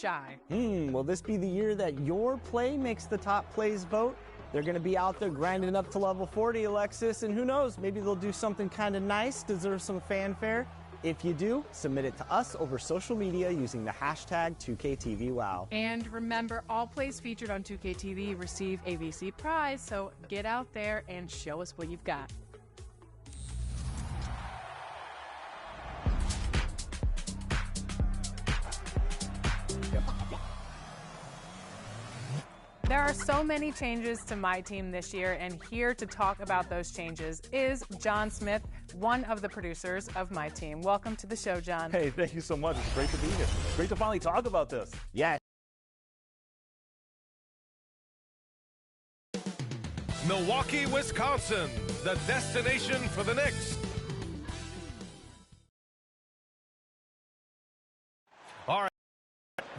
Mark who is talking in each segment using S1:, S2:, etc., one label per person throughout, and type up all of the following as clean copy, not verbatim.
S1: shy.
S2: Will this be the year that your play makes the top plays vote? They're going to be out there grinding up to level 40, Alexis, and who knows, maybe they'll do something kind of nice, deserve some fanfare. If you do, submit it to us over social media using the hashtag 2KTVWow.
S1: And remember, all plays featured on 2KTV receive a VC prize, so get out there and show us what you've got. There are so many changes to my team this year, and here to talk about those changes is John Smith, one of the producers of my team. Welcome to the show, John.
S3: Hey, thank you so much. It's great to be here. Great to finally talk about this.
S2: Yeah.
S4: Milwaukee, Wisconsin, the destination for the Knicks. All right,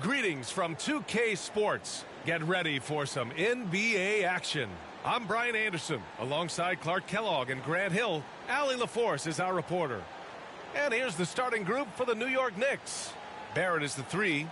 S4: greetings from 2K Sports. Get ready for some NBA action. I'm Brian Anderson, alongside Clark Kellogg and Grant Hill. Allie LaForce is our reporter. And here's the starting group for the New York Knicks. Barrett is the 3.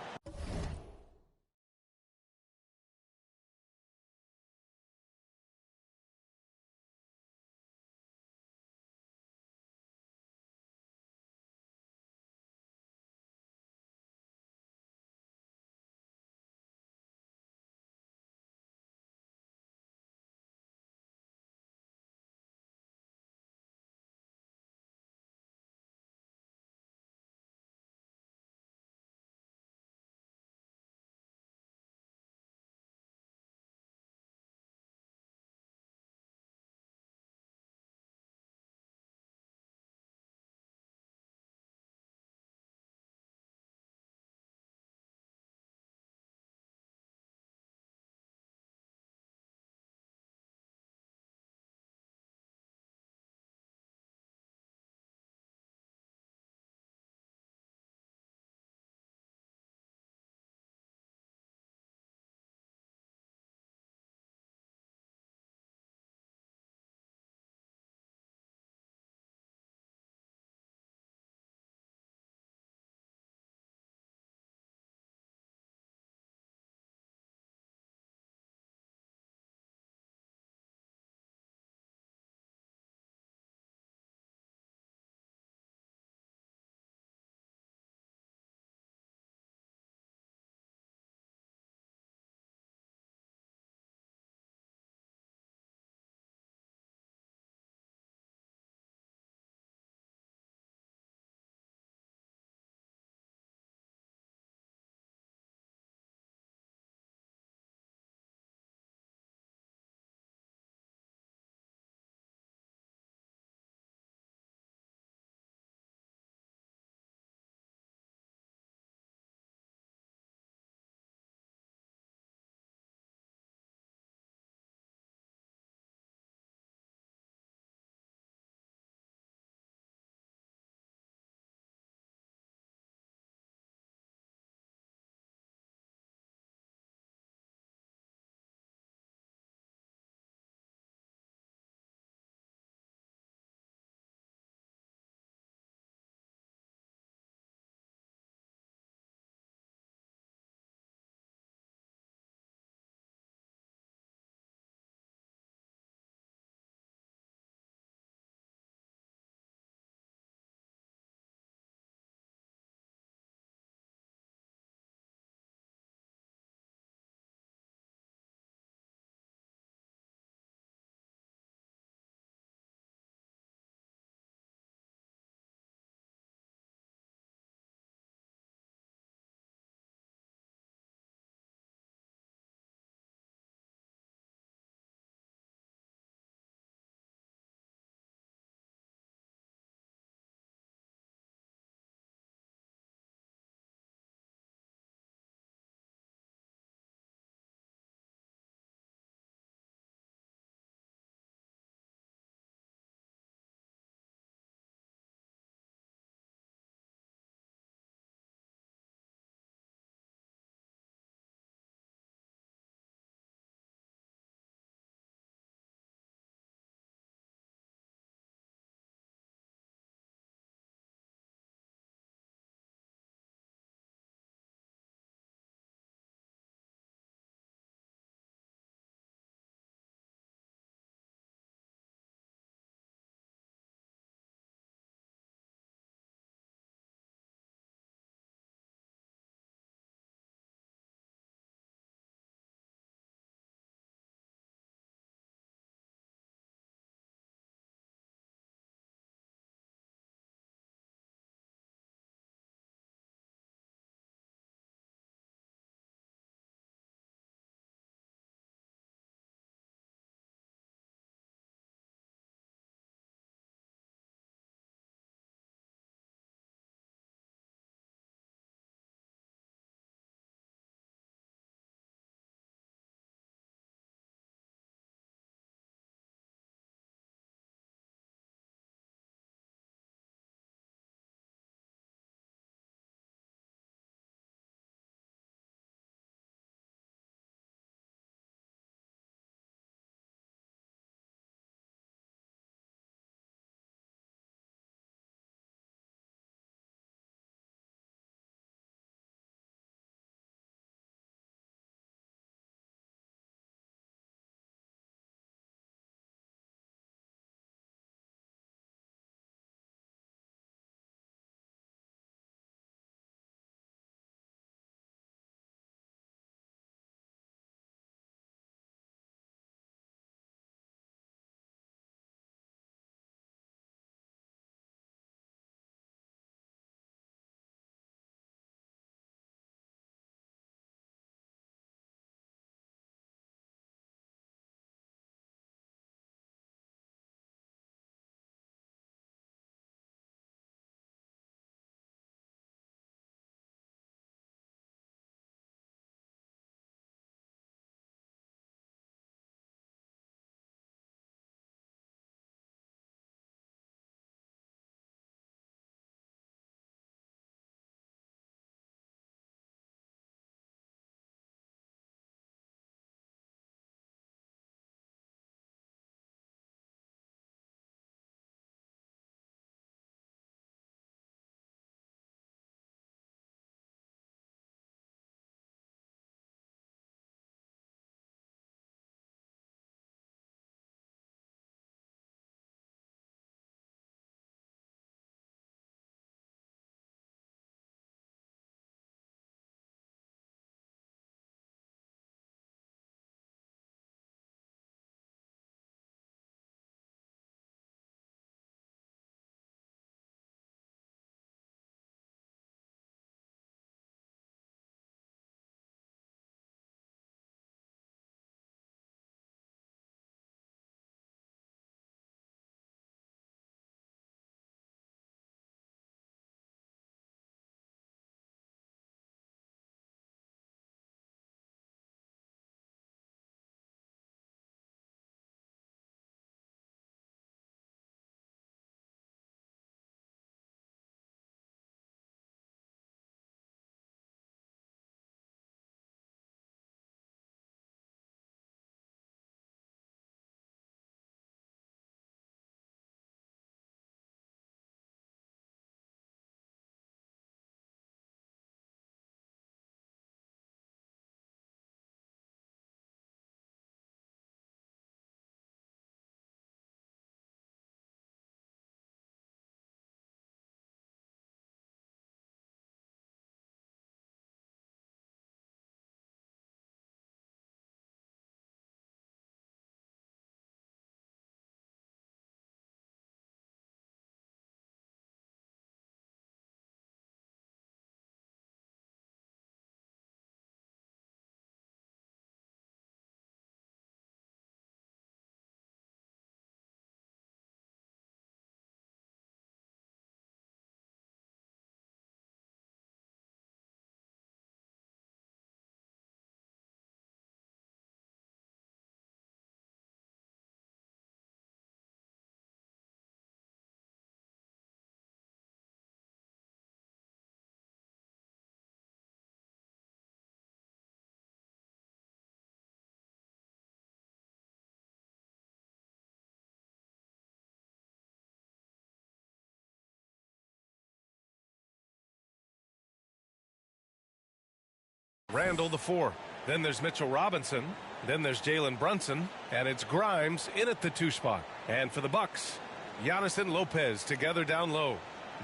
S4: Randall the 4. Then there's Mitchell Robinson. Then there's Jalen Brunson. And it's Grimes in at the 2 spot. And for the Bucks, Giannis and Lopez together down low.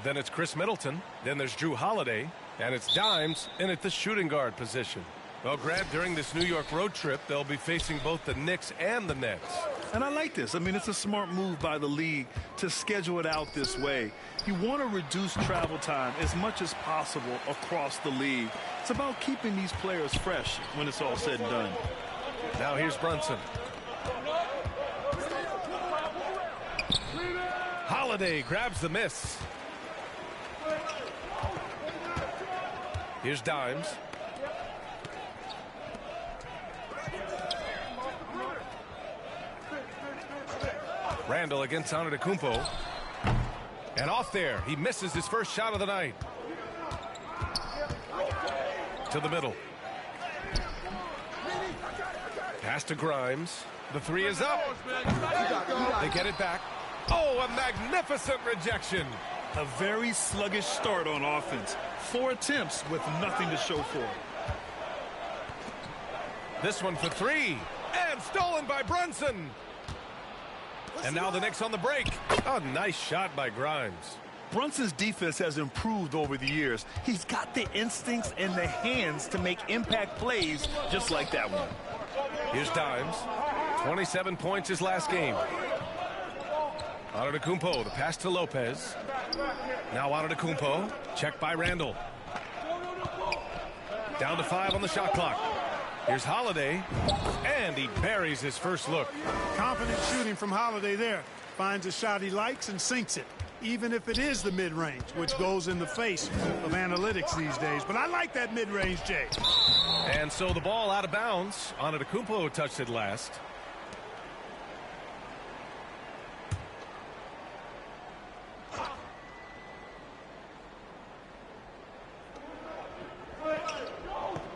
S4: Then it's Chris Middleton. Then there's Drew Holiday. And it's Dimes in at the shooting guard position. Well, Grant, during this New York road trip, they'll be facing both the Knicks and the Nets.
S5: And I like this. I mean, it's a smart move by the league to schedule it out this way. You want to reduce travel time as much as possible across the league. It's about keeping these players fresh when it's all said and done.
S4: Now here's Brunson. Holiday grabs the miss. Here's Dimes. Randall against Antetokounmpo. And off there. He misses his first shot of the night. To the middle. Pass to Grimes. The 3 is up. They get it back. Oh, a magnificent rejection.
S5: A very sluggish start on offense. 4 attempts with nothing to show for it.
S4: This one for 3. And stolen by Brunson. And now the Knicks on the break. Oh, nice shot by Grimes.
S5: Brunson's defense has improved over the years. He's got the instincts and the hands to make impact plays just like that one.
S4: Here's Dimes. 27 points his last game. Antetokounmpo, the pass to Lopez. Now Antetokounmpo, checked by Randall. Down to 5 on the shot clock. Here's Holiday, and he buries his first look.
S6: Confident shooting from Holiday there. Finds a shot he likes and sinks it, even if it is the mid-range, which goes in the face of analytics these days. But I like that mid-range, Jay.
S4: And so the ball out of bounds. Antetokounmpo touched it last.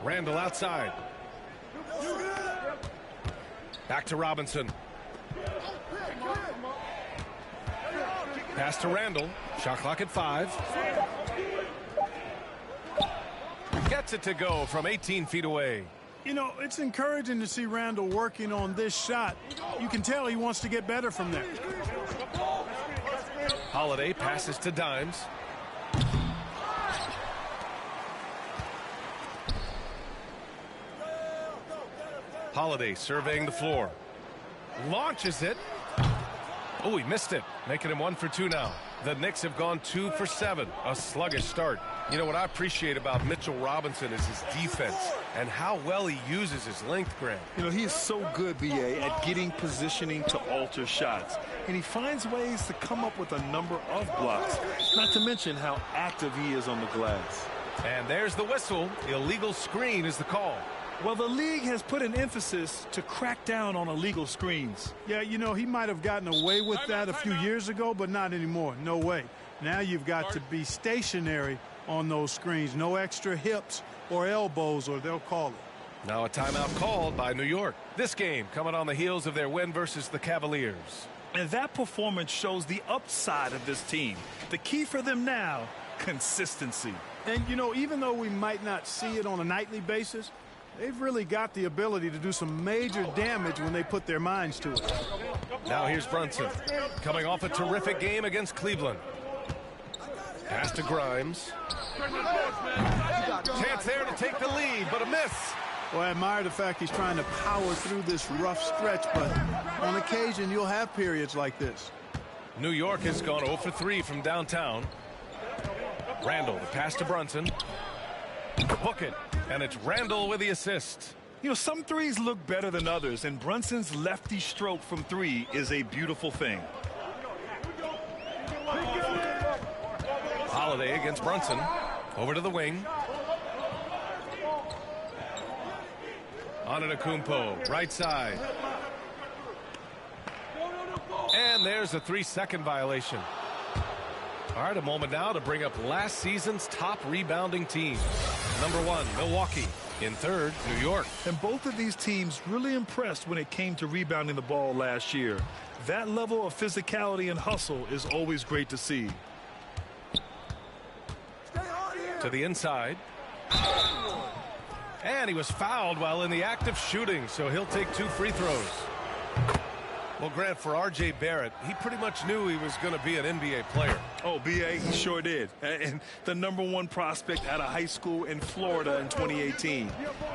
S4: Randall outside. Back to Robinson. Pass to Randall. Shot clock at 5. Gets it to go from 18 feet away.
S6: You know, it's encouraging to see Randall working on this shot. You can tell he wants to get better from there.
S4: Holiday passes to Dimes. Holiday surveying the floor. Launches it. Oh, he missed it. Making him 1 for 2 now. The Knicks have gone 2 for 7. A sluggish start. You know what I appreciate about Mitchell Robinson is his defense and how well he uses his length, Grant.
S5: You know, he is so good, B.A., at getting positioning to alter shots. And he finds ways to come up with a number of blocks, not to mention how active he is on the glass.
S4: And there's the whistle. Illegal screen is the call.
S5: Well, the league has put an emphasis to crack down on illegal screens.
S6: Yeah, you know, he might have gotten away with that a few years ago, but not anymore. No way. Now you've got to be stationary on those screens. No extra hips or elbows, or they'll call it.
S4: Now a timeout called by New York. This game coming on the heels of their win versus the Cavaliers.
S5: And that performance shows the upside of this team. The key for them now, consistency.
S6: And, you know, even though we might not see it on a nightly basis, they've really got the ability to do some major damage when they put their minds to it.
S4: Now here's Brunson, coming off a terrific game against Cleveland. Pass to Grimes. Chance there to take the lead, but a miss.
S6: Well, I admire the fact he's trying to power through this rough stretch, but on occasion you'll have periods like this.
S4: New York has gone 0 for 3 from downtown. Randall, the pass to Brunson. Hook it, and it's Randall with the assist.
S5: You know, some threes look better than others, and Brunson's lefty stroke from 3 is a beautiful thing.
S4: Holiday against Brunson. Over to the wing. Antetokounmpo, right side. And there's a 3-second violation. All right, a moment now to bring up last season's top rebounding team. Number 1, Milwaukee. In 3rd, New York.
S5: And both of these teams really impressed when it came to rebounding the ball last year. That level of physicality and hustle is always great to see.
S4: To the inside. And he was fouled while in the act of shooting, so he'll take 2 free throws. Well, Grant, for R.J. Barrett, he pretty much knew he was going to be an NBA player.
S5: Oh, B.A., he sure did. And the #1 prospect out of high school in Florida in 2018.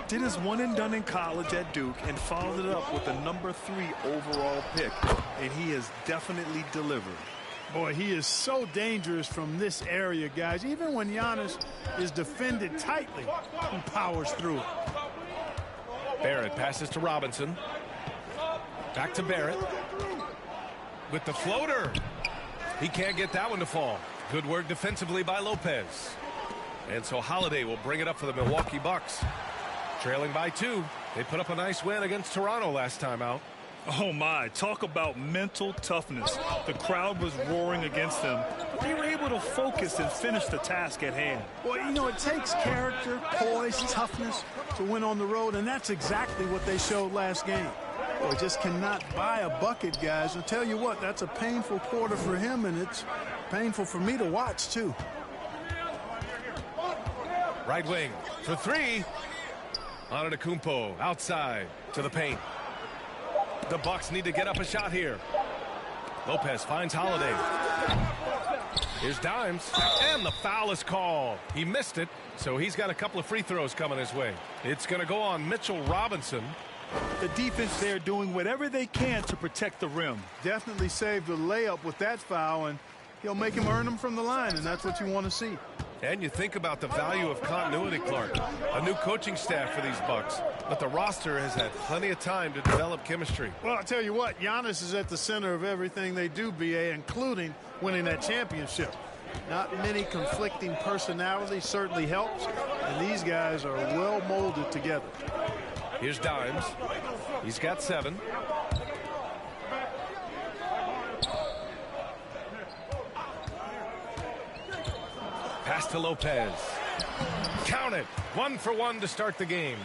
S5: Did his one and done in college at Duke and followed it up with the #3 overall pick. And he has definitely delivered.
S6: Boy, he is so dangerous from this area, guys. Even when Giannis is defended tightly, he powers through it.
S4: Barrett passes to Robinson. Back to Barrett. With the floater. He can't get that one to fall. Good work defensively by Lopez. And so Holiday will bring it up for the Milwaukee Bucks. Trailing by 2. They put up a nice win against Toronto last time out.
S5: Oh, my. Talk about mental toughness. The crowd was roaring against them. They were able to focus and finish the task at hand.
S6: Well, you know, it takes character, poise, toughness to win on the road, and that's exactly what they showed last game. Boy, just cannot buy a bucket, guys. I'll tell you what, that's a painful quarter for him, and it's painful for me to watch, too.
S4: Right wing for 3. Antetokounmpo outside to the paint. The Bucks need to get up a shot here. Lopez finds Holiday. Here's Dimes, and the foul is called. He missed it, so he's got a couple of free throws coming his way. It's going to go on Mitchell Robinson.
S5: The defense there doing whatever they can to protect the rim.
S6: Definitely saved the layup with that foul, and he'll make him earn them from the line, and that's what you want to see.
S4: And you think about the value of continuity, Clark. A new coaching staff for these Bucks, but the roster has had plenty of time to develop chemistry.
S6: Well, I'll tell you what, Giannis is at the center of everything they do, B.A., including winning that championship. Not many conflicting personalities certainly helps, and these guys are well molded together.
S4: Here's Dimes. He's got 7. Pass to Lopez. Count it. 1 for 1 to start the game.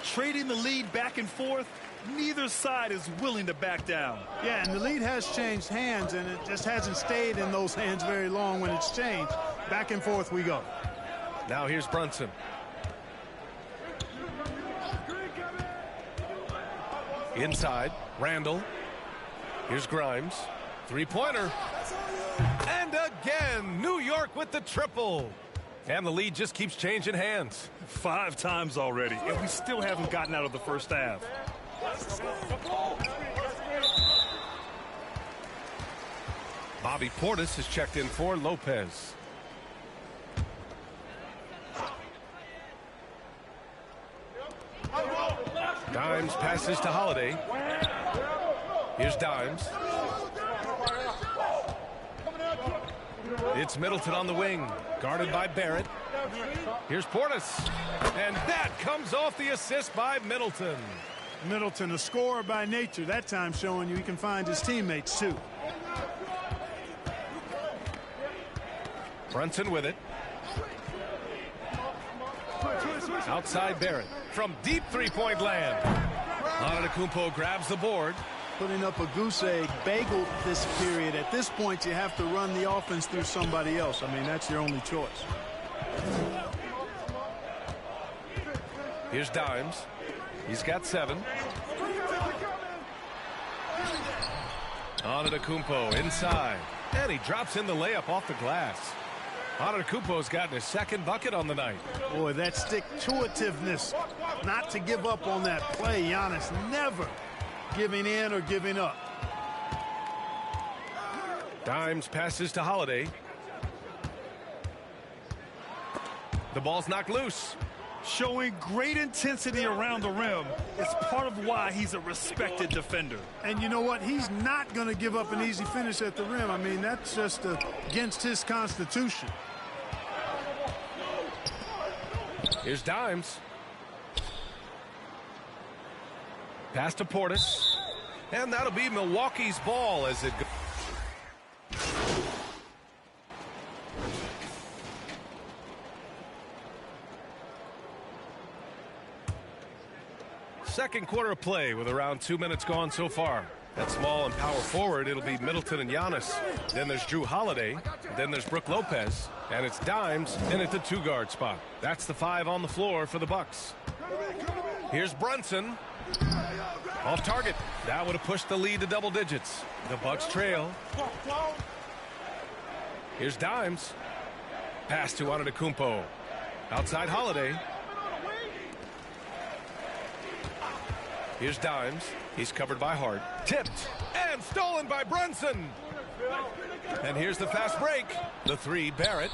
S5: Trading the lead back and forth, neither side is willing to back down.
S6: Yeah, and the lead has changed hands, and it just hasn't stayed in those hands very long when it's changed. Back and forth we go.
S4: Now here's Brunson. Inside, Randall. Here's Grimes. 3-pointer. And again, New York with the triple. And the lead just keeps changing hands.
S5: 5 times already, and we still haven't gotten out of the first half.
S4: Bobby Portis has checked in for Lopez. Dimes passes to Holiday. Here's Dimes. It's Middleton on the wing, guarded by Barrett. Here's Portis. And that comes off the assist by Middleton.
S6: Middleton, a scorer by nature, that time showing you he can find his teammates, too.
S4: Brunson with it. Outside Barrett from deep 3-point land. Antetokounmpo grabs the board.
S6: Putting up a goose egg bagel this period. At this point, you have to run the offense through somebody else. I mean, that's your only choice.
S4: Here's Dimes. He's got 7. Antetokounmpo inside. And he drops in the layup off the glass. Antetokounmpo's gotten his 2nd bucket on the night.
S6: Boy, that stick-to-itiveness, not to give up on that play. Giannis never giving in or giving up.
S4: Dimes passes to Holiday. The ball's knocked loose.
S5: Showing great intensity around the rim is part of why he's a respected defender.
S6: And you know what? He's not going to give up an easy finish at the rim. I mean, that's just against his constitution.
S4: Here's Dimes. Pass to Portis. And that'll be Milwaukee's ball as it goes. Second quarter of play with around 2 minutes gone so far. At small and power forward, it'll be Middleton and Giannis. Then there's Drew Holiday. Then there's Brook Lopez. And it's Dimes in at the 2-guard spot. That's the 5 on the floor for the Bucks. Here's Brunson. Off target. That would have pushed the lead to double digits. The Bucks trail. Here's Dimes. Pass to Antetokounmpo. Outside Holiday. Here's Dimes. He's covered by Hart. Tipped and stolen by Brunson. And here's the fast break. The three, Barrett.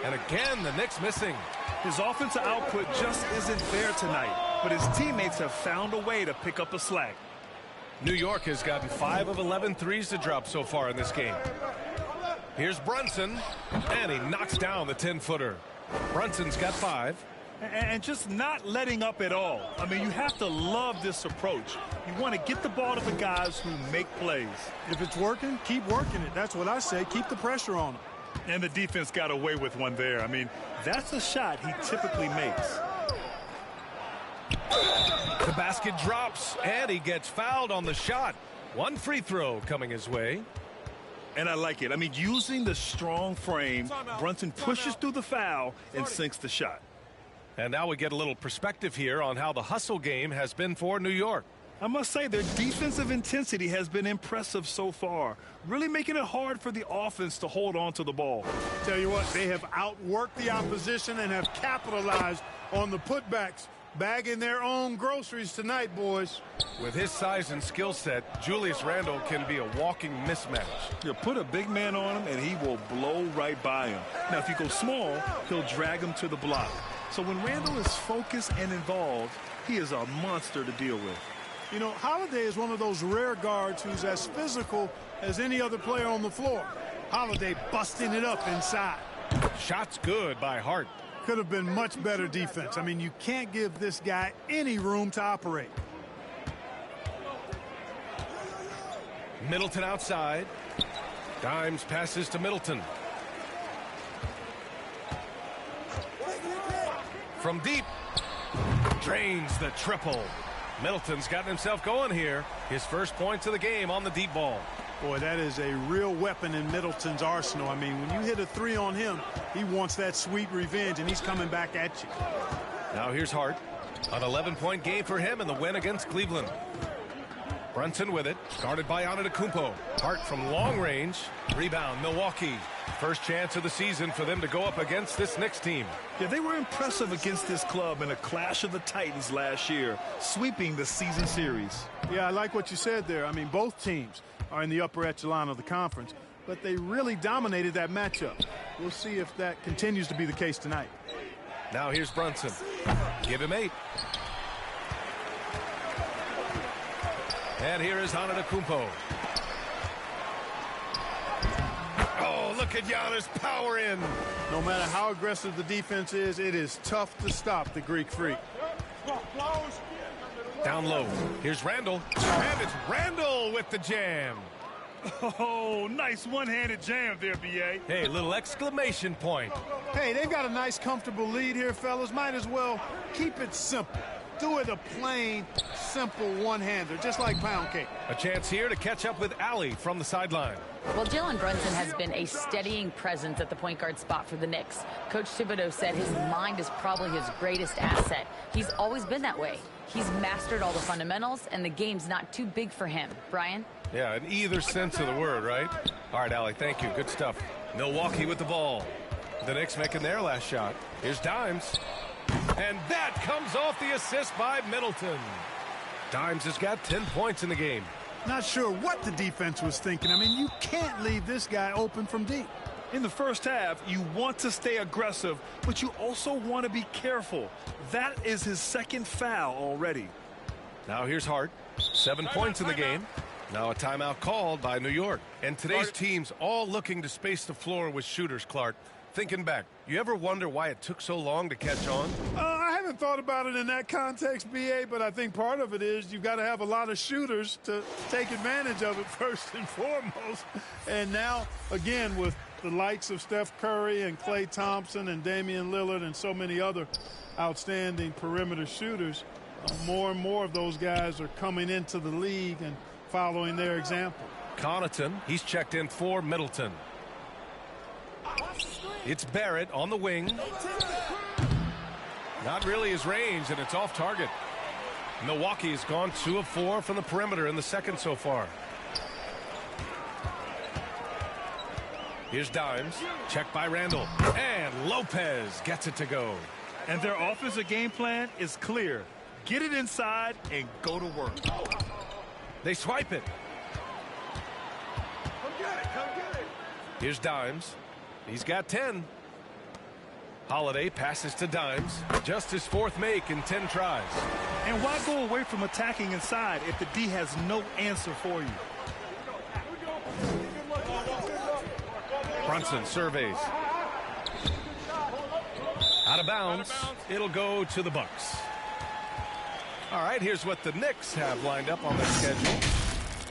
S4: And again, the Knicks missing.
S5: His offensive output just isn't there tonight, but his teammates have found a way to pick up the slack.
S4: New York has gotten 5 of 11 threes to drop so far in this game. Here's Brunson, and he knocks down the 10-footer. Brunson's got 5.
S5: And just not letting up at all. I mean, you have to love this approach. You want to get the ball to the guys who make plays.
S6: If it's working, keep working it. That's what I say. Keep the pressure on them.
S5: And the defense got away with one there. I mean, that's a shot he typically makes.
S4: The basket drops, and he gets fouled on the shot. One free throw coming his way.
S5: And I like it. I mean, using the strong frame, Brunson pushes through the foul and sinks the shot.
S4: And now we get a little perspective here on how the hustle game has been for New York.
S5: I must say their defensive intensity has been impressive so far, really making it hard for the offense to hold on to the ball.
S6: Tell you what, they have outworked the opposition and have capitalized on the putbacks, bagging their own groceries tonight, boys.
S4: With his size and skill set, Julius Randle can be a walking mismatch.
S5: You put a big man on him and he will blow right by him. Now, if you go small, he'll drag him to the block. So when Randle is focused and involved, he is a monster to deal with.
S6: You know, Holiday is one of those rare guards who's as physical as any other player on the floor. Holiday busting it up inside.
S4: Shots good by Hart.
S6: Could have been much better defense. I mean, you can't give this guy any room to operate.
S4: Middleton outside. Dimes passes to Middleton. From deep. Drains the triple. Middleton's gotten himself going here. His first points of the game on the deep ball.
S6: Boy, that is a real weapon in Middleton's arsenal. I mean, when you hit a three on him, he wants that sweet revenge, and he's coming back at you.
S4: Now here's Hart. An 11-point game for him in the win against Cleveland. Brunson with it. Guarded by Antetokounmpo. Hart from long range. Rebound, Milwaukee. First chance of the season for them to go up against this Knicks team.
S5: Yeah, they were impressive against this club in a clash of the Titans last year, sweeping the season series.
S6: Yeah, I like what you said there. I mean, both teams are in the upper echelon of the conference, but they really dominated that matchup. We'll see if that continues to be the case tonight.
S4: Now here's Brunson. Give him 8. And here is Antetokounmpo. Oh, look at Giannis power in.
S6: No matter how aggressive the defense is, it is tough to stop the Greek Freak.
S4: Down low. Here's Randle. And it's Randle with the jam.
S5: Oh, nice one-handed jam there, B.A.
S4: Hey, little exclamation point.
S6: Hey, they've got a nice, comfortable lead here, fellas. Might as well keep it simple. Do it a plain, simple one-hander, just like pound cake.
S4: A chance here to catch up with Allie from the sideline.
S7: Well, Jalen Brunson has been a steadying presence at the point guard spot for the Knicks. Coach Thibodeau said his mind is probably his greatest asset. He's always been that way. He's mastered all the fundamentals, and the game's not too big for him. Brian?
S4: Yeah, in either sense of the word, right? All right, Allie, thank you. Good stuff. Milwaukee with the ball. The Knicks making their last shot. Here's Dimes. And that comes off the assist by Middleton. Dimes has got 10 points in the game.
S6: Not sure what the defense was thinking. I mean, you can't leave this guy open from deep.
S5: In the first half, you want to stay aggressive, but you also want to be careful. That is his second foul already.
S4: Now here's Hart. 7 points in the game. Now a timeout called by New York. And today's teams all looking to space the floor with shooters, Clark. Thinking back, you ever wonder why it took so long to catch on?
S6: I haven't thought about it in that context, B.A., but I think part of it is you've got to have a lot of shooters to take advantage of it first and foremost. And now, again, with the likes of Steph Curry and Klay Thompson and Damian Lillard and so many other outstanding perimeter shooters, more and more of those guys are coming into the league and following their example.
S4: Connaughton, he's checked in for Middleton. It's Barrett on the wing. Not really his range, and it's off target. Milwaukee has gone 2 of 4 from the perimeter in the second so far. Here's Dimes. Checked by Randall. And Lopez gets it to go.
S5: And their offensive game plan is clear. Get it inside and go to work.
S4: They swipe it. Here's Dimes. He's got 10. Holiday passes to Dimes. Just his 4th make in 10 tries.
S5: And why go away from attacking inside if the D has no answer for you?
S4: Brunson surveys. Out of bounds. It'll go to the Bucks. All right, here's what the Knicks have lined up on their schedule.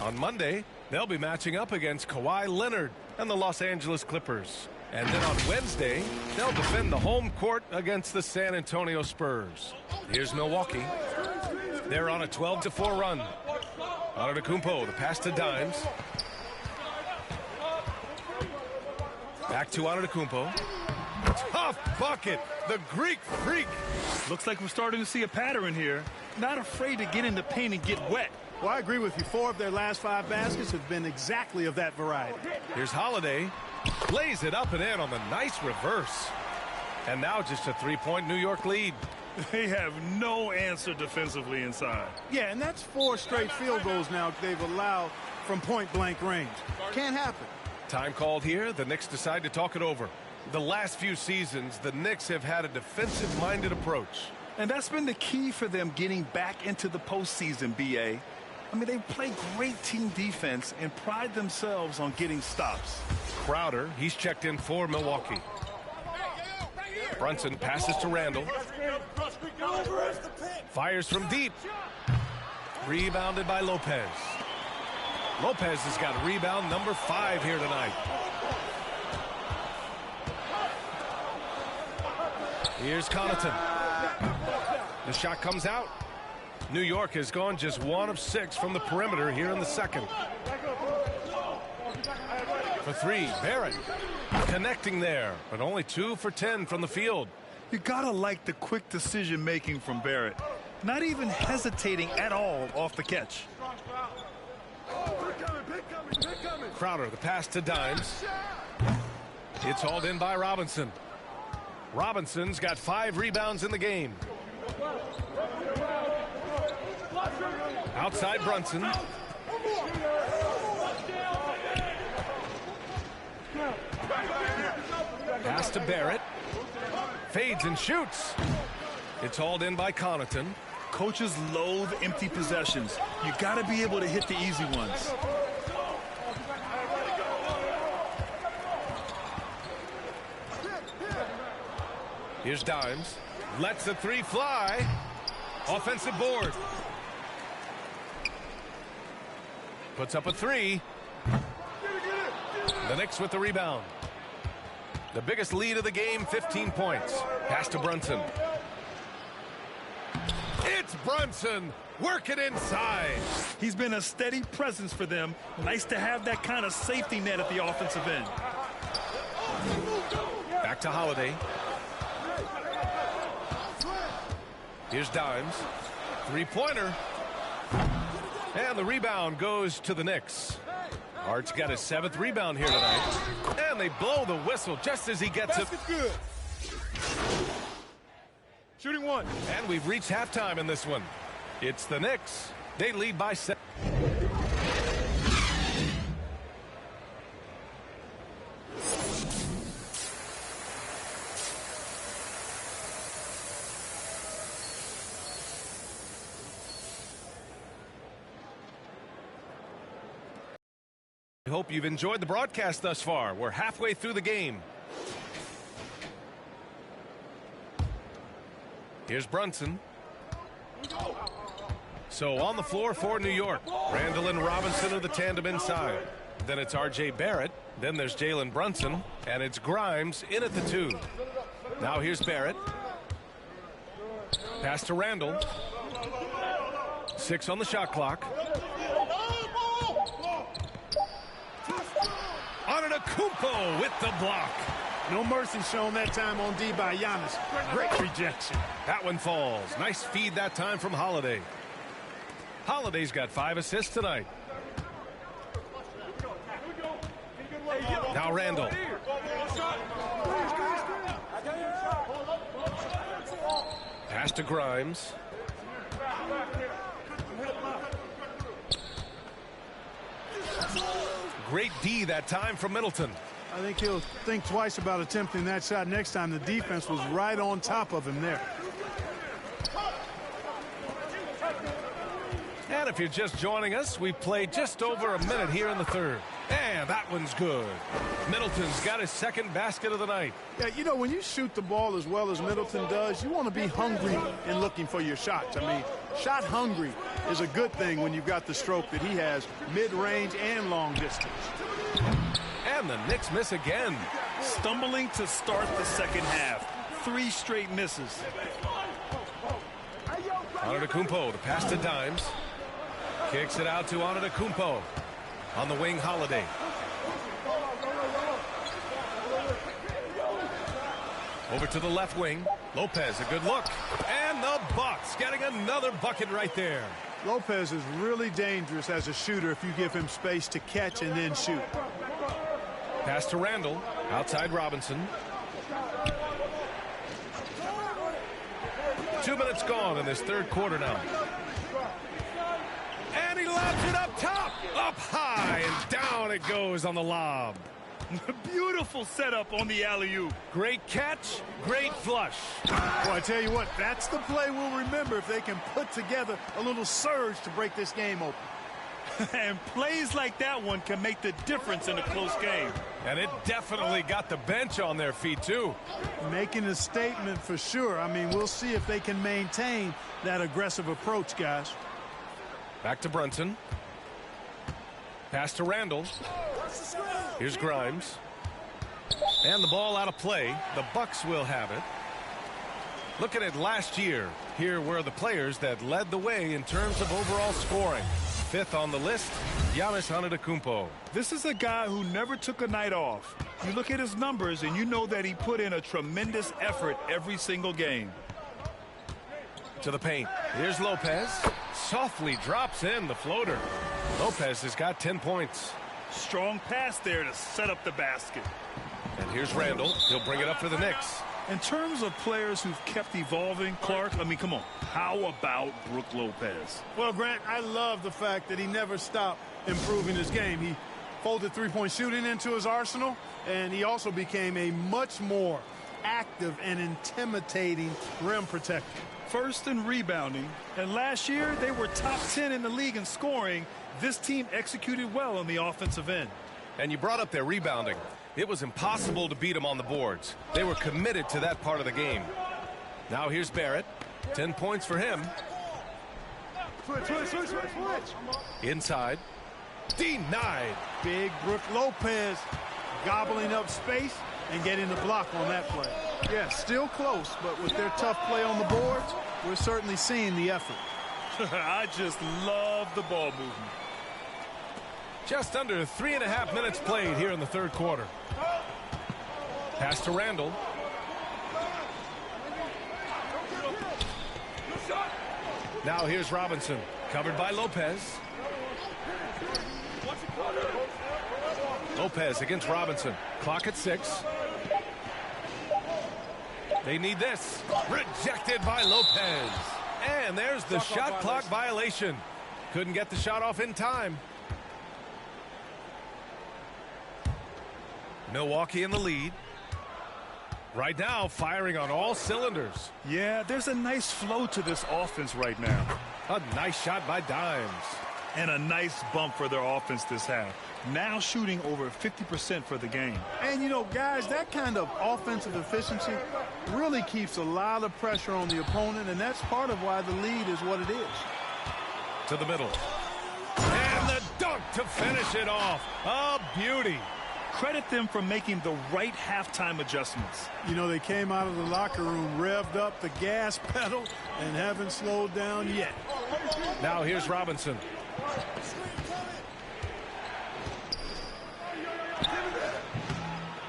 S4: On Monday, they'll be matching up against Kawhi Leonard and the Los Angeles Clippers. And then on Wednesday, they'll defend the home court against the San Antonio Spurs. Here's Milwaukee. They're on a 12-4 run. Antetokounmpo, the pass to Dimes. Back to Antetokounmpo. Tough bucket. The Greek Freak.
S5: Looks like we're starting to see a pattern here. Not afraid to get in the paint and get wet.
S6: Well, I agree with you. 4 of their last 5 baskets have been exactly of that variety.
S4: Here's Holiday. Lays it up and in on the nice reverse. And now just a 3-point New York lead.
S5: They have no answer defensively inside.
S6: Yeah, and that's 4 straight field goals now they've allowed from point-blank range. Can't happen.
S4: Time called here. The Knicks decide to talk it over. The last few seasons, the Knicks have had a defensive-minded approach.
S5: And that's been the key for them getting back into the postseason, B.A. I mean, they play great team defense and pride themselves on getting stops.
S4: Crowder, he's checked in for Milwaukee. Brunson passes to Randall. Fires from deep. Rebounded by Lopez. Lopez has got rebound number 5 here tonight. Here's Connaughton. The shot comes out. New York has gone just 1 of 6 from the perimeter here in the second. For 3, Barrett connecting there, but only 2 for 10 from the field.
S5: You gotta like the quick decision making from Barrett. Not even hesitating at all off the catch.
S4: Crowder, the pass to Dimes. It's hauled in by Robinson. Robinson's got 5 rebounds in the game. Outside Brunson. Pass to Barrett. Fades and shoots. It's hauled in by Connaughton.
S5: Coaches loathe empty possessions. You got to be able to hit the easy ones.
S4: Here's Dimes. Lets the 3 fly. Offensive board. Puts up a 3. The Knicks with the rebound. The biggest lead of the game, 15 points. Pass to Brunson. It's Brunson working inside.
S5: He's been a steady presence for them. Nice to have that kind of safety net at the offensive end.
S4: Back to Holiday. Here's Dimes. 3-pointer. And the rebound goes to the Knicks. Hart's got his 7th rebound here tonight. And they blow the whistle just as he gets it.
S6: Good. Shooting 1.
S4: And we've reached halftime in this one. It's the Knicks. They lead by 7. I hope you've enjoyed the broadcast thus far. We're halfway through the game. Here's Brunson. So on the floor for New York, Randall and Robinson are the tandem inside. Then it's R.J. Barrett. Then there's Jalen Brunson. And it's Grimes in at the 2. Now here's Barrett. Pass to Randall. 6 on the shot clock. Antetokounmpo with the block.
S6: No mercy shown that time on D by Giannis. Great rejection.
S4: That one falls. Nice feed that time from Holiday. Holiday's got 5 assists tonight. Now Randall. Pass to Grimes. Great D that time from Middleton.
S6: I think he'll think twice about attempting that shot next time. The defense was right on top of him there.
S4: And if you're just joining us, we played just over a minute here in the third. And that one's good. Middleton's got his second basket of the night.
S6: Yeah, you know, when you shoot the ball as well as Middleton does, you want to be hungry in looking for your shots. I mean, shot hungry is a good thing when you've got the stroke that he has, mid-range and long distance.
S4: And the Knicks miss again.
S5: Stumbling to start the second half. 3 straight misses.
S4: Antetokounmpo to pass to Dimes. Kicks it out to Antetokounmpo. On the wing, Holiday. Over to the left wing. Lopez, a good look. And the Bucks getting another bucket right there.
S6: Lopez is really dangerous as a shooter if you give him space to catch and then shoot.
S4: Pass to Randall. Outside Robinson. 2 minutes gone in this third quarter now. And he lobs it up top. Up high and down it goes on the lob.
S5: Beautiful setup on the alley-oop.
S4: Great catch, great flush.
S6: Well, I tell you what, that's the play we'll remember if they can put together a little surge to break this game open.
S5: And plays like that one can make the difference in a close game.
S4: And it definitely got the bench on their feet, too.
S6: Making a statement for sure. I mean, we'll see if they can maintain that aggressive approach, guys.
S4: Back to Brunson. Pass to Randall. Here's Grimes. And the ball out of play. The Bucks will have it. Looking at last year, here were the players that led the way in terms of overall scoring. 5th on the list, Giannis Antetokounmpo.
S5: This is a guy who never took a night off. You look at his numbers and you know that he put in a tremendous effort every single game.
S4: To the paint. Here's Lopez. Softly drops in the floater. Lopez has got 10 points.
S5: Strong pass there to set up the basket.
S4: And here's Randall. He'll bring it up for the Knicks.
S5: In terms of players who've kept evolving, Clark, I mean, come on. How about Brook Lopez?
S6: Well, Grant, I love the fact that he never stopped improving his game. He folded three-point shooting into his arsenal, and he also became a much more active and intimidating rim protector.
S5: First in rebounding, and last year they were top 10 in the league in scoring. This team executed well on the offensive end.
S4: And you brought up their rebounding. It was impossible to beat them on the boards. They were committed to that part of the game. Now here's Barrett. 10 points for him.
S6: Switch.
S4: Inside. Denied.
S6: Big Brook Lopez gobbling up space and getting the block on that play. Yeah, still close, but with their tough play on the boards, we're certainly seeing the effort.
S5: I just love the ball movement.
S4: Just under 3.5 minutes played here in the third quarter. Pass to Randall. Now here's Robinson. Covered by Lopez. Lopez against Robinson. Clock at 6. They need this. Rejected by Lopez. And there's the shot clock violation. Couldn't get the shot off in time. Milwaukee in the lead. Right now, firing on all cylinders.
S5: Yeah, there's a nice flow to this offense right now.
S4: A nice shot by Dimes.
S5: And a nice bump for their offense this half. Now shooting over 50% for the game.
S6: And, you know, guys, that kind of offensive efficiency really keeps a lot of pressure on the opponent, and that's part of why the lead is what it is.
S4: To the middle. And the dunk to finish it off. A beauty.
S5: Credit them for making the right halftime adjustments.
S6: You know, they came out of the locker room, revved up the gas pedal, and haven't slowed down yet.
S4: Now here's Robinson.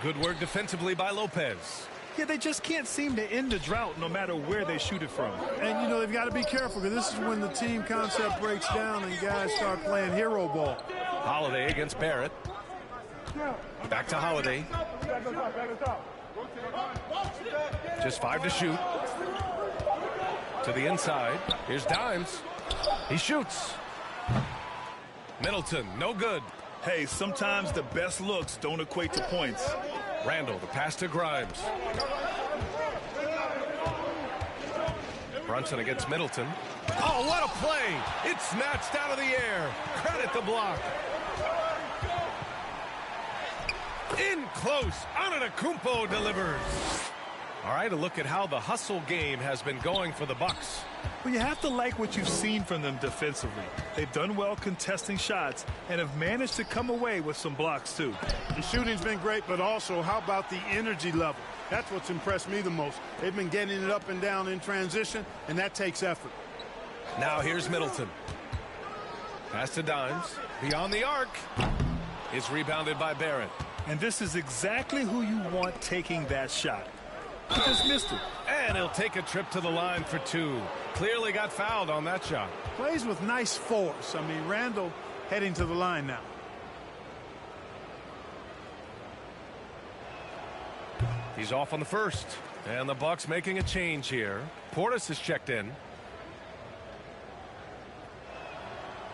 S4: Good work defensively by Lopez.
S5: Yeah, they just can't seem to end the drought no matter where they shoot it from.
S6: And, you know, they've got to be careful because this is when the team concept breaks down and guys start playing hero ball.
S4: Holiday against Barrett. Back to Holiday. Just 5 to shoot. To the inside. Here's Dimes. He shoots. Middleton, no good.
S5: Hey, sometimes the best looks don't equate to points.
S4: Randall, the pass to Grimes. Brunson against Middleton. Oh, what a play! It's snatched out of the air. Credit the block. In close. Antetokounmpo delivers. All right, a look at how the hustle game has been going for the Bucks.
S5: Well, you have to like what you've seen from them defensively. They've done well contesting shots and have managed to come away with some blocks, too.
S6: The shooting's been great, but also how about the energy level? That's what's impressed me the most. They've been getting it up and down in transition, and that takes effort.
S4: Now here's Middleton. Pass to Dimes. Beyond the arc. Is rebounded by Barrett.
S5: And this is exactly who you want taking that shot. He just missed it.
S4: And he'll take a trip to the line for 2. Clearly got fouled on that shot.
S6: Plays with nice force. I mean, Randall heading to the line now.
S4: He's off on the first. And the Bucks making a change here. Portis has checked in.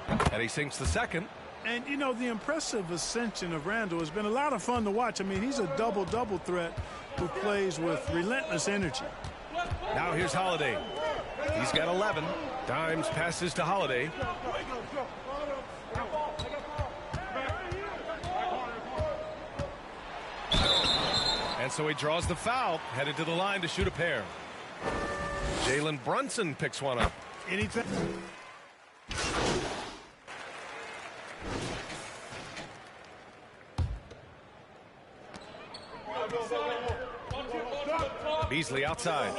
S4: And he sinks the second.
S6: And, you know, the impressive ascension of Randall has been a lot of fun to watch. I mean, he's a double-double threat who plays with relentless energy.
S4: Now here's Holiday. He's got 11. Dimes passes to Holiday. And so he draws the foul, headed to the line to shoot a pair. Jalen Brunson picks one up.
S6: Anything.
S4: Beasley outside.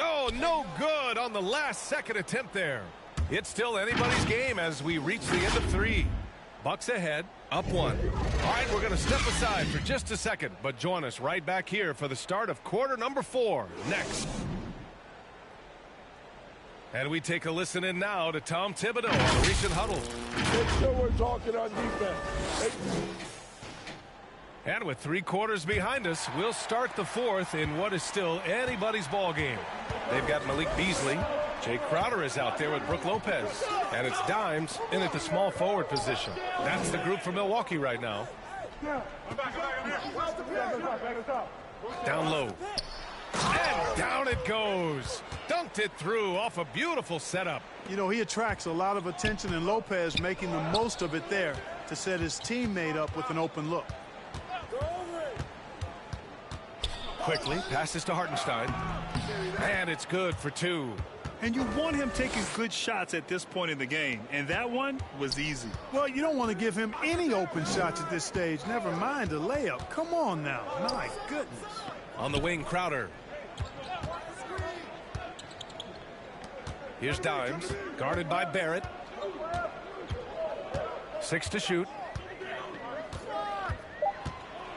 S4: Oh, no good on the last second attempt there. It's still anybody's game as we reach the end of 3. Bucks ahead, up 1. All right, we're going to step aside for just a second, but join us right back here for the start of quarter number 4 next. And we take a listen in now to Tom Thibodeau on a recent huddle.
S8: Make sure we're talking on defense.
S4: And with 3 quarters behind us, we'll start the 4th in what is still anybody's ball game. They've got Malik Beasley. Jay Crowder is out there with Brook Lopez. And it's Dimes in at the small forward position. That's the group for Milwaukee right now. Down low. And down it goes. Dunked it through off a beautiful setup.
S6: You know, he attracts a lot of attention, and Lopez making the most of it there to set his teammate up with an open look.
S4: Quickly passes to Hartenstein. And it's good for 2.
S5: And you want him taking good shots at this point in the game, and that one was easy.
S6: Well, you don't want to give him any open shots at this stage, never mind a layup. Come on now. My goodness.
S4: On the wing, Crowder. Here's Dimes, guarded by Barrett. 6 to shoot.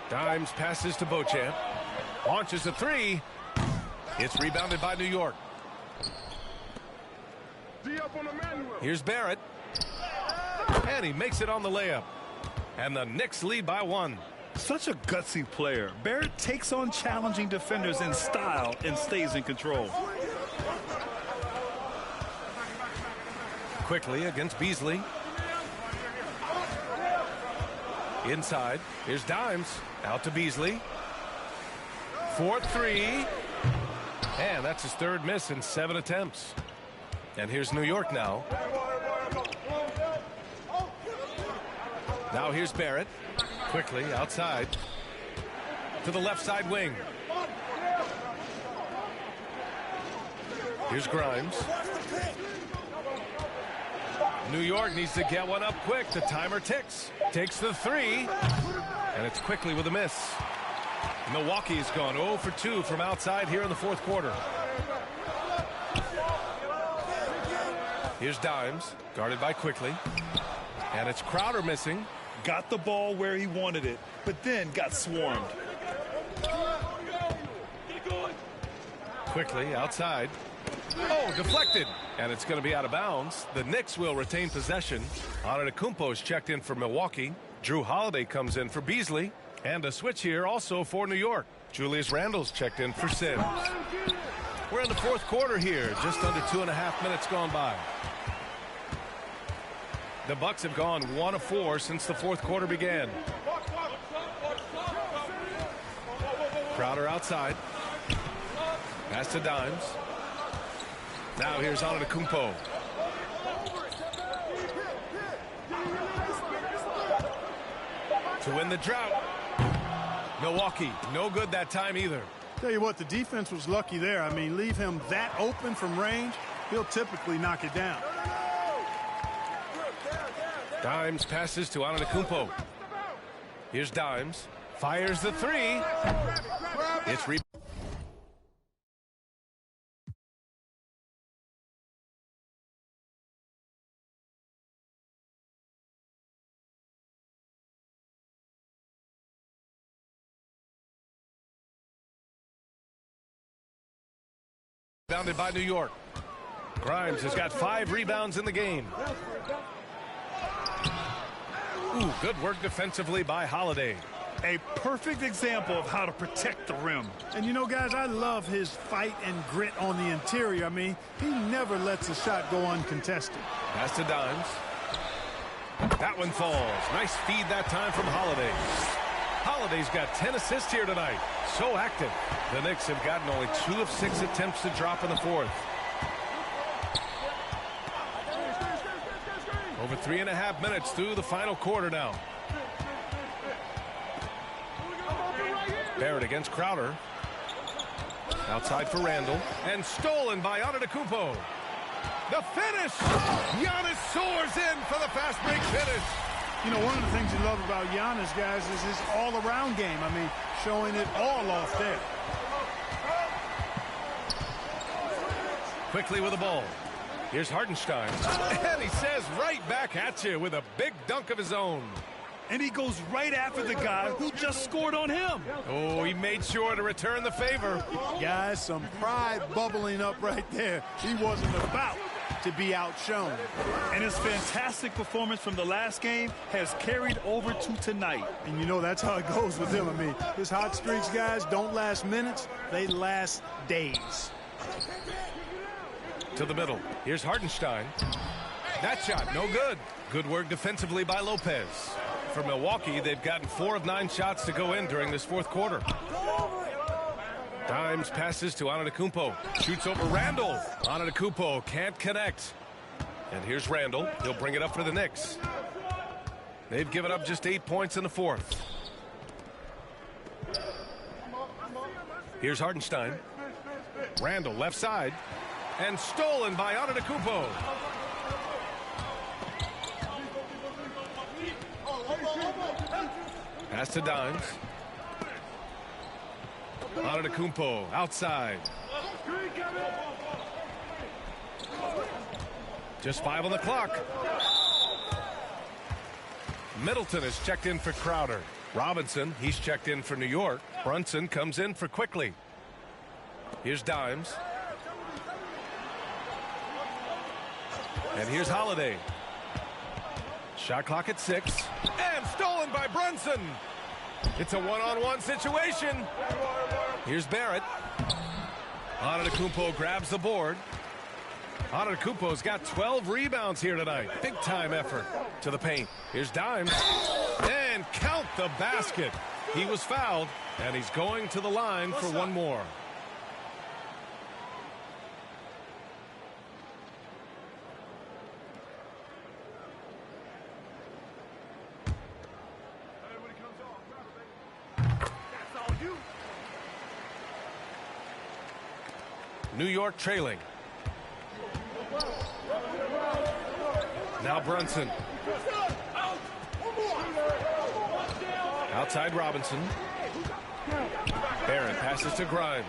S4: Dimes passes to Beauchamp. Launches a 3. It's rebounded by New York. Here's Barrett. And he makes it on the layup. And the Knicks lead by 1.
S5: Such a gutsy player. Barrett takes on challenging defenders in style and stays in control.
S4: Quickly against Beasley. Inside. Here's Dimes. Out to Beasley. 4-3. And that's his 3rd miss in 7 attempts. And here's New York now. Now here's Barrett. Quickly outside. To the left side wing. Here's Grimes. New York needs to get one up quick. The timer ticks. Takes the three. And it's quickly with a miss. Milwaukee's gone 0 for 2 from outside here in the fourth quarter. Here's Dimes, guarded by Quickly. And it's Crowder missing.
S5: Got the ball where he wanted it, but then got swarmed.
S4: Quickly outside. Oh, deflected. And it's going to be out of bounds. The Knicks will retain possession. Antetokounmpo's checked in for Milwaukee. Drew Holiday comes in for Beasley. And a switch here also for New York. Julius Randle's checked in for Sims. We're in the fourth quarter here. Just under 2.5 minutes gone by. The Bucks have gone 1 of 4 since the fourth quarter began. Crowder outside. Pass to Dimes. Now here's Antetokounmpo. To win the drought. Milwaukee, no good that time either.
S6: Tell you what, the defense was lucky there. I mean, leave him that open from range, he'll typically knock it down.
S4: Dimes passes to Antetokounmpo. Here's Dimes. Fires the three. It's rebounded by New York. Grimes has got 5 rebounds in the game. Ooh, good work defensively by Holiday.
S5: A perfect example of how to protect the rim.
S6: And you know, guys, I love his fight and grit on the interior. I mean, he never lets a shot go uncontested.
S4: Pass to Dimes. That one falls. Nice feed that time from Holiday. Holiday's got 10 assists here tonight. So active. The Knicks have gotten only 2 of 6 attempts to drop in the fourth. Over 3.5 minutes through the final quarter now. Barrett against Crowder. Outside for Randle. And stolen by Antetokounmpo. The finish! Giannis soars in for the fast break finish.
S6: You know, one of the things you love about Giannis, guys, is his all-around game. I mean, showing it all off there.
S4: Quickly with the ball. Here's Hartenstein. And he says right back at you with a big dunk of his own.
S5: And he goes right after the guy who just scored on him.
S4: Oh, he made sure to return the favor.
S6: Guys, some pride bubbling up right there. He wasn't about to be outshone.
S5: And his fantastic performance from the last game has carried over to tonight.
S6: And you know, that's how it goes with him. I mean, his hot streaks, guys, don't last minutes. They last days.
S4: To the middle. Here's Hartenstein. That shot, no good. Good work defensively by Lopez. For Milwaukee, they've gotten 4 of 9 shots to go in during this fourth quarter. Dimes passes to Antetokounmpo. Shoots over Randle. Antetokounmpo can't connect. And here's Randle. He'll bring it up for the Knicks. They've given up just 8 points in the fourth. Here's Hartenstein. Randle left side. And stolen by Antetokounmpo. Pass to Dimes. Antetokounmpo outside. Just 5 on the clock. Middleton is checked in for Crowder. Robinson, he's checked in for New York. Brunson comes in for Quickly. Here's Dimes. And here's Holiday. Shot clock at 6. And stolen by Brunson. It's a one-on-one situation. Here's Barrett. Antetokounmpo grabs the board. Antetokounmpo's got 12 rebounds here tonight. Big-time effort to the paint. Here's Dimes. And count the basket. He was fouled, and he's going to the line for one more. New York trailing. Now Brunson. Outside Robinson. Barrett passes to Grimes.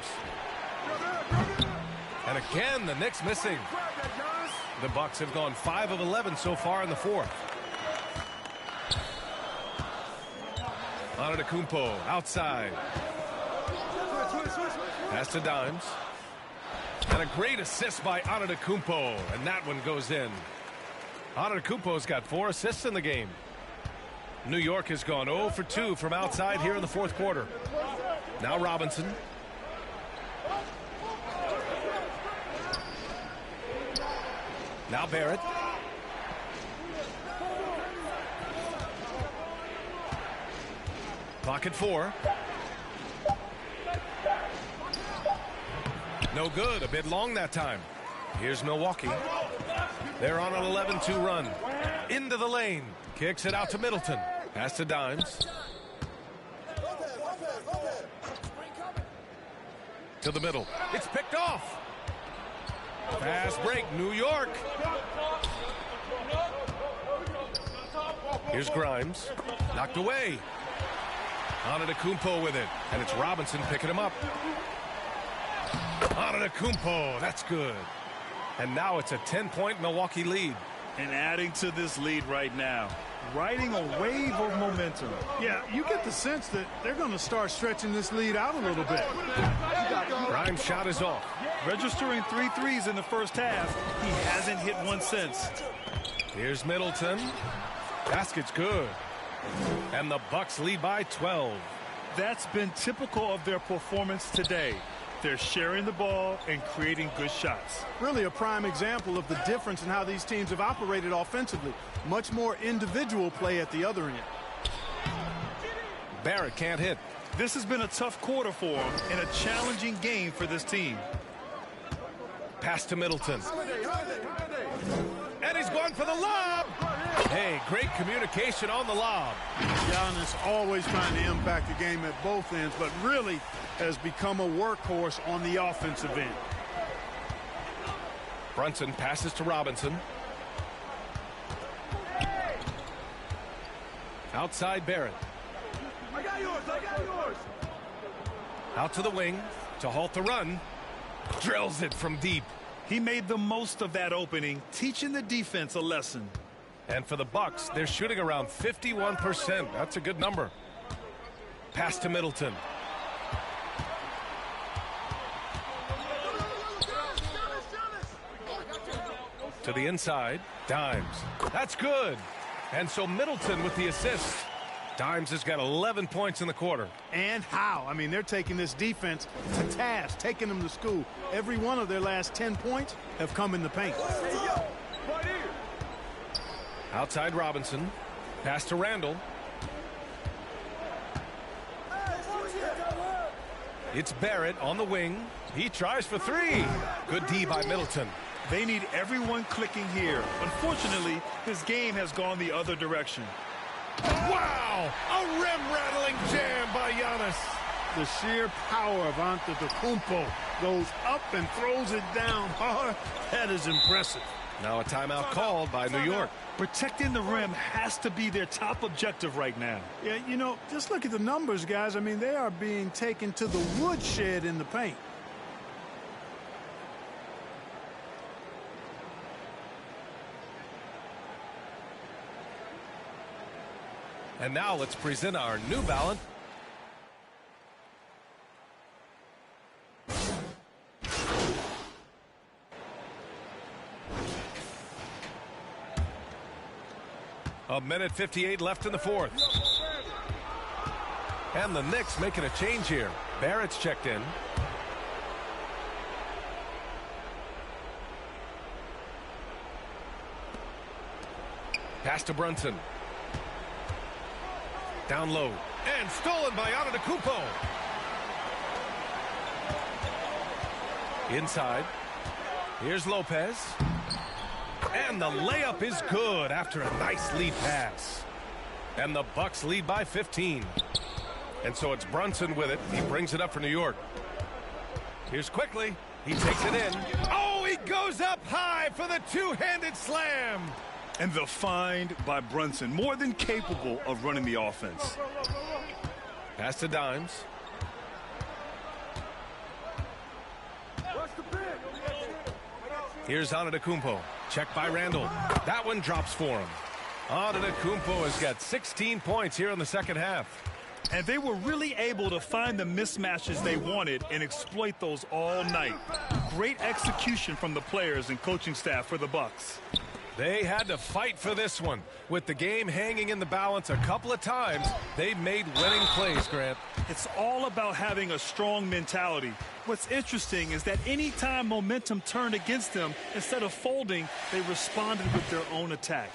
S4: And again, the Knicks missing. The Bucks have gone 5 of 11 so far in the fourth. Antetokounmpo outside. Pass to Dimes. And a great assist by Antetokounmpo, and that one goes in. Antetokounmpo's got 4 assists in the game. New York has gone 0 for 2 from outside here in the fourth quarter. Now Robinson. Now Barrett. Clock at 4. No good. A bit long that time. Here's Milwaukee. They're on an 11-2 run. Into the lane. Kicks it out to Middleton. Pass to Dimes. To the middle. It's picked off. Fast break. New York. Here's Grimes. Knocked away. Antetokounmpo with it. And it's Robinson picking him up. Antetokounmpo. That's good. And now it's a 10-point Milwaukee lead.
S5: And adding to this lead right now, riding a wave of momentum.
S6: Yeah, you get the sense that they're going to start stretching this lead out a little bit.
S4: Grimes' shot is off.
S5: Registering 3 threes in the first half. He hasn't hit one since.
S4: Here's Middleton. Basket's good. And the Bucks lead by 12.
S5: That's been typical of their performance today. They're sharing the ball and creating good shots.
S6: Really a prime example of the difference in how these teams have operated offensively. Much more individual play at the other end.
S4: Barrett can't hit.
S5: This has been a tough quarter for him and a challenging game for this team.
S4: Pass to Middleton. And he's going for the lob. Hey, great communication on the lob.
S6: Giannis always trying to impact the game at both ends, but really has become a workhorse on the offensive end.
S4: Brunson passes to Robinson. Outside Barrett.
S8: I got yours.
S4: Out to the wing to halt the run. Drills it from deep.
S5: He made the most of that opening, teaching the defense a lesson.
S4: And for the Bucks, they're shooting around 51%. That's a good number. Pass to Middleton. To the inside. Dimes. That's good. And so Middleton with the assist. Dimes has got 11 points in the quarter.
S6: And how? I mean, they're taking this defense to task, taking them to school. Every one of their last 10 points have come in the paint.
S4: Outside Robinson. Pass to Randall. It's Barrett on the wing. He tries for 3. Good D by Middleton.
S5: They need everyone clicking here. Unfortunately, his game has gone the other direction.
S4: Wow! A rim-rattling jam by Giannis.
S6: The sheer power of Antetokounmpo goes up and throws it down hard. That is impressive.
S4: Now a timeout called by New York.
S5: Protecting the rim has to be their top objective right now.
S6: Yeah, you know, just look at the numbers, guys. I mean, they are being taken to the woodshed in the paint.
S4: And now let's present our new ballot. A minute 58 left in the fourth. And the Knicks making a change here. Barrett's checked in. Pass to Brunson. Down low. And stolen by Antetokounmpo. Inside. Here's Lopez. And the layup is good after a nice lead pass. And the Bucks lead by 15. And so it's Brunson with it. He brings it up for New York. Here's quickly. He takes it in. Oh, he goes up high for the two-handed slam.
S5: And the find by Brunson, more than capable of running the offense.
S4: Pass to Dimes. Here's Antetokounmpo. Check by Randall. That one drops for him. Antetokounmpo has got 16 points here in the second half.
S5: And they were really able to find the mismatches they wanted and exploit those all night. Great execution from the players and coaching staff for the Bucks.
S4: They had to fight for this one. With the game hanging in the balance a couple of times, they've made winning plays, Grant.
S5: It's all about having a strong mentality. What's interesting is that anytime momentum turned against them, instead of folding, they responded with their own attack.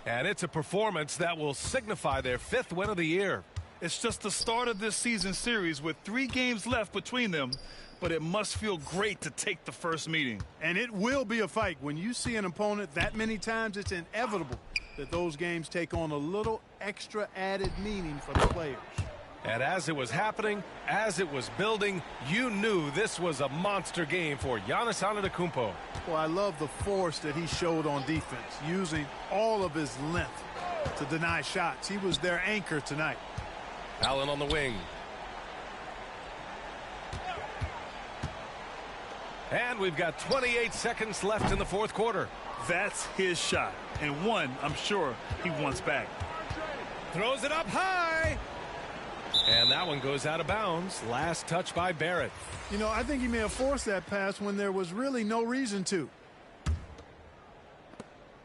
S4: And it's a performance that will signify their 5th win of the year.
S5: It's just the start of this season series with 3 games left between them, but it must feel great to take the first meeting.
S6: And it will be a fight. When you see an opponent that many times, it's inevitable that those games take on a little extra added meaning for the players.
S4: And as it was happening, as it was building, you knew this was a monster game for Giannis Antetokounmpo.
S6: Well, I love the force that he showed on defense, using all of his length to deny shots. He was their anchor tonight.
S4: Allen on the wing. And we've got 28 seconds left in the 4th quarter.
S5: That's his shot, and one I'm sure he wants back.
S4: Throws it up high. And that one goes out of bounds. Last touch by Barrett.
S6: You know, I think he may have forced that pass when there was really no reason to.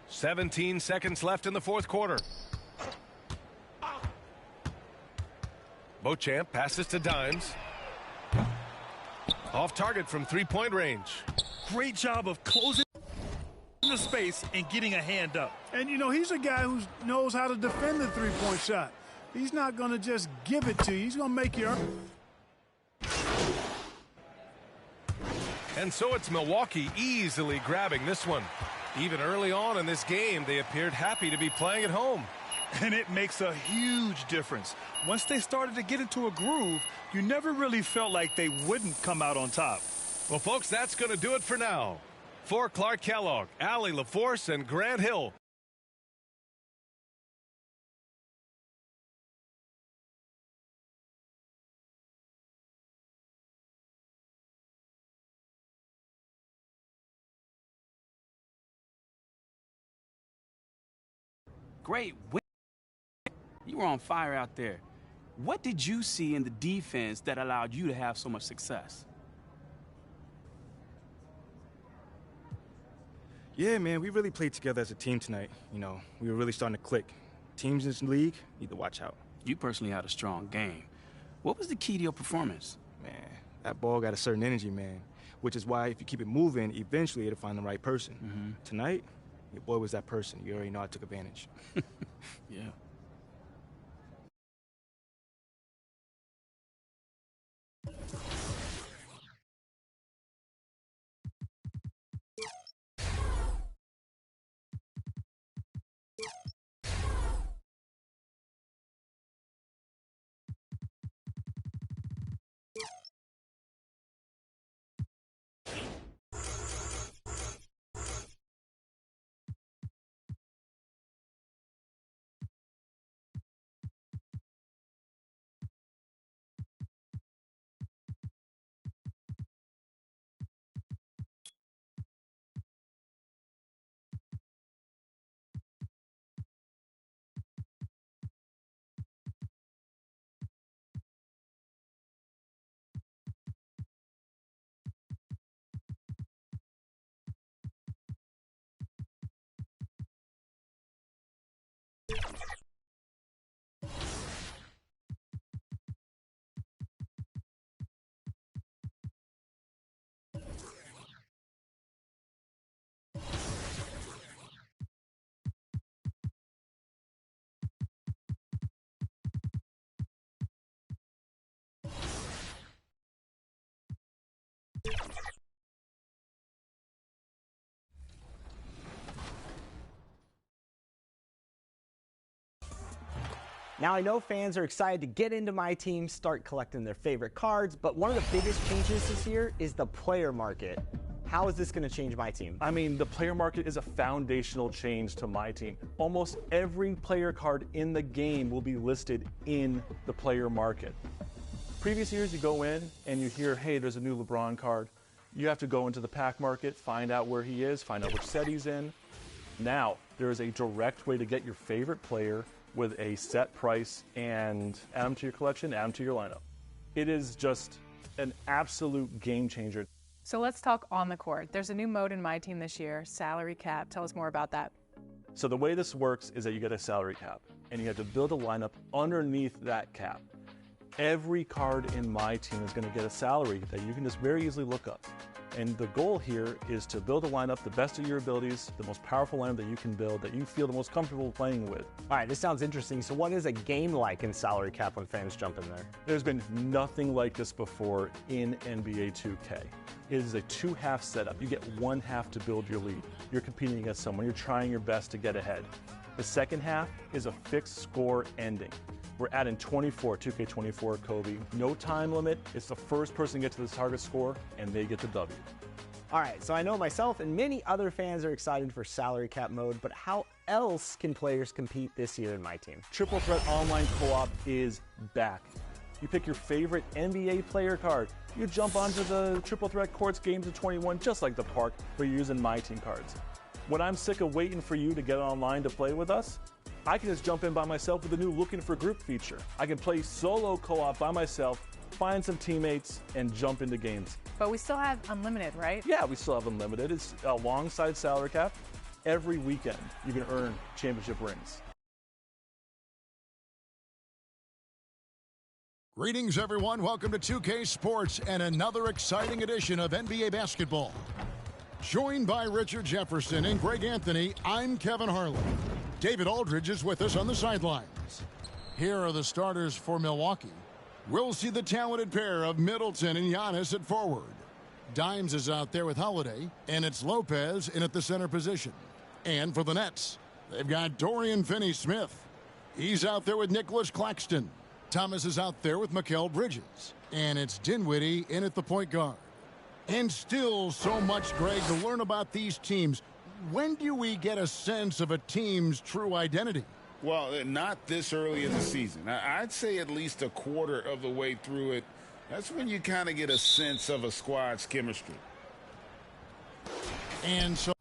S4: 17 seconds left in the 4th quarter. Beauchamp passes to Dimes. Off target from 3-point range.
S5: Great job of closing the space and getting a hand up.
S6: And, you know, he's a guy who knows how to defend the three-point shot. He's not going to just give it to you. He's going to make you earn.
S4: And so it's Milwaukee easily grabbing this one. Even early on in this game, they appeared happy to be playing at home.
S5: And it makes a huge difference. Once they started to get into a groove, you never really felt like they wouldn't come out on top.
S4: Well, folks, that's going to do it for now. For Clark Kellogg, Allie LaForce, and Grant Hill.
S9: Great win. You were on fire out there. What did you see in the defense that allowed you to have so much success?
S10: Yeah, man, we really played together as a team tonight. You know, we were really starting to click. Teams in this league need to watch out.
S9: You personally had a strong game. What was the key to your performance?
S10: Man, that ball got a certain energy, man, which is why if you keep it moving, eventually it'll find the right person. Tonight, your boy was that person. You already know I took advantage.
S9: Yeah.
S2: Now, I know fans are excited to get into my team, start collecting their favorite cards, but one of the biggest changes this year is the player market. How is this going to change my team?
S3: I mean, the player market is a foundational change to my team. Almost every player card in the game will be listed in the player market. Previous years, you go in and you hear, hey, there's a new LeBron card. You have to go into the pack market, find out where he is, find out which set he's in. Now, there is a direct way to get your favorite player with a set price and add them to your collection, add them to your lineup. It is just an absolute game changer.
S1: So let's talk on the court. There's a new mode in my team this year, salary cap. Tell us more about that.
S3: So the way this works is that you get a salary cap, and you have to build a lineup underneath that cap. Every card in my team is going to get a salary that you can just very easily look up. And the goal here is to build a lineup the best of your abilities, the most powerful lineup that you can build, that you feel the most comfortable playing with.
S2: All right, this sounds interesting. So what is a game like in salary cap when fans jump in there?
S3: There's been nothing like this before in NBA 2K. It is a two-half setup. You get one half to build your lead. You're competing against someone. You're trying your best to get ahead. The second half is a fixed score ending. We're adding 24, 2K24 Kobe. No time limit. It's the first person to get to the target score, and they get the W.
S2: All right, so I know myself and many other fans are excited for salary cap mode, but how else can players compete this year in my team?
S3: Triple Threat Online Co-op is back. You pick your favorite NBA player card. You jump onto the Triple Threat Courts Games of 21 just like the park, but you're using my team cards. When I'm sick of waiting for you to get online to play with us, I can just jump in by myself with the new Looking for Group feature. I can play solo co-op by myself, find some teammates, and jump into games.
S1: But we still have unlimited, right?
S3: Yeah, we still have unlimited. It's alongside salary cap. Every weekend, you can earn championship rings.
S11: Greetings, everyone. Welcome to 2K Sports and another exciting edition of NBA basketball. Joined by Richard Jefferson and Greg Anthony, I'm Kevin Harlan. David Aldridge is with us on the sidelines. Here are the starters for Milwaukee. We'll see the talented pair of Middleton and Giannis at forward. Dimes is out there with Holiday, and it's Lopez in at the center position. And for the Nets, they've got Dorian Finney-Smith. He's out there with Nicholas Claxton. Thomas is out there with Mikal Bridges. And it's Dinwiddie in at the point guard. And still so much, Greg, to learn about these teams. When do we get a sense of a team's true identity?
S12: Well, not this early in the season. I'd say at least a quarter of the way through it. That's when you kind of get a sense of a squad's chemistry.
S11: And so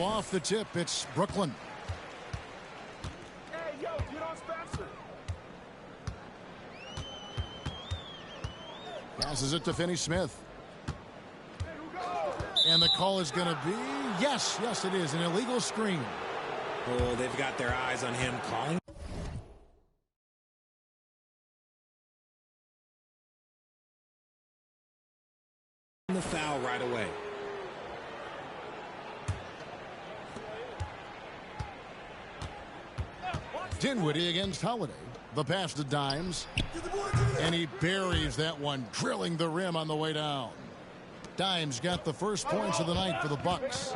S11: Off the tip, it's Brooklyn.
S8: Hey, yo, get on Spencer.
S11: Passes it to Finney-Smith. And the call is going to be, yes, it is, an illegal screen.
S13: Oh, they've got their eyes on him calling. The foul right away.
S11: Dinwiddie against Holiday. The pass to Dimes. And he buries that one, drilling the rim on the way down. Dimes got the first points of the night for the Bucks.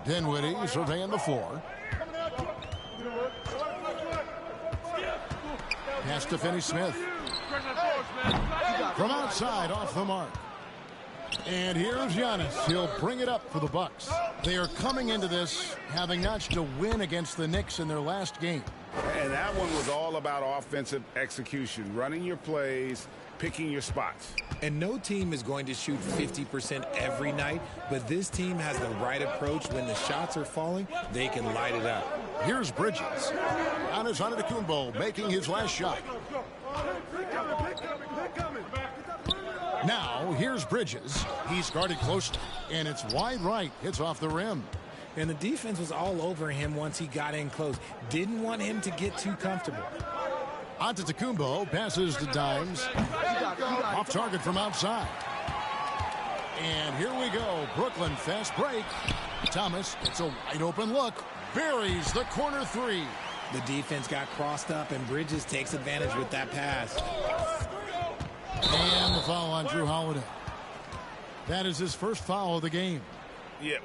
S11: Dinwiddie surveying the floor. Pass to Finney-Smith. From outside, off the mark. And here's Giannis. He'll bring it up for the Bucks. They are coming into this having notched a win against the Knicks in their last game.
S12: And that one was all about offensive execution, running your plays, picking your spots.
S13: And no team is going to shoot 50% every night, but this team has the right approach. When the shots are falling, they can light it up.
S11: Here's Bridges. Giannis Antetokounmpo making his last shot. Now, here's Bridges. He's guarded closely, and it's wide right. Hits off the rim.
S13: And the defense was all over him once he got in close. Didn't want him to get too comfortable.
S11: Antetokounmpo passes to Dimes. Off target from outside. And here we go. Brooklyn fast break. Thomas, it's a wide open look. Buries the corner three.
S13: The defense got crossed up, and Bridges takes advantage with that pass.
S11: And the foul on Drew Holiday. That is his first foul of the game.
S12: Yeah.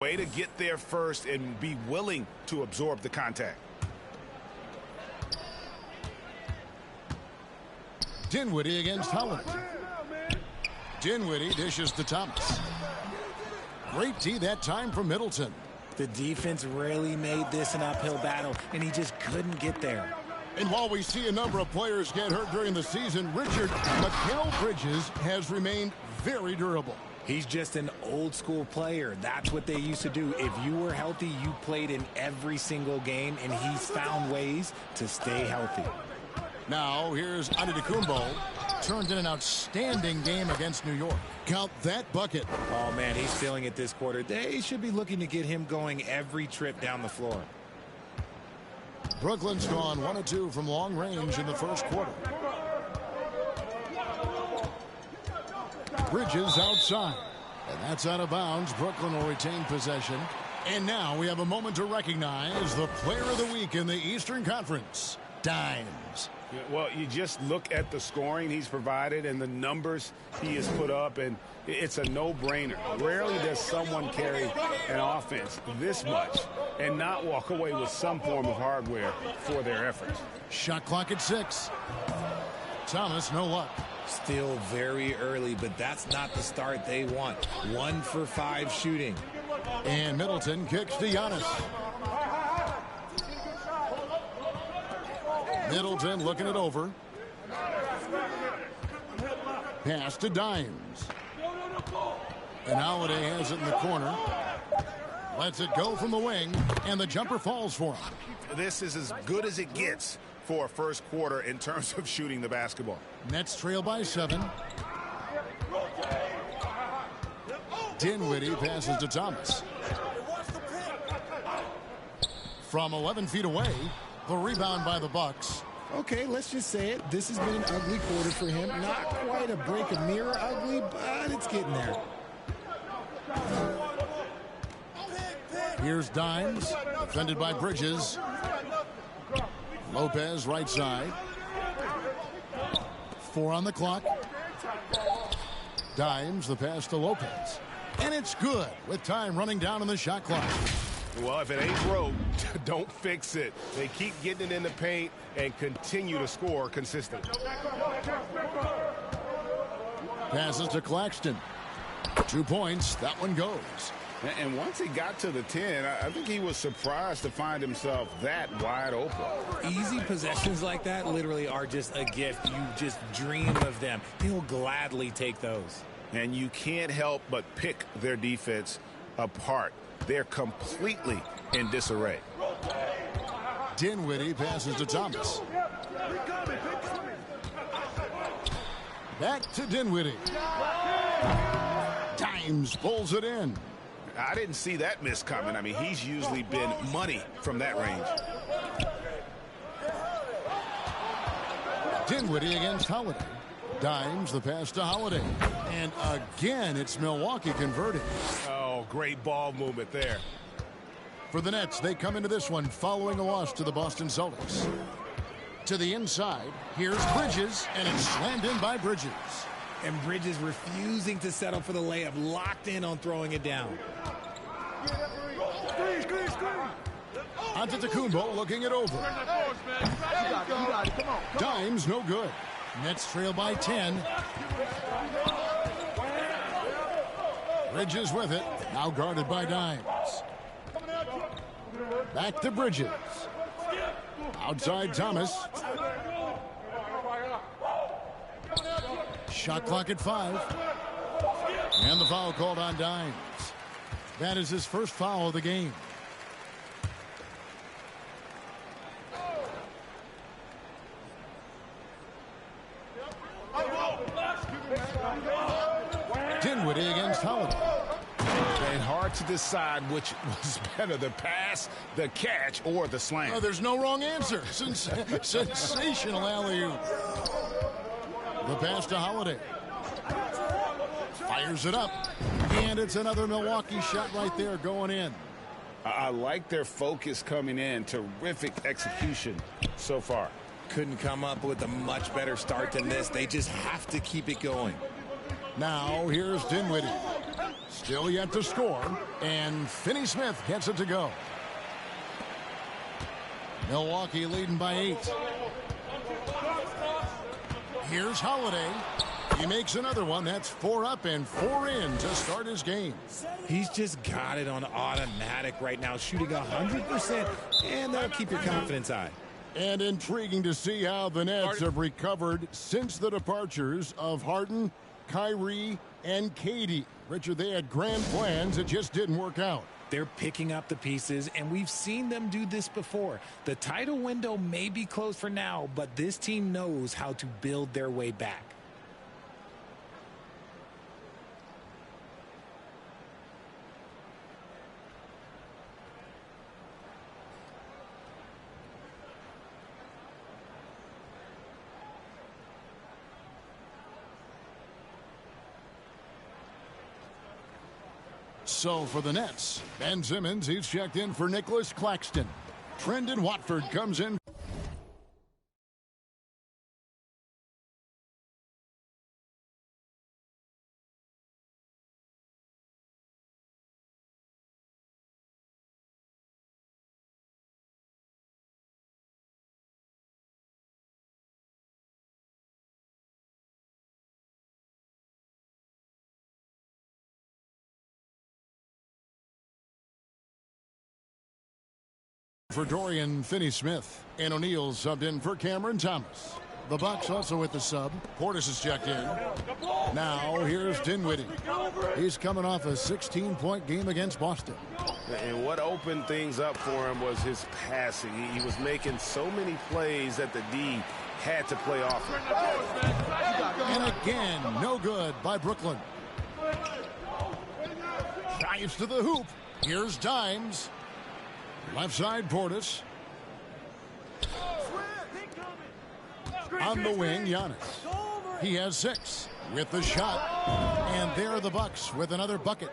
S12: Way to get there first and be willing to absorb the contact.
S11: Dinwiddie against Holiday. Dinwiddie dishes to Thomas. Great D that time from Middleton.
S13: The defense rarely made this an uphill battle, and he just couldn't get there.
S11: And while we see a number of players get hurt during the season, Mikal Bridges has remained very durable.
S13: He's just an old school player. That's what they used to do. If you were healthy, you played in every single game, and he's found ways to stay healthy.
S11: Now here's Antetokounmpo. Turned in an outstanding game against New York. Count that bucket.
S13: Oh, man, he's feeling it this quarter. They should be looking to get him going every trip down the floor.
S11: Brooklyn's gone 1 of 2 from long range in the first quarter. Bridges outside. And that's out of bounds. Brooklyn will retain possession. And now we have a moment to recognize the player of the week in the Eastern Conference, Dimes.
S12: Yeah, well, you just look at the scoring he's provided and the numbers he has put up, and it's a no-brainer. Rarely does someone carry an offense this much and not walk away with some form of hardware for their efforts.
S11: Shot clock at 6. Thomas, no luck.
S13: Still very early, but that's not the start they want. 1 for 5 shooting.
S11: And Middleton kicks to Giannis. Middleton looking it over. Pass to Dimes. And Holiday has it in the corner. Lets it go from the wing, and the jumper falls for him.
S12: This is as good as it gets for a first quarter in terms of shooting the basketball.
S11: Nets trail by 7. Dinwiddie passes to Thomas. From 11 feet away, the rebound by the Bucks.
S13: Okay, let's just say it. This has been an ugly quarter for him. Not quite a break of mirror ugly, but it's getting there.
S11: Here's Dimes, defended by Bridges. Lopez, right side. 4 on the clock. Dimes, the pass to Lopez. And it's good with time running down on the shot clock.
S12: Well, if it ain't broke, don't fix it. They keep getting it in the paint and continue to score consistently.
S11: Passes to Claxton. 2 points. That one goes.
S12: And once he got to the 10, I think he was surprised to find himself that wide open.
S13: Easy possessions like that literally are just a gift. You just dream of them. He'll gladly take those.
S12: And you can't help but pick their defense apart. They're completely in disarray.
S11: Dinwiddie passes to Thomas. Back to Dinwiddie. Dimes pulls it in.
S12: I didn't see that miss coming. I mean, he's usually been money from that range.
S11: Dinwiddie against Holiday. Dimes, the pass to Holiday. And again, it's Milwaukee converting.
S12: Oh, great ball movement there.
S11: For the Nets, they come into this one following a loss to the Boston Celtics. To the inside, here's Bridges, and it's slammed in by Bridges.
S13: And Bridges refusing to settle for the layup, locked in on throwing it down.
S11: Antetokounmpo looking it over. Dimes no good. Nets trail by 10. Bridges with it. Now guarded by Dimes. Back to Bridges. Outside Thomas. Shot clock at 5. And the foul called on Dimes. That is his first foul of the game. Dinwiddie against Holiday.
S12: And hard to decide which was better, the pass, the catch, or the slam.
S11: Oh, there's no wrong answer. Sensational alley-oop. The pass to Holiday. Fires it up. And it's another Milwaukee shot right there going in.
S12: I like their focus coming in. Terrific execution so far.
S13: Couldn't come up with a much better start than this. They just have to keep it going.
S11: Now here's Dinwiddie. Still yet to score. And Finney-Smith gets it to go. Milwaukee leading by 8. Here's Holiday. He makes another one. That's 4 up and 4 in to start his game.
S13: He's just got it on automatic right now, shooting 100%, and that'll keep your confidence high.
S11: And intriguing to see how the Nets have recovered since the departures of Harden, Kyrie, and Katie. Richard, they had grand plans. It just didn't work out.
S13: They're picking up the pieces, and we've seen them do this before. The title window may be closed for now, but this team knows how to build their way back.
S11: So for the Nets, Ben Simmons, he's checked in for Nicholas Claxton. Trendon Watford comes in. For Dorian Finney-Smith, and O'Neal subbed in for Cameron Thomas. The Bucks also with the sub. Portis is checked in. Now here's Dinwiddie. He's coming off a 16-point game against Boston.
S12: And what opened things up for him was his passing. He was making so many plays that the D had to play off him.
S11: And again, no good by Brooklyn. Drives to the hoop. Here's Dimes. Left side, Portis. On the wing, Giannis. He has 6 with the shot. And there are the Bucks with another bucket.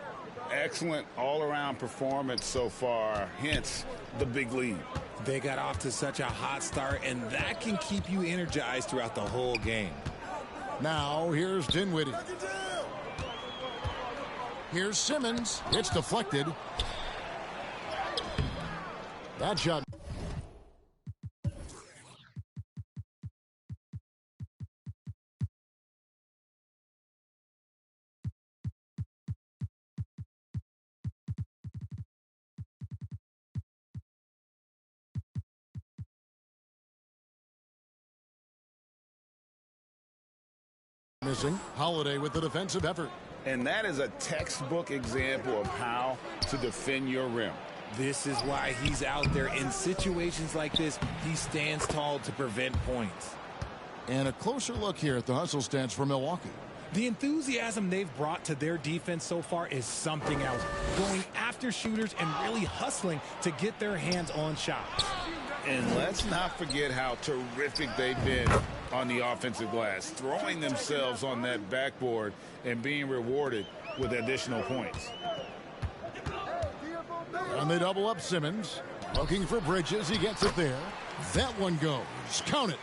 S12: Excellent all-around performance so far, hence the big lead.
S13: They got off to such a hot start, and that can keep you energized throughout the whole game.
S11: Now, here's Dinwiddie. Here's Simmons. It's deflected. That shot. Missing. Holiday with the defensive effort.
S12: And that is a textbook example of how to defend your rim.
S13: This is why he's out there. In situations like this, he stands tall to prevent points.
S11: And a closer look here at the hustle stance for Milwaukee.
S13: The enthusiasm they've brought to their defense so far is something else. Going after shooters and really hustling to get their hands on shots.
S12: And let's not forget how terrific they've been on the offensive glass, throwing themselves on that backboard and being rewarded with additional points.
S11: And they double up Simmons. Looking for Bridges. He gets it there. That one goes. Count it.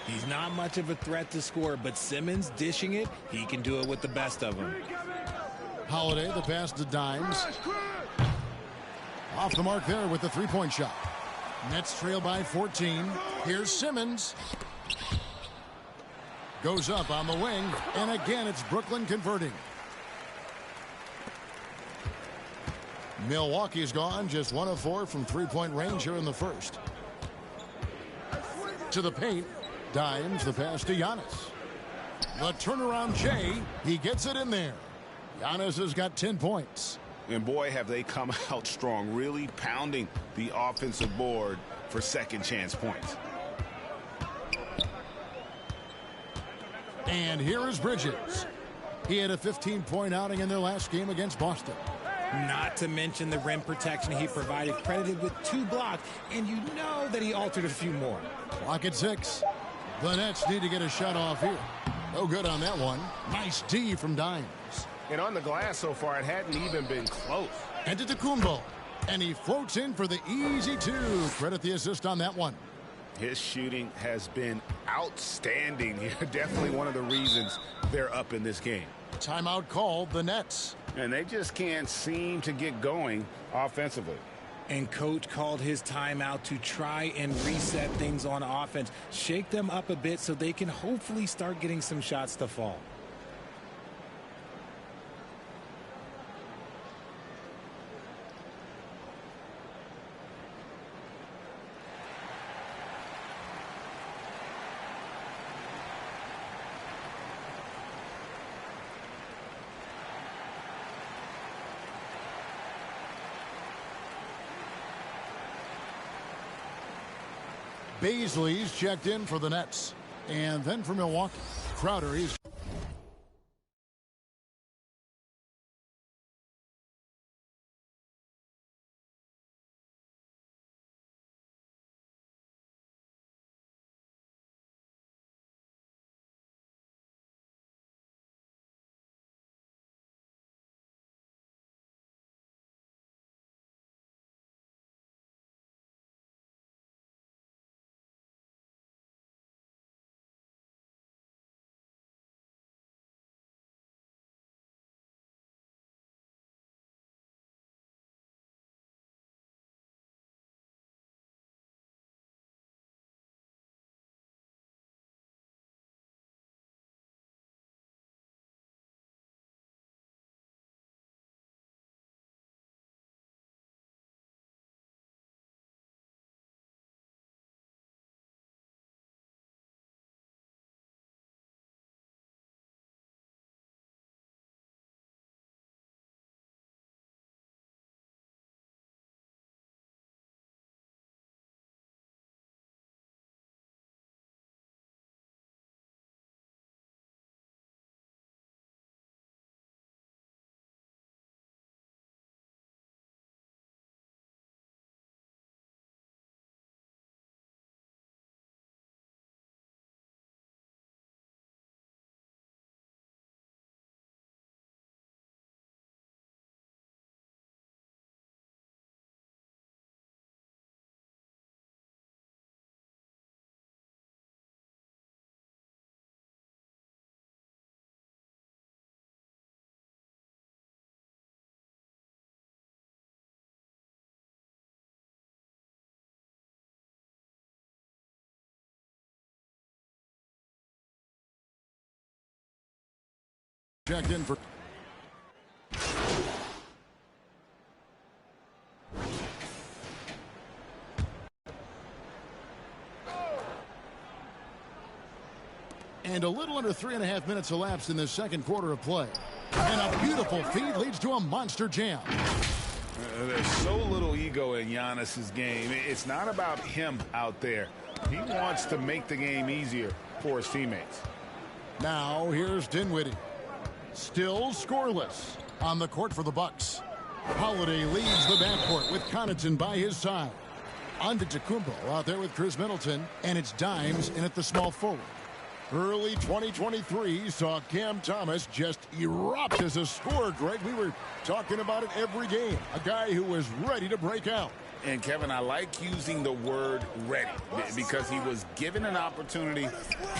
S13: He's not much of a threat to score, but Simmons dishing it, he can do it with the best of them.
S11: Holiday, the pass to Dimes. Off the mark there with the three-point shot. Nets trail by 14. Here's Simmons. Goes up on the wing, and again it's Brooklyn converting. Milwaukee's gone just 1 of 4 from three-point range here in the first. To the paint. Dimes, the pass to Giannis. The turnaround Jay, he gets it in there. Giannis has got 10 points.
S12: And boy, have they come out strong, really pounding the offensive board for second chance points.
S11: And here is Bridges. He had a 15-point outing in their last game against Boston.
S13: Not to mention the rim protection he provided, credited with 2 blocks, and you know that he altered a few more.
S11: Clock at 6. The Nets need to get a shot off here. No good on that one. Nice D from Dimes.
S12: And on the glass so far, it hadn't even been close.
S11: Antetokounmpo. And he floats in for the easy 2. Credit the assist on that one.
S12: His shooting has been outstanding here. Definitely one of the reasons they're up in this game.
S11: Timeout called, the Nets.
S12: And they just can't seem to get going offensively.
S13: And coach called his timeout to try and reset things on offense. Shake them up a bit so they can hopefully start getting some shots to fall.
S11: Baisley's checked in for the Nets. And then for Milwaukee, Crowder, he's Checked in for... And a little under 3.5 minutes elapsed in the second quarter of play. And a beautiful feed leads to a monster jam.
S12: There's so little ego in Giannis's game. It's not about him out there. He wants to make the game easier for his teammates.
S11: Now here's Dinwiddie. Still scoreless on the court for the Bucks. Holiday leads the backcourt with Connaughton by his side. Antetokounmpo out there with Chris Middleton, and it's Dimes in at the small forward. Early 2023 saw Cam Thomas just erupt as a scorer, Greg. We were talking about it every game. A guy who was ready to break out.
S12: And, Kevin, I like using the word ready because he was given an opportunity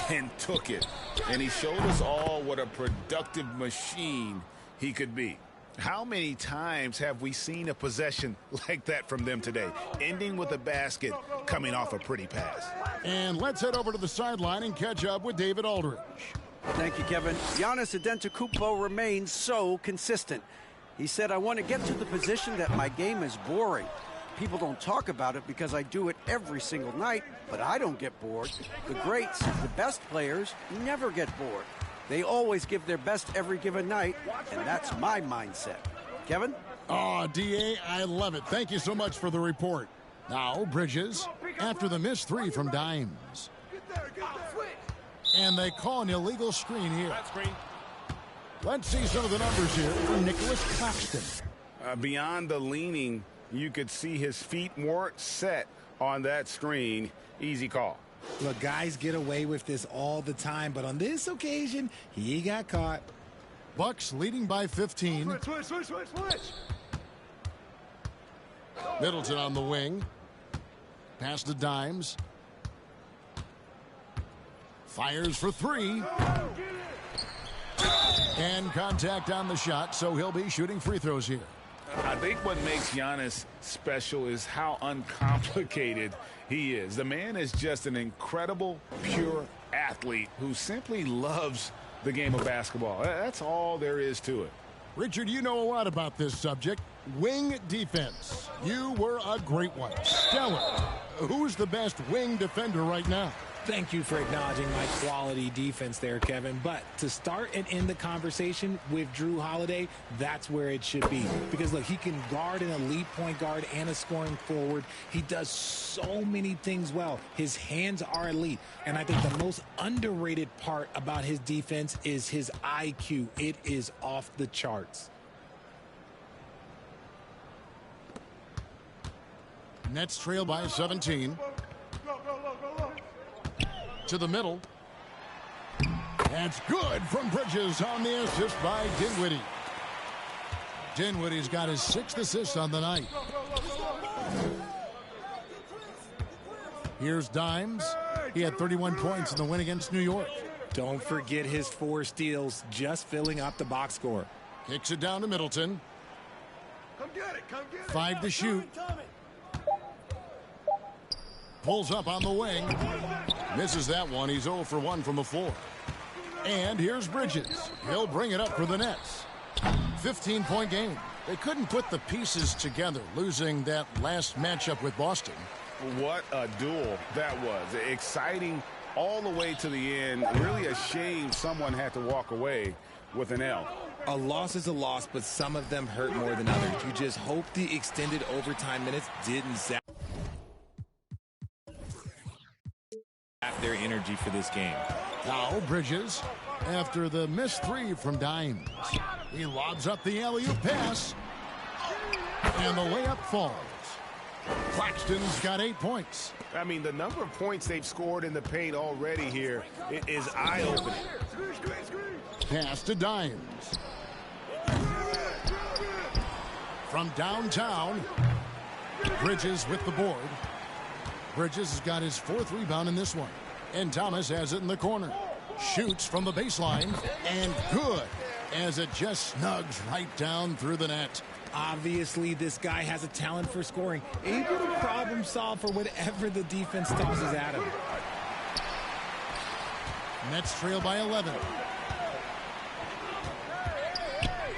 S12: and took it. And he showed us all what a productive machine he could be. How many times have we seen a possession like that from them today, ending with a basket coming off a pretty pass?
S11: And let's head over to the sideline and catch up with David Aldridge.
S14: Thank you, Kevin. Giannis Antetokounmpo remains so consistent. He said, I want to get to the position that my game is boring. People don't talk about it because I do it every single night, but I don't get bored. The greats, the best players, never get bored. They always give their best every given night, and that's my mindset. Kevin?
S11: Oh, D.A., I love it. Thank you so much for the report. Now, Bridges, after the missed three from Dimes. And they call an illegal screen here. Let's see some of the numbers here for Nicholas Claxton.
S12: Beyond the leaning, you could see his feet weren't set on that screen. Easy call.
S13: Look, guys get away with this all the time, but on this occasion, he got caught.
S11: Bucks leading by 15.
S8: Switch.
S11: Middleton on the wing. Pass to Dimes. Fires for three. And contact on the shot, so he'll be shooting free throws here.
S12: I think what makes Giannis special is how uncomplicated he is. The man is just an incredible, pure athlete who simply loves the game of basketball. That's all there is to it.
S11: Richard, you know a lot about this subject. Wing defense. You were a great one. Stellar. Who's the best wing defender right now?
S13: Thank you for acknowledging my quality defense there, Kevin. But to start and end the conversation with Drew Holiday, that's where it should be. Because, look, he can guard an elite point guard and a scoring forward. He does so many things well. His hands are elite. And I think the most underrated part about his defense is his IQ. It is off the charts.
S11: Nets trail by 17. To the middle. That's good from Bridges on the assist by Dinwiddie. Dinwiddie's got his 6th assist on the night. Here's Dimes. He had 31 points in the win against New York.
S13: Don't forget his 4 steals, just filling up the box score.
S11: Kicks it down to Middleton.
S8: Come get it.
S11: 5 to shoot. Pulls up on the wing. Misses that one. He's 0 for 1 from the floor. And here's Bridges. He'll bring it up for the Nets. 15-point game. They couldn't put the pieces together, losing that last matchup with Boston.
S12: What a duel that was. Exciting all the way to the end. Really a shame someone had to walk away with an L.
S13: A loss is a loss, but some of them hurt more than others. You just hope the extended overtime minutes didn't zap their energy for this game.
S11: Now Bridges, after the missed 3 from Dimes. He lobs up the alley-oop pass. And the layup falls. Claxton's got 8 points.
S12: I mean, the number of points they've scored in the paint already here is eye-opening.
S11: Pass to Dimes. From downtown, Bridges with the board. Bridges has got his 4th rebound in this one. And Thomas has it in the corner. Shoots from the baseline. And good, as it just snugs right down through the net.
S13: Obviously, this guy has a talent for scoring. Able to problem solve for whatever the defense tosses at him.
S11: Nets trail by 11.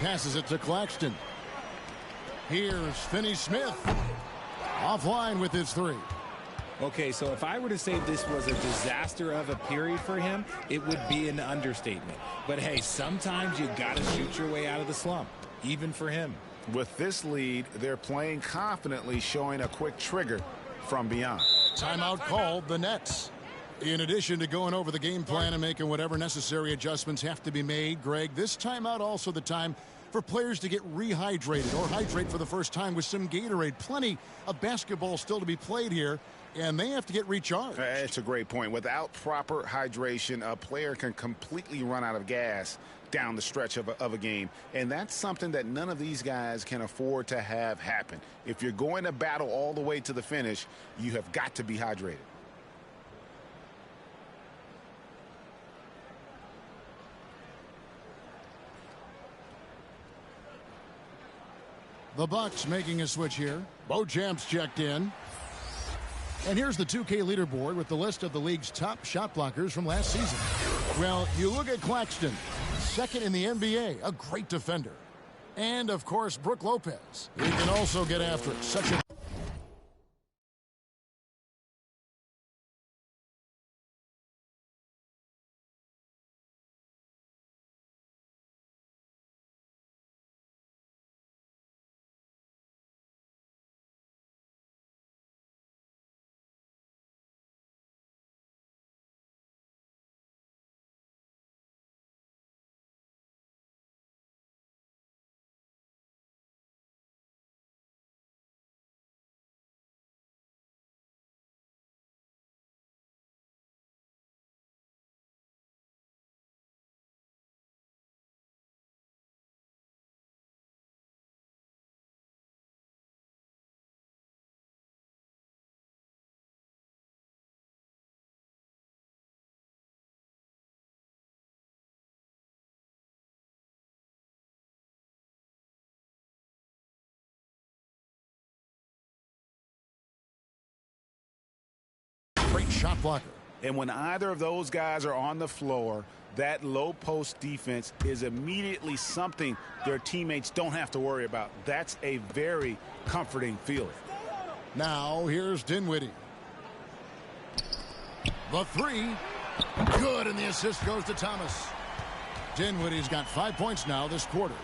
S11: Passes it to Claxton. Here's Finney-Smith. Offline with his three.
S13: Okay, so if I were to say this was a disaster of a period for him, it would be an understatement. But hey, sometimes you got to shoot your way out of the slump, even for him.
S12: With this lead, they're playing confidently, showing a quick trigger from beyond.
S11: Timeout called, the Nets. In addition to going over the game plan and making whatever necessary adjustments have to be made, Greg, this timeout also the time for players to get rehydrated or hydrate for the first time with some Gatorade. Plenty of basketball still to be played here, and they have to get recharged.
S12: It's a great point. Without proper hydration, a player can completely run out of gas down the stretch of a game, and that's something that none of these guys can afford to have happen. If you're going to battle all the way to the finish, you have got to be hydrated.
S11: The Bucks making a switch here. Beauchamp's checked in. And here's the 2K leaderboard with the list of the league's top shot blockers from last season. Well, you look at Claxton, second in the NBA, a great defender. And, of course, Brook Lopez. He can also get after it. Such a great shot blocker.
S12: And when either of those guys are on the floor, that low post defense is immediately something their teammates don't have to worry about. That's a very comforting feeling.
S11: Now here's Dinwiddie. The three. Good, and the assist goes to Thomas. Dinwiddie's got 5 points now this quarter.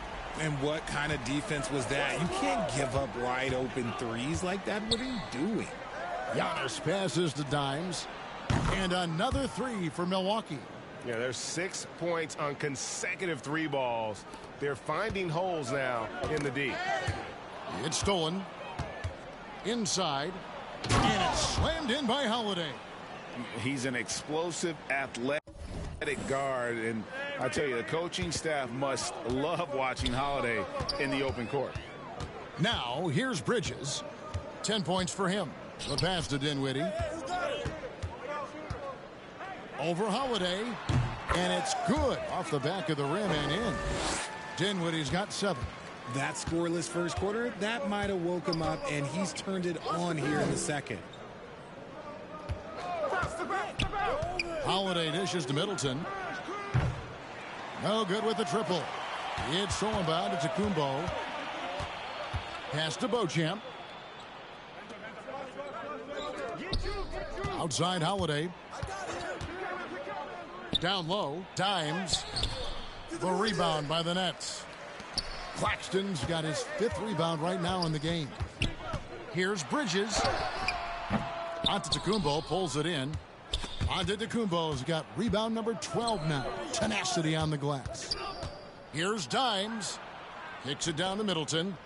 S13: And what kind of defense was that? You can't give up wide open threes like that. What are you doing?
S11: Giannis passes to Dimes. And another three for Milwaukee.
S8: Yeah, there's 6 points on consecutive three balls. They're finding holes now in the D.
S11: It's stolen. Inside. And it's slammed in by Holiday.
S12: He's an explosive, athletic guard. And I tell you, the coaching staff must love watching Holiday in the open court.
S11: Now, here's Bridges. 10 points for him. The pass to Dinwiddie. Over Holiday. And it's good off the back of the rim and in. Dinwiddie's got 7.
S13: That scoreless first quarter, that might have woke him up, and he's turned it on here in the second.
S11: Holiday dishes to Middleton. No good with the triple. It's stolen by Antetokounmpo. Pass to Beauchamp. Outside Holiday. Down low. Dimes. The rebound by the Nets. Claxton's got his 5th rebound right now in the game. Here's Bridges. Antetokounmpo pulls it in. Antetokounmpo's got rebound number 12 now. Tenacity on the glass. Here's Dimes. Kicks it down to Middleton.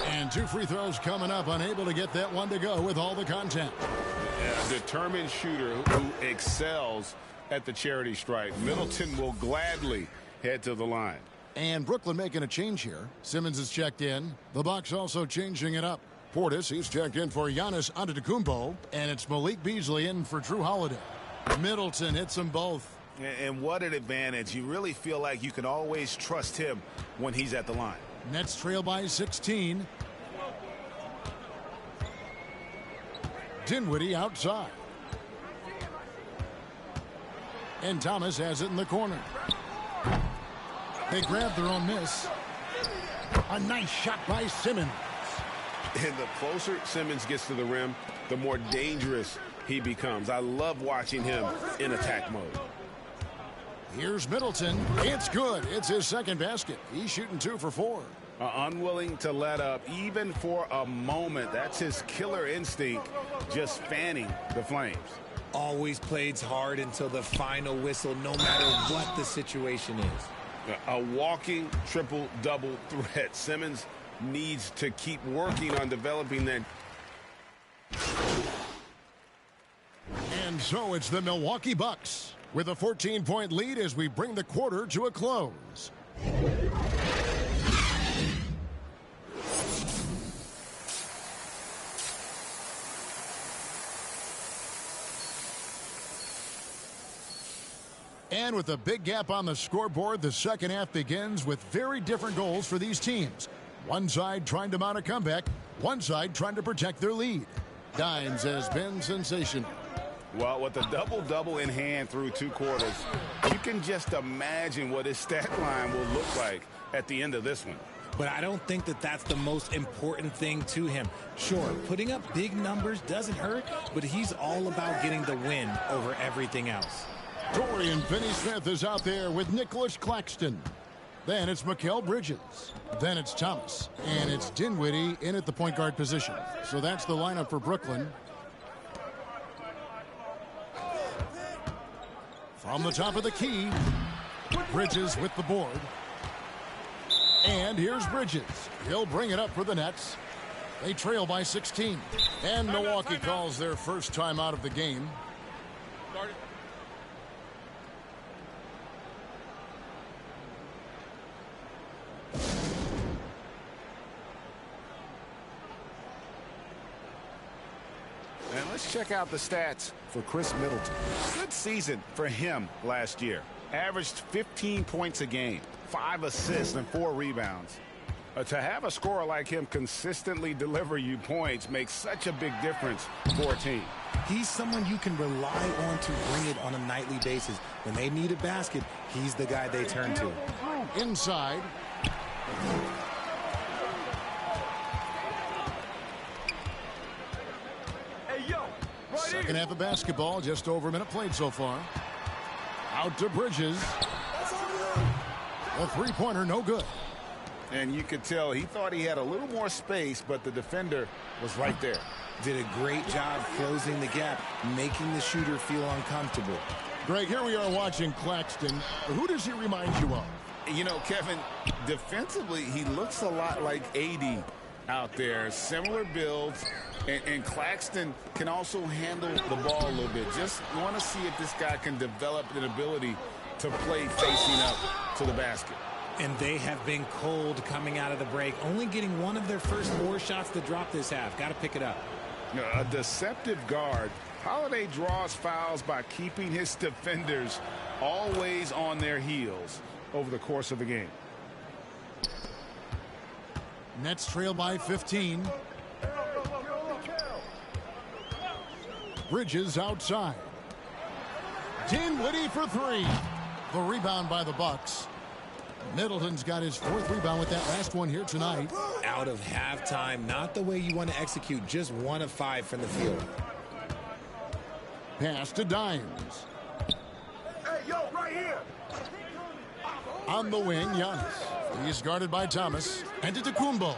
S11: And 2 free throws coming up. Unable to get that one to go with all the contact.
S12: A determined shooter who excels at the charity stripe. Middleton will gladly head to the line.
S11: And Brooklyn making a change here. Simmons is checked in. The Bucks also changing it up. Portis, he's checked in for Giannis Antetokounmpo. And it's Malik Beasley in for Drew Holiday. Middleton hits them both.
S12: And what an advantage. You really feel like you can always trust him when he's at the line.
S11: Nets trail by 16. Dinwiddie outside. And Thomas has it in the corner. They grab their own miss. A nice shot by Simmons.
S12: And the closer Simmons gets to the rim, the more dangerous he becomes. I love watching him in attack mode.
S11: Here's Middleton. It's good. It's his second basket. He's shooting 2 for 4.
S12: Unwilling to let up even for a moment. That's his killer instinct, just fanning the flames.
S13: Always plays hard until the final whistle, no matter what the situation is.
S12: A walking triple-double threat. Simmons needs to keep working on developing that.
S11: And so it's the Milwaukee Bucks with a 14-point lead as we bring the quarter to a close. And with a big gap on the scoreboard, the second half begins with very different goals for these teams. One side trying to mount a comeback, one side trying to protect their lead. Dimes has been sensational.
S12: Well, with a double-double in hand through 2 quarters, you can just imagine what his stat line will look like at the end of this one.
S13: But I don't think that that's the most important thing to him. Sure, putting up big numbers doesn't hurt, but he's all about getting the win over everything else.
S11: Dorian Finney-Smith is out there with Nicholas Claxton. Then it's Mikal Bridges. Then it's Thomas. And it's Dinwiddie in at the point guard position. So that's the lineup for Brooklyn. From the top of the key, Bridges with the board. And here's Bridges. He'll bring it up for the Nets. They trail by 16. And Milwaukee calls their first time out of the game.
S12: And let's check out the stats for Chris Middleton. Good season for him last year. Averaged 15 points a game, 5 assists and 4 rebounds. To have a scorer like him consistently deliver you points makes such a big difference for a team.
S13: He's someone you can rely on to bring it on a nightly basis. When they need a basket, he's the guy they turn to.
S11: Inside. Second half of basketball, just over a minute played so far. Out to Bridges. A three-pointer, no good.
S12: And you could tell he thought he had a little more space, but the defender was right there.
S13: Did a great job closing the gap, making the shooter feel uncomfortable.
S11: Greg, here we are watching Claxton. Who does he remind you of?
S12: You know, Kevin, defensively, he looks a lot like AD out there. Similar builds. And Claxton can also handle the ball a little bit. Just want to see if this guy can develop an ability to play facing up to the basket.
S13: And they have been cold coming out of the break, only getting one of their first 4 shots to drop this half. Got to pick it up.
S12: A deceptive guard. Holiday draws fouls by keeping his defenders always on their heels over the course of the game.
S11: Nets trail by 15. Bridges outside. Dinwiddie for 3. The rebound by the Bucks. Middleton's got his 4th rebound with that last one here tonight.
S13: Out of halftime, not the way you want to execute, just 1 of 5 from the field.
S11: Pass to Dimes.
S8: Hey, yo, right here.
S11: On the wing, Giannis. He's guarded by Thomas. And to Kumbo.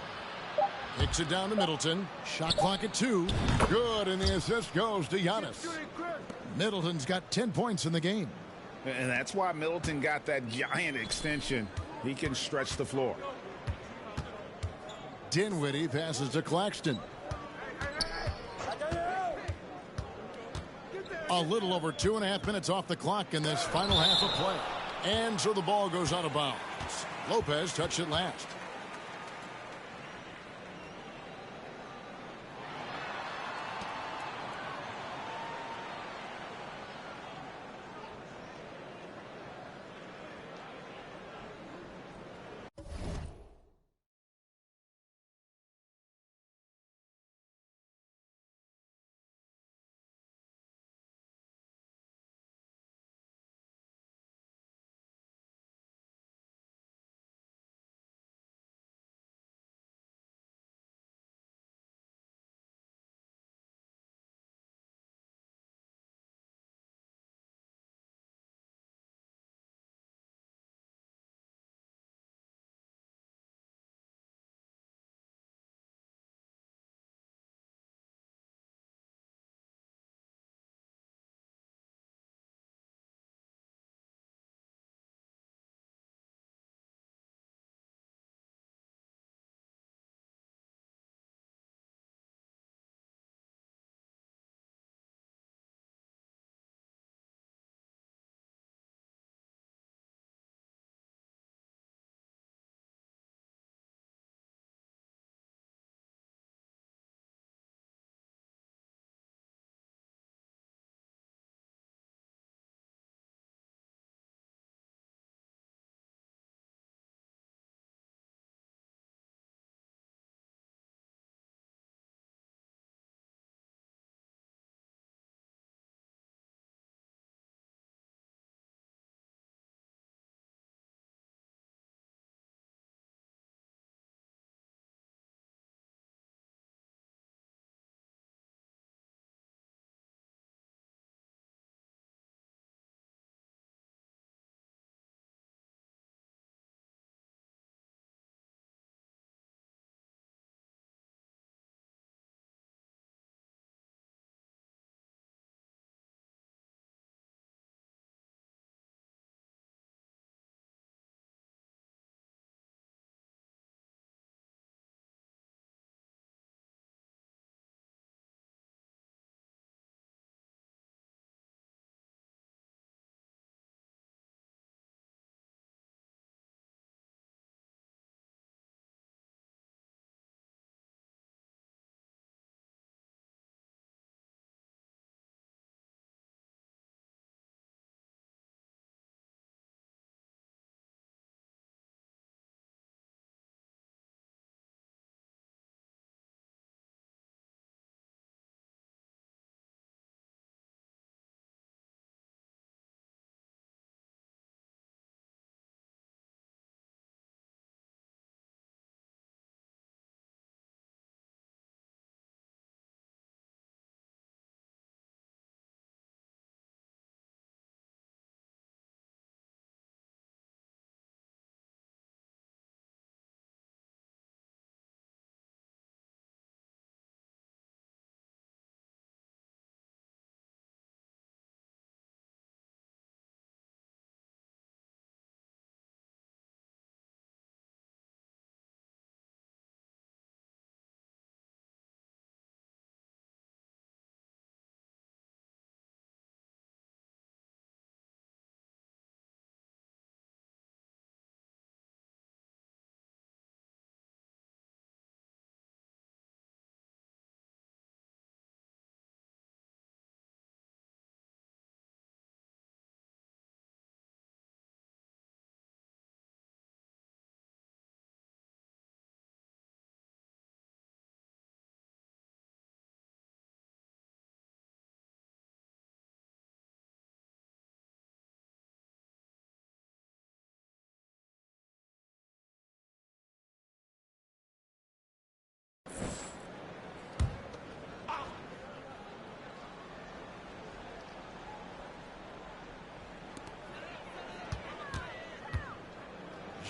S11: Kicks it down to Middleton. Shot clock at 2. Good, and the assist goes to Giannis. Middleton's got 10 points in the game.
S12: And that's why Middleton got that giant extension. He can stretch the floor.
S11: Dinwiddie passes to Claxton. A little over 2.5 minutes off the clock in this final half of play. And so the ball goes out of bounds. Lopez touched it last.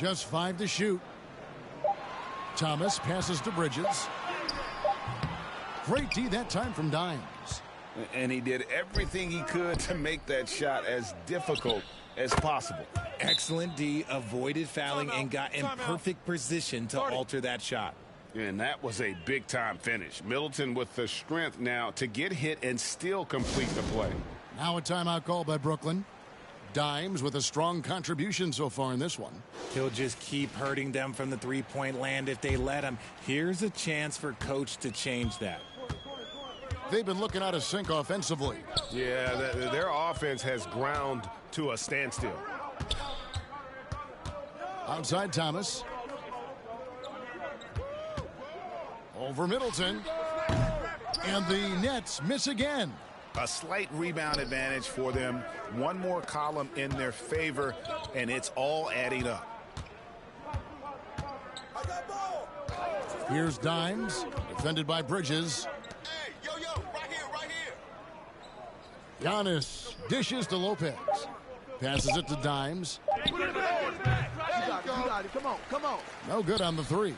S11: Just 5 to shoot. Thomas passes to Bridges. Great D that time from Dimes.
S12: And he did everything he could to make that shot as difficult as possible.
S13: Excellent D, avoided fouling, and got in perfect position to alter that shot.
S12: And that was a big-time finish. Middleton with the strength now to get hit and still complete the play.
S11: Now a timeout call by Brooklyn. Dimes with a strong contribution so far in this one.
S13: He'll just keep hurting them from the three-point land if they let him. Here's a chance for Coach to change that.
S11: They've been looking out of sync offensively.
S8: Yeah, their offense has ground to a standstill.
S11: Outside Thomas. Over Middleton. And the Nets miss again.
S12: A slight rebound advantage for them. One more column in their favor, and it's all adding up.
S11: Here's Dimes, defended by Bridges. Giannis dishes to Lopez. Passes it to Dimes.
S15: You got it. Come on.
S11: No good on the three.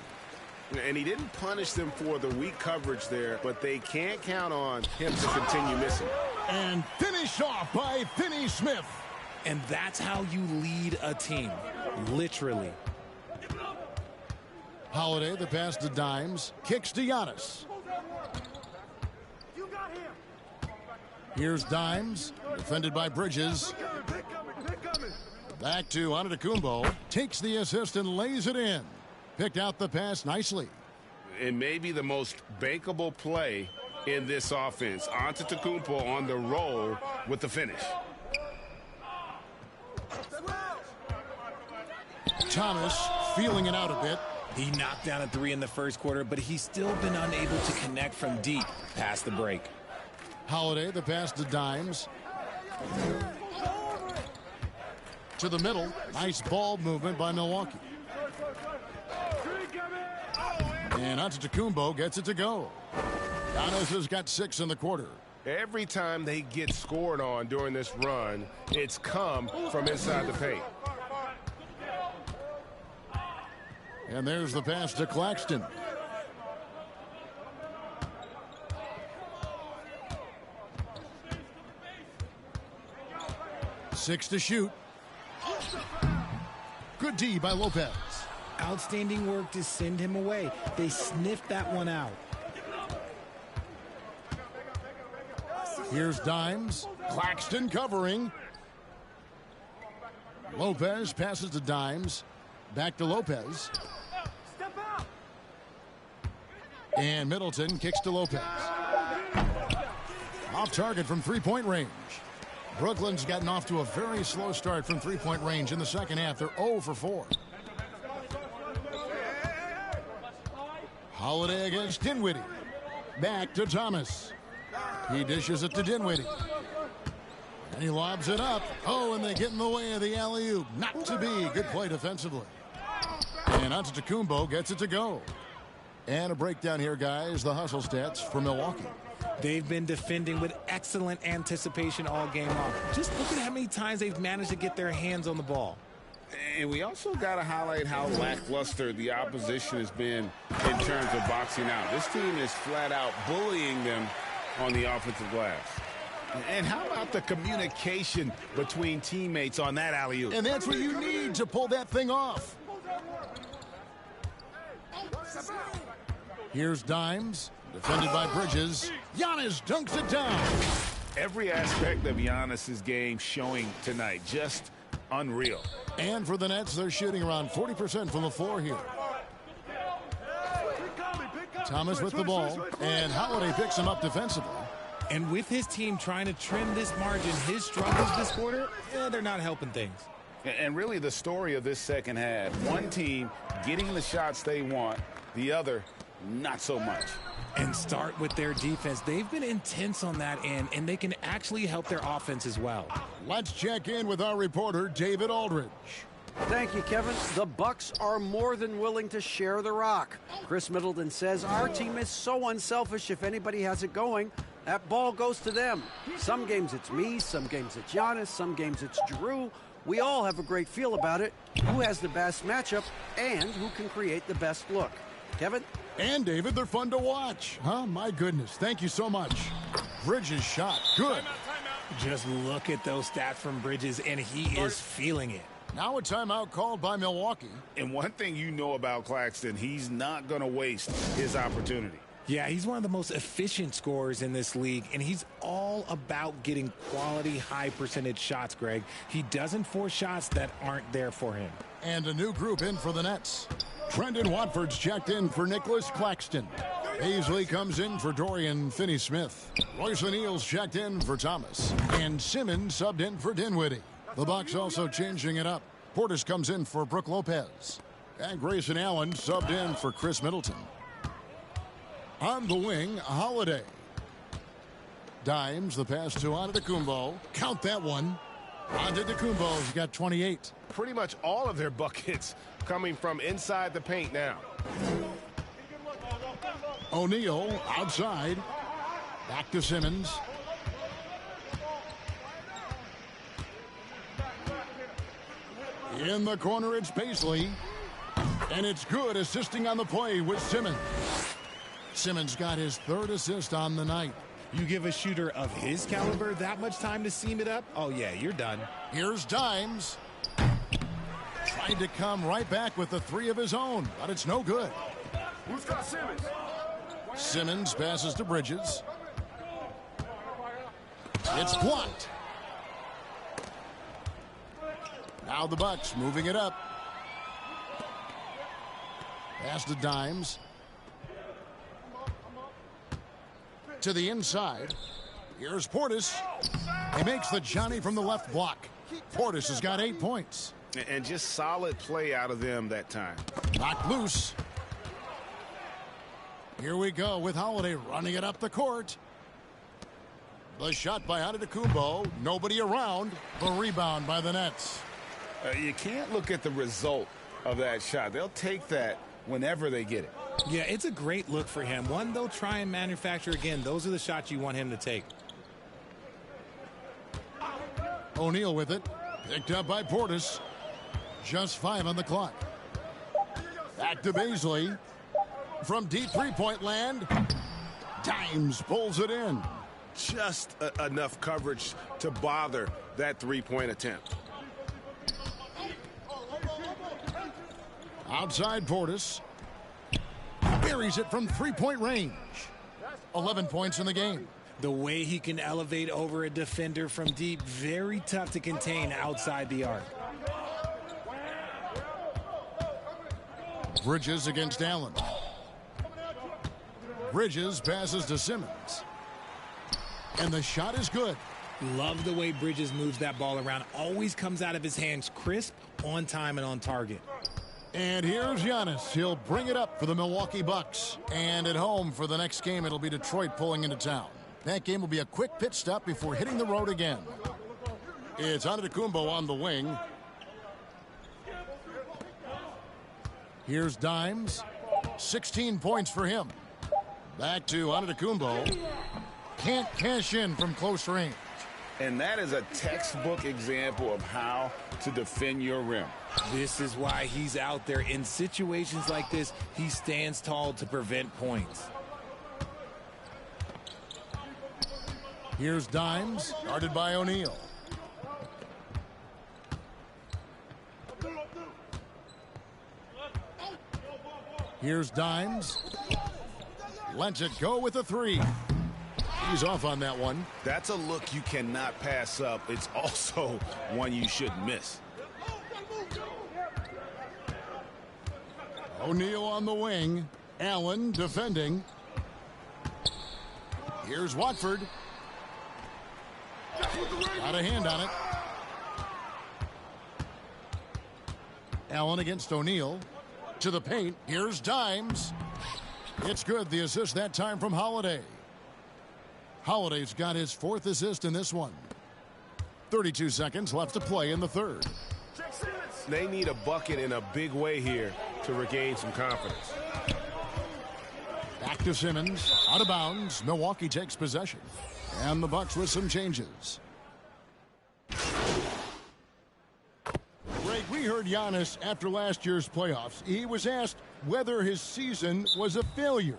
S8: And he didn't punish them for the weak coverage there, but they can't count on him to continue missing.
S11: And finished off by Finney Smith.
S13: And that's how you lead a team, literally.
S11: Holiday, the pass to Dimes, kicks to Giannis. Here's Dimes, defended by Bridges. Back to Antetokounmpo, takes the assist and lays it in. Picked out the pass nicely.
S8: And maybe the most bankable play in this offense. Antetokounmpo on the roll with the finish.
S11: Thomas feeling it out a bit.
S13: He knocked down a three in the first quarter, but he's still been unable to connect from deep past the break.
S11: Holiday, the pass to Dimes. To the middle. Nice ball movement by Milwaukee. And Antetokounmpo gets it to go. Giannis has got 6 in the quarter.
S8: Every time they get scored on during this run, it's come from inside the paint.
S11: And there's the pass to Claxton. Six to shoot. Good D by Lopez.
S13: Outstanding work to send him away. They sniffed that one out.
S11: Here's Dimes. Claxton covering. Lopez passes to Dimes. Back to Lopez. And Middleton kicks to Lopez. Off target from three-point range. Brooklyn's gotten off to a very slow start from three-point range in the second half. They're 0 for 4. Holiday against Dinwiddie. Back to Thomas. He dishes it to Dinwiddie. And he lobs it up. Oh, and they get in the way of the alley-oop. Not to be. Good play defensively. And Antetokounmpo gets it to go. And a breakdown here, guys. The hustle stats for Milwaukee.
S13: They've been defending with excellent anticipation all game long. Just look at how many times they've managed to get their hands on the ball.
S12: And we also got to highlight how lackluster the opposition has been in terms of boxing out. This team is flat out bullying them on the offensive glass.
S8: And how about the communication between teammates on that alley-oop?
S11: And that's what you need to pull that thing off. Here's Dimes, defended by Bridges. Giannis dunks it down.
S12: Every aspect of Giannis's game showing tonight, just unreal.
S11: And for the Nets, they're shooting around 40% from the floor here. Thomas with the ball, and Holiday picks him up defensively.
S13: And with his team trying to trim this margin, his struggles this quarter, they're not helping things.
S12: And really the story of this second half, one team getting the shots they want, the other not so much.
S13: And start with their defense. They've been intense on that end, and they can actually help their offense as well.
S11: Let's check in with our reporter, David Aldridge.
S14: Thank you, Kevin. The Bucks are more than willing to share the rock. Chris Middleton says our team is so unselfish. If anybody has it going, that ball goes to them. Some games it's me, some games it's Giannis, some games it's Drew. We all have a great feel about it. Who has the best matchup and who can create the best look? Kevin?
S11: And David, they're fun to watch. Huh? My goodness. Thank you so much. Bridges shot. Good.
S13: Just look at those stats from Bridges, and he is feeling it.
S11: Now a timeout called by Milwaukee.
S8: And one thing you know about Claxton, he's not going to waste his opportunity.
S13: Yeah, he's one of the most efficient scorers in this league, and he's all about getting quality, high-percentage shots, Greg. He doesn't force shots that aren't there for him.
S11: And a new group in for the Nets. Brendan Watford's checked in for Nicholas Claxton. Paisley comes in for Dorian Finney-Smith. Royce O'Neal's checked in for Thomas. And Simmons subbed in for Dinwiddie. The Bucks also changing it up. Portis comes in for Brook Lopez. And Grayson Allen subbed in for Chris Middleton. On the wing, Holiday. Dimes, the pass to Antetokounmpo. Count that one. Antetokounmpo's got 28.
S12: Pretty much all of their buckets coming from inside the paint now.
S11: O'Neal outside. Back to Simmons. In the corner, it's Paisley. And it's good, assisting on the play with Simmons. Simmons got his third assist on the night.
S13: You give a shooter of his caliber that much time to seam it up? Oh, yeah, you're done.
S11: Here's Dimes. Tried to come right back with the three of his own, but it's no good.
S12: Who's got Simmons?
S11: Simmons passes to Bridges. It's blocked. Now the Bucks moving it up. Pass to Dimes. To the inside. Here's Portis. He makes the Johnny from the left block. Portis has got 8 points.
S8: And just solid play out of them that time.
S11: Knocked loose. Here we go with Holiday running it up the court. The shot by Antetokounmpo. Nobody around. The rebound by the Nets.
S8: You can't look at the result of that shot. They'll take that whenever they get it.
S13: Yeah, it's a great look for him. One they'll try and manufacture again. Those are the shots you want him to take.
S11: O'Neal with it. Picked up by Portis. Just 5 on the clock. Back to Paisley. From deep three-point land. Dimes pulls it in.
S8: Just enough coverage to bother that three-point attempt.
S11: Outside Portis. Buries it from three-point range. 11 points in the game.
S13: The way he can elevate over a defender from deep, very tough to contain outside the arc.
S11: Bridges against Allen. Bridges passes to Simmons. And the shot is good.
S13: Love the way Bridges moves that ball around. Always comes out of his hands crisp, on time, and on target.
S11: And here's Giannis. He'll bring it up for the Milwaukee Bucks. And at home for the next game, it'll be Detroit pulling into town. That game will be a quick pit stop before hitting the road again. It's Antetokounmpo on the wing. Here's Dimes. 16 points for him. Back to Antetokounmpo. Can't cash in from close range.
S8: And that is a textbook example of how to defend your rim.
S13: This is why he's out there. In situations like this, he stands tall to prevent points.
S11: Here's Dimes, guarded by O'Neal. Here's Dimes. Lets it go with a three. He's off on that one.
S8: That's a look you cannot pass up. It's also one you shouldn't miss.
S11: O'Neal on the wing. Allen defending. Here's Watford. Got a hand on it. Allen against O'Neal. To the paint. Here's Dimes. It's good. The assist that time from Holiday. Holiday's got his 4th assist in this one. 32 seconds left to play in the third.
S12: They need a bucket in a big way here to regain some confidence.
S11: Back to Simmons. Out of bounds. Milwaukee takes possession. And the Bucks with some changes. fired Giannis after last year's playoffs. He was asked whether his season was a failure.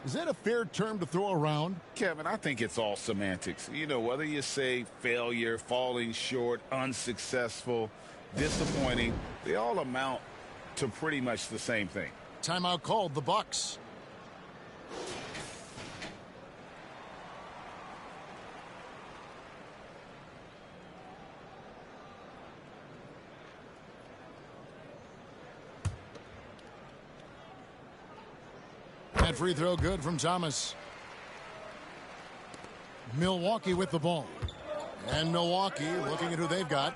S11: Is that a fair term to throw around?
S8: Kevin, I think it's all semantics. You know, whether you say failure, falling short, unsuccessful, disappointing, they all amount to pretty much the same thing.
S11: Timeout called, the Bucks. That free throw good from Thomas. Milwaukee with the ball. And Milwaukee looking at who they've got.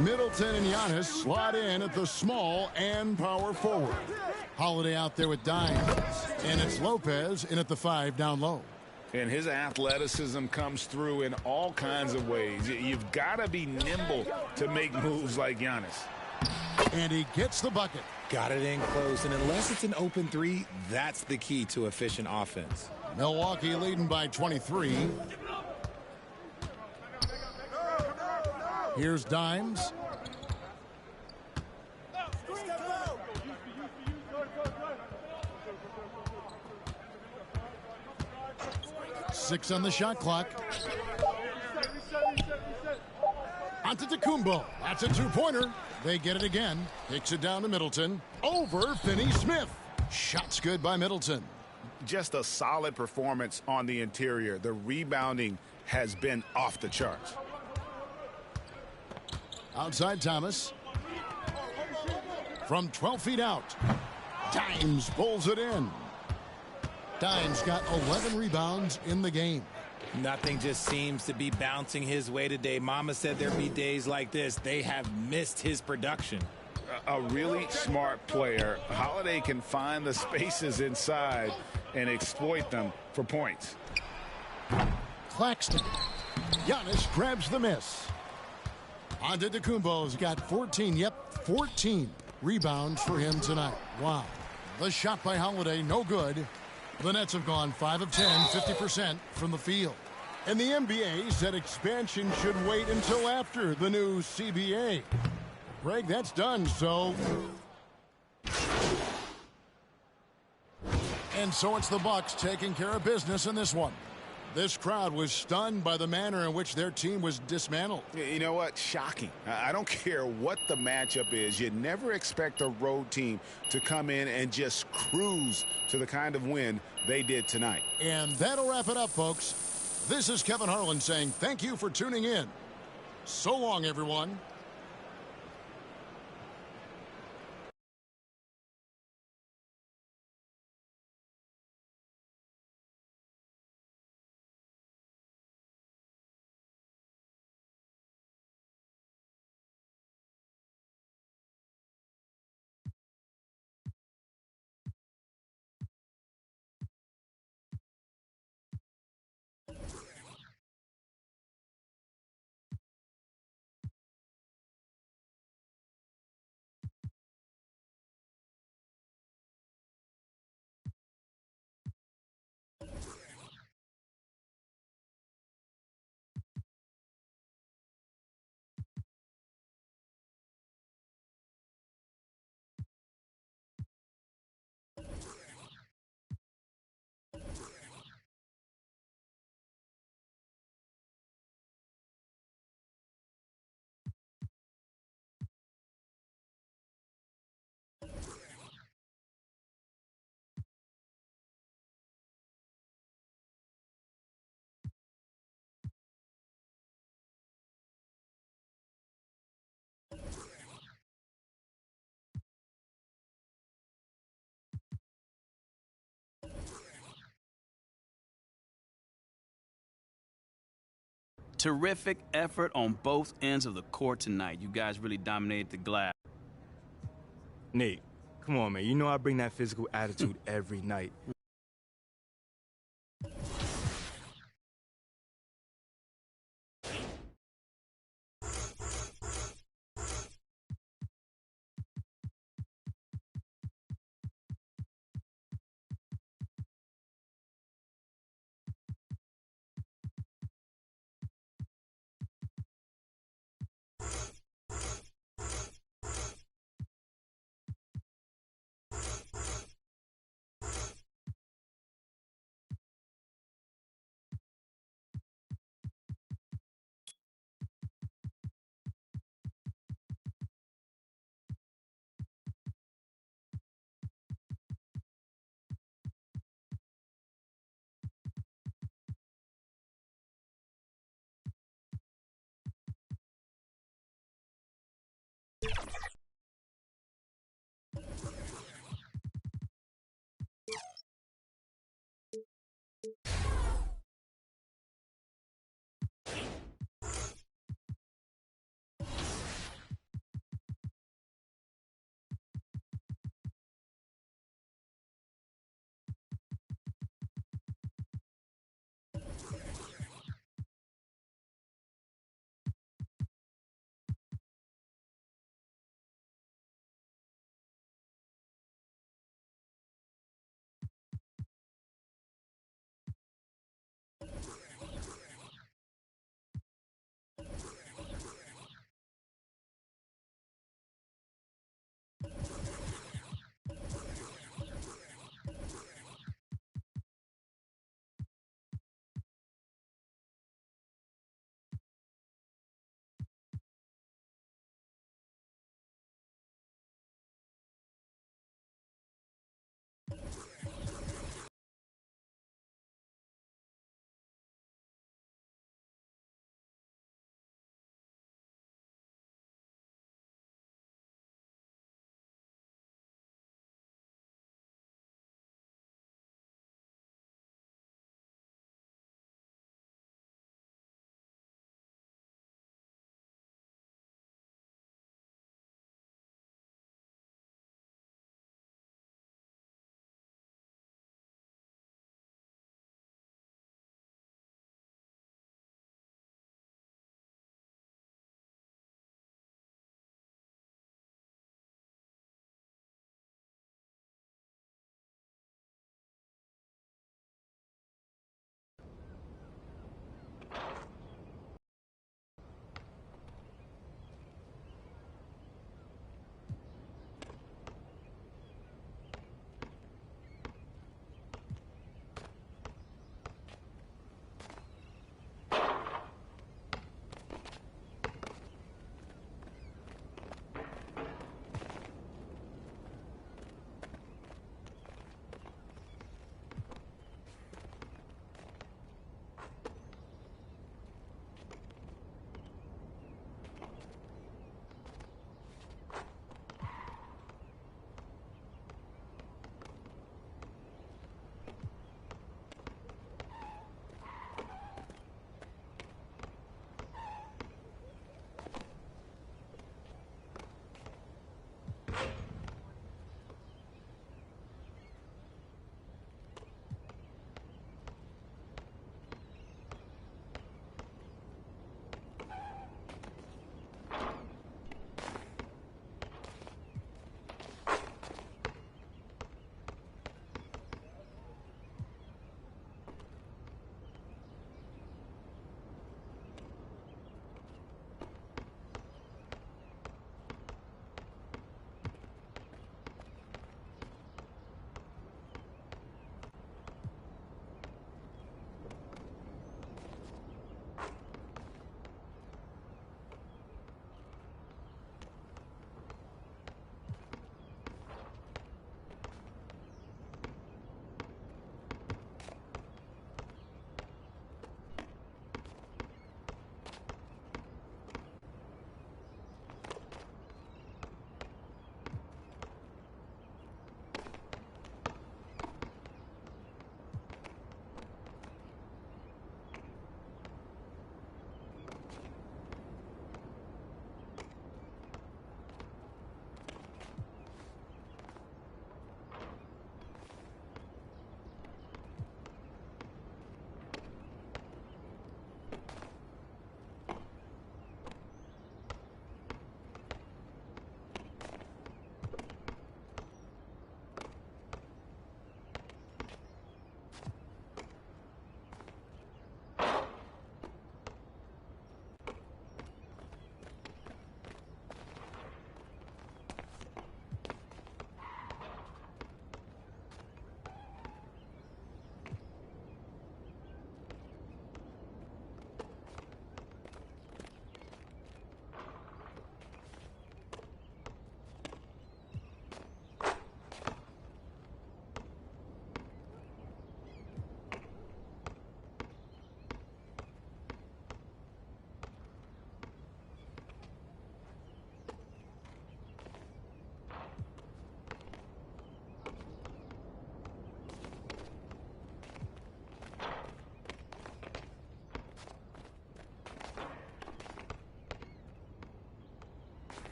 S11: Middleton and Giannis slot in at the small and power forward. Holiday out there with Dimes. And it's Lopez in at the 5 down low.
S8: And his athleticism comes through in all kinds of ways. You've got to be nimble to make moves like Giannis.
S11: And he gets the bucket.
S13: Got it in close, and unless it's an open three, that's the key to efficient offense.
S11: Milwaukee leading by 23. Here's Dimes. Six on the shot clock. Antetokounmpo. That's a two-pointer. They get it again. Kicks it down to Middleton. Over Finney-Smith. Shots good by Middleton.
S8: Just a solid performance on the interior. The rebounding has been off the charts.
S11: Outside Thomas. From 12 feet out. Dimes pulls it in. Dimes got 11 rebounds in the game.
S13: Nothing just seems to be bouncing his way today. Mama said there'd be days like this. They have missed his production.
S8: A really smart player. Holiday can find the spaces inside and exploit them for points.
S11: Claxton. Giannis grabs the miss. Antetokounmpo's got 14. Yep, 14 rebounds for him tonight. Wow. The shot by Holiday, no good. The Nets have gone 5 of 10, 50% from the field. And the NBA said expansion should wait until after the new CBA. Greg, that's done, so... And so it's the Bucks taking care of business in this one. This crowd was stunned by the manner in which their team was dismantled.
S8: You know what? Shocking. I don't care what the matchup is. You never expect a road team to come in and just cruise to the kind of win they did tonight.
S11: And that'll wrap it up, folks. This is Kevin Harlan saying thank you for tuning in. So long, everyone.
S9: Terrific effort on both ends of the court tonight. You guys really dominated the glass.
S10: Nate, come on, man. You know I bring that physical attitude every night.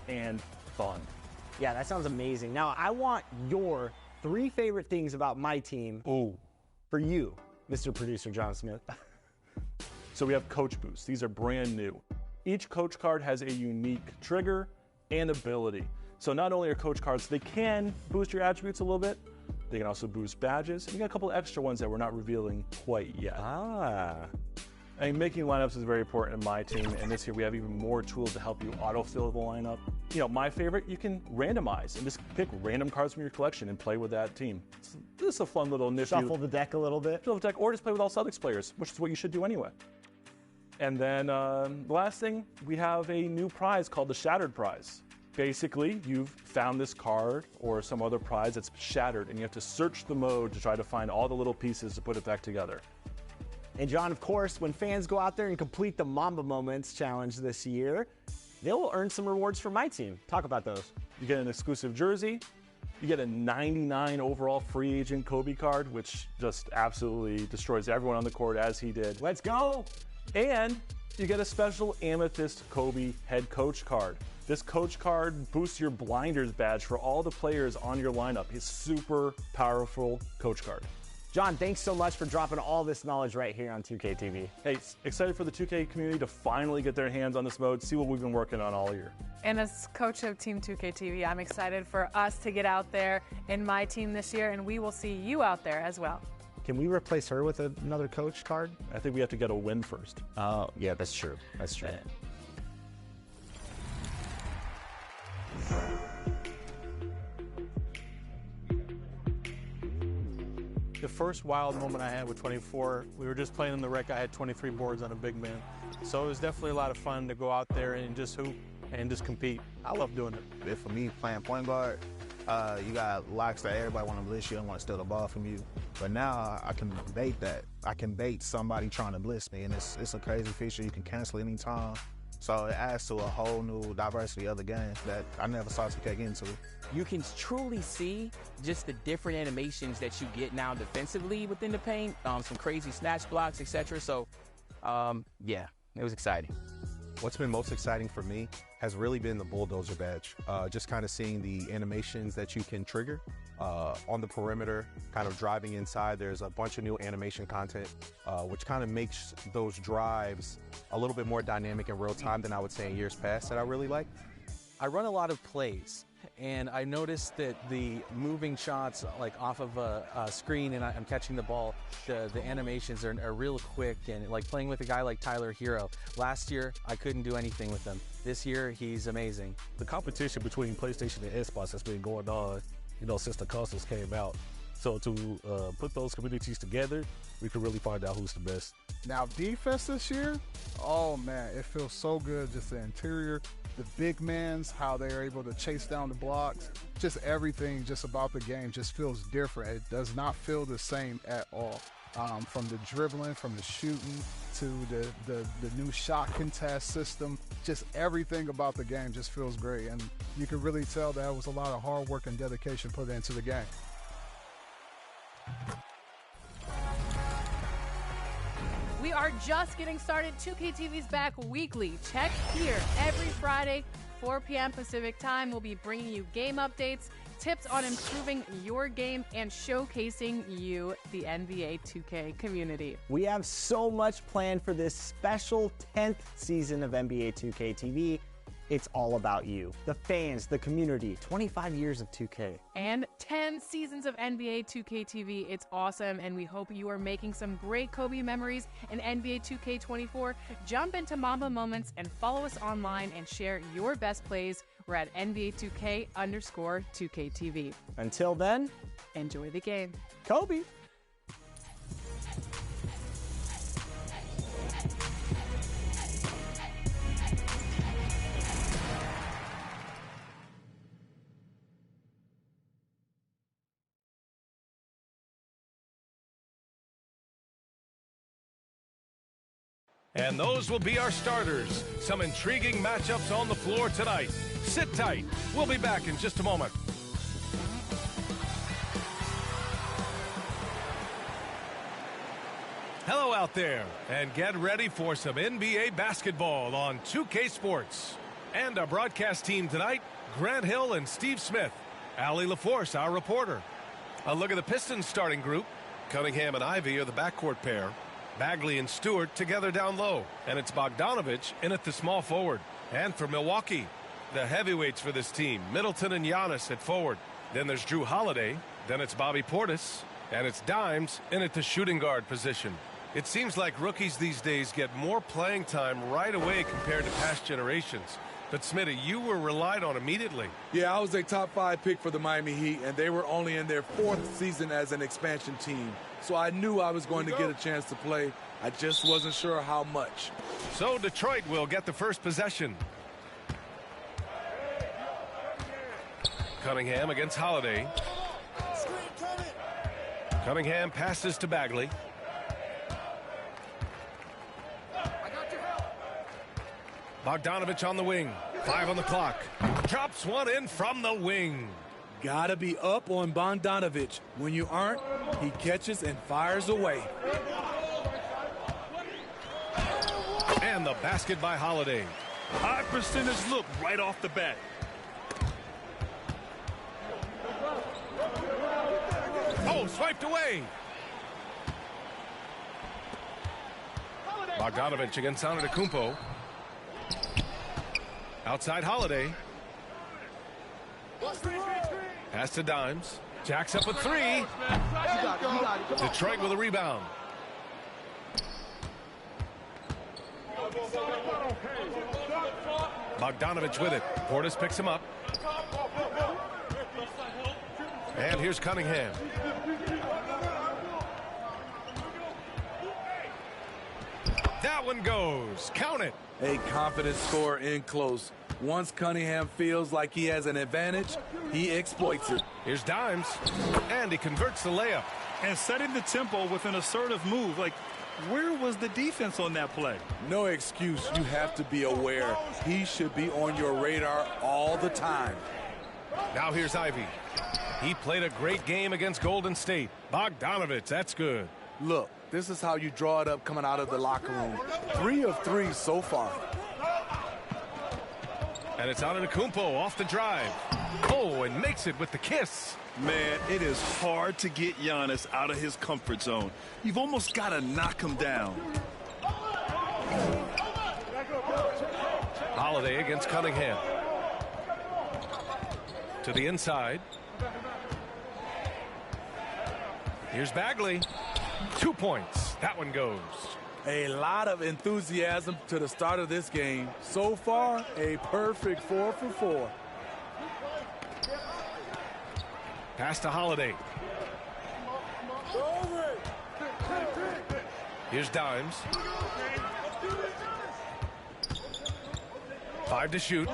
S3: And fun.
S2: Yeah, that sounds amazing. Now, I want your 3 favorite things about my team. For you, Mr. Producer John Smith.
S3: So we have Coach Boosts. These are brand new. Each coach card has a unique trigger and ability. So not only are coach cards, they can boost your attributes a little bit, they can also boost badges. And we got a couple of extra ones that we're not revealing quite yet. I mean, making lineups is very important in my team, and this year we have even more tools to help you autofill the lineup. You know, my favorite, you can randomize and just pick random cards from your collection and play with that team. This is a fun little initiative.
S2: Shuffle the deck a little bit.
S3: Shuffle the deck, or just play with all Celtics players, which is what you should do anyway. And then the last thing, we have a new prize called the Shattered Prize. Basically, you've found this card or some other prize that's shattered, and you have to search the mode to try to find all the little pieces to put it back together.
S2: And John, of course, when fans go out there and complete the Mamba Moments challenge this year, they'll earn some rewards from my team. Talk about those.
S3: You get an exclusive jersey. You get a 99 overall free agent Kobe card, which just absolutely destroys everyone on the court as he did.
S2: Let's go.
S3: And you get a special Amethyst Kobe head coach card. This coach card boosts your blinders badge for all the players on your lineup. His super powerful coach card.
S2: John, thanks so much for dropping all this knowledge right here on 2K TV.
S3: Hey, excited for the 2K community to finally get their hands on this mode, see what we've been working on all year.
S1: And as coach of Team 2K TV, I'm excited for us to get out there in my team this year, and we will see you out there as well.
S10: Can we replace her with another coach card?
S3: I think we have to get a win first.
S10: Oh, yeah, that's true. That's true.
S16: The first wild moment I had with 24, we were just playing in the rec. I had 23 boards on a big man. So it was definitely a lot of fun to go out there and just hoop and just compete. I love doing it.
S17: For me, playing point guard, you got locks that everybody want to blitz you and want to steal the ball from you. But now I can bait that. I can bait somebody trying to blitz me, and it's a crazy feature. You can cancel anytime. So it adds to a whole new diversity of the game that I never saw 2K get into.
S18: You can truly see just the different animations that you get now defensively within the paint, some crazy snatch blocks, etc. So, yeah, it was exciting.
S19: What's been most exciting for me has really been the bulldozer badge. Just kind of seeing the animations that you can trigger on the perimeter, kind of driving inside. There's a bunch of new animation content, which kind of makes those drives a little bit more dynamic in real time than I would say in years past that I really like.
S20: I run a lot of plays, and I noticed that the moving shots, like off of a screen and I'm catching the ball, the animations are real quick, and like playing with a guy like Tyler Hero. Last year, I couldn't do anything with him. This year, he's amazing.
S21: The competition between PlayStation and Xbox has been going on, since the consoles came out. So to put those communities together, we can really find out who's the best.
S22: Now, defense this year, oh man, it feels so good. Just the interior, the big mans, how they're able to chase down the blocks, just everything just about the game just feels different. It does not feel the same at all. From the dribbling, from the shooting, to the new shot contest system, just everything about the game just feels great. And you can really tell there was a lot of hard work and dedication put into the game.
S1: We are just getting started. 2K TV's back weekly. Check here every Friday, 4 p.m. Pacific time. We'll be bringing you game updates, tips on improving your game, and showcasing you, the NBA 2K community.
S2: We have so much planned for this special 10th season of NBA 2K TV. It's all about you, the fans, the community, 25 years of 2K.
S1: And 10 seasons of NBA 2K TV. It's awesome, and we hope you are making some great Kobe memories in NBA 2K24. Jump into Mamba Moments and follow us online and share your best plays. We're at NBA2K_2KTV.
S2: Until then,
S1: enjoy the game.
S2: Kobe.
S4: And those will be our starters. Some intriguing matchups on the floor tonight. Sit tight. We'll be back in just a moment. Hello out there, and get ready for some NBA basketball on 2K Sports. And our broadcast team tonight, Grant Hill and Steve Smith. Allie LaForce, our reporter. A look at the Pistons starting group. Cunningham and Ivy are the backcourt pair. Bagley and Stewart together down low. And it's Bogdanovich in at the small forward. And for Milwaukee, the heavyweights for this team, Middleton and Giannis at forward. Then there's Drew Holiday. Then it's Bobby Portis. And it's Dimes in at the shooting guard position. It seems like rookies these days get more playing time right away compared to past generations. But Smitty, you were relied on immediately.
S6: Yeah, I was a top 5 pick for the Miami Heat, and they were only in their 4th season as an expansion team. So I knew I was going to get a chance to play. I just wasn't sure how much.
S4: So Detroit will get the first possession. Cunningham against Holiday. Cunningham passes to Bagley. Bogdanovich on the wing. 5 on the clock. Drops one in from the wing.
S6: Gotta be up on Bogdanovich. When you aren't, he catches and fires away.
S4: And the basket by Holiday.
S5: High percentage look right off the bat.
S4: Oh, swiped away. Bogdanovich against Antetokounmpo. Outside Holiday. Pass to Dimes. Jacks up a 3. Detroit with a rebound. Bogdanovich with it. Portis picks him up. And here's Cunningham. That one goes. Count it.
S6: A confident scorer in close. Once Cunningham feels like he has an advantage, he exploits it.
S4: Here's Dimes. And he converts the layup.
S5: And setting the tempo with an assertive move. Like, where was the defense on that play?
S6: No excuse. You have to be aware. He should be on your radar all the time.
S4: Now here's Ivy. He played a great game against Golden State. Bogdanovich, that's good.
S6: Look, this is how you draw it up coming out of the locker room. 3 of 3 so far.
S4: And it's Antetokounmpo off the drive. Oh, and makes it with the kiss.
S5: Man, it is hard to get Giannis out of his comfort zone. You've almost got to knock him down.
S4: Holiday against Cunningham. To the inside. Here's Bagley. 2 points. That one goes.
S6: A lot of enthusiasm to the start of this game. So far, a perfect 4 for 4.
S4: Pass to Holiday. Here's Dimes. 5 to shoot.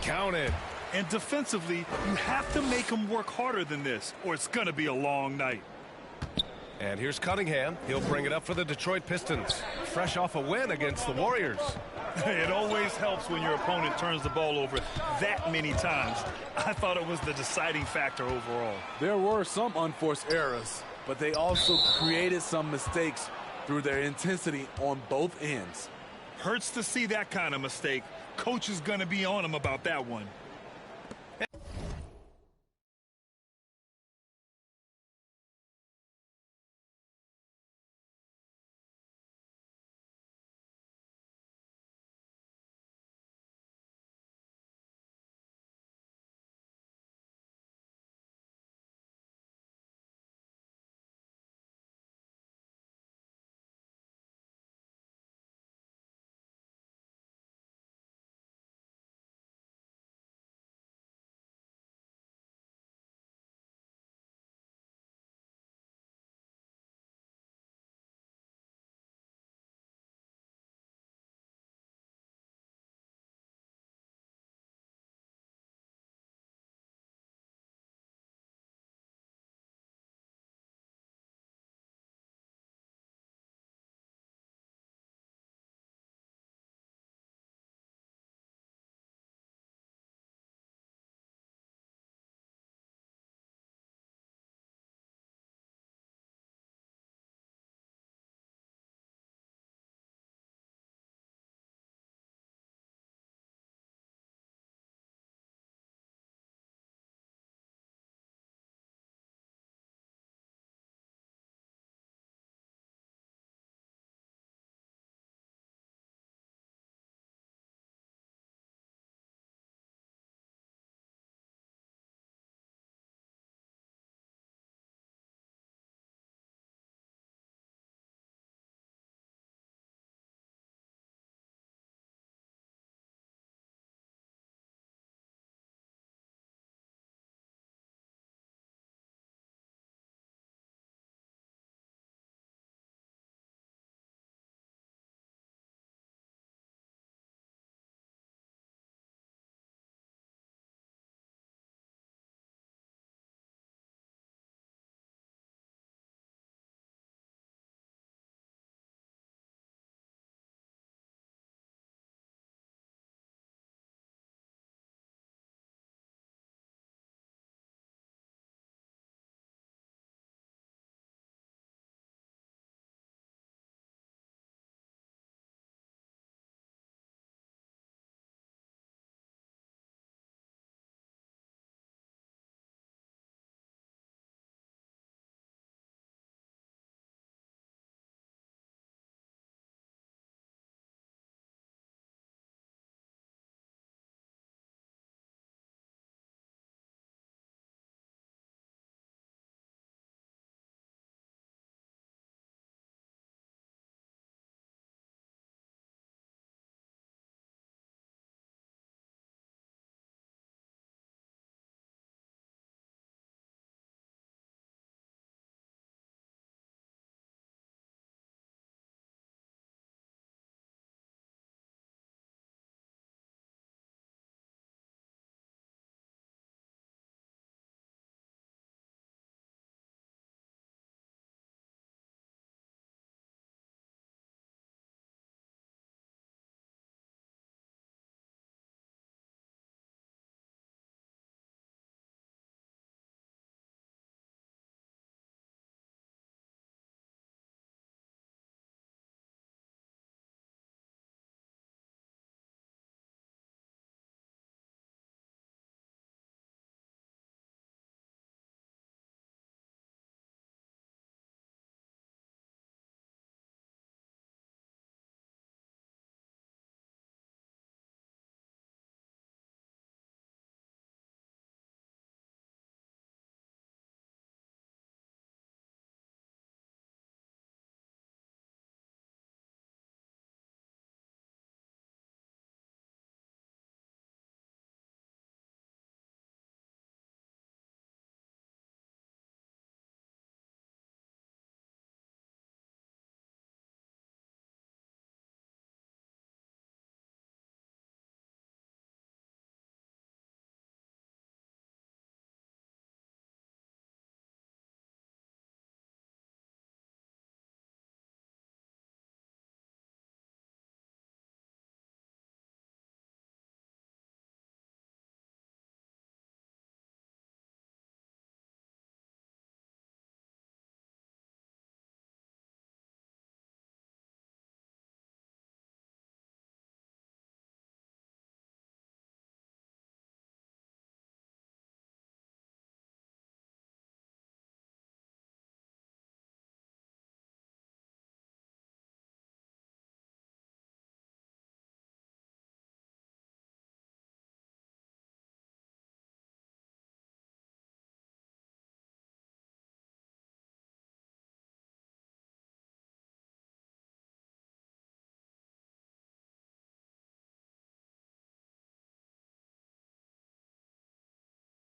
S4: Counted.
S5: And defensively, you have to make him work harder than this, or it's going to be a long night.
S4: And here's Cunningham. He'll bring it up for the Detroit Pistons. Fresh off a win against the Warriors.
S5: It always helps when your opponent turns the ball over that many times. I thought it was the deciding factor overall.
S6: There were some unforced errors, but they also created some mistakes through their intensity on both ends.
S5: Hurts to see that kind of mistake. Coach is going to be on him about that one.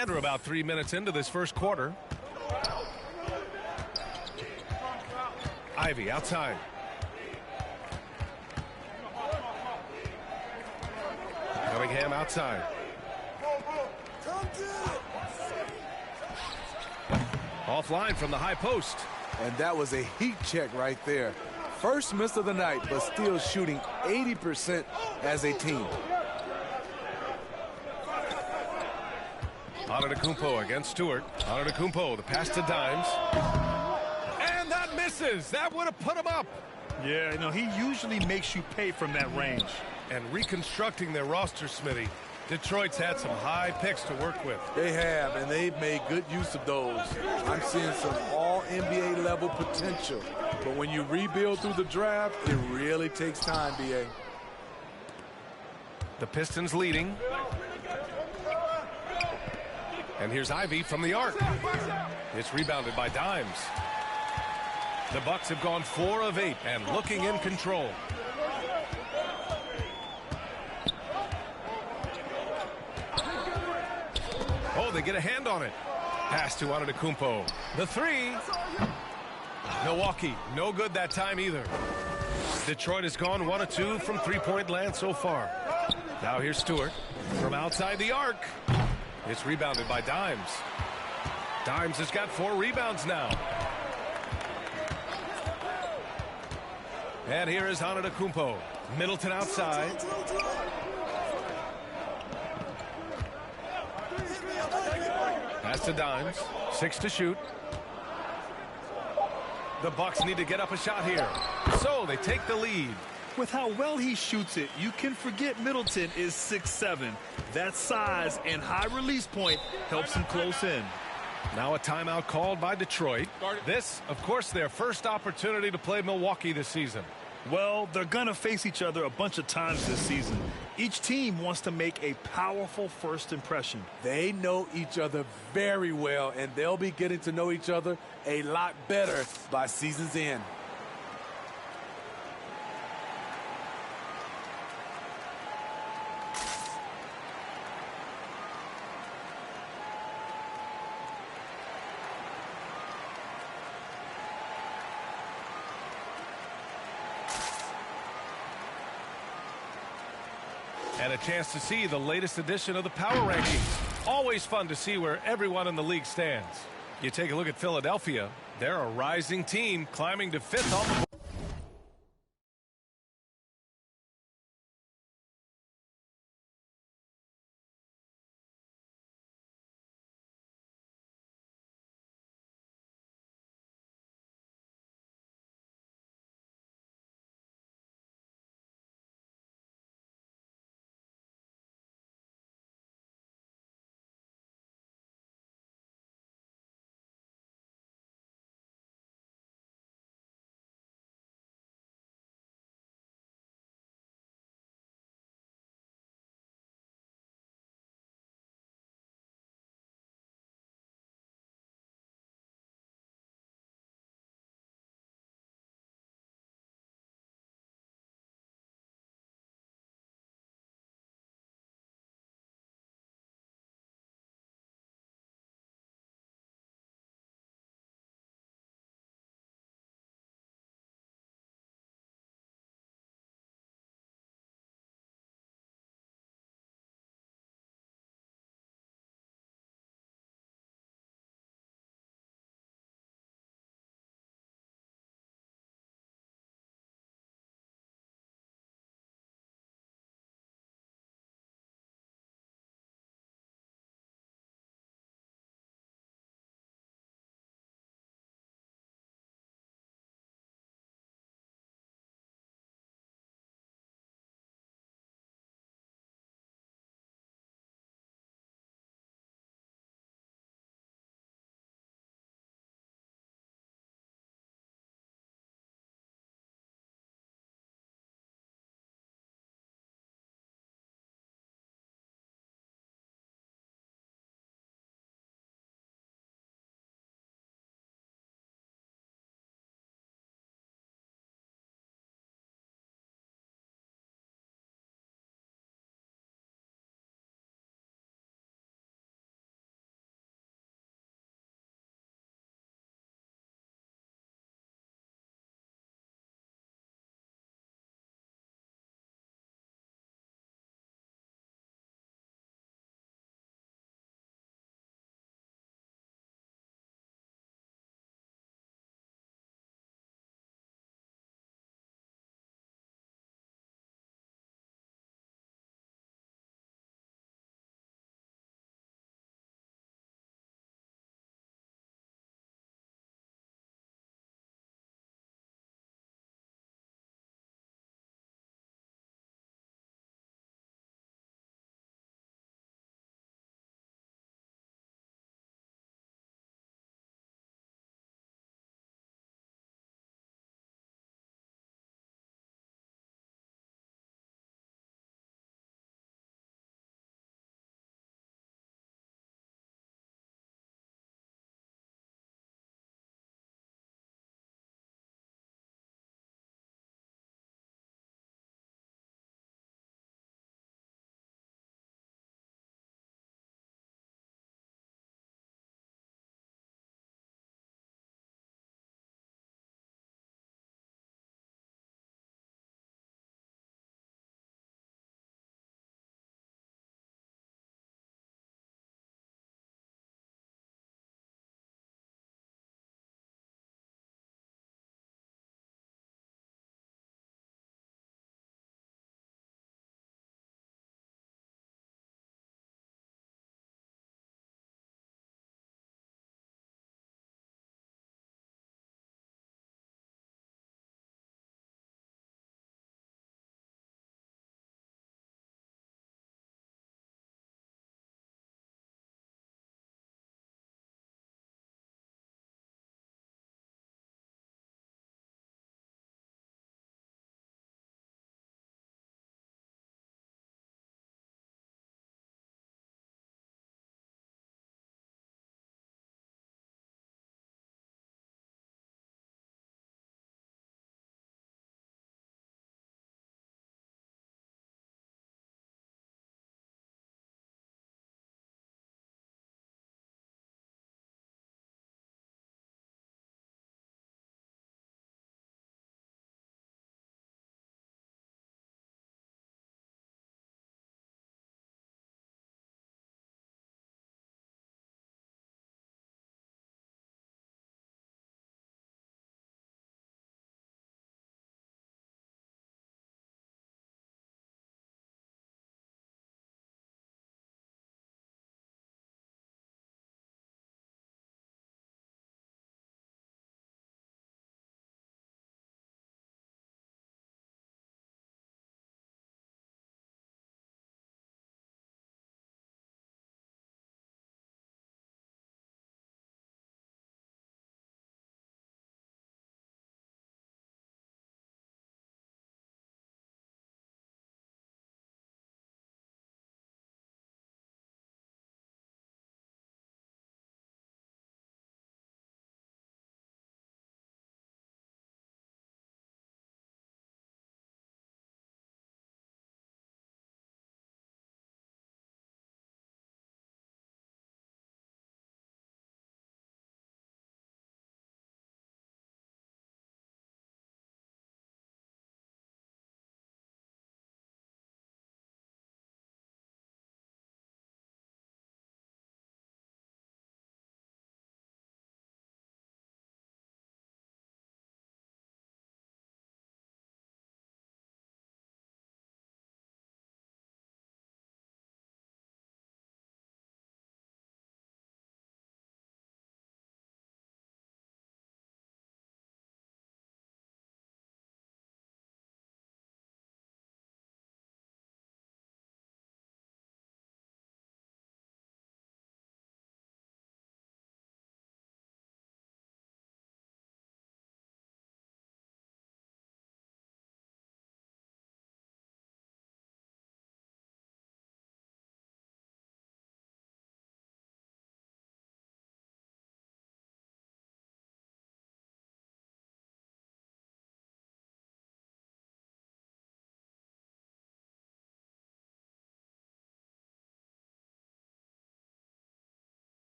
S4: And we're about 3 minutes into this first quarter. Ivy outside. Cunningham outside. Offline from the high post.
S6: And that was a heat check right there. First miss of the night, but still shooting 80% as a team.
S4: Antetokounmpo against Stewart. Antetokounmpo, the pass to Dimes. And that misses. That would have put him up.
S5: Yeah, he usually makes you pay from that range.
S4: And reconstructing their roster, Smitty, Detroit's had some high picks to work with.
S6: They have, and they've made good use of those. I'm seeing some all-NBA level potential. But when you rebuild through the draft, it really takes time, B.A.
S4: The Pistons leading. And here's Ivy from the arc. It's rebounded by Dimes. The Bucks have gone 4 of 8 and looking in control. Oh, they get a hand on it. Pass to Antetokounmpo. The three. Milwaukee, no good that time either. Detroit has gone 1 of 2 from three-point land so far. Now here's Stewart from outside the arc. It's rebounded by Dimes. Dimes has got 4 rebounds now. And here is Antetokounmpo. Middleton outside. Pass to Dimes. 6 to shoot. The Bucks need to get up a shot here. So they take the lead.
S5: With how well he shoots it, you can forget Middleton is 6'7". That size and high release point helps him close in.
S4: Now a timeout called by Detroit. This, of course, their first opportunity to play Milwaukee this season.
S5: Well, they're going to face each other a bunch of times this season. Each team wants to make a powerful first impression.
S6: They know each other very well, and they'll be getting to know each other a lot better by season's end.
S4: And a chance to see the latest edition of the Power Rankings. Always fun to see where everyone in the league stands. You take a look at Philadelphia. They're a rising team climbing to 5th on the board.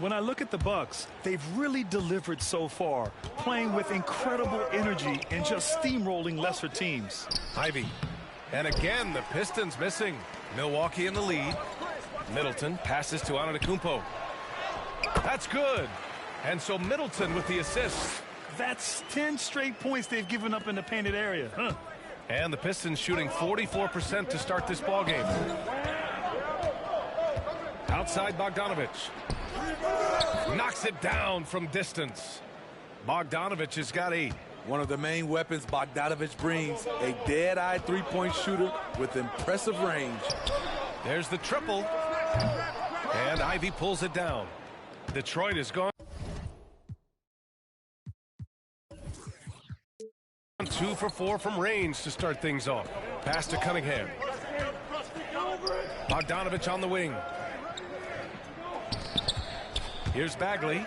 S5: When I look at the Bucks, they've really delivered so far, playing with incredible energy and just steamrolling lesser teams.
S4: Ivy. And again, the Pistons missing. Milwaukee in the lead. Middleton passes to Antetokounmpo. That's good. And so Middleton with the assist.
S5: That's 10 straight points they've given up in the painted area. Huh?
S4: And the Pistons shooting 44% to start this ball game. Outside Bogdanovich. Knocks it down from distance. Bogdanovich has got 8.
S6: One of the main weapons Bogdanovich brings, a dead-eye three-point shooter with impressive range.
S4: There's the triple. And Ivy pulls it down. Detroit is gone. 2 for 4 from range to start things off. Pass to Cunningham. Bogdanovich on the wing. Here's Bagley.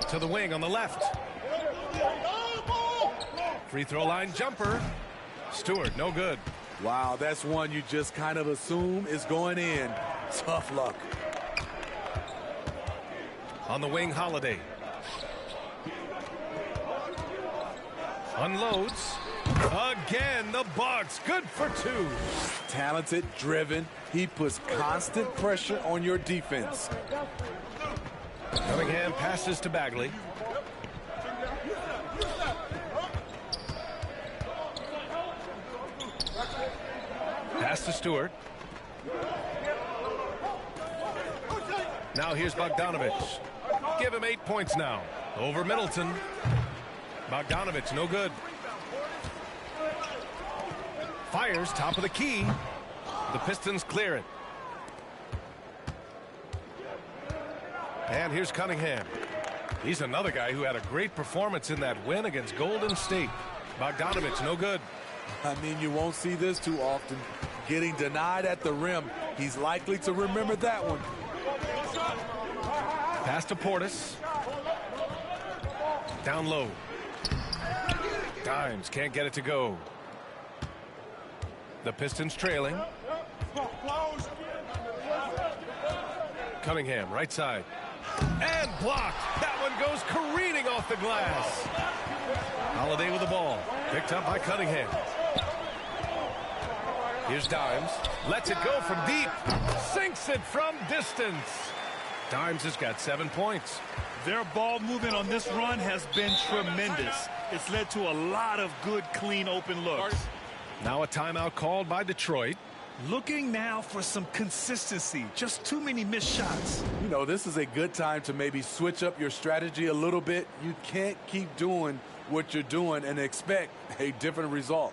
S4: To the wing on the left. Free throw line jumper. Stewart, no good.
S6: Wow, that's one you just kind of assume is going in. Tough luck.
S4: On the wing, Holiday. Unloads. Again, the Bucks. Good for 2.
S6: Talented, driven. He puts constant pressure on your defense.
S4: Cunningham passes to Bagley. Pass to Stewart. Now here's Bogdanovich. Give him 8 points now. Over Middleton. Bogdanovich, no good. Fires top of the key. The Pistons clear it. And here's Cunningham. He's another guy who had a great performance in that win against Golden State. Bogdanovich, no good.
S6: I mean, you won't see this too often. Getting denied at the rim. He's likely to remember that one.
S4: Pass to Portis. Down low. Dimes can't get it to go. The Pistons trailing. Cunningham, right side. And blocked. That one goes careening off the glass. Holiday with the ball. Picked up by Cunningham. Here's Dimes. Lets it go from deep. Sinks it from distance. Dimes has got 7 points.
S5: Their ball movement on this run has been tremendous. It's led to a lot of good, clean, open looks.
S4: Now a timeout called by Detroit.
S5: Looking now for some consistency. Just too many missed shots.
S6: You know, this is a good time to maybe switch up your strategy a little bit. You can't keep doing what you're doing and expect a different result.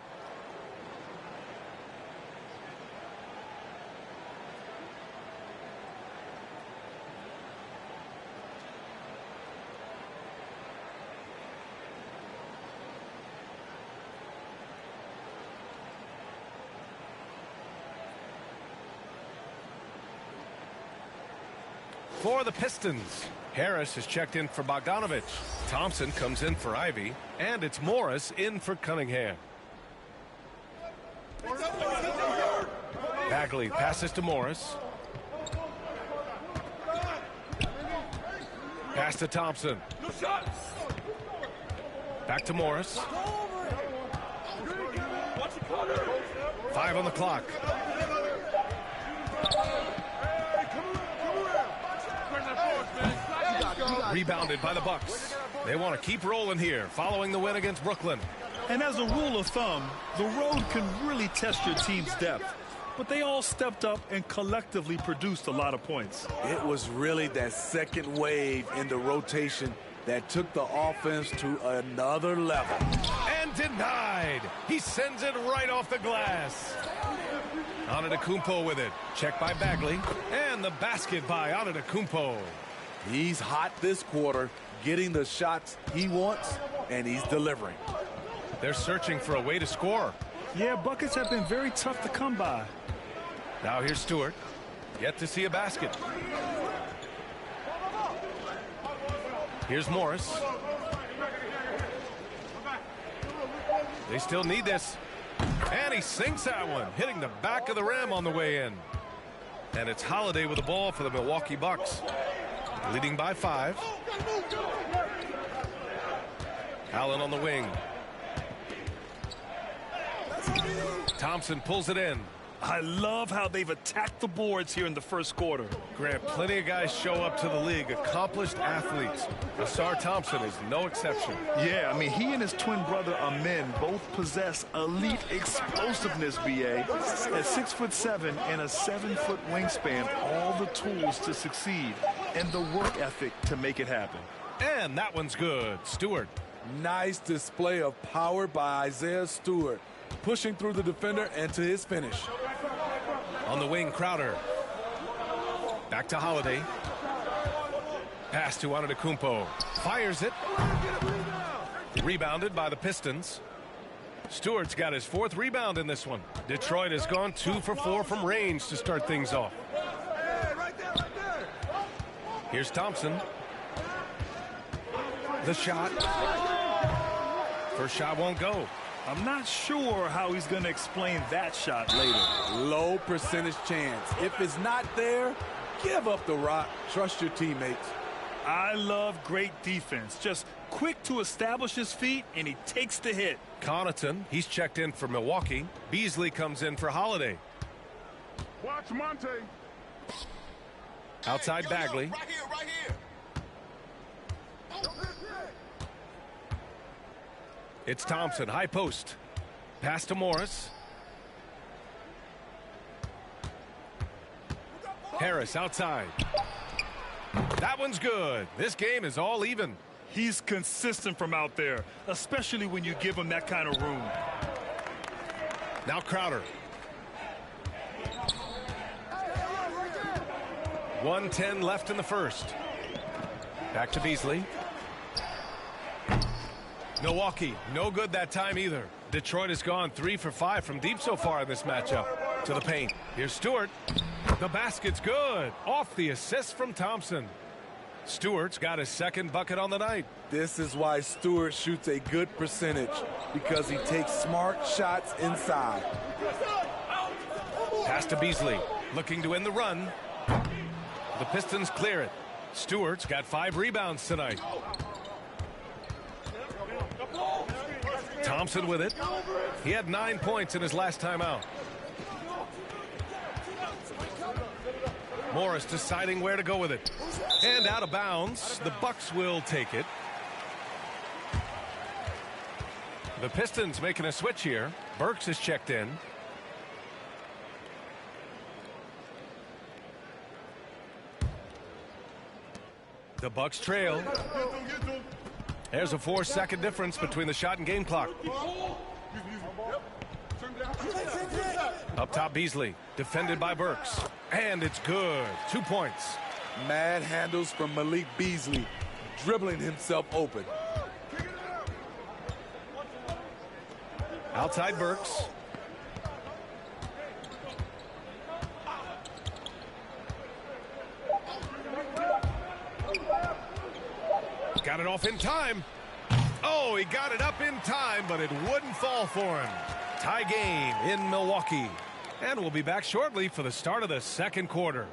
S4: For the Pistons, Harris is checked in for Bogdanovich. Thompson comes in for Ivy, and it's Morris in for Cunningham. Bagley passes to Morris. Pass to Thompson. Back to Morris. 5 on the clock. Rebounded by the Bucks. They want to keep rolling here following the win against Brooklyn.
S5: And as a rule of thumb, the road can really test your team's depth. But they all stepped up and collectively produced a lot of points.
S6: It was really that second wave in the rotation that took the offense to another level.
S4: And denied. He sends it right off the glass. Antetokounmpo with it. Checked by Bagley. And the basket by Antetokounmpo.
S6: He's hot this quarter, getting the shots he wants, and he's delivering.
S4: They're searching for a way to score.
S5: Yeah, buckets have been very tough to come by.
S4: Now here's Stewart. Yet to see a basket. Here's Morris. They still need this. And he sinks that one, hitting the back of the rim on the way in. And it's Holiday with the ball for the Milwaukee Bucks, leading by 5. Allen on the wing. Thompson pulls it in.
S5: I love how they've attacked the boards here in the first quarter.
S4: Grant, plenty of guys show up to the league, accomplished athletes. Asar Thompson is no exception.
S5: Yeah, I mean, he and his twin brother Amin both possess elite explosiveness, BA. At 6'7" and a 7-foot wingspan, all the tools to succeed and the work ethic to make it happen.
S4: And that one's good. Stewart.
S6: Nice display of power by Isaiah Stewart, pushing through the defender and to his finish.
S4: On the wing, Crowder. Back to Holiday. Pass to Antetokounmpo. Fires it. Rebounded by the Pistons. Stewart's got his 4th rebound in this one. Detroit has gone 2 for 4 from range to start things off. Here's Thompson. The shot. First shot won't go.
S5: I'm not sure how he's going to explain that shot later.
S6: Low percentage chance. If it's not there, give up the rock. Trust your teammates.
S5: I love great defense. Just quick to establish his feet, and he takes the hit.
S4: Connaughton, he's checked in for Milwaukee. Beasley comes in for Holiday.
S7: Watch Monte.
S4: Outside Bagley.
S7: Right here.
S4: It's Thompson, high post. Pass to Morris. Harris outside. That one's good. This game is all even.
S5: He's consistent from out there, especially when you give him that kind of room.
S4: Now Crowder. 1:10 left in the first. Back to Beasley. Milwaukee, no good that time either. Detroit has gone 3 for 5 from deep so far in this matchup. To the paint. Here's Stewart. The basket's good. Off the assist from Thompson. Stewart's got his 2nd bucket on the night.
S6: This is why Stewart shoots a good percentage, because he takes smart shots inside.
S4: Pass to Beasley. Looking to end the run. The Pistons clear it. Stewart's got 5 rebounds tonight. Thompson with it. He had 9 points in his last time out. Morris deciding where to go with it. And out of bounds. The Bucks will take it. The Pistons making a switch here. Burks is checked in. The Bucks trail. There's a 4-second difference between the shot and game clock. Up top, Beasley, defended by Burks. And it's good. 2 points.
S6: Mad handles from Malik Beasley, dribbling himself open.
S4: Outside Burks. Got it off in time. Oh, he got it up in time, but it wouldn't fall for him. Tie game in Milwaukee. And we'll be back shortly for the start of the second quarter.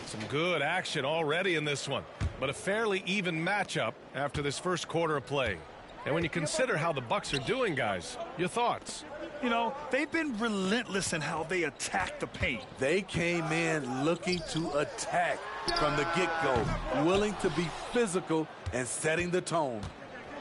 S4: Some good action already in this one, but a fairly even matchup after this first quarter of play. And when you consider how the Bucks are doing, guys, your thoughts?
S5: You know, they've been relentless in how they attack the paint.
S6: They came in looking to attack from the get-go, willing to be physical and setting the tone.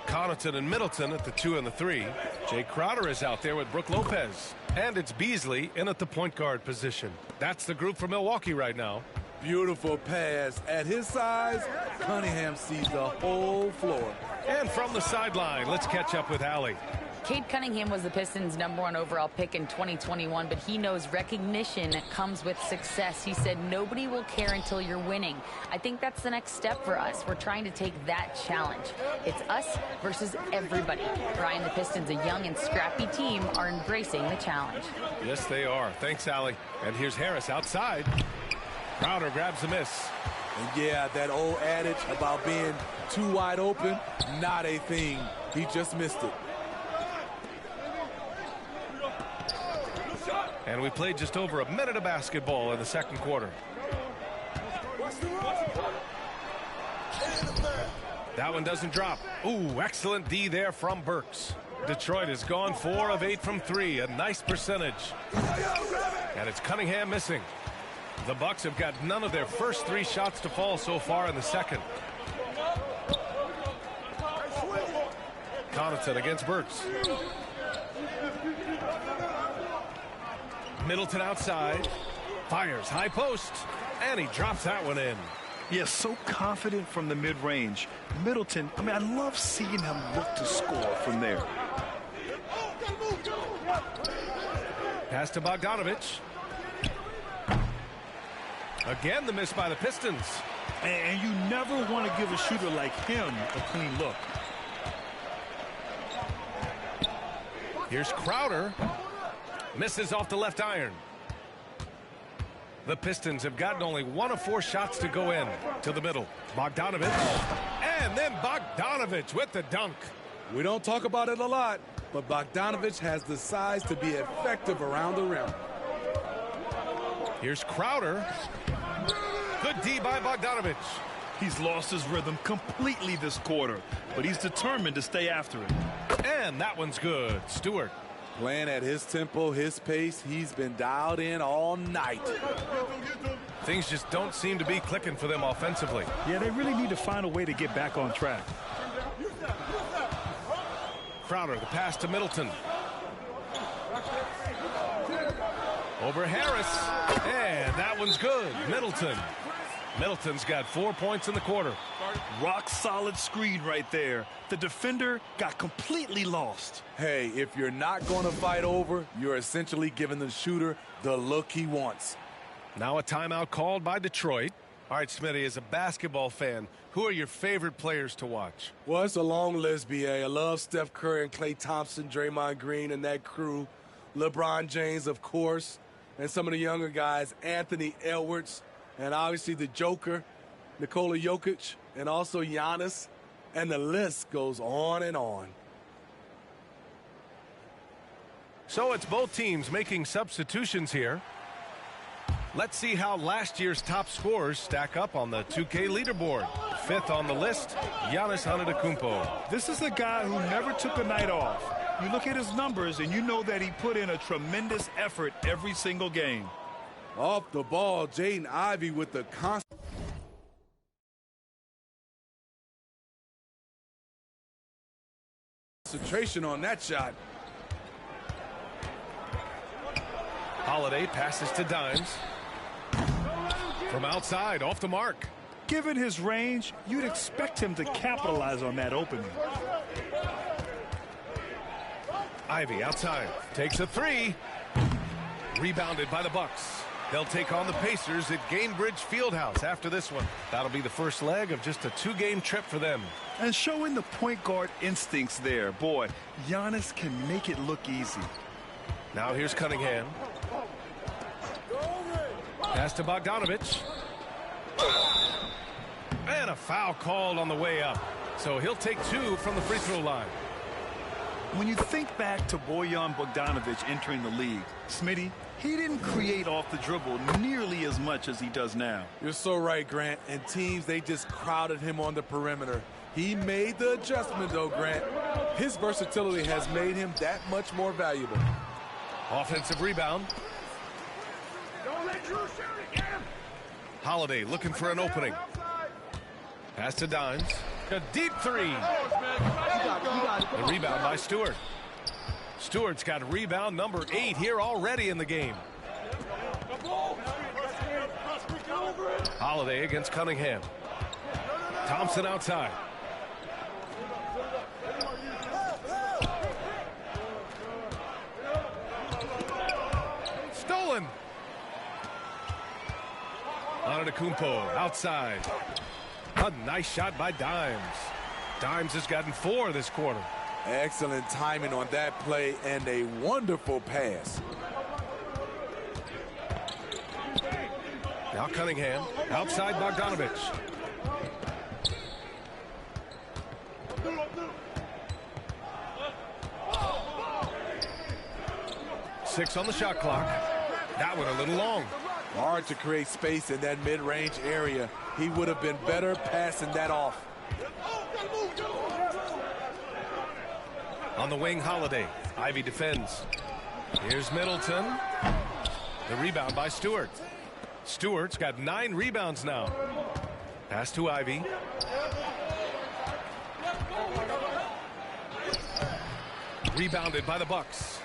S4: Connaughton and Middleton at the 2 and the 3. Jay Crowder is out there with Brook Lopez. And it's Beasley in at the point guard position. That's the group for Milwaukee right now.
S6: Beautiful pass. At his size, Cunningham sees the whole floor.
S4: And from the sideline, let's catch up with Allie.
S14: Cade Cunningham was the Pistons' #1 overall pick in 2021, but he knows recognition comes with success. He said, nobody will care until you're winning. I think that's the next step for us. We're trying to take that challenge. It's us versus everybody. Brian, the Pistons, a young and scrappy team, are embracing the challenge.
S4: Yes, they are. Thanks, Allie. And here's Harris outside. Crowder grabs the miss.
S6: And yeah, that old adage about being too wide open, not a thing. He just missed it.
S4: And we played just over a minute of basketball in the second quarter. That one doesn't drop. Ooh, excellent D there from Burks. Detroit has gone 4 of 8 from 3, a nice percentage. And it's Cunningham missing. The Bucks have got none of their first 3 shots to fall so far in the second. Connaughton against Burks. Middleton outside, fires high post, and he drops that one in.
S5: Yeah, so confident from the mid-range. Middleton, I mean, I love seeing him look to score from there.
S4: Pass to Bogdanovich. Again, the miss by the Pistons.
S5: And you never want to give a shooter like him a clean look.
S4: Here's Crowder. Misses off the left iron. The Pistons have gotten only 1 of 4 shots to go in. To the middle. Bogdanovich. And then Bogdanovich with the dunk.
S6: We don't talk about it a lot, but Bogdanovich has the size to be effective around the rim.
S4: Here's Crowder. Good D by Bogdanovich.
S5: He's lost his rhythm completely this quarter, but he's determined to stay after it.
S4: And that one's good. Stewart.
S6: Playing at his tempo, his pace, he's been dialed in all night.
S4: Things just don't seem to be clicking for them offensively.
S5: Yeah, they really need to find a way to get back on track.
S4: Crowder, the pass to Middleton. Over Harris. And that one's good. Middleton. Middleton's got 4 points in the quarter.
S5: Rock solid screen right there. The defender got completely lost.
S6: Hey, if you're not going to fight over, you're essentially giving the shooter the look he wants.
S4: Now a timeout called by Detroit. All right, Smitty, as a basketball fan, who are your favorite players to watch?
S6: Well, it's a long list, B.A. I love Steph Curry and Klay Thompson, Draymond Green and that crew. LeBron James, of course. And some of the younger guys, Anthony Edwards. And obviously the Joker, Nikola Jokic, and also Giannis. And the list goes on and on.
S4: So it's both teams making substitutions here. Let's see how last year's top scorers stack up on the 2K leaderboard. 5th on the list, Giannis Antetokounmpo.
S5: This is a guy who never took a night off. You look at his numbers and you know that he put in a tremendous effort every single game.
S6: Off the ball, Jaden Ivey with the concentration on that shot.
S4: Holiday passes to Dimes. From outside, off the mark.
S5: Given his range, you'd expect him to capitalize on that opening.
S4: Ivey outside, takes a 3. Rebounded by the Bucks. They'll take on the Pacers at Gainbridge Fieldhouse after this one. That'll be the first leg of just a 2-game trip for them.
S5: And showing the point guard instincts there. Boy, Giannis can make it look easy.
S4: Now here's Cunningham. Pass to Bogdanovich. And a foul called on the way up. So he'll take 2 from the free throw line.
S5: When you think back to Bojan Bogdanovic entering the league, Smitty, he didn't create off the dribble nearly as much as he does now.
S6: You're so right, Grant. And teams, they just crowded him on the perimeter. He made the adjustment, though, Grant. His versatility has made him that much more valuable.
S4: Offensive rebound.
S7: Don't let Drew shoot again.
S4: Holiday looking for an opening. Pass to Dimes. A deep 3. The rebound by Stewart. Stewart's got rebound number 8 here already in the game. Holiday against Cunningham. Thompson outside. Antetokounmpo outside. A nice shot by Dimes. Dimes has gotten 4 this quarter.
S6: Excellent timing on that play and a wonderful pass.
S4: Now Cunningham outside Bogdanovich. Six on the shot clock. That one a little long.
S6: Hard to create space in that mid-range area. He would have been better passing that off.
S4: On the wing, Holiday. Ivy defends. Here's Middleton. The rebound by Stewart. Stewart's got 9 rebounds now. Pass to Ivy. Rebounded by the Bucks.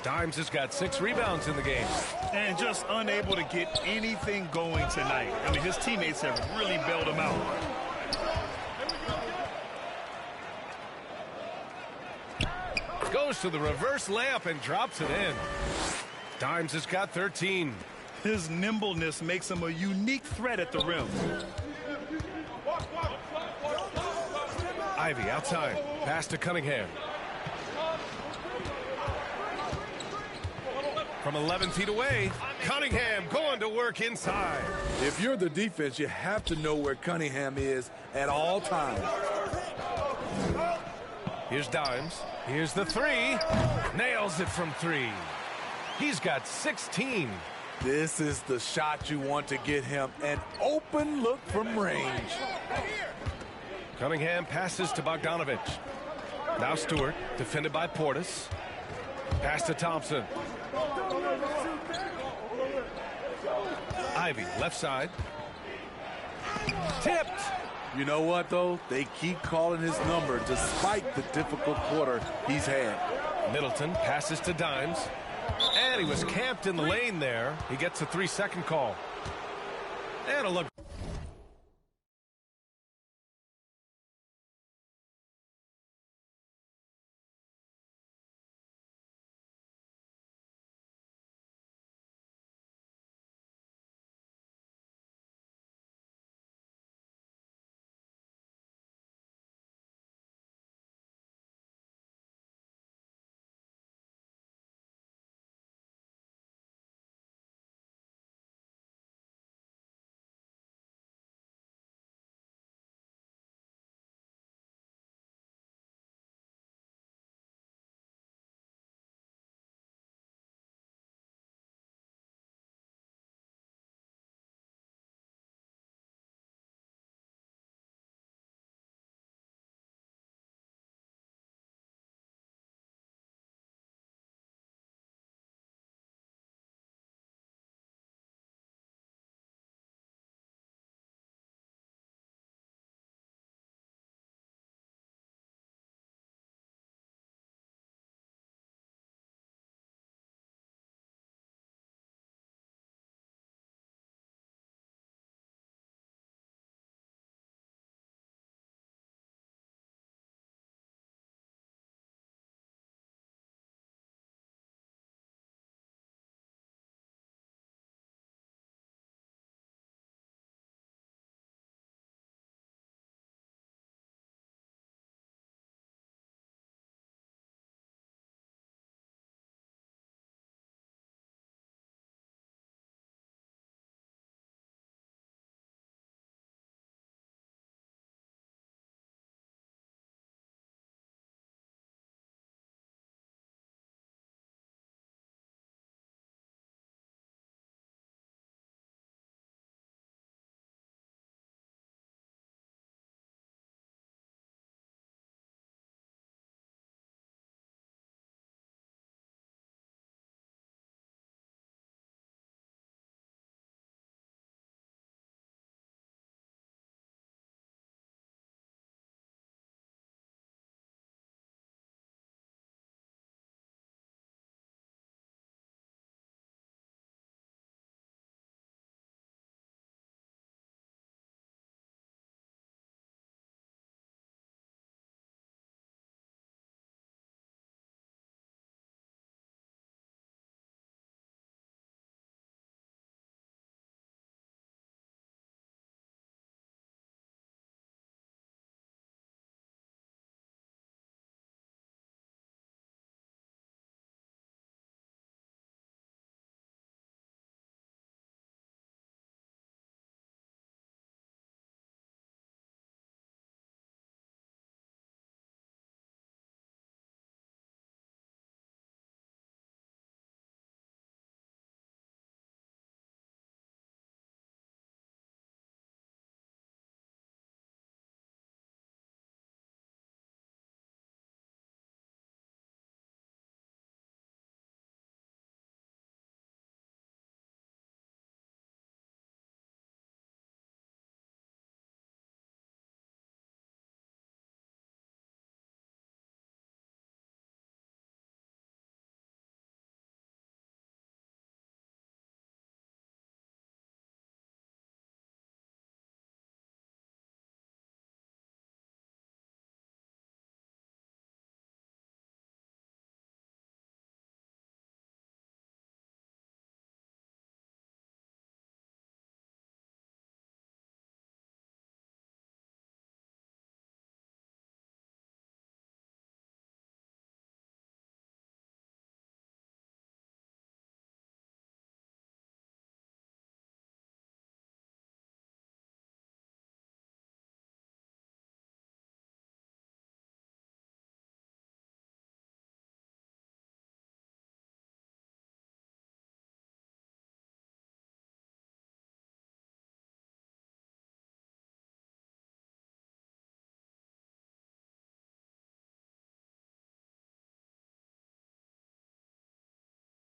S4: Dimes has got 6 rebounds in the game.
S5: And just unable to get anything going tonight. I mean, his teammates have really bailed him out.
S4: Goes to the reverse layup and drops it in. Dimes has got 13.
S5: His nimbleness makes him a unique threat at the rim.
S4: Ivy outside. Pass to Cunningham. From 11 feet away, Cunningham going to work inside.
S6: If you're the defense, you have to know where Cunningham is at all times.
S4: Here's Dimes. Here's the 3. Nails it from 3. He's got 16.
S6: This is the shot you want to get him. An open look from range.
S4: Cunningham passes to Bogdanovich. Now Stewart, defended by Portis. Pass to Thompson. Ivy, left side. Tipped.
S6: You know what, though? They keep calling his number despite the difficult quarter he's had.
S4: Middleton passes to Dimes. And he was camped in the lane there. He gets a 3-second call. And a look.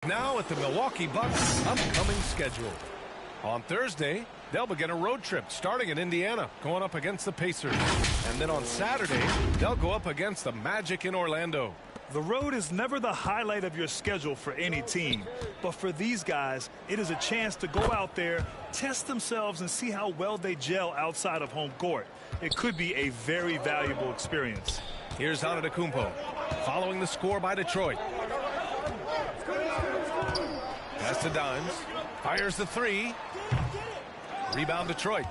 S4: Now at the Milwaukee Bucks' upcoming schedule. On Thursday, they'll begin a road trip starting in Indiana, going up against the Pacers. And then on Saturday, they'll go up against the Magic in Orlando.
S5: The road is never the highlight of your schedule for any team. But for these guys, it is a chance to go out there, test themselves, and see how well they gel outside of home court. It could be a very valuable experience.
S4: Here's Antetokounmpo, following the score by Detroit. Pass to Dimes. Fires the three. Rebound Detroit.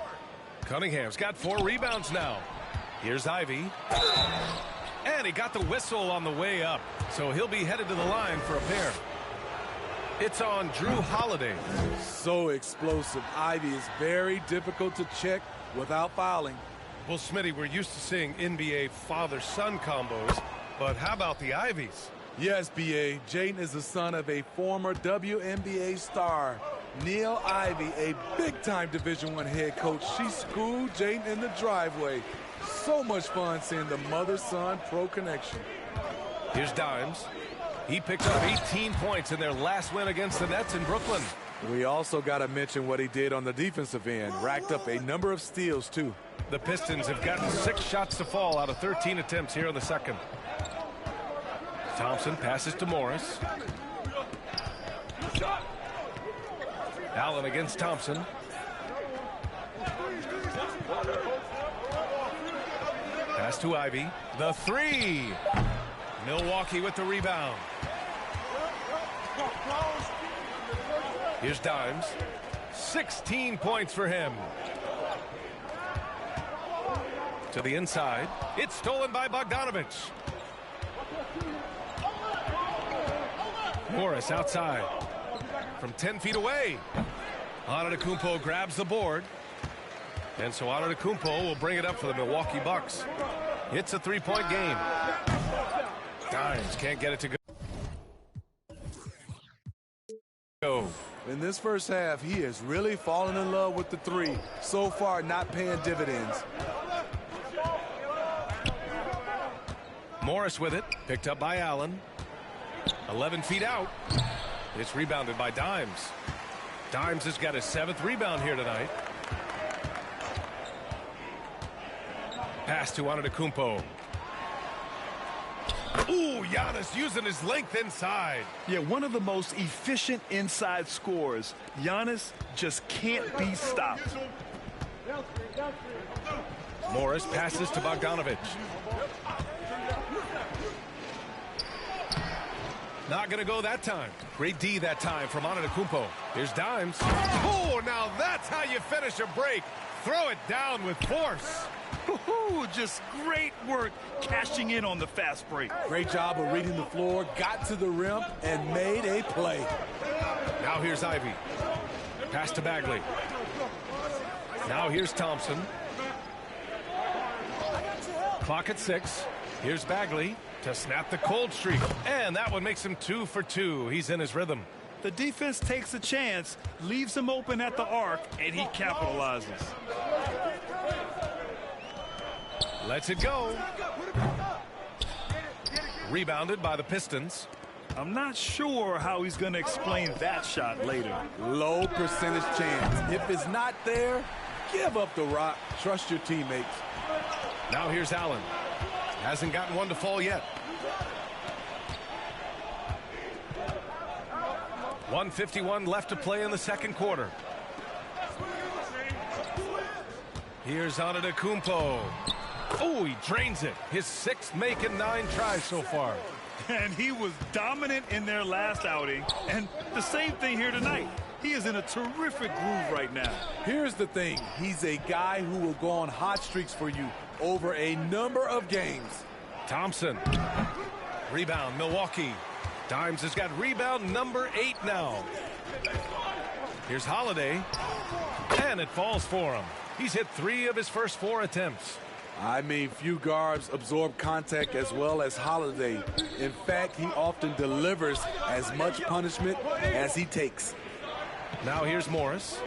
S4: Cunningham's got 4 rebounds now. Here's Ivy. And he got the whistle on the way up. So he'll be headed to the line for a pair. It's on Drew Holiday.
S6: So explosive. Ivy is very difficult to check without fouling.
S4: Well, Smitty, we're used to seeing NBA father-son combos, but how about the Ivies?
S6: Yes, B.A. Jaden is the son of a former WNBA star, Neil Ivy, a big-time Division I head coach. She schooled Jaden in the driveway. So much fun seeing the mother-son pro connection.
S4: Here's Dimes. He picked up 18 points in their last win against the Nets in Brooklyn.
S6: We also got to mention what he did on the defensive end. Racked up a number of steals, too.
S4: The Pistons have gotten 6 shots to fall out of 13 attempts here in the second. Thompson passes to Morris. Allen against Thompson. Pass to Ivy. The three. Milwaukee with the rebound. Here's Dimes. 16 points for him. To the inside. It's stolen by Bogdanovich. Morris outside. From 10 feet away. Antetokounmpo grabs the board. And so Antetokounmpo will bring it up for the Milwaukee Bucks. It's a 3-point game. Dimes can't get it to go.
S6: In this first half, he has really fallen in love with the three. So far, not paying dividends.
S4: Morris with it. Picked up by Allen. 11 feet out. It's rebounded by Dimes. Dimes has got his 7th rebound here tonight. Pass to Antetokounmpo. Ooh, Giannis using his length inside.
S5: Yeah, one of the most efficient inside scorers. Giannis just can't be stopped.
S4: Morris passes to Bogdanovich. Not going to go that time. Great D that time from Antetokounmpo. Here's Dimes. Oh, now that's how you finish a break. Throw it down with force.
S5: Just great work cashing in on the fast break.
S6: Great job of reading the floor, got to the rim, and made a play.
S4: Now here's Ivy. Pass to Bagley. Now here's Thompson. Clock at 6. Here's Bagley to snap the cold streak. And that one makes him 2 for 2. He's in his rhythm.
S5: The defense takes a chance, leaves him open at the arc, and he capitalizes.
S4: Lets it go. Rebounded by the Pistons.
S5: I'm not sure how he's going to explain that shot later.
S6: Low percentage chance. If it's not there, give up the rock. Trust your teammates.
S4: Now here's Allen. Hasn't gotten one to fall yet. 1:51 left to play in the second quarter. Here's Antetokounmpo. Oh, he drains it. His 6th make and 9 tries so far.
S5: And he was dominant in their last outing. And the same thing here tonight. He is in a terrific groove right now.
S6: Here's the thing. He's a guy who will go on hot streaks for you over a number of games.
S4: Thompson. Rebound, Milwaukee. Dimes has got rebound number 8 now. Here's Holiday. And it falls for him. He's hit 3 of his first 4 attempts.
S6: I mean, few guards absorb contact as well as Holiday. In fact, he often delivers as much punishment as he takes.
S4: Now here's Morris.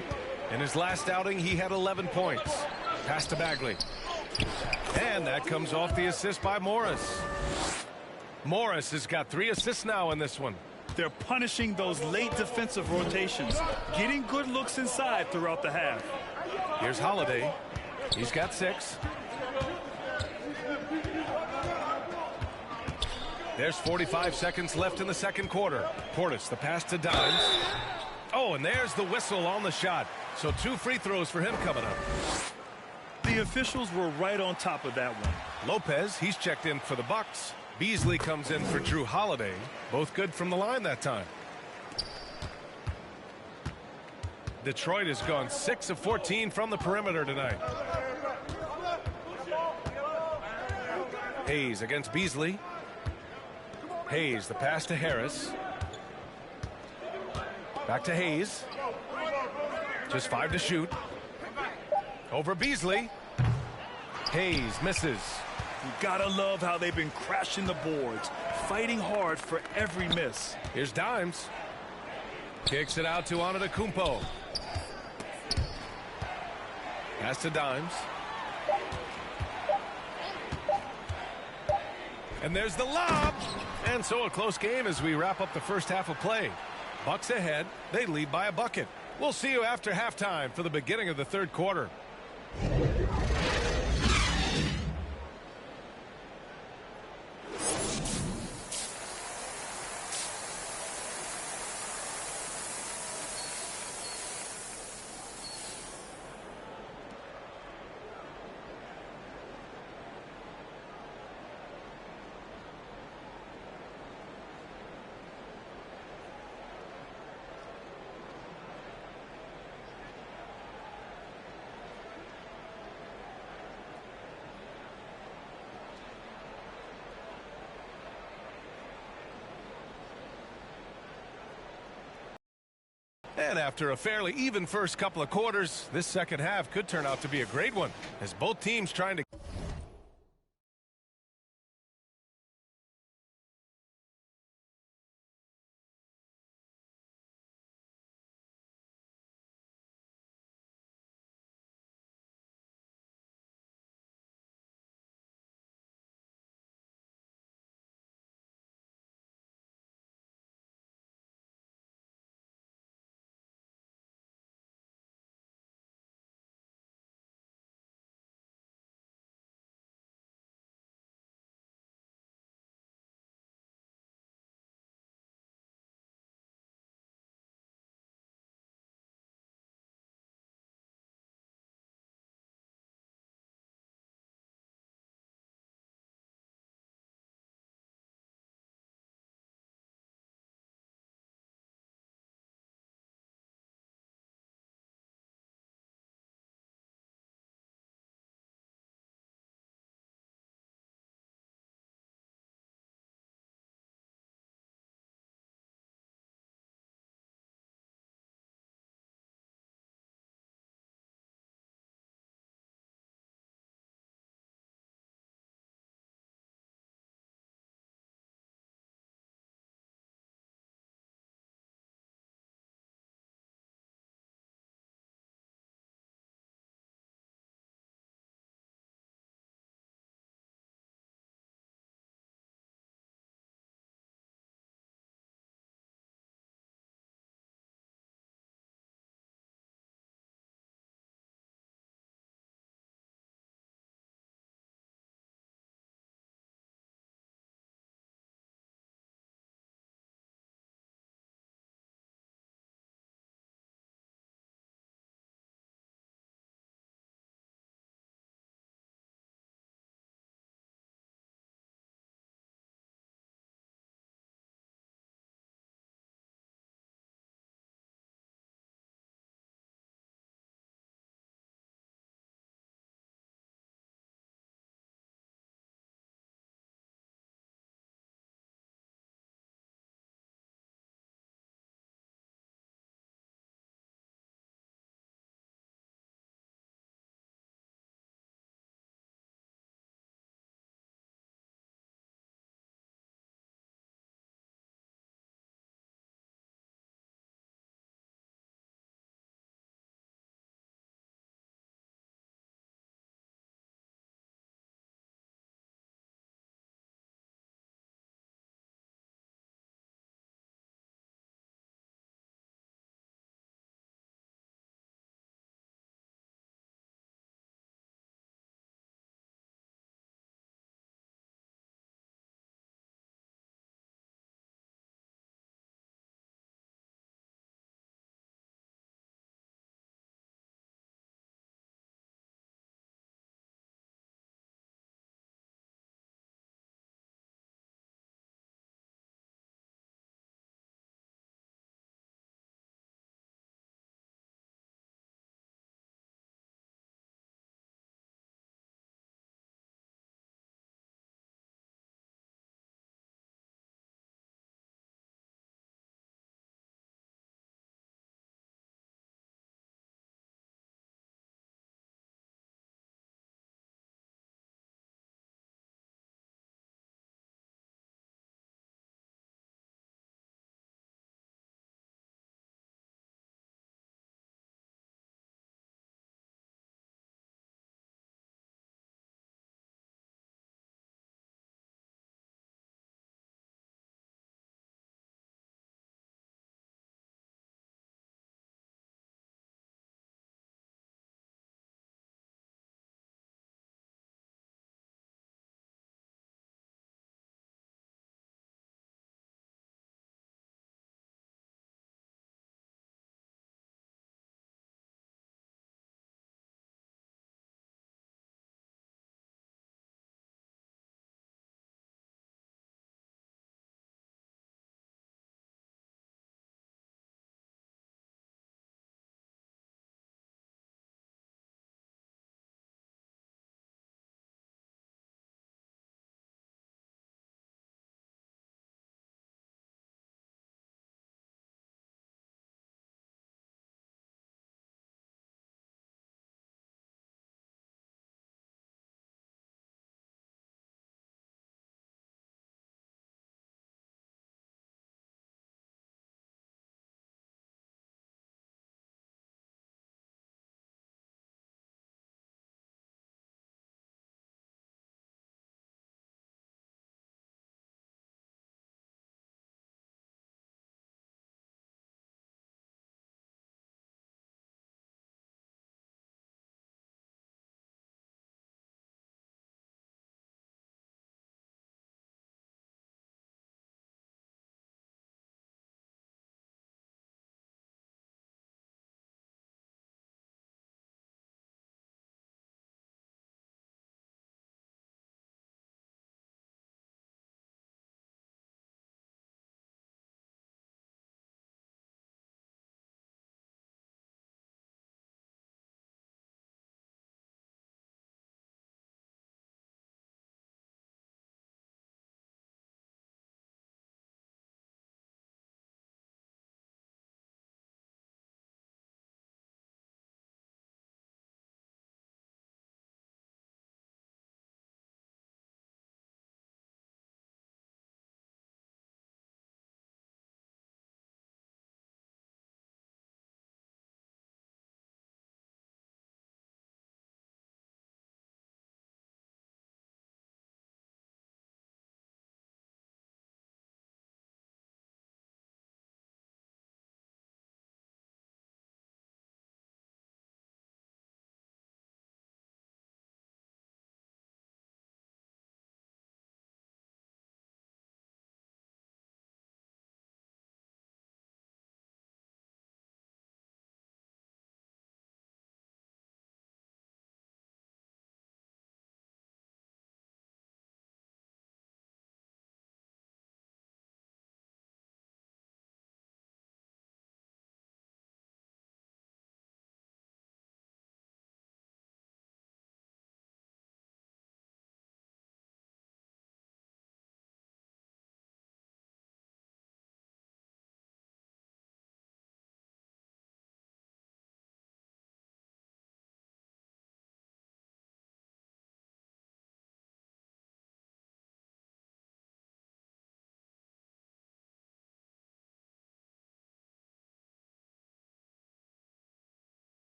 S4: In his last outing, he had 11 points. Pass to Bagley. And that comes off the assist by Morris. Morris has got 3 assists now in this one.
S5: They're punishing those late defensive rotations, getting good looks inside throughout the half.
S4: Here's Holiday. He's got 6. There's 45 seconds left in the second quarter. Portis, the pass to Dimes. Oh, and there's the whistle on the shot. So 2 free throws for him coming up.
S5: The officials were right on top of that one.
S4: Lopez, he's checked in for the Bucks. Beasley comes in for Drew Holiday. Both good from the line that time. Detroit has gone 6 of 14 from the perimeter tonight. Hayes against Beasley. Hayes, the pass to Harris. Back to Hayes. Just 5 to shoot. Over Beasley. Hayes misses.
S5: You gotta love how they've been crashing the boards, fighting hard for every miss.
S4: Here's Dimes. Kicks it out to Antetokounmpo. Pass to Dimes. And there's the lob. And so a close game as we wrap up the first half of play. Bucks ahead. They lead by a bucket. We'll see you after halftime for the beginning of the third quarter. And after a fairly even first couple of quarters, this second half could turn out to be a great one as both teams trying to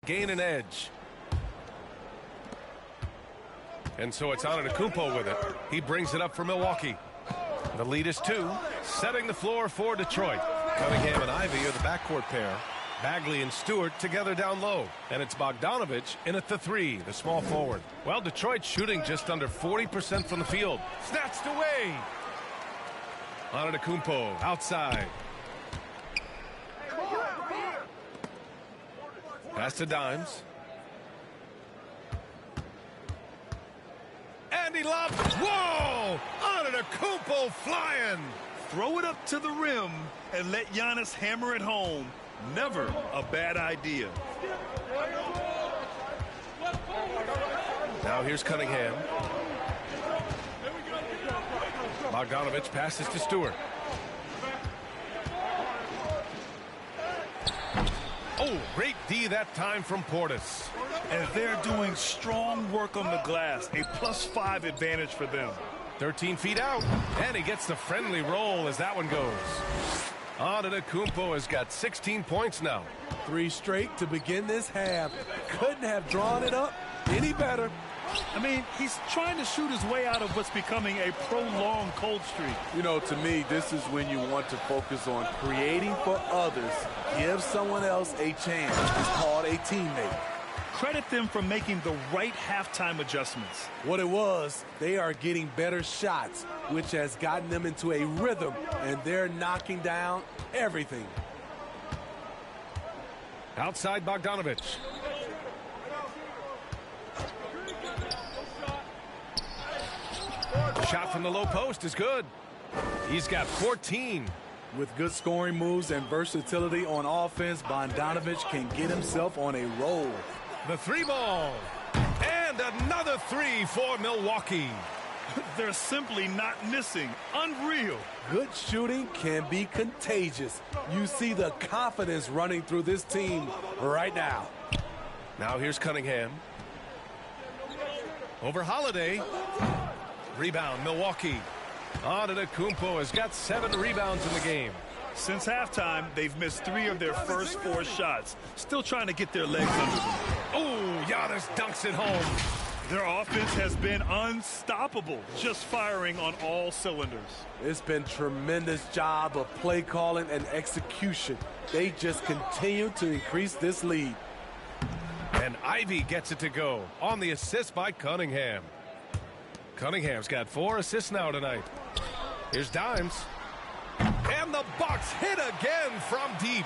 S4: gain an edge. And so it's Antetokounmpo with it. He brings it up for Milwaukee. The lead is 2, setting the floor for Detroit. Cunningham and Ivy are the backcourt pair. Bagley and Stewart together down low. And it's Bogdanovich in at the 3, the small forward. Well, Detroit shooting just under 40% from the field. Snatched away. Antetokounmpo outside. Pass to Dimes. And he lobs. Whoa! Antetokounmpo flying.
S5: Throw it up to the rim and let Giannis hammer it home. Never a bad idea.
S4: Now here's Cunningham. Bogdanovich passes to Stewart. Oh, great D that time from Portis.
S5: And they're doing strong work on the glass. A +5 advantage for them.
S4: 13 feet out. And he gets the friendly roll as that one goes. Antetokounmpo has got 16 points now.
S6: 3 straight to begin this half. Couldn't have drawn it up any better.
S5: I mean, he's trying to shoot his way out of what's becoming a prolonged cold streak.
S6: You know, to me, this is when you want to focus on creating for others. Give someone else a chance. It's called a teammate.
S5: Credit them for making the right halftime adjustments.
S6: What it was, they are getting better shots, which has gotten them into a rhythm, and they're knocking down everything.
S4: Outside Bogdanovich. Shot from the low post is good. He's got 14.
S6: With good scoring moves and versatility on offense, Bogdanovich can get himself on a roll.
S4: The 3 ball. And another 3 for Milwaukee.
S5: They're simply not missing. Unreal.
S6: Good shooting can be contagious. You see the confidence running through this team right now.
S4: Now here's Cunningham. Over Holiday. Rebound, Milwaukee. Antetokounmpo has got 7 rebounds in the game.
S5: Since halftime, they've missed 3 of their first 4 shots. Still trying to get their legs under them.
S4: Oh, Giannis dunks it home.
S5: Their offense has been unstoppable, just firing on all cylinders.
S6: It's been tremendous job of play calling and execution. They just continue to increase this lead.
S4: And Ivy gets it to go on the assist by Cunningham. Cunningham's got 4 assists now tonight. Here's Dimes. And the Bucks hit again from deep.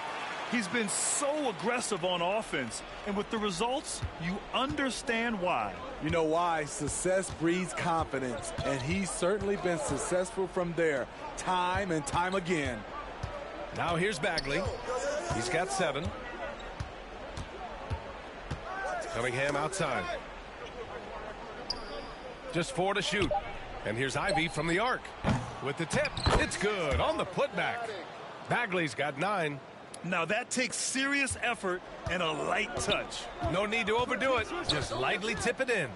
S5: He's been so aggressive on offense, and with the results, you understand why.
S6: You know why? Success breeds confidence, and he's certainly been successful from there, time and time again.
S4: Now here's Bagley. He's got 7. Cunningham outside. Just 4 to shoot. And here's Ivy from the arc. With the tip, it's good on the putback. Bagley's got 9.
S5: Now that takes serious effort and a light touch.
S4: No need to overdo it. Just lightly tip it in.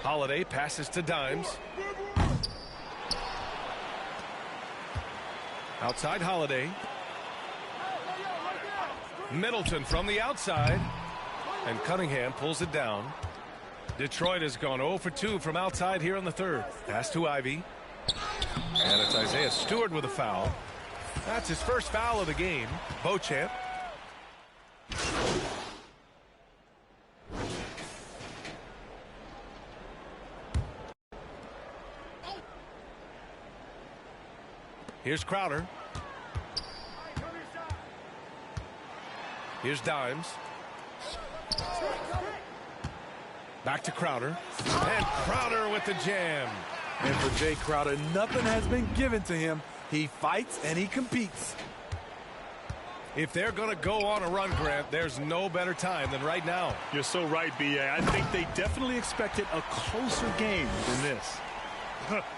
S4: Holiday passes to Dimes. Outside Holiday. Middleton from the outside. And Cunningham pulls it down. Detroit has gone 0 for 2 from outside here in the 3rd. Pass to Ivy. And it's Isaiah Stewart with a foul. That's his first foul of the game. Beauchamp. Here's Crowder. Here's Dimes. Back to Crowder. And Crowder with the jam.
S6: And for Jay Crowder, nothing has been given to him. He fights and he competes.
S4: If they're going to go on a run, Grant, there's no better time than right now.
S5: You're so right, B.A. I think they definitely expected a closer game than this.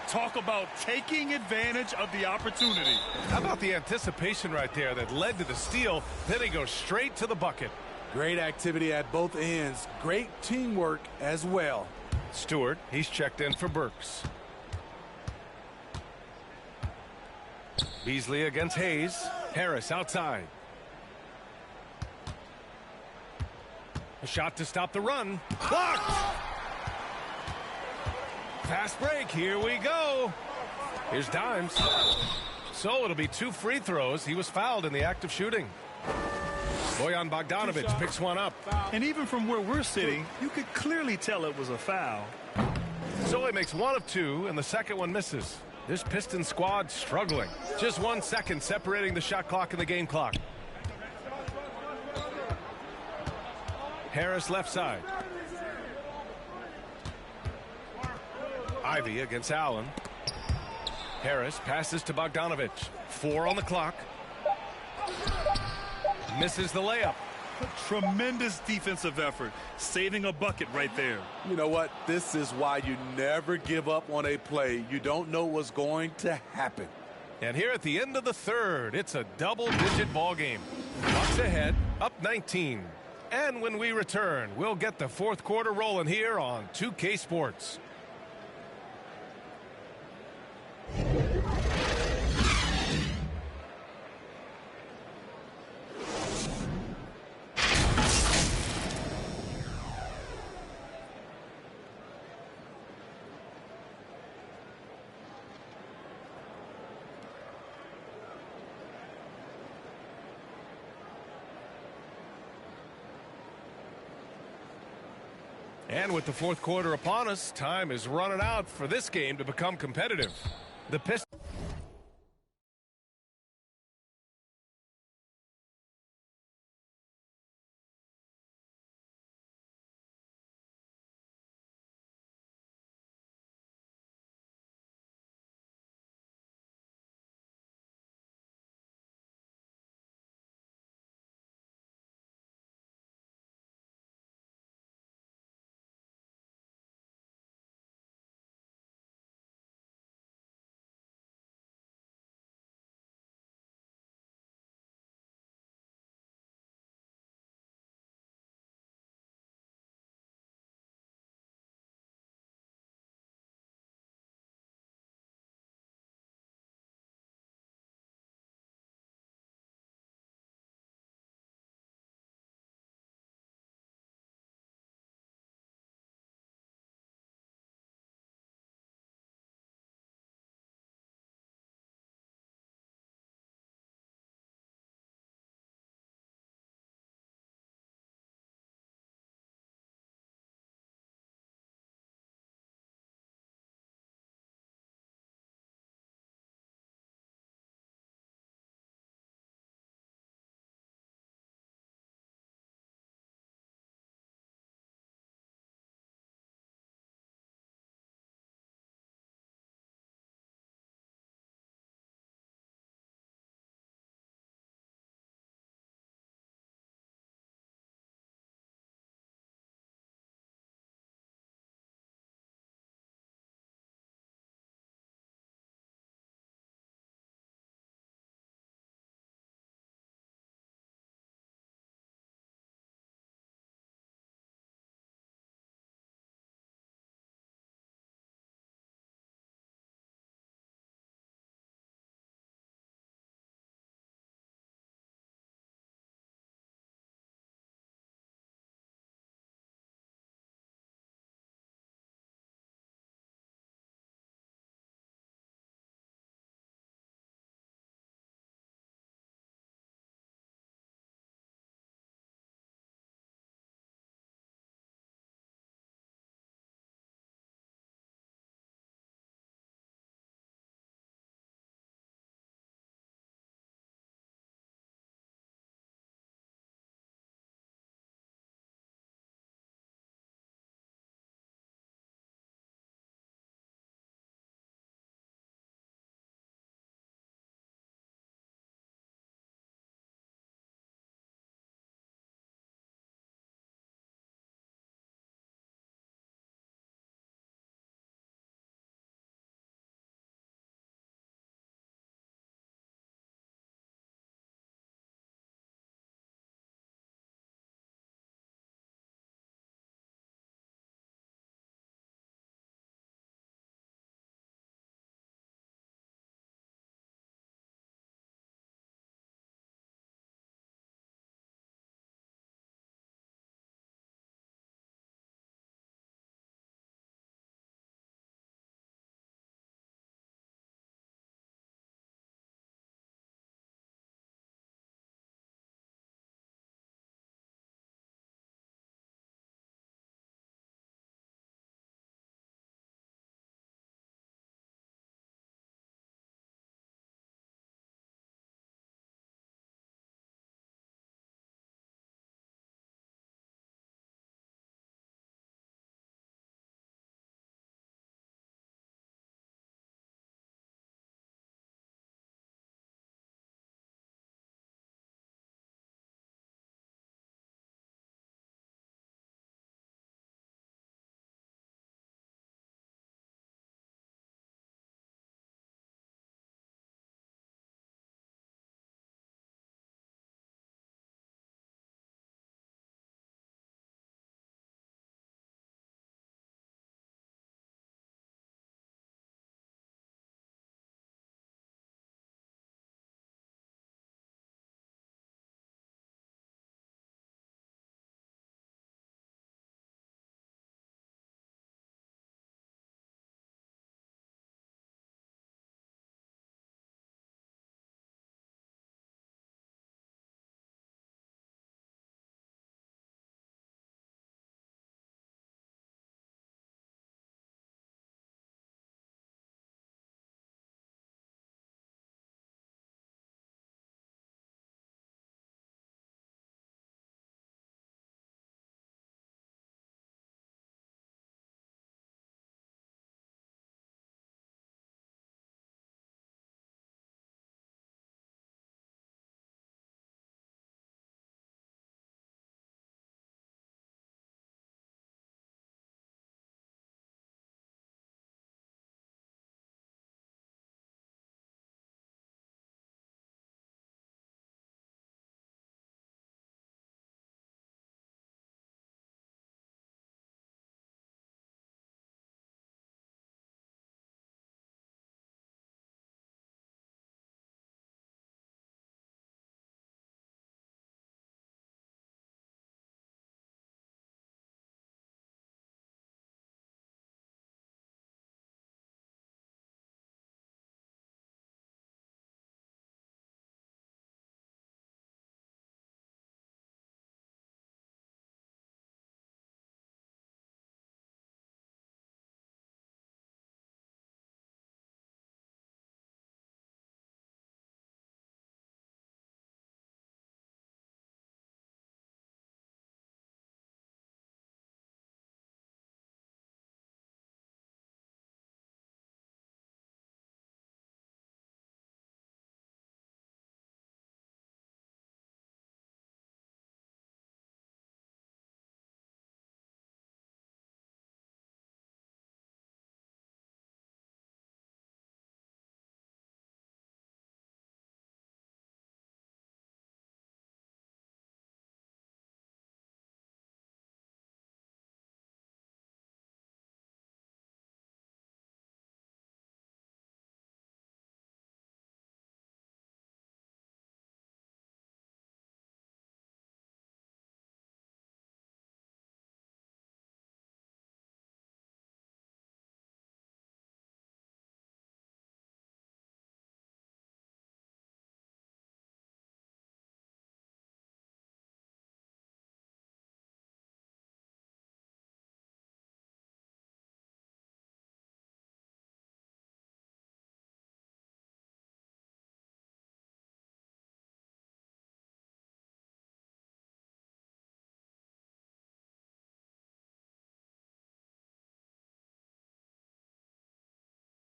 S5: Talk about taking advantage of the opportunity.
S4: How about the anticipation right there that led to the steal? Then he goes straight to the bucket.
S6: Great activity at both ends. Great teamwork as well.
S4: Stewart, he's checked in for Burks. Beasley against Hayes. Harris outside. A shot to stop the run. Blocked! Fast break. Here we go. Here's Dimes. So it'll be 2 free throws. He was fouled in the act of shooting. Bojan Bogdanovic picks one up.
S5: And even from where we're sitting, you could clearly tell it was a foul.
S4: So he makes 1 of 2, and the second one misses. This Pistons squad struggling. Just 1 second separating the shot clock and the game clock. Harris left side. Ivy against Allen. Harris passes to Bogdanovic. 4 on the clock. Misses the layup.
S5: Tremendous defensive effort, saving a bucket right there.
S6: You know what? This is why you never give up on a play. You don't know what's going to happen.
S4: And here at the end of the third, it's a double-digit ball game. Bucks ahead, up 19. And when we return, we'll get the fourth quarter rolling here on 2K Sports. And with the fourth quarter upon us, time is running out for this game to become competitive. The Pistons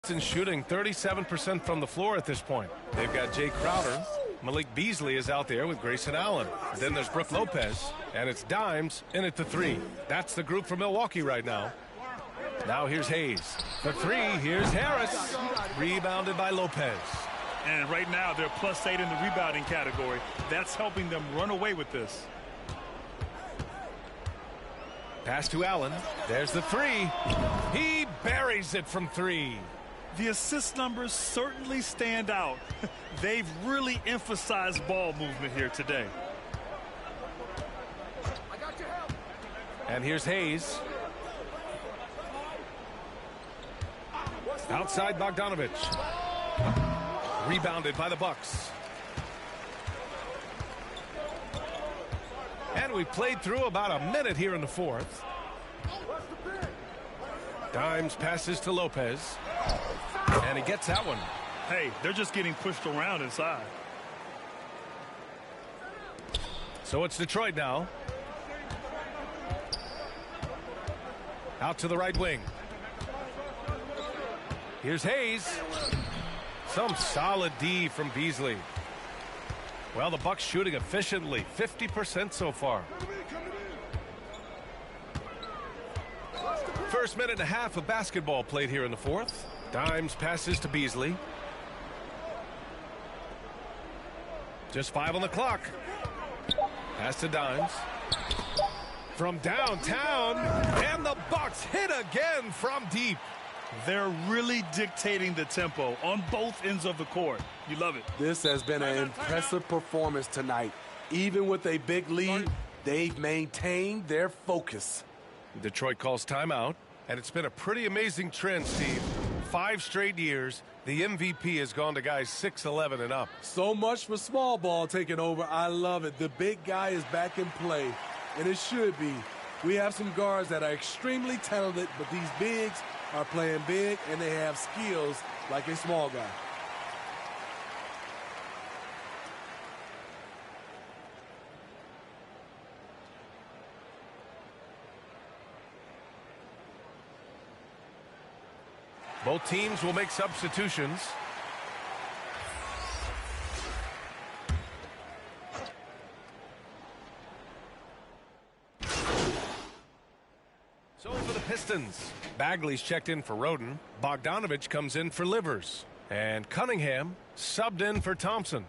S4: Pistons shooting 37% from the floor at this point. They've got Jay Crowder. Malik Beasley is out there with Grayson Allen. Then there's Brook Lopez, and it's Dimes in at the 3. That's the group for Milwaukee right now. Now here's Hayes. The 3, here's Harris. Rebounded by Lopez.
S5: And right now they're +8 in the rebounding category. That's helping them run away with this.
S4: Pass to Allen. There's the 3. He buries it from 3.
S5: The assist numbers certainly stand out. They've really emphasized ball movement here today.
S4: And here's Hayes. Outside Bogdanovich. Rebounded by the Bucks. And we played through about a minute here in the fourth. Dimes passes to Lopez. And he gets that one.
S5: Hey, they're just getting pushed around inside.
S4: So it's Detroit now. Out to the right wing. Here's Hayes. Some solid D from Beasley. Well, the Bucks shooting efficiently, 50% so far. First minute and a half of basketball played here in the fourth. Dimes passes to Beasley. Just 5 on the clock. Pass to Dimes. From downtown, and the Bucks hit again from deep.
S5: They're really dictating the tempo on both ends of the court. You love it.
S6: This has been an impressive performance tonight. Even with a big lead, they've maintained their focus.
S4: Detroit calls timeout, and it's been a pretty amazing trend, Steve. 5 straight years, the MVP has gone to guys 6'11" and up.
S6: So much for small ball taking over. I love it. The big guy is back in play, and it should be. We have some guards that are extremely talented, but these bigs are playing big, and they have skills like a small guy.
S4: Both teams will make substitutions. So for the Pistons, Bagley's checked in for Roden. Bogdanovich comes in for Livers. And Cunningham subbed in for Thompson.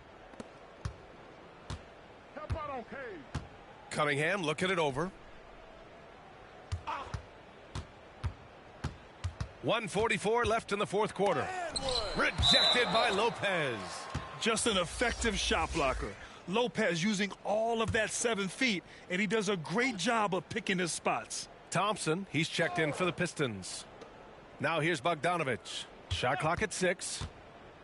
S4: Cunningham looking it over. 1:44 left in the fourth quarter. Rejected by Lopez.
S5: Just an effective shot blocker. Lopez using all of that 7 feet, and he does a great job of picking his spots.
S4: Thompson, he's checked in for the Pistons. Now here's Bogdanovich. Shot clock at 6.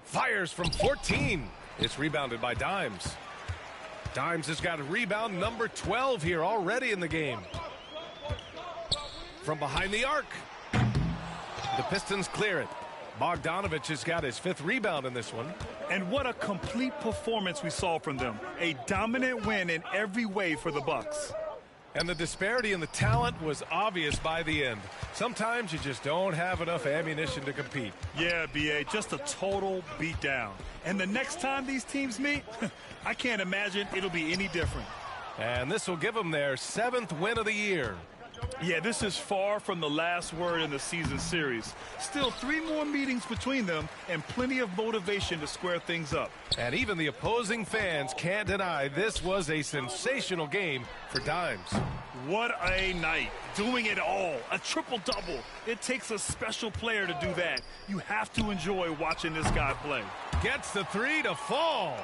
S4: Fires from 14. It's rebounded by Dimes. Dimes has got a rebound number 12 here already in the game. From behind the arc. The Pistons clear it. Bogdanovich has got his 5th rebound in this one.
S5: And what a complete performance we saw from them. A dominant win in every way for the Bucks.
S4: And the disparity in the talent was obvious by the end. Sometimes you just don't have enough ammunition to compete.
S5: Yeah, B.A., just a total beatdown. And the next time these teams meet, I can't imagine it'll be any different.
S4: And this will give them their 7th win of the year.
S5: Yeah, this is far from the last word in the season series. Still 3 more meetings between them and plenty of motivation to square things up.
S4: And even the opposing fans can't deny this was a sensational game for Dimes.
S5: What a night. Doing it all. A triple-double. It takes a special player to do that. You have to enjoy watching this guy play.
S4: Gets the 3 to fall.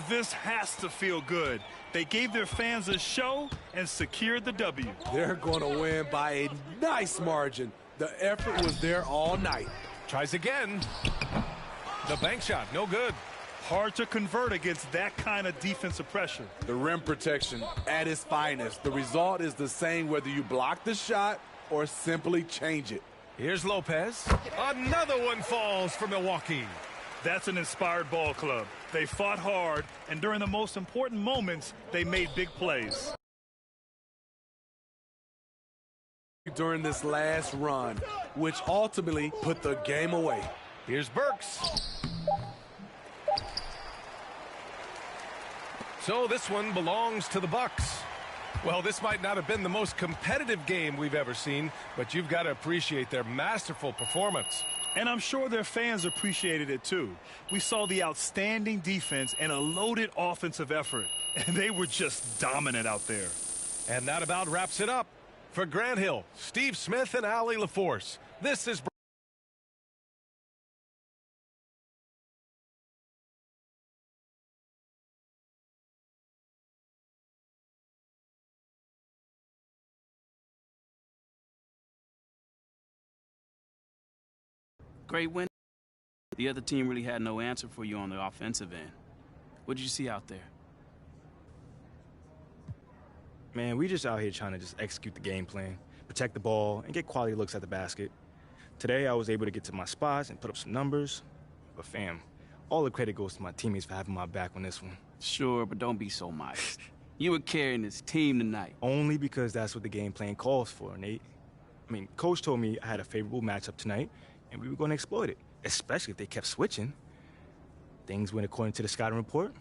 S5: This has to feel good. They gave their fans a show and secured the W.
S6: They're going to win by a nice margin. The effort was there all night.
S4: Tries again. The bank shot, no good.
S5: Hard to convert against that kind of defensive pressure.
S6: The rim protection at its finest. The result is the same whether you block the shot or simply change it.
S4: Here's Lopez. Another one falls for Milwaukee.
S5: That's an inspired ball club. They fought hard, and during the most important moments, they made big plays.
S6: During this last run, which ultimately put the game away.
S4: Here's Burks. So this one belongs to the Bucks. Well, this might not have been the most competitive game we've ever seen, but you've got to appreciate their masterful performance.
S5: And I'm sure their fans appreciated it too. We saw the outstanding defense and a loaded offensive effort, and they were just dominant out there.
S4: And that about wraps it up. For Grant Hill, Steve Smith, and Allie LaForce, this is
S9: Great win. The other team really had no answer for you on the offensive end. What did you see out there?
S10: Man, we just out here trying to just execute the game plan, protect the ball, and get quality looks at the basket. Today, I was able to get to my spots and put up some numbers. But fam, all the credit goes to my teammates for having my back on this one.
S9: Sure, but don't be so modest. You were carrying this team tonight.
S10: Only because that's what the game plan calls for, Nate. I mean, Coach told me I had a favorable matchup tonight, and we were going to exploit it, especially if they kept switching. Things went according to the scouting report.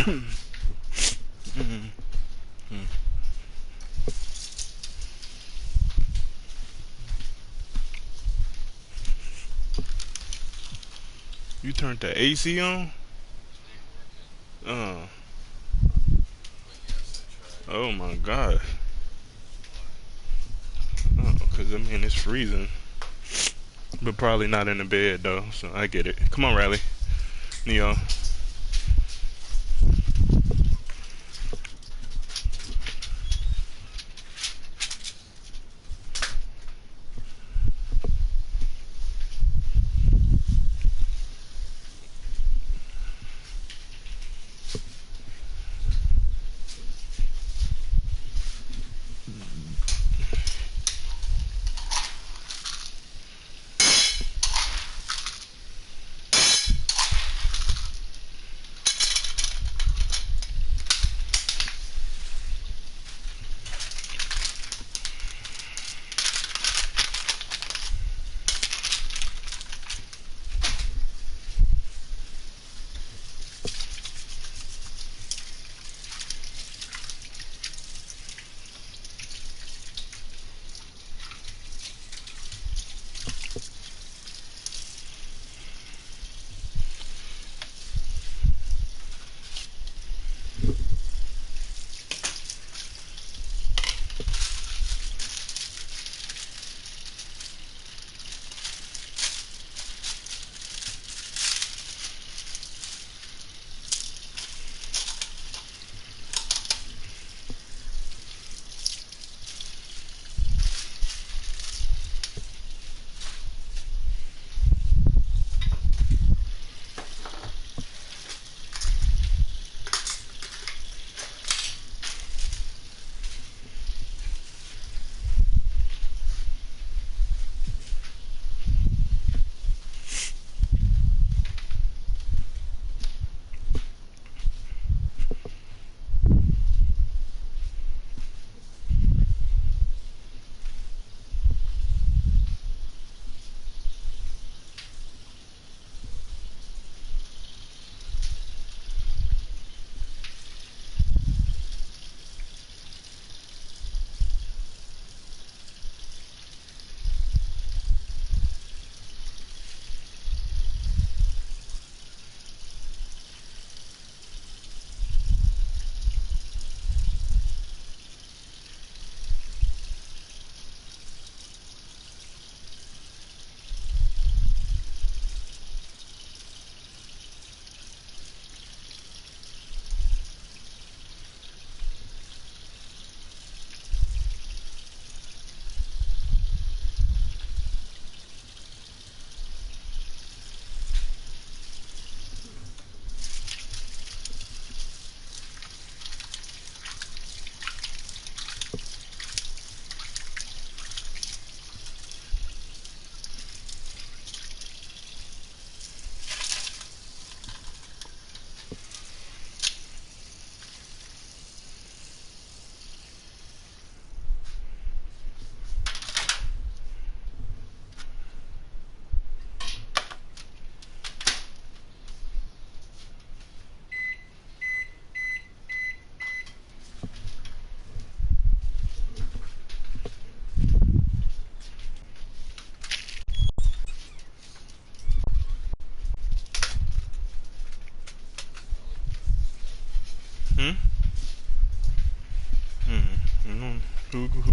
S12: You turned the AC on? Oh my God. Oh, because I mean, it's freezing. But probably not in the bed, though, so I get it. Come on, Riley. Neo.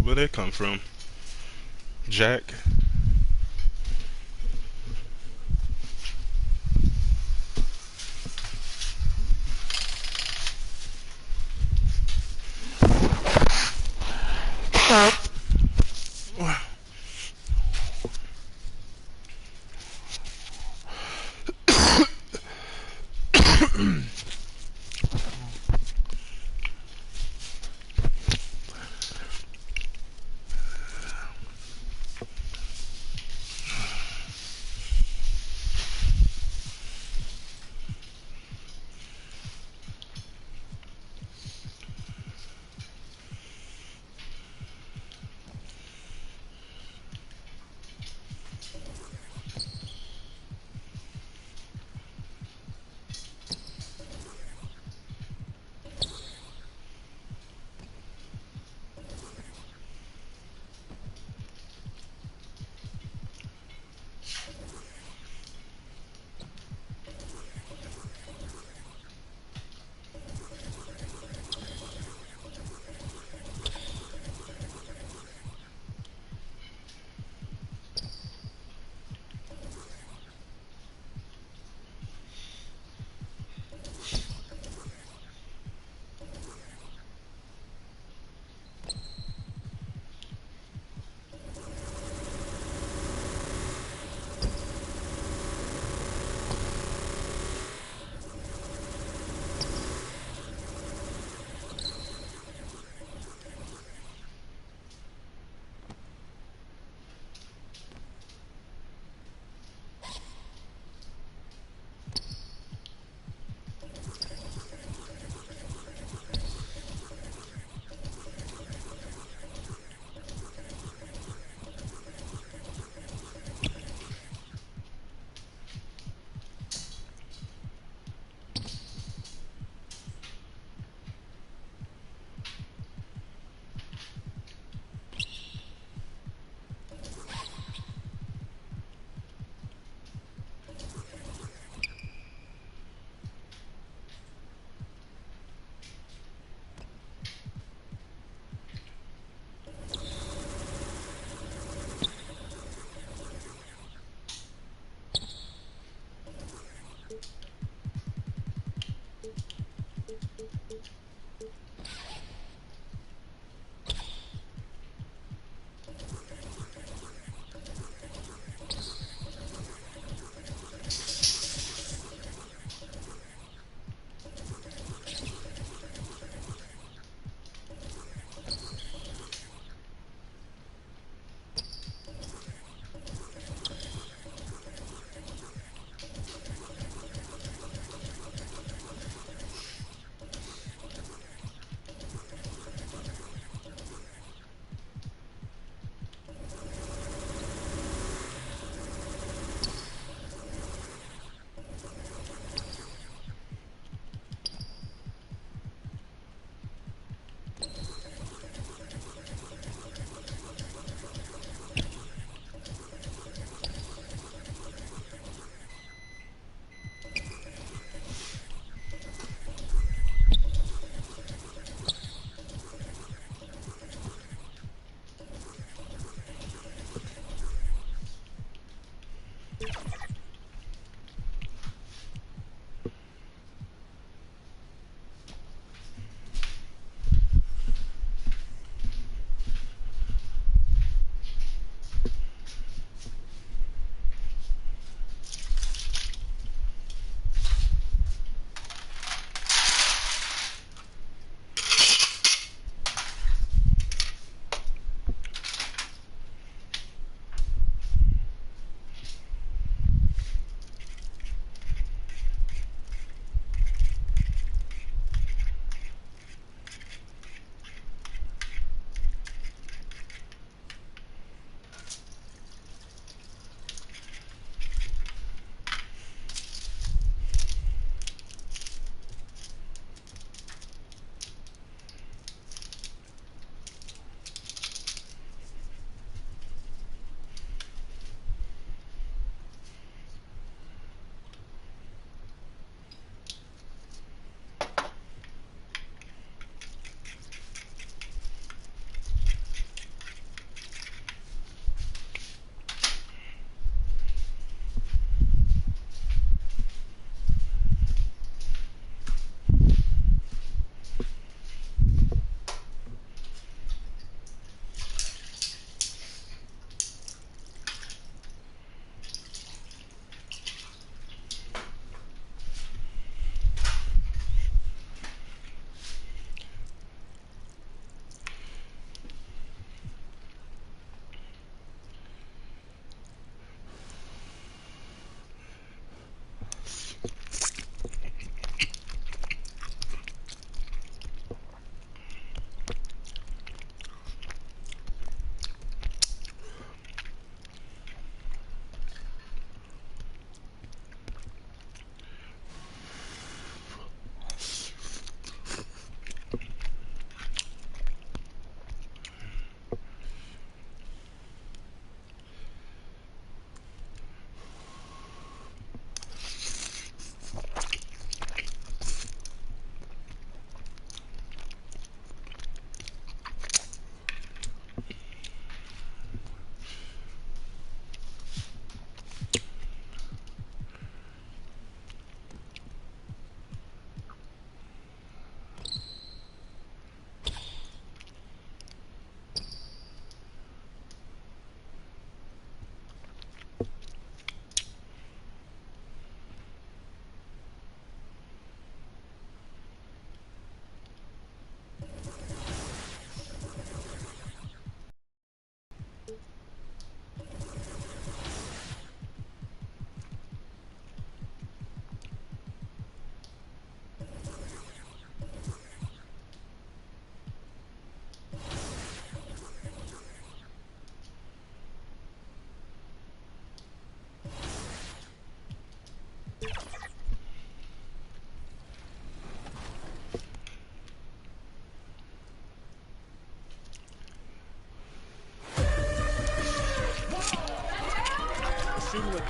S12: Where'd that come from? Jack?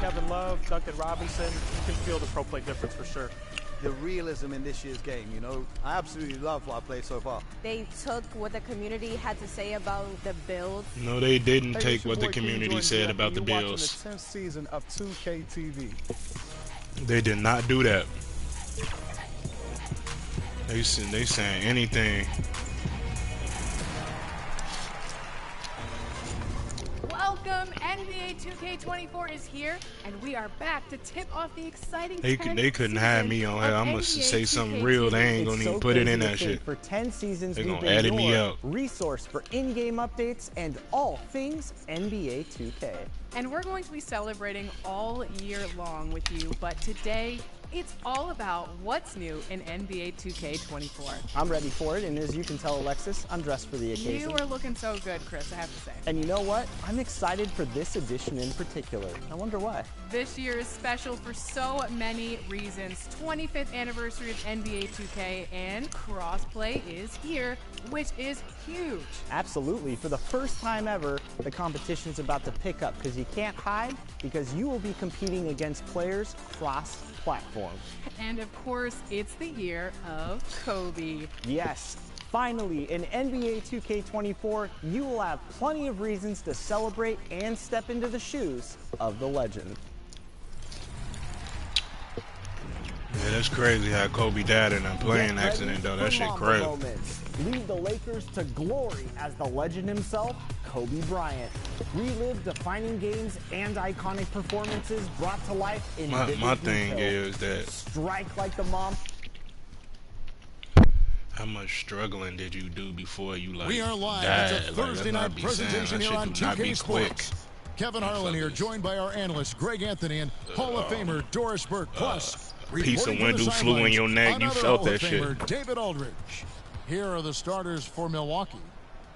S16: Kevin Love, Duncan Robinson, you can feel the pro play difference for sure.
S13: The realism in this year's game, you know, I absolutely love what I played so far.
S15: They took what the community had to say about the build.
S12: No, they didn't
S22: Hey,
S12: take
S22: it's your
S12: what the
S22: boy, King
S12: community
S22: Jordan
S12: said
S22: Jeff,
S12: about
S22: and
S12: the
S22: you're watching
S12: Bills.
S22: the 10th season of 2K TV.
S12: They did not do that. They saying anything.
S1: Welcome, NBA 2K24 is here, and we are back to tip off the exciting.
S12: They couldn't have me on here. I'm gonna say something real. They ain't gonna even put it in that shit.
S2: For 10 seasons,
S12: They
S2: we've
S12: gonna
S2: been
S12: edit me
S2: your
S12: out.
S2: resource for in-game updates and all things NBA 2K.
S1: And we're going to be celebrating all year long with you, but today it's all about what's new in NBA 2K24.
S2: I'm ready for it, and as you can tell, Alexis, I'm dressed for the occasion.
S1: You are looking so good, Chris, I have to say.
S2: And you know what? I'm excited for this edition in particular. I wonder why.
S1: This year is special for so many reasons. 25th anniversary of NBA 2K, and crossplay is here, which is huge.
S2: Absolutely. For the first time ever, the competition's about to pick up because you can't hide, because you will be competing against players cross-platform.
S1: And of course, it's the year of Kobe.
S2: Yes. Finally, in NBA 2K24, you will have plenty of reasons to celebrate and step into the shoes of the legend.
S12: Yeah, that's crazy how Kobe died in a plane accident, though. That shit crazy.
S2: Lead the Lakers to glory as the legend himself, Kobe Bryant. Relive defining games and iconic performances brought to life in
S12: My thing is that
S2: strike like the mom.
S12: how much struggling did you do before you
S11: We are live.
S12: died?
S11: It's a Thursday night presentation here on 2K Sports. Kevin Harlan here, joined by our analyst Greg Anthony and Hall of Famer Doris Burke. Plus,
S12: piece of
S11: reporting from the
S12: window flew in
S11: sidelines,
S12: your neck. You
S11: another
S12: felt
S11: Hall of
S12: that shit.
S11: Famer, David Aldridge. Here are the starters for Milwaukee.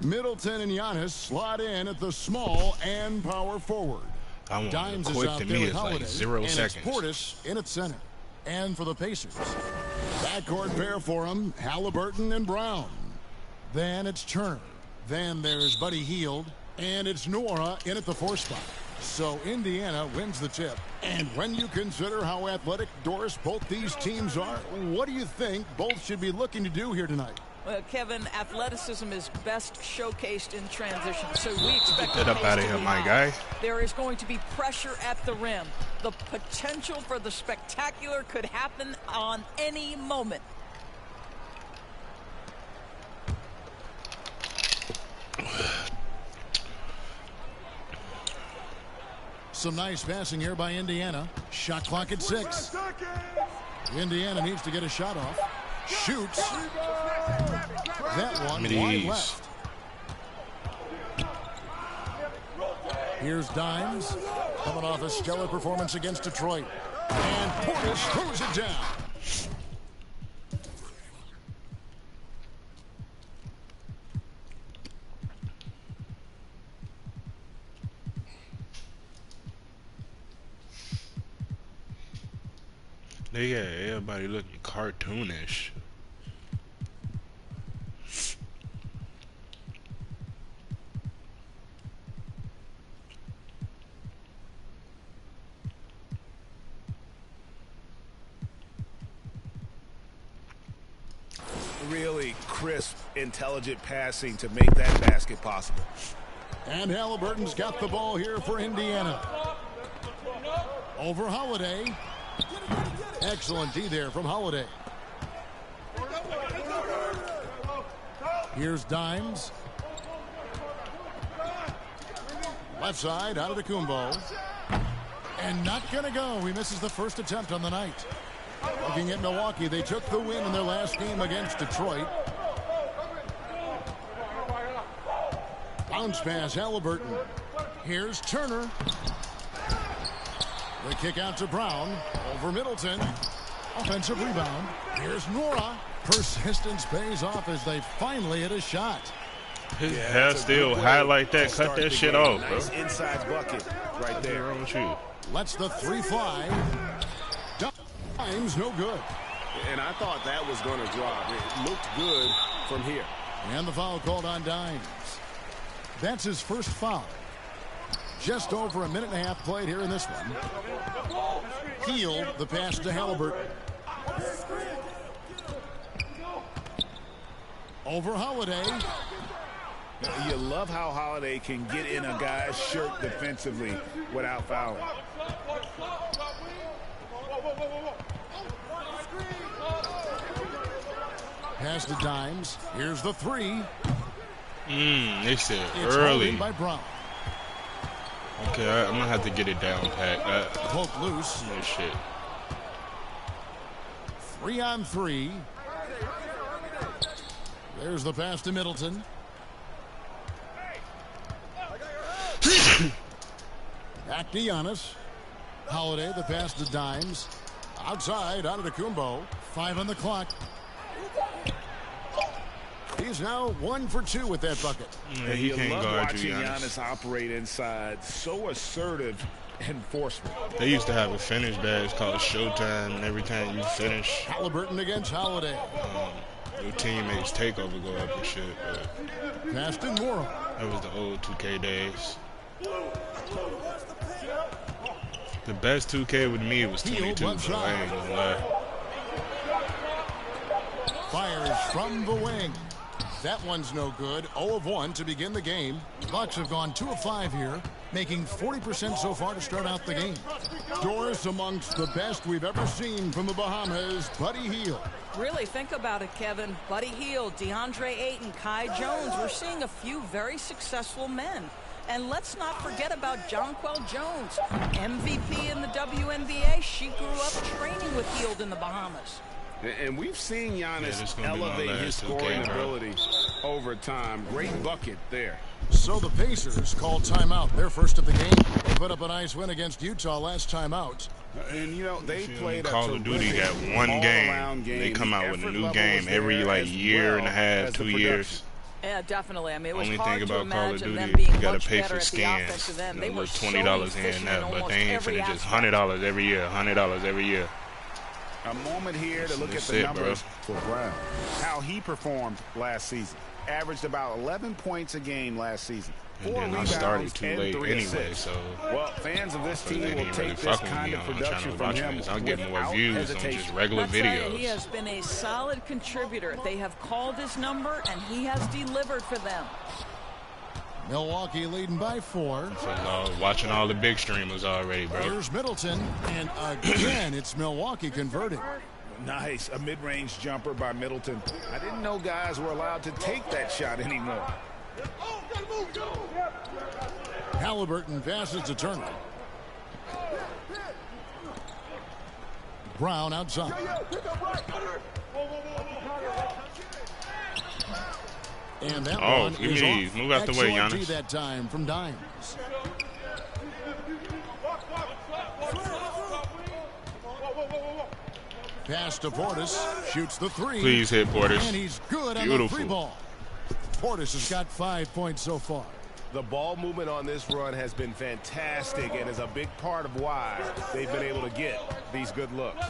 S11: Middleton and Giannis slot in at the small and power forward.
S12: I want
S11: Dimes is
S12: quick
S11: out
S12: to
S11: there
S12: me
S11: with
S12: is like
S11: Holiday,
S12: 0
S11: and
S12: seconds.
S11: it's Portis in at center. And for the Pacers, backcourt pair for him, Halliburton and Brown. Then it's Turner. Then there's Buddy Hield. And it's Nora in at the 4 spot. So Indiana wins the tip. And when you consider how athletic, Doris, both these teams are, what do you think both should be looking to do here tonight?
S23: Well, Kevin, athleticism is best showcased in transition, so we expect
S12: Get
S23: the
S12: up
S23: pace
S12: out of
S23: to
S12: here,
S23: be
S12: my
S23: high.
S12: guy.
S23: There is going to be pressure at the rim. The potential for the spectacular could happen on any moment.
S11: Some nice passing here by Indiana. Shot clock at 6. Indiana needs to get a shot off. Shoots. That one wide left. Here's Dimes. Coming off a stellar performance against Detroit. And Portis throws it down.
S12: They got everybody looking cartoonish.
S8: Really crisp, intelligent passing to make that basket possible.
S11: And Halliburton's got the ball here for Indiana. Over Holiday. Excellent D there from Holiday. Here's Dimes. Left side out of the Kumbo. And not going to go. He misses the first attempt on the night. Looking at Milwaukee, they took the win in their last game against Detroit. Bounce pass, Halliburton. Here's Turner. The kick out to Brown. Over Middleton. Offensive rebound. Here's Nora. Persistence pays off as they finally hit a shot.
S12: His hair still high like that. Cut that shit off, bro.
S8: Nice inside bucket right there.
S12: What's wrong with you?
S11: Lets the 3 fly. Dimes no good.
S8: And I thought that was going to drop. It looked good from here.
S11: And the foul called on Dimes. That's his first foul. just over a minute and a half played here in this one. Heel, the pass to Halliburton. Over Holiday.
S8: You love how Holiday can get in a guy's shirt defensively without fouling.
S11: Pass to Dimes. Here's the three.
S12: They said
S11: It's
S12: early.
S11: by Brown.
S12: Okay, I'm gonna have to get it down, Pat.
S11: Poke loose.
S12: This shit.
S11: 3-on-3. There's the pass to Middleton. Back to Giannis. Holiday, the pass to Dimes. Outside, Antetokounmpo. 5 on the clock. He's now 1 for 2 with that bucket.
S12: Yeah, he can't
S8: love
S12: guard
S8: watching
S12: you,
S8: Giannis operate inside. So assertive enforcement.
S12: They used to have a finish badge called Showtime, and every time you finish,
S11: Halliburton against Holiday.
S12: Your teammates take over, go up and shit. But
S11: pass to Morrow.
S12: That was the old 2K days. The best 2K with me was 22, bro. I ain't gonna lie.
S11: Fires from the wing. That one's no good. 0 of 1 to begin the game. Bucks have gone 2 of 5 here, making 40% so far to start out the game. Doris amongst the best we've ever seen from the Bahamas, Buddy Hield.
S23: Really think about it, Kevin. Buddy Hield, DeAndre Ayton, Kai Jones. We're seeing a few very successful men. And let's not forget about Jonquel Jones, MVP in the WNBA. She grew up training with Hield in the Bahamas.
S8: And we've seen Giannis elevate his scoring ability over time. Great bucket there.
S11: So the Pacers called timeout. Their first of the game. They put up a nice win against Utah last time out.
S8: And, you know, they played
S12: Call of Duty got one game. They come out with a new game every, like, year and a half, 2 years.
S23: Yeah, definitely. I mean, it was
S12: Only
S23: hard
S12: thing
S23: to
S12: about Call of
S23: imagine
S12: Duty,
S23: them being
S12: you gotta
S23: much
S12: pay
S23: better
S12: for
S23: at the
S12: skins.
S23: offensive end.
S12: You
S23: They
S12: know,
S23: were
S12: $20
S23: so
S12: here
S23: efficient
S12: and there,
S23: in
S12: but
S23: almost
S12: they ain't
S23: every
S12: finna just
S23: aspect.
S12: $100 every year, $100 every year.
S8: A moment here to look at
S12: That's
S8: the
S12: it,
S8: numbers for Brown. How he performed last season. Averaged about 11 points a game last season.
S12: And
S8: 4
S12: then I
S8: rebounds
S12: started too
S8: and
S12: late
S8: 3
S12: anyway,
S8: assists.
S12: so
S8: well, fans of this
S12: so
S8: team
S12: they
S8: will
S12: didn't really
S8: take this
S12: fuck with
S8: kind
S12: me
S8: of
S12: on trying
S8: production
S12: to
S8: from
S12: watch
S8: him
S12: this. I'll get more
S8: without
S12: views on
S8: hesitation.
S12: just regular
S23: Let's say
S12: videos.
S23: he has been a solid contributor. They have called his number, and he has delivered for them.
S11: Milwaukee leading by 4.
S12: So, watching all the big streamers already, bro.
S11: Here's Middleton, and again, it's Milwaukee converting.
S8: Nice. A mid-range jumper by Middleton. I didn't know guys were allowed to take that shot anymore.
S11: Halliburton passes to Turner. Brown outside. And that one is off.
S12: Move out the way,
S11: Excellent
S12: Giannis.
S11: D that time from Dimes. Pass to Portis. Shoots the 3.
S12: Please hit Portis.
S11: And he's good on the 3 ball. Portis has got 5 points so far.
S4: The ball movement on this run has been fantastic and is a big part of why they've been able to get these good looks.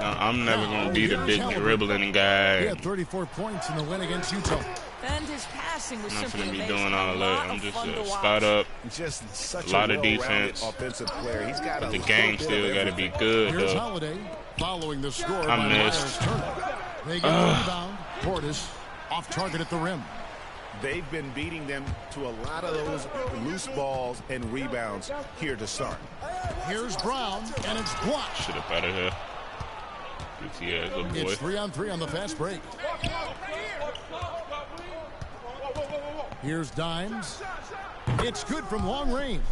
S12: I'm never going to be the big dribbling guy.
S11: He had 34 points in the win against Utah.
S23: And his passing was
S12: I'm not
S23: simply
S12: going to be
S23: amazing.
S12: doing all
S23: A
S12: that.
S23: lot
S12: I'm
S23: of
S12: just
S23: fun to
S12: a
S23: watch.
S12: spot up.
S8: Just such
S12: a lot
S8: a
S12: of
S8: well-rounded
S12: defense.
S8: offensive player. He's got
S12: But
S8: a
S12: the game
S8: little
S12: still
S8: bit of
S12: got to be
S8: everything.
S12: good,
S11: Here's
S12: though.
S11: Holiday following the score
S12: I
S11: by
S12: missed.
S11: Myers Turner. They get the rebound. Portis off target at the rim.
S8: They've been beating them to a lot of those loose balls and rebounds here to start.
S11: Here's Brown, and it's blocked.
S12: Shit up out of here. Yeah, little boy.
S11: It's 3-on-3 on the fast break. Here's Dimes. It's good from long range.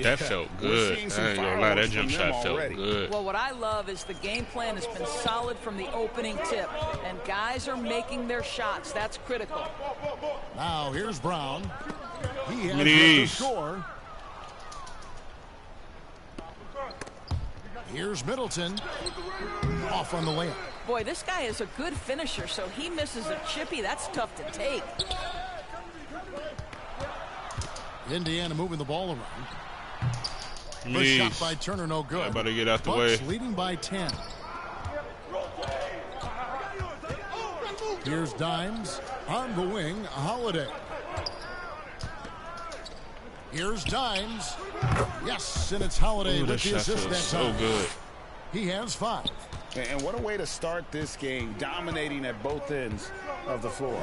S12: That felt good. I ain't gonna lie, that jump shot felt good.
S23: Well, what I love is the game plan has been solid from the opening tip, and guys are making their shots. That's critical.
S11: Now here's Brown. He has
S12: Please.
S11: the score. Here's Middleton. Off on the layup.
S23: Boy, this guy is a good finisher, so he misses a chippy. That's tough to take.
S11: Indiana moving the ball around. The
S12: Please.
S11: shot by Turner, no good.
S12: I better get out the
S11: Bucks
S12: way.
S11: leading by 10. Here's Dimes on the wing. Holiday. Here's Dimes. Yes, and it's Holiday with the assist that
S12: so
S11: time.
S12: good.
S11: He has 5.
S8: And what a way to start this game, dominating at both ends of the floor.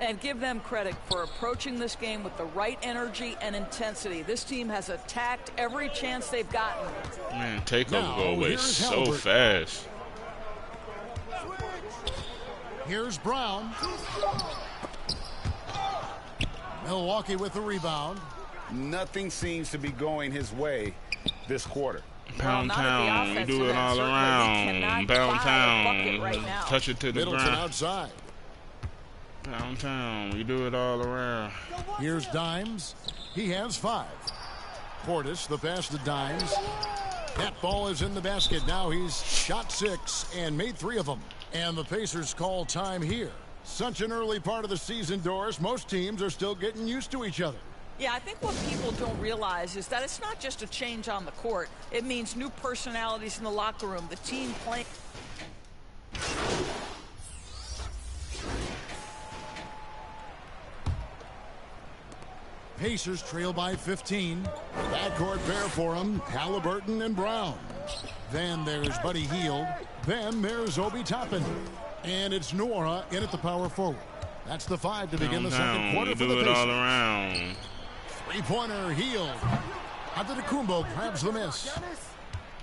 S23: And give them credit for approaching this game with the right energy and intensity. This team has attacked every chance they've gotten.
S12: Man, takeover go away so fast.
S11: Here's Brown. Milwaukee with the rebound.
S8: Nothing seems to be going his way this quarter.
S12: Pound town, we do it all around. Pound town, touch it to the
S11: Middleton
S12: ground.
S11: outside.
S12: Pound town, we do it all around.
S11: Here's Dimes. He has 5. Portis, the pass to Dimes. That ball is in the basket. Now he's shot 6 and made 3 of them. And the Pacers call time here. Such an early part of the season, Doris. Most teams are still getting used to each other.
S23: Yeah, I think what people don't realize is that it's not just a change on the court. It means new personalities in the locker room, the team playing.
S11: Pacers trail by 15. Backcourt pair for them, Halliburton and Brown. Then there's Buddy Hield. Then there's Obi Toppin. And it's Nora in at the power forward. That's the 5 to begin the second quarter for the Pacers.
S12: Do it all around.
S11: Three-pointer, Hield. Antetokounmpo grabs the miss.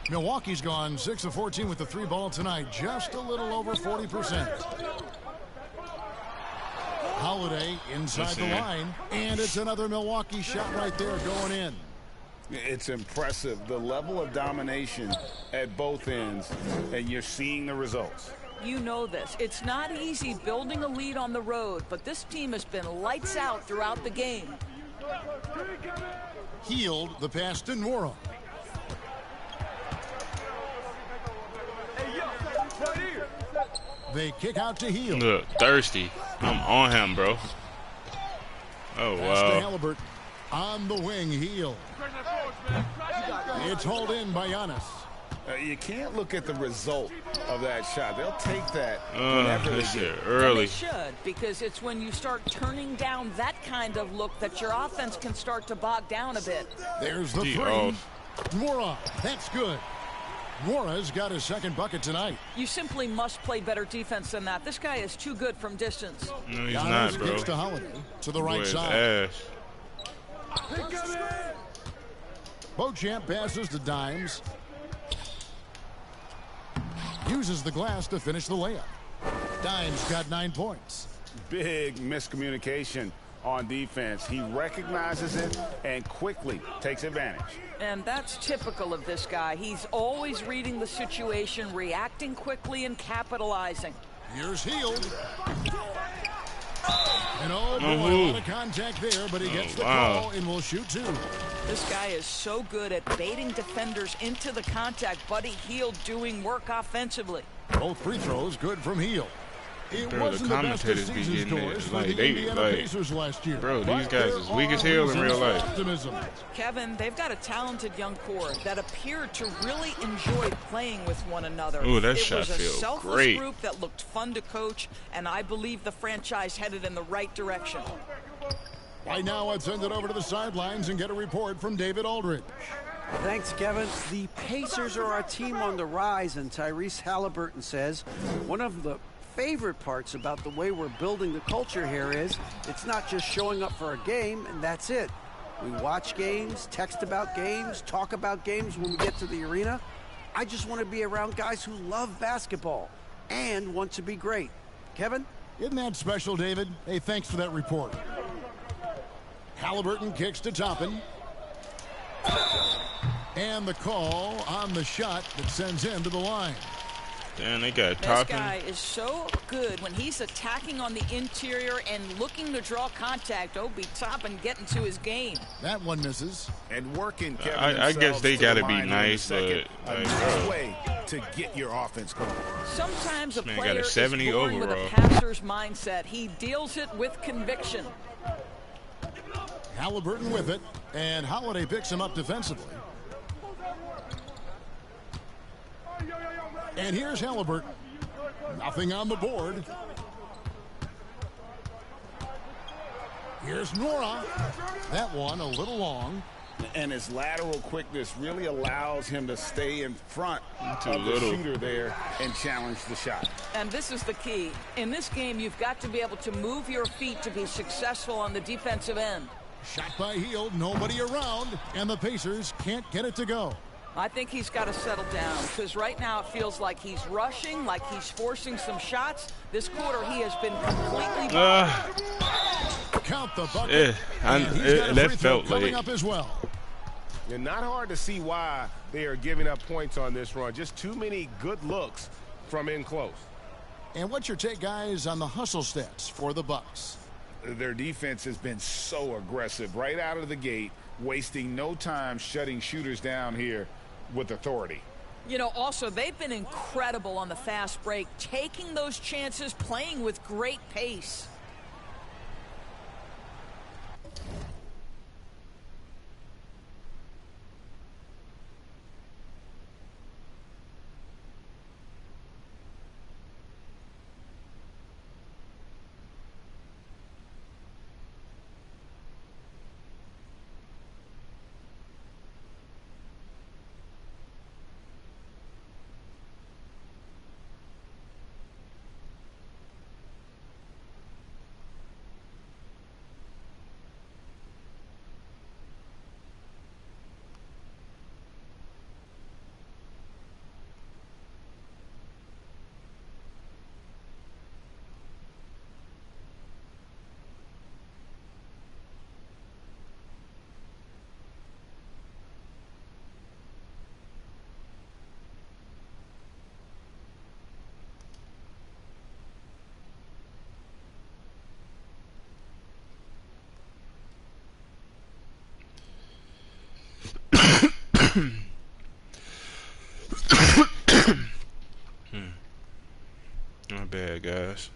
S11: Milwaukee's gone 6 of 14 with the 3 ball tonight. Just a little over 40%. Holiday inside the line. And it's another Milwaukee shot right there going in.
S8: It's impressive, the level of domination at both ends, and you're seeing the results.
S23: You know this. It's not easy building a lead on the road, but this team has been lights out throughout the game.
S11: Hield, the pass to Nora. They kick out to Hield.
S12: Look, thirsty. I'm on him, bro. Oh,
S11: Pass to
S12: wow.
S11: Halliburton. On the wing, Hield. It's hauled in by Giannis.
S8: You can't look at the result of that shot. They'll take that whenever they
S12: This
S8: get
S12: shit
S8: it.
S12: early.
S23: They should, because it's when you start turning down that kind of look that your offense can start to bog down a bit.
S11: There's the 3. Nora, that's good. Nora's got his second bucket tonight.
S23: You simply must play better defense than that. This guy is too good from distance.
S12: No, he's
S11: Giannis
S12: not, bro.
S11: gives to Holiday to the right
S12: Boy,
S11: side.
S12: ass.
S11: Beauchamp passes to Dimes. Uses the glass to finish the layup. Dimes got 9 points.
S8: Big miscommunication on defense. He recognizes it and quickly takes advantage.
S23: And that's typical of this guy. He's always reading the situation, reacting quickly, and capitalizing.
S11: Here's Hield. And oh boy, a lot of contact there, but he gets the call and will shoot 2.
S23: This guy is so good at baiting defenders into the contact. Buddy Hield doing work offensively.
S11: Both free throws good from Hield. It
S12: Bro,
S11: wasn't
S12: the
S11: the best of
S12: commentators be
S11: season
S12: getting
S11: scores
S12: it.
S11: for
S12: Like,
S11: the
S12: they,
S11: Indiana
S12: like,
S11: Pacers last year.
S12: bro,
S11: But
S12: these guys is
S11: there
S12: weak as
S11: are
S12: hell in real
S11: reasons for
S12: life.
S11: optimism.
S23: Kevin, they've got a talented young core that appeared to really enjoy playing with one another.
S12: Ooh, that
S23: it
S12: shot
S23: was a
S12: feels
S23: selfless
S12: great.
S23: group that looked fun to coach, and I believe the franchise headed in the right direction.
S11: Right now, let's send it over to the sidelines and get a report from David Aldridge.
S3: Thanks, Kevin. The Pacers are a team on the rise, and Tyrese Halliburton says one of the favorite parts about the way we're building the culture here is it's not just showing up for a game and that's it. We watch games, text about games, talk about games when we get to the arena. I just want to be around guys who love basketball and want to be great. Kevin?
S11: Isn't that special, David? Hey, thanks for that report. Halliburton kicks to Toppin. And the call on the shot that sends him to the line.
S12: Damn, they got
S23: This
S12: Toppin.
S23: guy is so good when he's attacking on the interior and looking to draw contact. Obi Toppin getting to his game.
S11: That one misses.
S8: And working Kevin
S12: I guess they got to be
S8: line
S12: nice,
S8: in
S12: but
S8: the second.
S12: like,
S8: A nice
S12: bro.
S8: way to get your offense going.
S23: Sometimes a
S12: Man got a
S23: player
S12: 70
S23: is born with
S12: overall.
S23: a passer's mindset. He deals it with conviction.
S11: Halliburton with it, and Holiday picks him up defensively. And here's Halliburton. Nothing on the board. Here's Nora. That one a little long.
S8: And his lateral quickness really allows him to stay in front of the shooter there and challenge the shot.
S23: And this is the key. In this game, you've got to be able to move your feet to be successful on the defensive end.
S11: Shot by Hield, nobody around, and the Pacers can't get it to go.
S23: I think he's got to settle down, because right now it feels like he's rushing, like he's forcing some shots. This quarter, he has been completely
S11: count the bucket.
S12: That felt
S11: coming
S12: late.
S11: Up as well.
S17: And not hard to see why they are giving up points on this run. Just too many good looks from in close.
S11: And what's your take, guys, on the hustle stats for the Bucks?
S8: Their defense has been so aggressive right out of the gate, wasting no time shutting shooters down here with authority.
S23: You know, also, they've been incredible on the fast break, taking those chances, playing with great pace.
S12: Not bad, guys.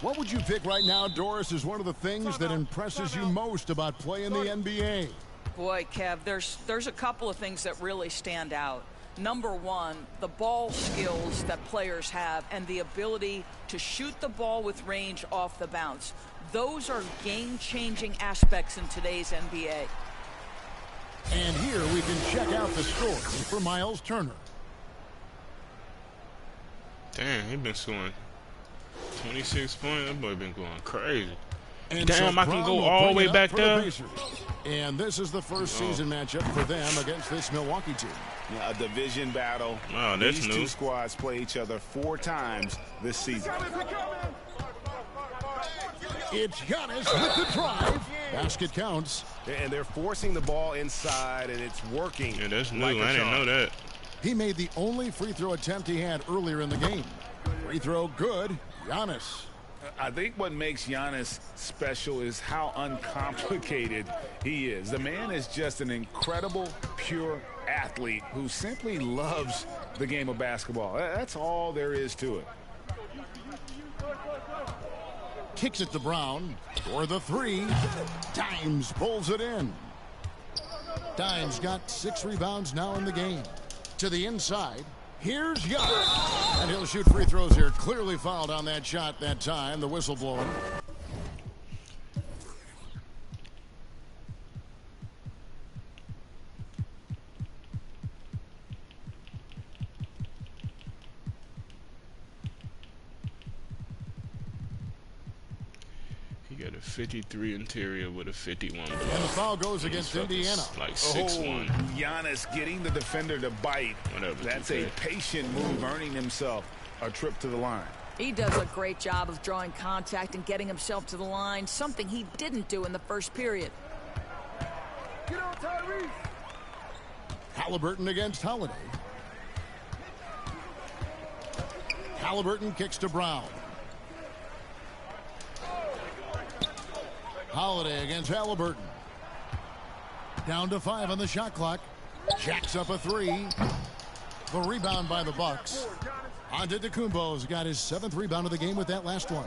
S11: What would you pick right now, Doris, is one of the things that impresses you most about playing the NBA?
S23: Boy, Kev, there's a couple of things that really stand out. Number one, the ball skills that players have and the ability to shoot the ball with range off the bounce. Those are game-changing aspects in today's NBA.
S11: And here we can check out the score for Miles Turner.
S12: Damn, he been scoring 26 points. That boy been going crazy.
S11: And
S12: damn,
S11: so
S12: I can go all the way back there.
S11: And this is the first season matchup for them against this Milwaukee team.
S8: Yeah, a division battle.
S12: Oh, that's
S8: These
S12: new.
S8: two squads play each other 4 times this season.
S11: It's Giannis with the drive. Basket counts.
S17: And they're forcing the ball inside, and it's working.
S12: Yeah, that's new.
S17: Like
S12: I didn't know that.
S11: He made the only free throw attempt he had earlier in the game. Free throw good. Giannis.
S8: I think what makes Giannis special is how uncomplicated he is. The man is just an incredible, pure athlete who simply loves the game of basketball. That's all there is to it.
S11: Kicks it to Brown for the three. Dimes pulls it in. Dimes got 6 rebounds now in the game. To the inside. Here's Giannis. And he'll shoot free throws here. Clearly fouled on that shot that time. The whistle blowing.
S12: He got a 53 interior with a 51 block.
S11: And the foul goes against Indiana.
S12: Like 6'1".
S8: Giannis getting the defender to bite.
S12: Whatever.
S8: That's a patient move, earning himself a trip to the line.
S23: He does a great job of drawing contact and getting himself to the line, something he didn't do in the first period.
S7: Get on, Tyrese.
S11: Halliburton against Holiday. Halliburton kicks to Brown. Holiday against Halliburton. Down to 5 on the shot clock. Jacks up a 3. The rebound by the Bucks. Antetokounmpo's got his 7th rebound of the game with that last one.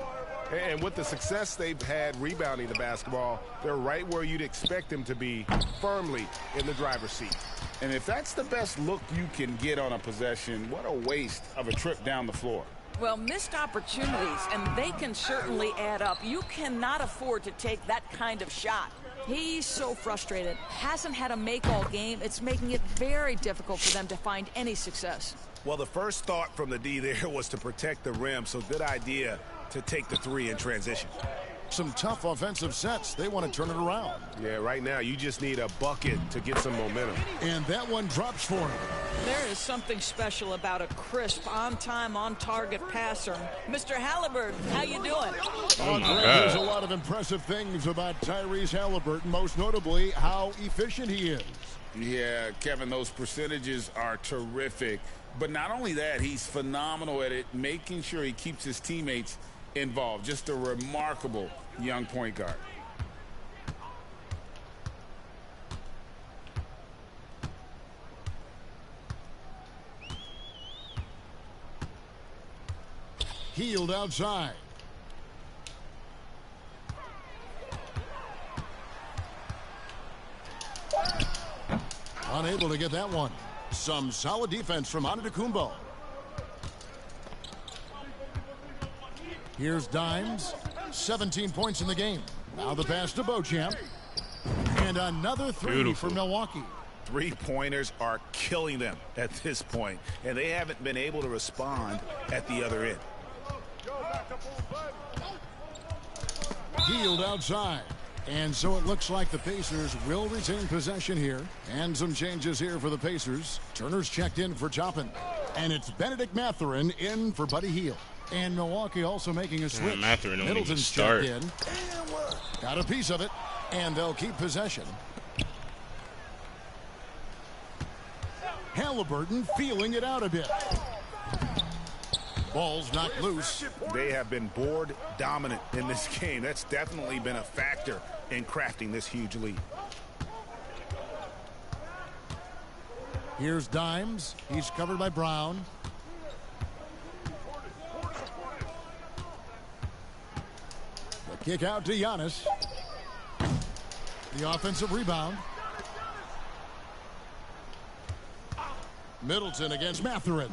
S17: And with the success they've had rebounding the basketball, they're right where you'd expect them to be, firmly in the driver's seat.
S8: And if that's the best look you can get on a possession, what a waste of a trip down the floor.
S23: Well, missed opportunities, and they can certainly add up. You cannot afford to take that kind of shot. He's so frustrated. Hasn't had a make all game. It's making it very difficult for them to find any success.
S17: Well, the first thought from the D there was to protect the rim, so good idea to take the 3 in transition.
S11: Some tough offensive sets. They want to turn it around.
S17: Yeah, right now you just need a bucket to get some momentum.
S11: And that one drops for him.
S23: There is something special about a crisp, on-time, on-target passer. Mr. Halliburton, how you doing?
S12: Oh, my
S11: There's a
S12: God.
S11: lot of impressive things about Tyrese Halliburton, most notably how efficient he is.
S8: Yeah, Kevin, those percentages are terrific. But not only that, he's phenomenal at it, making sure he keeps his teammates involved. Just a remarkable young point guard.
S11: Healed outside. Unable to get that one. Some solid defense from Antetokounmpo. Here's Dimes. 17 points in the game. Now the pass to Beauchamp. And another 3
S8: Beautiful.
S11: for Milwaukee.
S8: 3-pointers are killing them at this point, and they haven't been able to respond at the other end.
S11: Healed outside. And so it looks like the Pacers will retain possession here. And some changes here for the Pacers. Turner's checked in for Toppin. And it's Benedict Mathurin in for Buddy Hield. And Milwaukee also making a switch.
S12: Mathurin don't even
S11: Middleton's
S12: start.
S11: checked in. Got a piece of it. And they'll keep possession. Halliburton feeling it out a bit. Ball's knocked loose.
S17: They have been board dominant in this game. That's definitely been a factor in crafting this huge lead.
S11: Here's Dimes. He's covered by Brown. The kick out to Giannis. The offensive rebound. Middleton against Mathurin.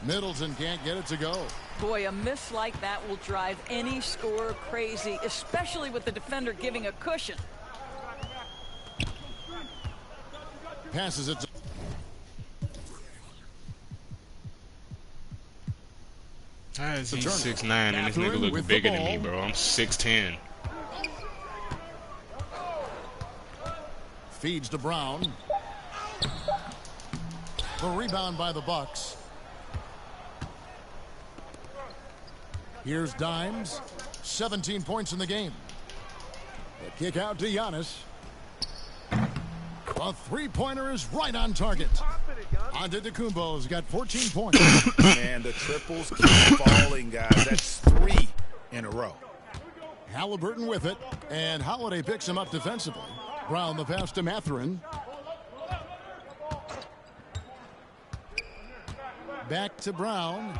S11: Middleton can't get it to go.
S23: Boy, a miss like that will drive any scorer crazy, especially with the defender giving a cushion.
S11: Passes it to
S12: How is he
S11: Turner.
S12: 6'9" and this nigga
S11: Mathurin
S12: look
S11: with
S12: bigger
S11: the
S12: than me,
S11: ball.
S12: bro? I'm 6'10".
S11: feeds to Brown. The rebound by the Bucks. Here's Dimes. 17 points in the game. The kick out to Giannis. A three-pointer is right on target. Antetokounmpo's got 14 points.
S8: Man, the triples keep falling, guys. That's 3 in a row.
S11: Halliburton with it, and Holiday picks him up defensively. Brown the pass to Mathurin. Back to Brown.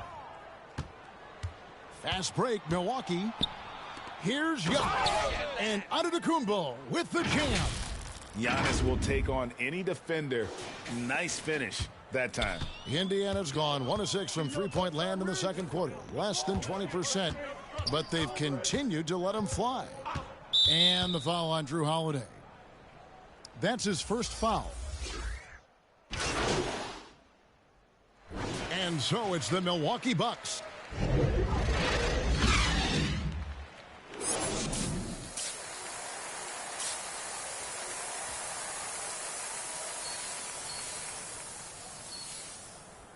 S11: Fast break, Milwaukee. Here's Giannis, and Antetokounmpo with the jam.
S8: Giannis will take on any defender. Nice finish that time.
S11: Indiana's gone 1 of 6 from three-point land in the second quarter. Less than 20%, but they've continued to let him fly. And the foul on Drew Holiday. That's his first foul. And so it's the Milwaukee Bucks.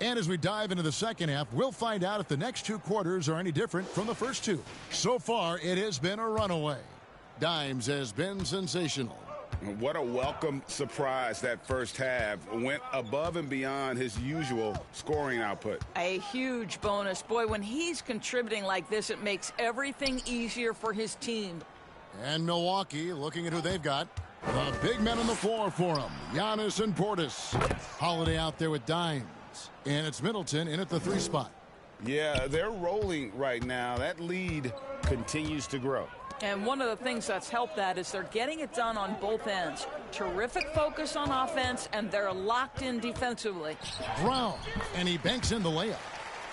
S11: And as we dive into the second half, we'll find out if the next 2 quarters are any different from the first 2. So far, it has been a runaway. Dimes has been sensational.
S8: What a welcome surprise that first half. Went above and beyond his usual scoring output.
S23: A huge bonus. Boy, when he's contributing like this, it makes everything easier for his team.
S11: And Milwaukee, looking at who they've got. The big men on the floor for them. Giannis and Portis. Holiday out there with Dimes. And it's Middleton in at the 3 spot.
S8: Yeah, they're rolling right now. That lead continues to grow.
S23: And one of the things that's helped that is they're getting it done on both ends. Terrific focus on offense, and they're locked in defensively.
S11: Brown, and he banks in the layup.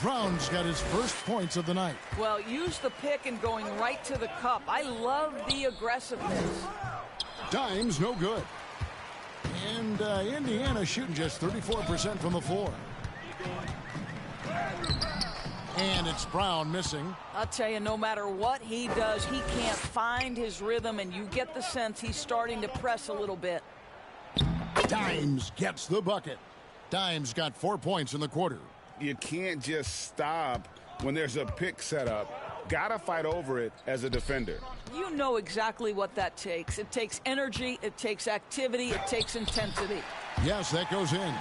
S11: Brown's got his first points of the night.
S23: Well, use the pick and going right to the cup. I love the aggressiveness.
S11: Dimes, no good. And Indiana shooting just 34% from the floor. And it's Brown missing.
S23: I'll tell you, no matter what he does, he can't find his rhythm, and you get the sense he's starting to press a little bit.
S11: Dimes gets the bucket. Dimes got 4 points in the quarter.
S8: You can't just stop when there's a pick set up. Gotta fight over it as a defender.
S23: You know exactly what that takes. It takes energy, it takes activity, it takes intensity.
S11: Yes, that goes in.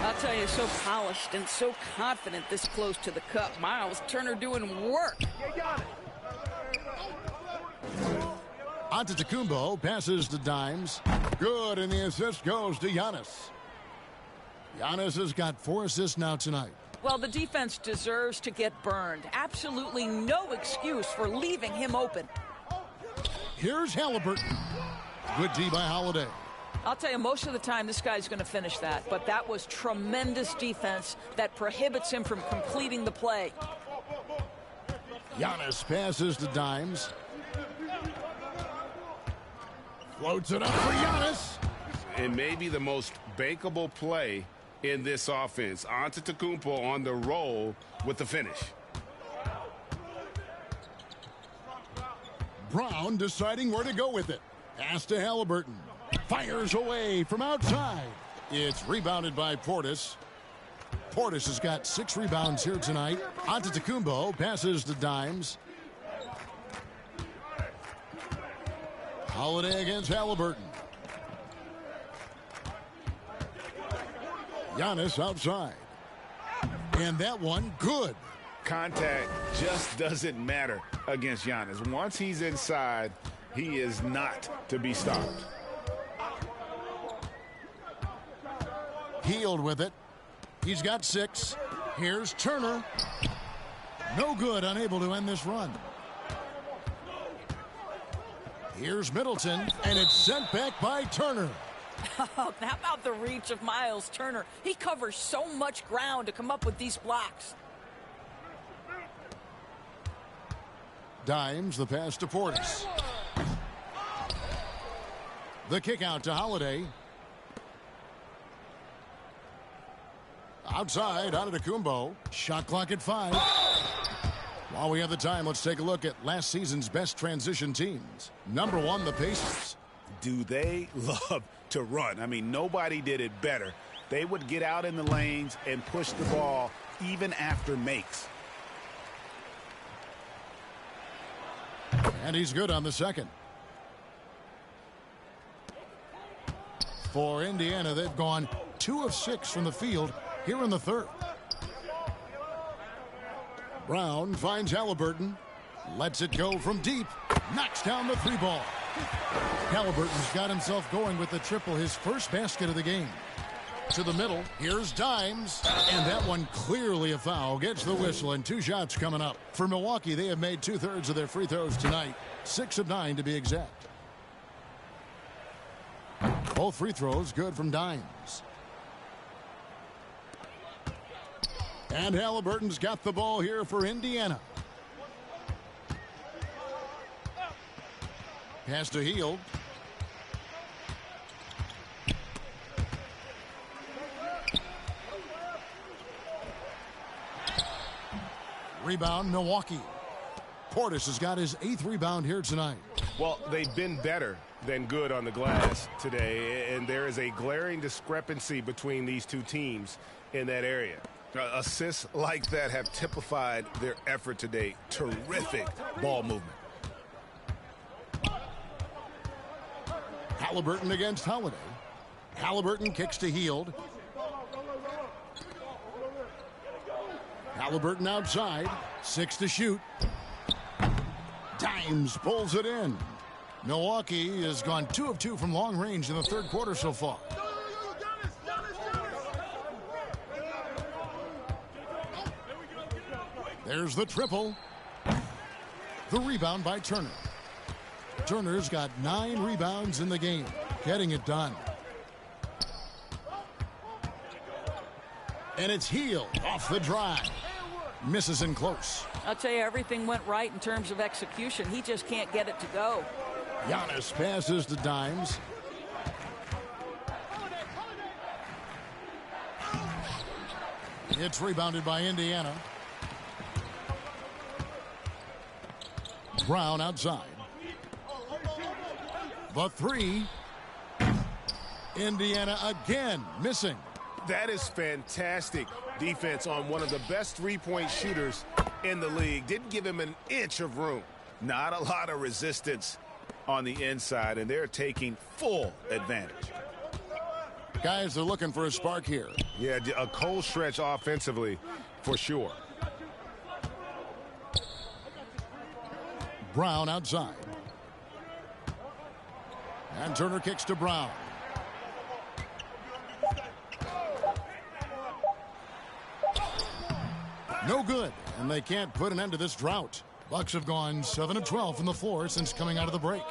S23: I'll tell you, so polished and so confident this close to the cup. Miles Turner doing work.
S11: Antetokounmpo passes to Dimes. Good, and the assist goes to Giannis. Giannis has got 4 assists now tonight.
S23: Well, the defense deserves to get burned. Absolutely no excuse for leaving him open.
S11: Here's Halliburton. Good D by Holiday.
S23: I'll tell you, most of the time this guy's going to finish that, but that was tremendous defense that prohibits him from completing the play.
S11: Giannis passes to Dimes. Floats it up for Giannis.
S8: It may be the most bankable play in this offense. Antetokounmpo on the roll with the finish.
S11: Brown deciding where to go with it. Pass to Halliburton. Fires away from outside. It's rebounded by Portis. Portis has got 6 rebounds here tonight. Antetokounmpo passes to Dimes. Holiday against Halliburton. Giannis outside. And that one good.
S8: Contact just doesn't matter against Giannis. Once he's inside, he is not to be stopped.
S11: Healed with it. He's got 6. Here's Turner. No good, unable to end this run. Here's Middleton, and it's sent back by Turner.
S23: How about the reach of Miles Turner? He covers so much ground to come up with these blocks.
S11: Dimes, the pass to Portis. The kick out to Holiday. Outside, Antetokounmpo. Shot clock at 5. While we have the time, let's take a look at last season's best transition teams. Number 1, the Pacers.
S8: Do they love to run? I mean, nobody did it better. They would get out in the lanes and push the ball even after makes.
S11: And he's good on the second. For Indiana, they've gone 2 of 6 from the field here in the third. Brown finds Halliburton. Lets it go from deep. Knocks down the three ball. Halliburton's got himself going with the triple, his first basket of the game. To the middle. Here's Dimes. And that one clearly a foul. Gets the whistle, and 2 shots coming up. For Milwaukee, they have made 2/3 of their free throws tonight. 6 of 9 to be exact. Both free throws good from Dimes. And Halliburton's got the ball here for Indiana. Pass to Hield. Rebound, Milwaukee. Portis has got his 8th rebound here tonight.
S17: Well, they've been better than good on the glass today, and there is a glaring discrepancy between these two teams in that area. Assists like that have typified their effort today. Terrific ball movement.
S11: Halliburton against Holiday. Halliburton kicks to Hield. Halliburton outside. 6 to shoot. Dimes pulls it in. Milwaukee has gone 2 of 2 from long range in the third quarter so far. There's the triple. The rebound by Turner. Turner's got 9 rebounds in the game, getting it done. And it's Hield off the drive. Misses in close.
S23: I'll tell you, everything went right in terms of execution. He just can't get it to go.
S11: Giannis passes to Dimes. It's rebounded by Indiana. Brown outside. The 3. Indiana again missing.
S17: That is fantastic defense on one of the best three-point shooters in the league. Didn't give him an inch of room.
S8: Not a lot of resistance on the inside, and they're taking full advantage.
S11: Guys are looking for a spark here.
S17: Yeah, a cold stretch offensively for sure.
S11: Brown outside. And Turner kicks to Brown. No good, and they can't put an end to this drought. Bucks have gone 7 of 12 from the floor since coming out of the break.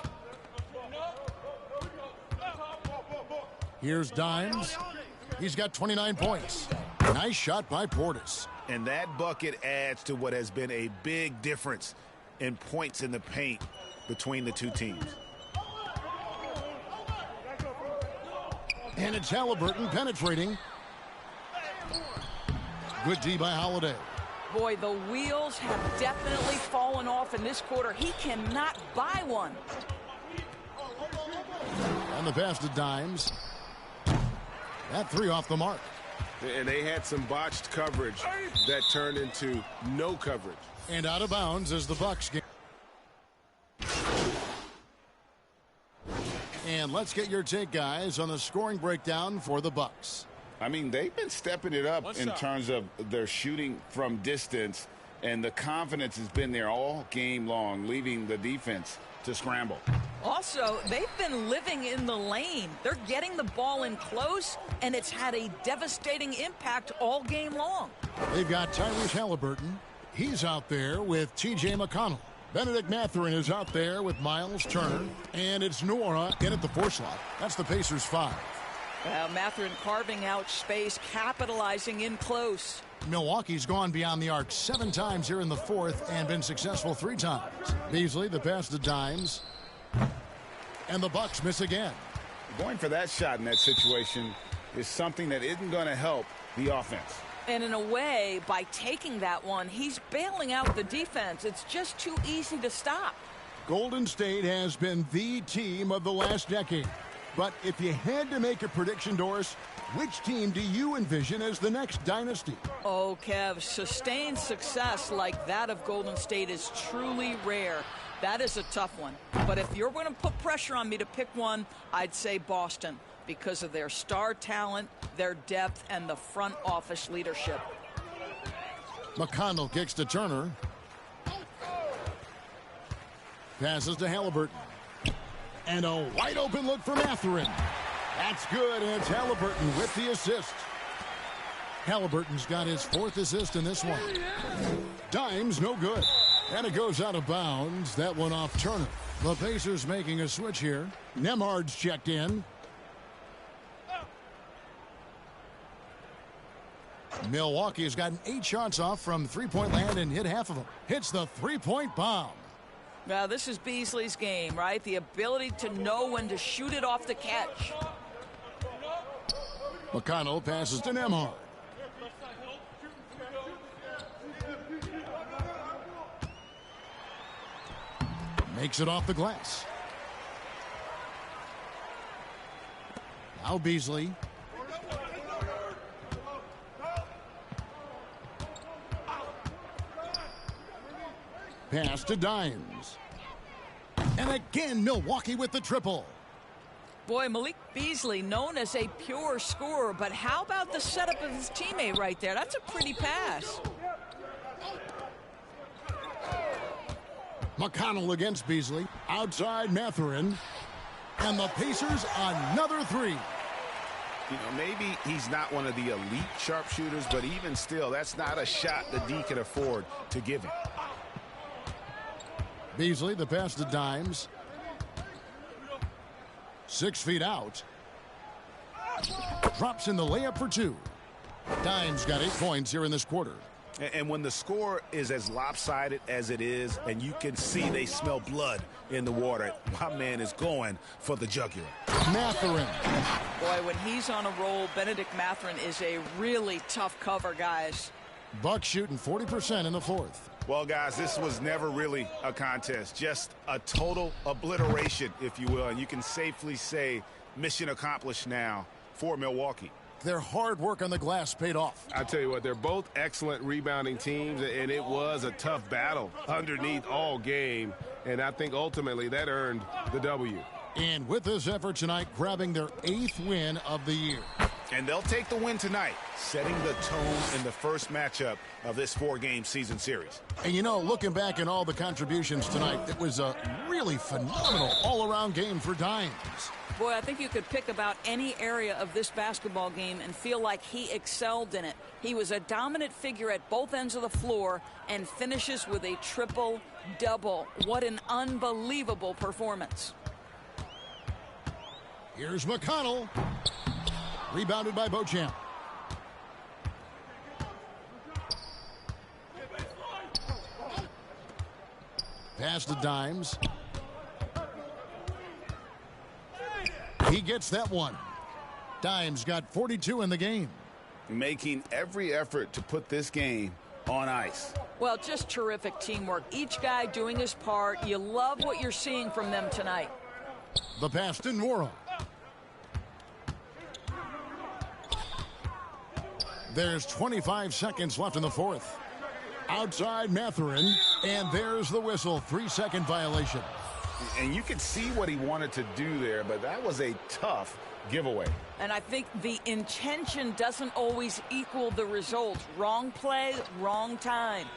S11: Here's Dimes. He's got 29 points. Nice shot by Portis.
S8: And that bucket adds to what has been a big difference in points in the paint between the two teams.
S11: And it's Halliburton penetrating. Good D by Holiday.
S23: Boy, the wheels have definitely fallen off in this quarter. He cannot buy one.
S11: And the pass to Dimes. That 3 off the mark.
S17: And they had some botched coverage that turned into no coverage.
S11: And out of bounds as the Bucks game. And let's get your take, guys, on the scoring breakdown for the Bucks.
S8: I mean, they've been stepping it up in terms of their shooting from distance, and the confidence has been there all game long, leaving the defense to scramble.
S23: Also, they've been living in the lane. They're getting the ball in close, and it's had a devastating impact all game long.
S11: They've got Tyrese Halliburton. He's out there with T.J. McConnell. Benedict Mathurin is out there with Miles Turner. And it's Nora in at the 4 slot. That's the Pacers' 5.
S23: Mathurin carving out space, capitalizing in close.
S11: Milwaukee's gone beyond the arc 7 times here in the 4th and been successful 3 times. Beasley, the pass to Dimes. And the Bucks miss again.
S8: Going for that shot in that situation is something that isn't going to help the offense.
S23: And in a way, by taking that one, he's bailing out the defense. It's just too easy to stop.
S11: Golden State has been the team of the last decade. But if you had to make a prediction, Doris, which team do you envision as the next dynasty?
S23: Oh, Kev, sustained success like that of Golden State is truly rare. That is a tough one. But if you're going to put pressure on me to pick one, I'd say Boston. because of their star talent, their depth, and the front office leadership.
S11: McConnell kicks to Turner. Passes to Halliburton. And a wide open look for Mathurin. That's good, and it's Halliburton with the assist. Halliburton's got his 4th assist in this one. Dimes no good. And it goes out of bounds. That one off Turner. The Pacers making a switch here. Nemhard's checked in. Milwaukee has gotten 8 shots off from three-point land and hit half of them. Hits the three-point bomb.
S23: Now, this is Beasley's game, right? The ability to know when to shoot it off the catch.
S11: McConnell passes to Nemhard. Makes it off the glass. Now Beasley. Pass to Dimes. And again, Milwaukee with the triple.
S23: Boy, Malik Beasley, known as a pure scorer, but how about the setup of his teammate right there? That's a pretty pass.
S11: McConnell against Beasley. Outside Mathurin. And the Pacers another 3.
S8: You know, maybe he's not one of the elite sharpshooters, but even still, that's not a shot the D can afford to give him.
S11: Beasley, the pass to Dimes. 6 feet out. Drops in the layup for 2. Dimes got 8 points here in this quarter.
S8: And when the score is as lopsided as it is, and you can see they smell blood in the water, my man is going for the jugular.
S11: Mathurin.
S23: Boy, when he's on a roll, Benedict Mathurin is a really tough cover, guys.
S11: Bucks shooting 40% in the 4th.
S8: Well, guys, this was never really a contest, just a total obliteration, if you will. And you can safely say mission accomplished now for Milwaukee.
S11: Their hard work on the glass paid off.
S17: I tell you what, they're both excellent rebounding teams, and it was a tough battle underneath all game. And I think ultimately that earned the W.
S11: And with this effort tonight, grabbing their 8th win of the year.
S8: And they'll take the win tonight, setting the tone in the first matchup of this 4-game season series.
S11: And you know, looking back at all the contributions tonight, it was a really phenomenal all-around game for Dimes.
S23: Boy, I think you could pick about any area of this basketball game and feel like he excelled in it. He was a dominant figure at both ends of the floor and finishes with a triple-double. What an unbelievable performance.
S11: Here's McConnell. Rebounded by Beauchamp. Pass to Dimes. He gets that one. Dimes got 42 in the game.
S8: Making every effort to put this game on ice.
S23: Well, just terrific teamwork. Each guy doing his part. You love what you're seeing from them tonight.
S11: The pass to Nwora. There's 25 seconds left in the 4th. Outside Mathurin, and there's the whistle. 3-second violation.
S8: And you could see what he wanted to do there, but that was a tough giveaway.
S23: And I think the intention doesn't always equal the result. Wrong play, wrong time.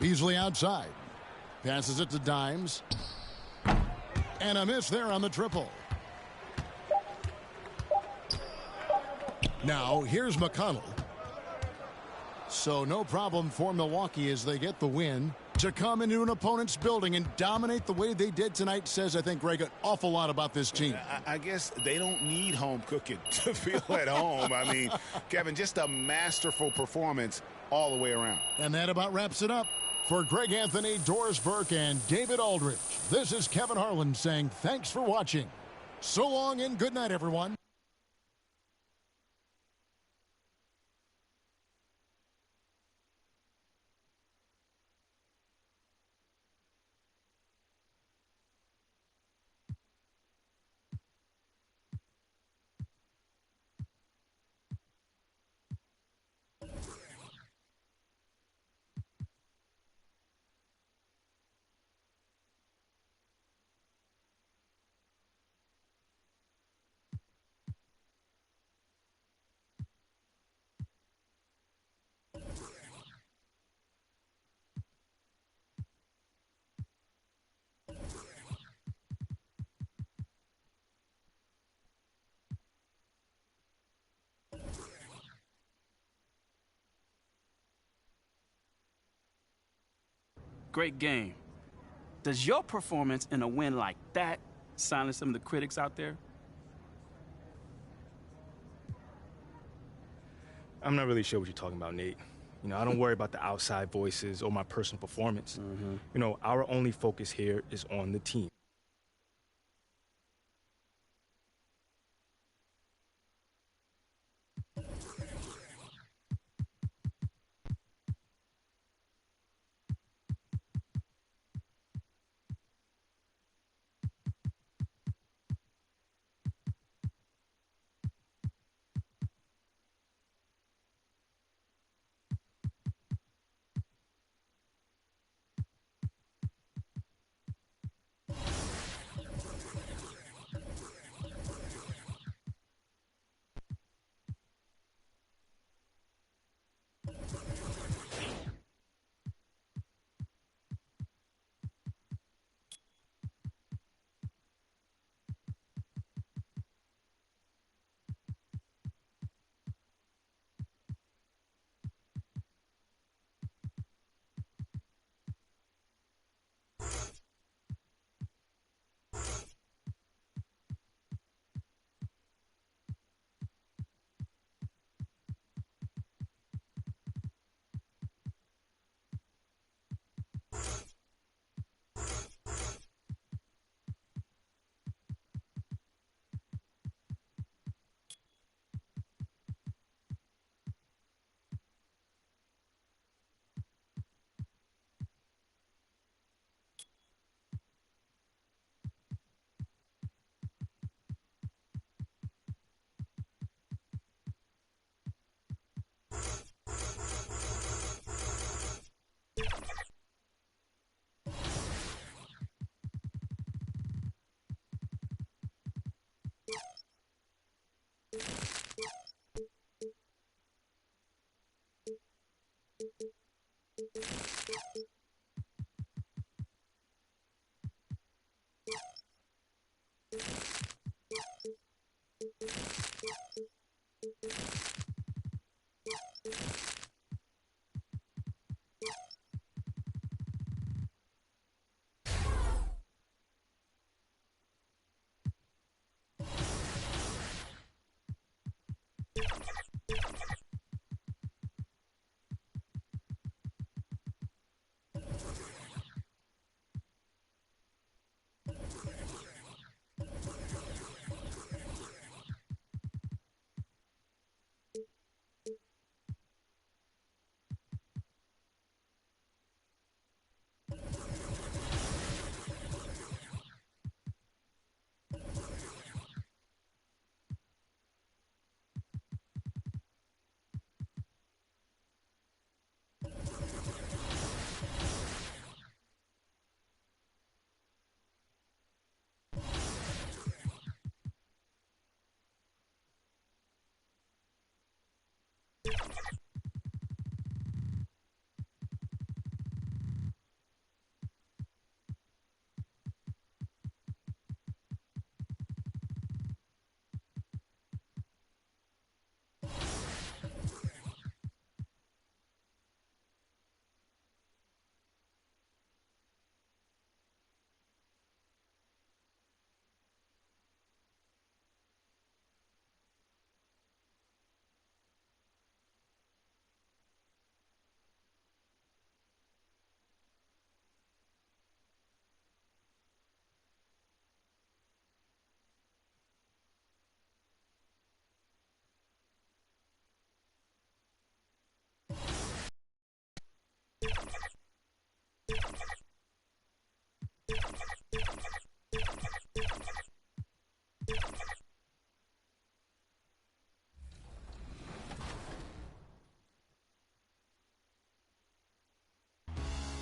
S11: Beasley outside. Passes it to Dimes. And a miss there on the triple. Now, here's McConnell. So no problem for Milwaukee as they get the win. To come into an opponent's building and dominate the way they did tonight says, I think, Greg, an awful lot about this team.
S8: I guess they don't need home cooking to feel at home. I mean, Kevin, just a masterful performance all the way around.
S11: And that about wraps it up. For Greg Anthony, Doris Burke, and David Aldridge, this is Kevin Harlan saying thanks for watching. So long and good night, everyone.
S9: great game. Does your performance in a win like that silence some of the critics out there?
S10: I'm not really sure what you're talking about, Nate. You know, I don't worry about the outside voices or my personal performance. You know, our only focus here is on the team.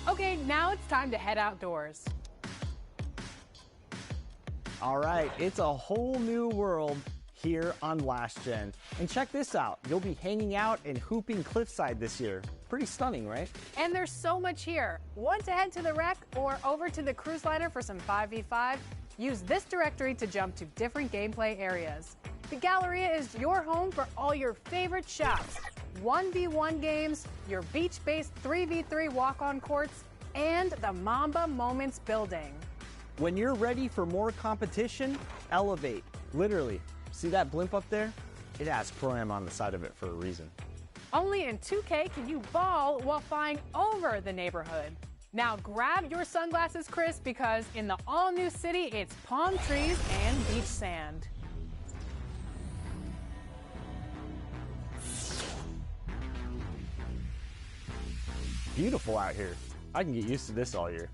S1: Okay, now it's time to head outdoors.
S2: All right, it's a whole new world here on Last Gen. And check this out, you'll be hanging out and hooping cliffside this year. Pretty stunning, right?
S1: And there's so much here. Want to head to the wreck or over to the cruise liner for some 5v5? Use this directory to jump to different gameplay areas. The Galleria is your home for all your favorite shops. 1v1 games, your beach-based 3v3 walk-on courts, and the Mamba Moments building.
S2: When you're ready for more competition, elevate. Literally. See that blimp up there? It has Pro-Am on the side of it for a reason.
S1: Only in 2K can you ball while flying over the neighborhood. Now grab your sunglasses, Chris, because in the all-new city, it's palm trees and beach sand.
S2: Beautiful out here. I can get used to this all year.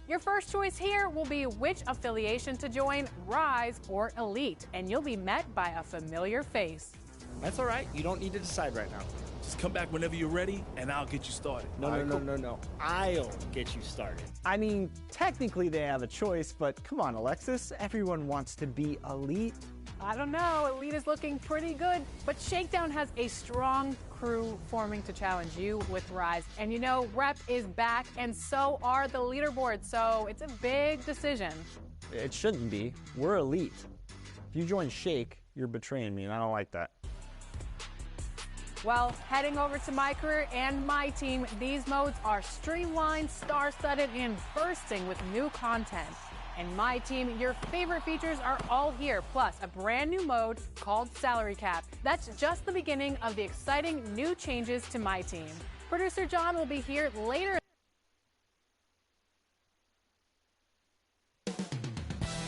S1: Your first choice here will be which affiliation to join, Rise or Elite, and you'll be met by a familiar face.
S18: That's all right. You don't need to decide right now. Just come back whenever you're ready, and I'll get you started.
S2: No. I'll get you started. I mean, technically they have a choice, but come on, Alexis. Everyone wants to be Elite.
S1: I don't know, Elite is looking pretty good, but Shakedown has a strong crew forming to challenge you with Rise. And you know, Rep is back, and so are the leaderboards, so it's a big decision.
S2: It shouldn't be. We're Elite. If you join Shake, you're betraying me, and I don't like that.
S1: Well, heading over to My Career and My Team, these modes are streamlined, star-studded, and bursting with new content. And My Team, your favorite features are all here, plus a brand new mode called Salary Cap. That's just the beginning of the exciting new changes to My Team. Producer John will be here later.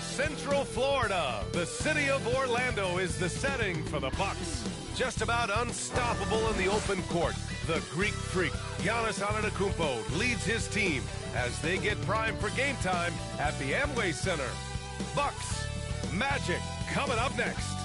S4: Central Florida, the city of Orlando is the setting for the Bucks. Just about unstoppable in the open court, the Greek freak, Giannis Antetokounmpo, leads his team as they get primed for game time at the Amway Center. Bucks, Magic, coming up next.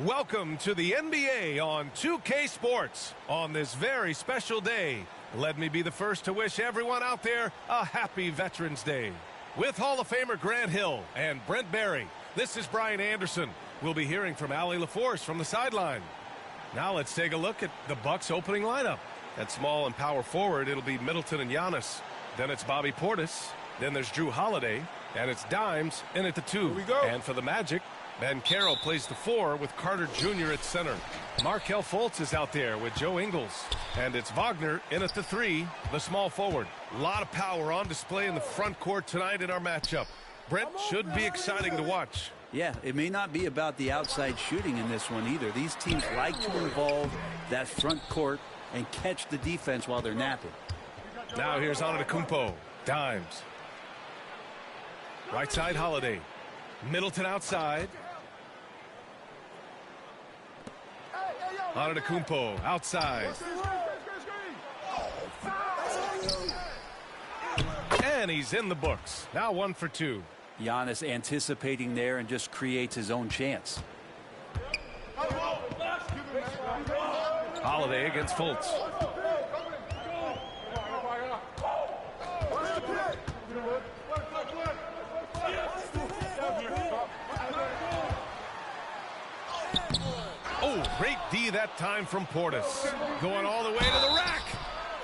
S4: Welcome to the NBA on 2K Sports. On this very special day, let me be the first to wish everyone out there a happy Veterans Day. With Hall of Famer Grant Hill and Brent Barry, this is Brian Anderson. We'll be hearing from Allie LaForce from the sideline. Now let's take a look at the Bucks opening lineup. At small and power forward, it'll be Middleton and Giannis. Then it's Bobby Portis. Then there's Drew Holiday. And it's Dimes in at the 2.
S7: Here we go.
S4: And for the Magic, Ben Carroll plays the 4 with Carter Jr. at center. Markelle Fultz is out there with Joe Ingles. And it's Wagner in at the 3, the small forward. A lot of power on display in the front court tonight in our matchup. Brent, should be exciting to watch.
S3: Yeah, it may not be about the outside shooting in this one either. These teams like to involve that front court and catch the defense while they're napping.
S4: Now here's Antetokounmpo. Dimes. Right side Holiday. Middleton outside. Antetokounmpo outside. And he's in the books. Now 1 for 2.
S3: Giannis anticipating there and just creates his own chance.
S4: Holiday against Fultz. Oh, great D that time from Portis. Going all the way to the rack.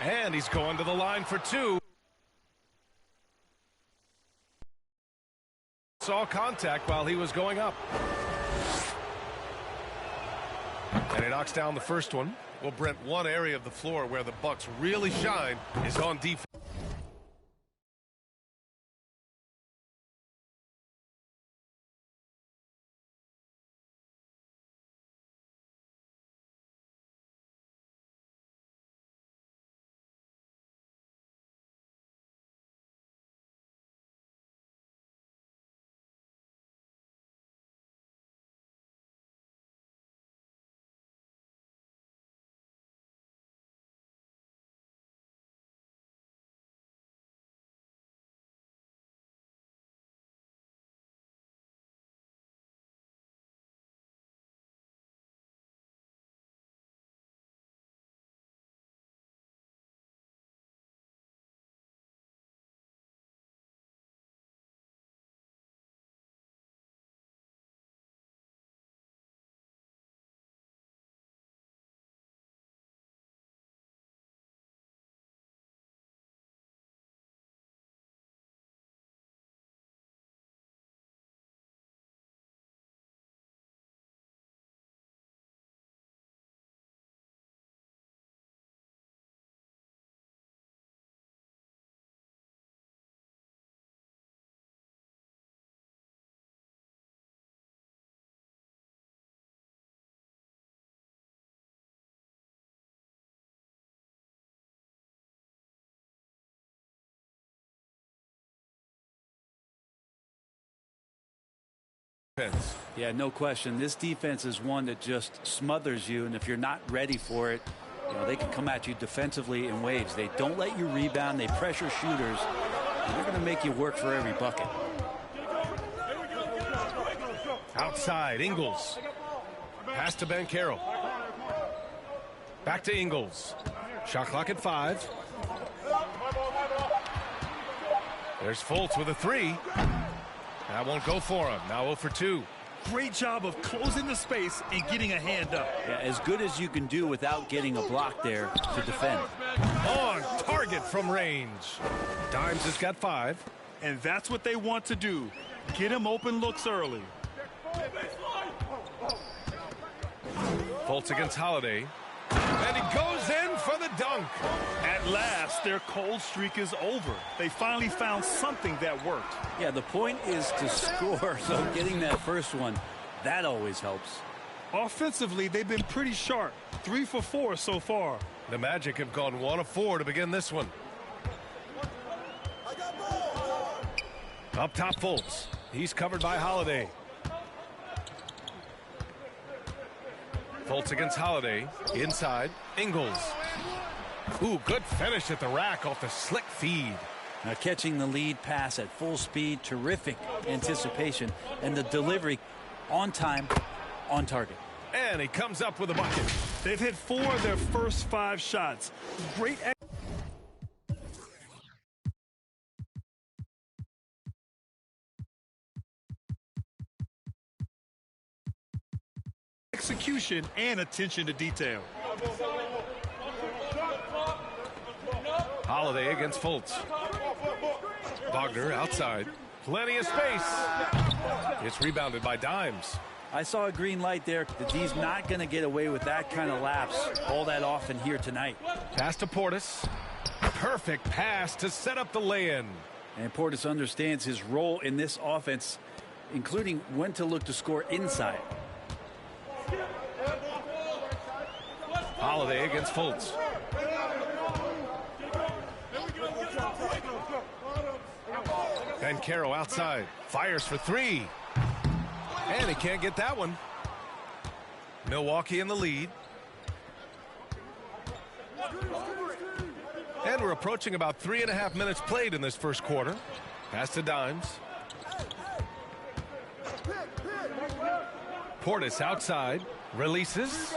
S4: And he's going to the line for 2. Saw contact while he was going up. And he knocks down the first one. Well, Brent, one area of the floor where the Bucks really shine is on defense.
S19: Yeah, no question. This defense is one that just smothers you, and if you're not ready for it, you know, they can come at you defensively in waves. They don't let you rebound. They pressure shooters, and they're going to make you work for every bucket.
S4: Outside, Ingles. Pass to Banchero. Back to Ingles. Shot clock at 5. There's Fultz with a 3. That won't go for him. Now 0 for 2.
S5: Great job of closing the space and getting a hand up.
S19: Yeah, as good as you can do without getting a block there to defend.
S4: On target from range. Dimes has got 5.
S5: And that's what they want to do. Get him open looks early.
S4: Fultz against Holiday. And he goes in for the dunk.
S5: At last, their cold streak is over. They finally found something that worked.
S19: Yeah, the point is to score, so getting that first one, that always helps.
S5: Offensively, they've been pretty sharp. 3 for 4 so far.
S4: The Magic have gone 1 of 4 to begin this one. Up top, Fultz. He's covered by Holiday. Fultz against Holiday. Inside, Ingles. Ooh, good finish at the rack off the slick feed.
S19: Now catching the lead pass at full speed, terrific anticipation, and the delivery on time, on target.
S4: And he comes up with a bucket.
S5: They've hit 4 of their first 5 shots. Great execution and attention to detail.
S4: Holiday against Fultz. Wagner outside. Plenty of space. It's rebounded by Dimes.
S19: I saw a green light there. He's not going to get away with that kind of lapse all that often here tonight.
S4: Pass to Portis. Perfect pass to set up the lay-in.
S19: And Portis understands his role in this offense, including when to look to score inside.
S4: Holiday against Fultz. Banchero outside. Fires for 3. And he can't get that one. Milwaukee in the lead. And we're approaching about 3.5 minutes played in this first quarter. Pass to Dimes. Portis outside. Releases.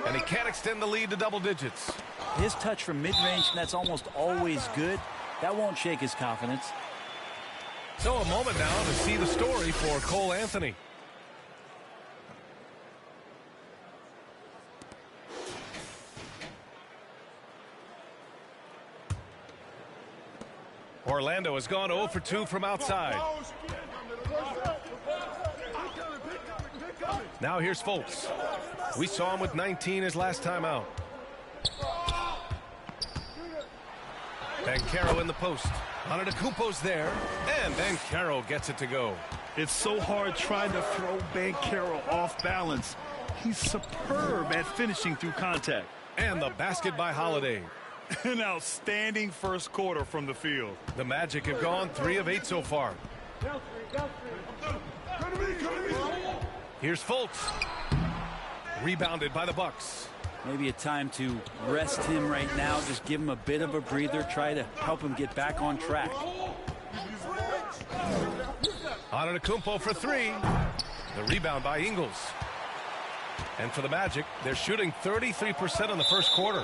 S4: And he can't extend the lead to double digits.
S19: His touch from mid-range, that's almost always good. That won't shake his confidence.
S4: So a moment now to see the story for Cole Anthony. Orlando has gone 0 for 2 from outside. Now here's Fultz. We saw him with 19 his last time out. Banchero in the post. Antetokounmpo's there, and Banchero gets it to go.
S5: It's so hard trying to throw Banchero off balance. He's superb at finishing through contact.
S4: And the basket by Holiday.
S5: An outstanding first quarter from the field.
S4: The Magic have gone 3 of 8 so far. Here's Fultz. Rebounded by the Bucks.
S19: Maybe a time to rest him right now. Just give him a bit of a breather. Try to help him get back on track.
S4: Antetokounmpo for 3. The rebound by Ingles. And for the Magic, they're shooting 33% in the first quarter.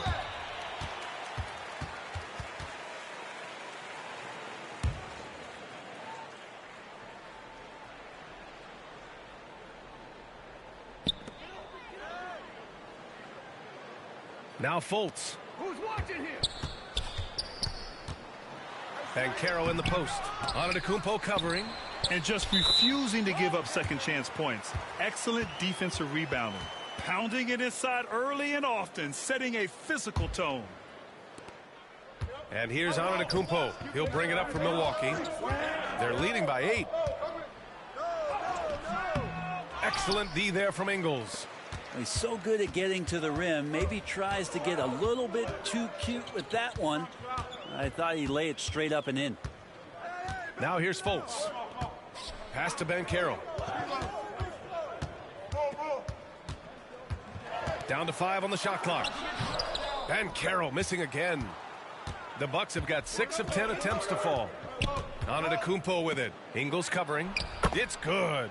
S4: Now Fultz.
S7: Who's watching here?
S4: Banchero in the post. Antetokounmpo covering.
S5: And just refusing to give up second chance points. Excellent defensive rebounding. Pounding it inside early and often, setting a physical tone.
S4: And here's Antetokounmpo. He'll bring it up for Milwaukee. They're leading by 8. Excellent D there from Ingles.
S19: He's so good at getting to the rim. Maybe tries to get a little bit too cute with that one. I thought he'd lay it straight up and in.
S4: Now here's Fultz. Pass to Ben Carroll. Down to 5 on the shot clock. Ben Carroll missing again. The Bucks have got 6 of 10 attempts to fall. Antetokounmpo with it. Ingles covering. It's good.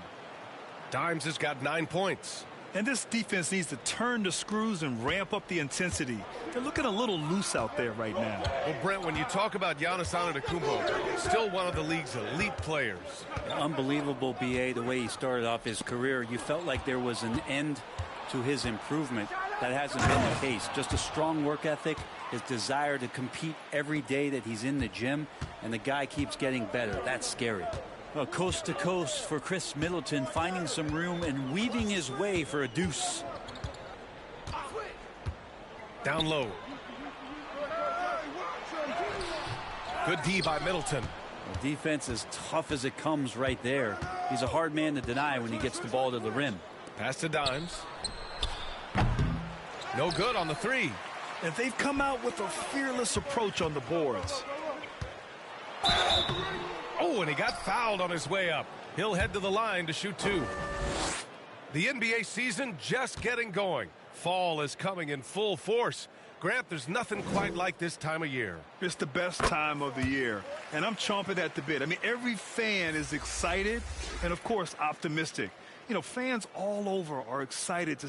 S4: Dimes has got 9 points.
S5: And this defense needs to turn the screws and ramp up the intensity. They're looking a little loose out there right now.
S4: Well, Brent, when you talk about Giannis Antetokounmpo, still one of the league's elite players.
S19: Unbelievable, BA, the way he started off his career. You felt like there was an end to his improvement. That hasn't been the case. Just a strong work ethic, his desire to compete every day that he's in the gym, and the guy keeps getting better. That's scary. Well, coast to coast for Chris Middleton, finding some room and weaving his way for a deuce.
S4: Down low. Good D by Middleton.
S19: The defense is tough as it comes right there. He's a hard man to deny when he gets the ball to the rim.
S4: Pass to Dimes. No good on the 3.
S5: And they've come out with a fearless approach on the boards.
S4: Oh, and he got fouled on his way up. He'll head to the line to shoot 2. The NBA season just getting going. Fall is coming in full force. Grant, there's nothing quite like this time of year.
S5: It's the best time of the year, and I'm chomping at the bit. I mean, every fan is excited and, of course, optimistic. You know, fans all over are excited to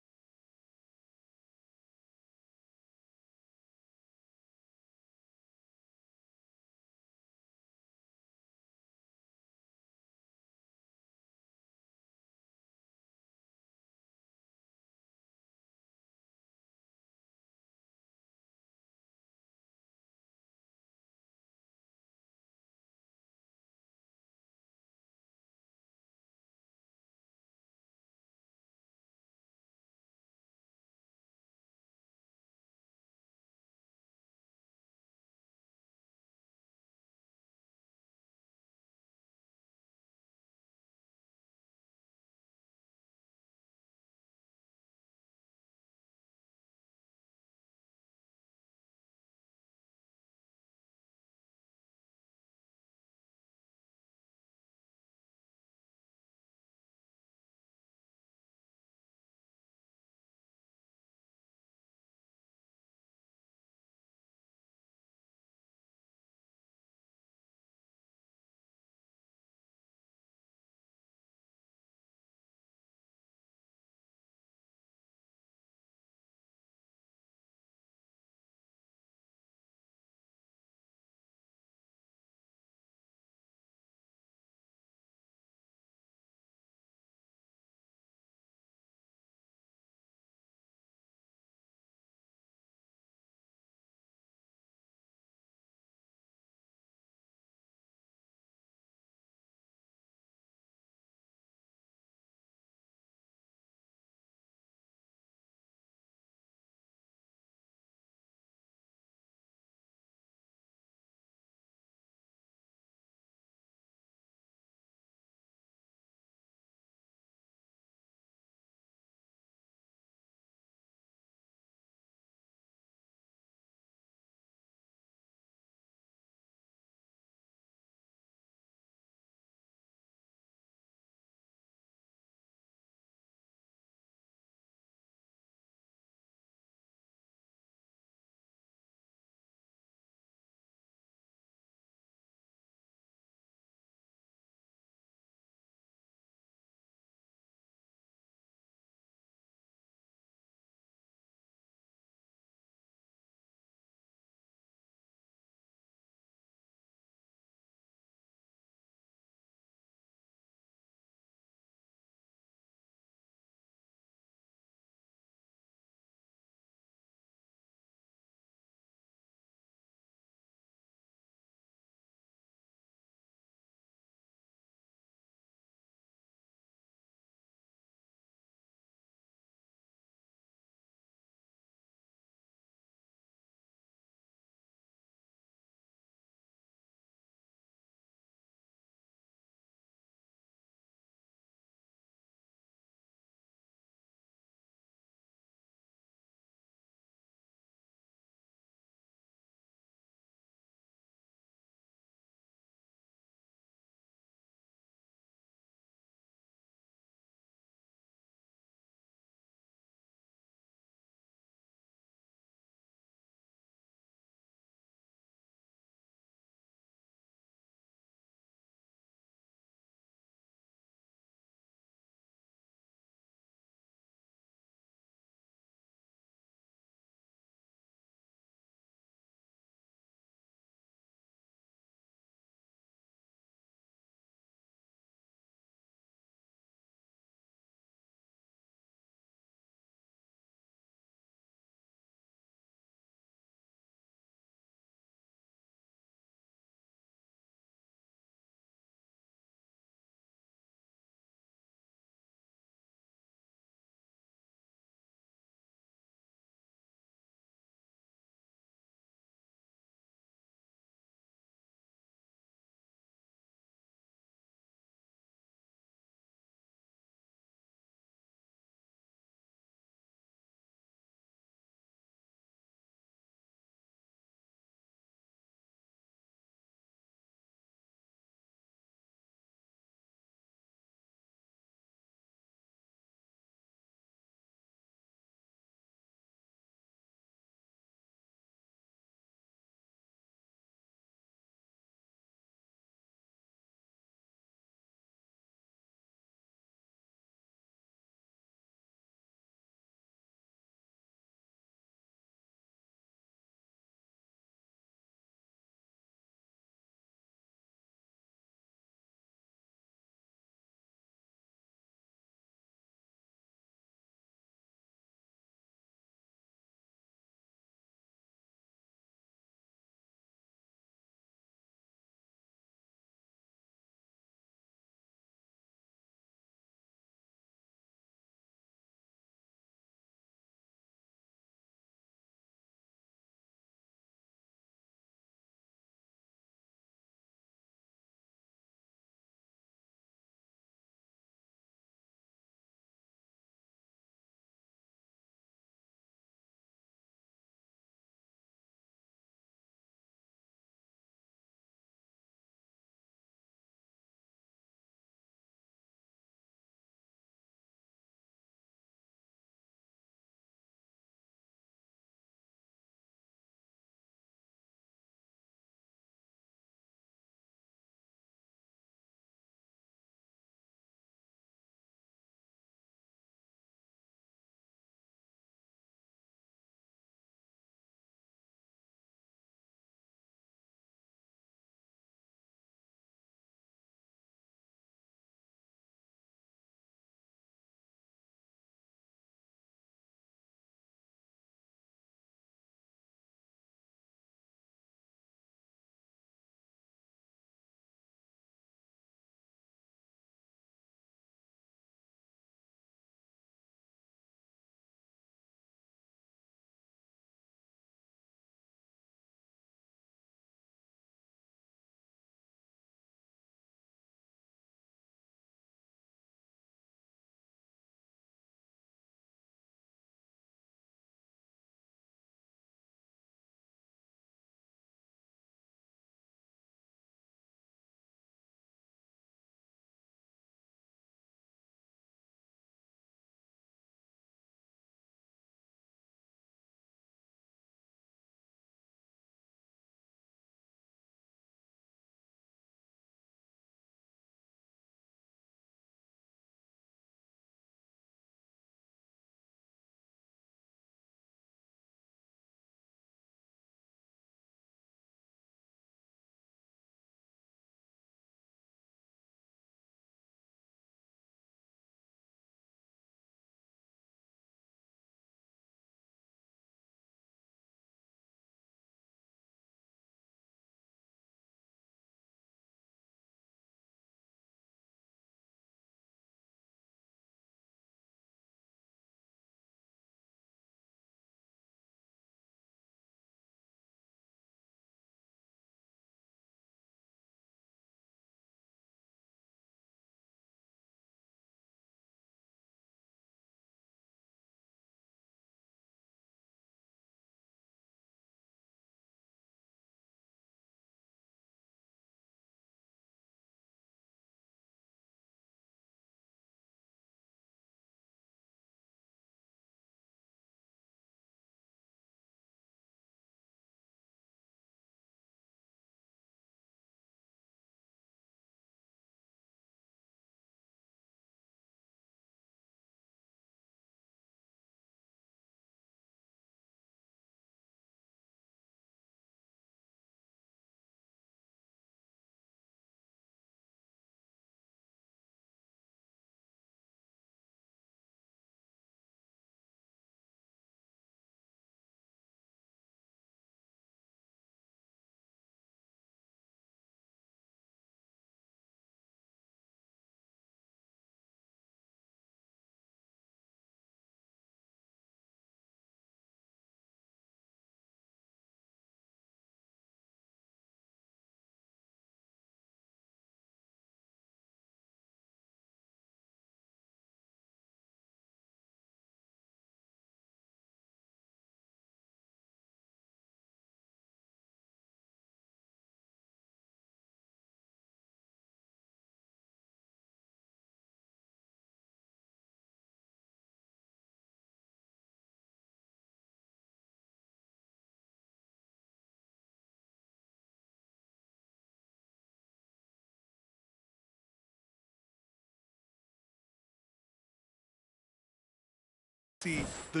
S5: see the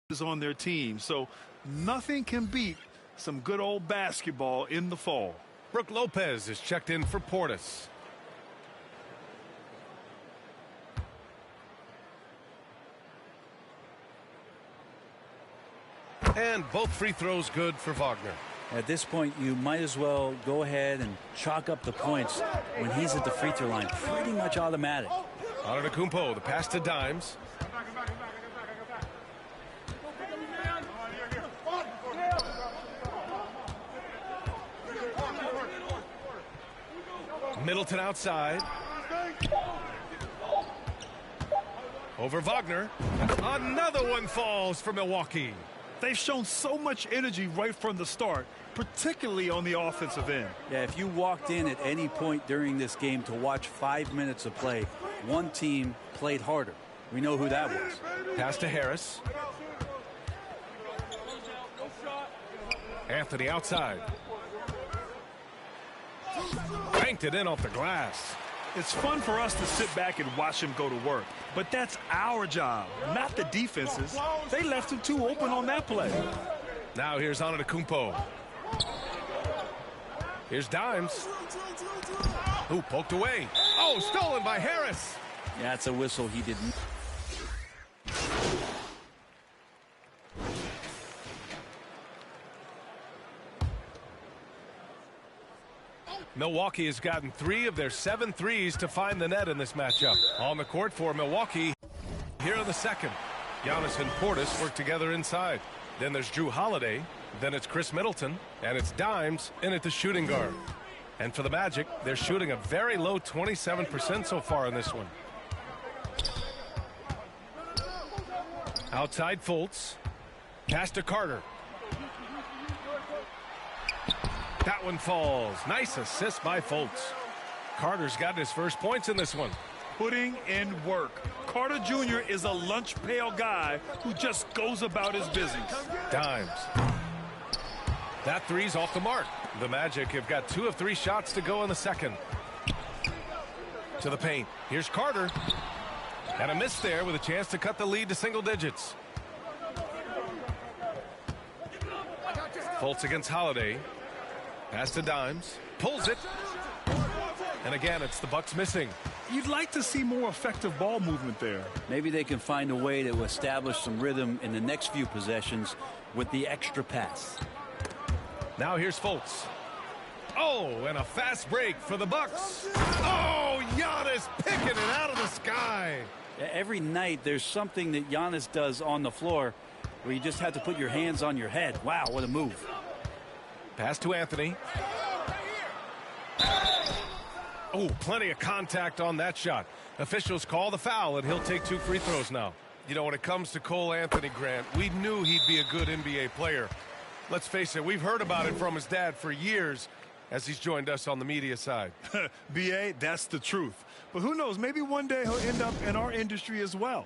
S5: is on their team. So nothing can beat some good old basketball in the fall.
S4: Brooke Lopez is checked in for Portis. And both free throws good for Wagner.
S19: At this point, you might as well go ahead and chalk up the points when he's at the free throw line. Pretty much automatic.
S4: Antetokounmpo, the pass to Dimes. Middleton outside. Over Wagner. Another one falls for Milwaukee.
S5: They've shown so much energy right from the start, particularly on the offensive end.
S19: Yeah, if you walked in at any point during this game to watch 5 minutes of play, one team played harder. We know who that was.
S4: Pass to Harris. Anthony outside. Banked it in off the glass.
S5: It's fun for us to sit back and watch him go to work, but that's our job, not the defense's. They left him too open on that play.
S4: Now here's Antetokounmpo. Here's Dimes. Ooh, poked away. Oh, stolen by Harris.
S19: Yeah, that's a whistle he didn't.
S4: Milwaukee has gotten 3 of their 7 threes to find the net in this matchup. On the court for Milwaukee here in the second. Giannis and Portis work together inside. Then there's Drew Holiday. Then it's Chris Middleton. And it's Dimes in at the shooting guard. And for the Magic, they're shooting a very low 27% so far in this one. Outside Fultz. Pass to Carter. That one falls. Nice assist by Fultz. Carter's gotten his first points in this one.
S5: Putting in work. Carter Jr. is a lunch pail guy who just goes about his business.
S4: Dimes. That three's off the mark. The Magic have got 2 of 3 shots to go in the second. To the paint. Here's Carter. And a miss there with a chance to cut the lead to single digits. Fultz against Holiday. Pass to Dimes. Pulls it. And again, it's the Bucks missing.
S5: You'd like to see more effective ball movement there.
S19: Maybe they can find a way to establish some rhythm in the next few possessions with the extra pass.
S4: Now here's Fultz. Oh, and a fast break for the Bucks. Oh, Giannis picking it out of the sky.
S19: Every night there's something that Giannis does on the floor where you just have to put your hands on your head. Wow, what a move.
S4: Pass to Anthony. Oh, plenty of contact on that shot. Officials call the foul, and he'll take 2 free throws now. You know, when it comes to Cole Anthony, Grant, we knew he'd be a good NBA player. Let's face it, we've heard about it from his dad for years as he's joined us on the media side.
S5: B.A., that's the truth. But who knows, maybe one day he'll end up in our industry as well.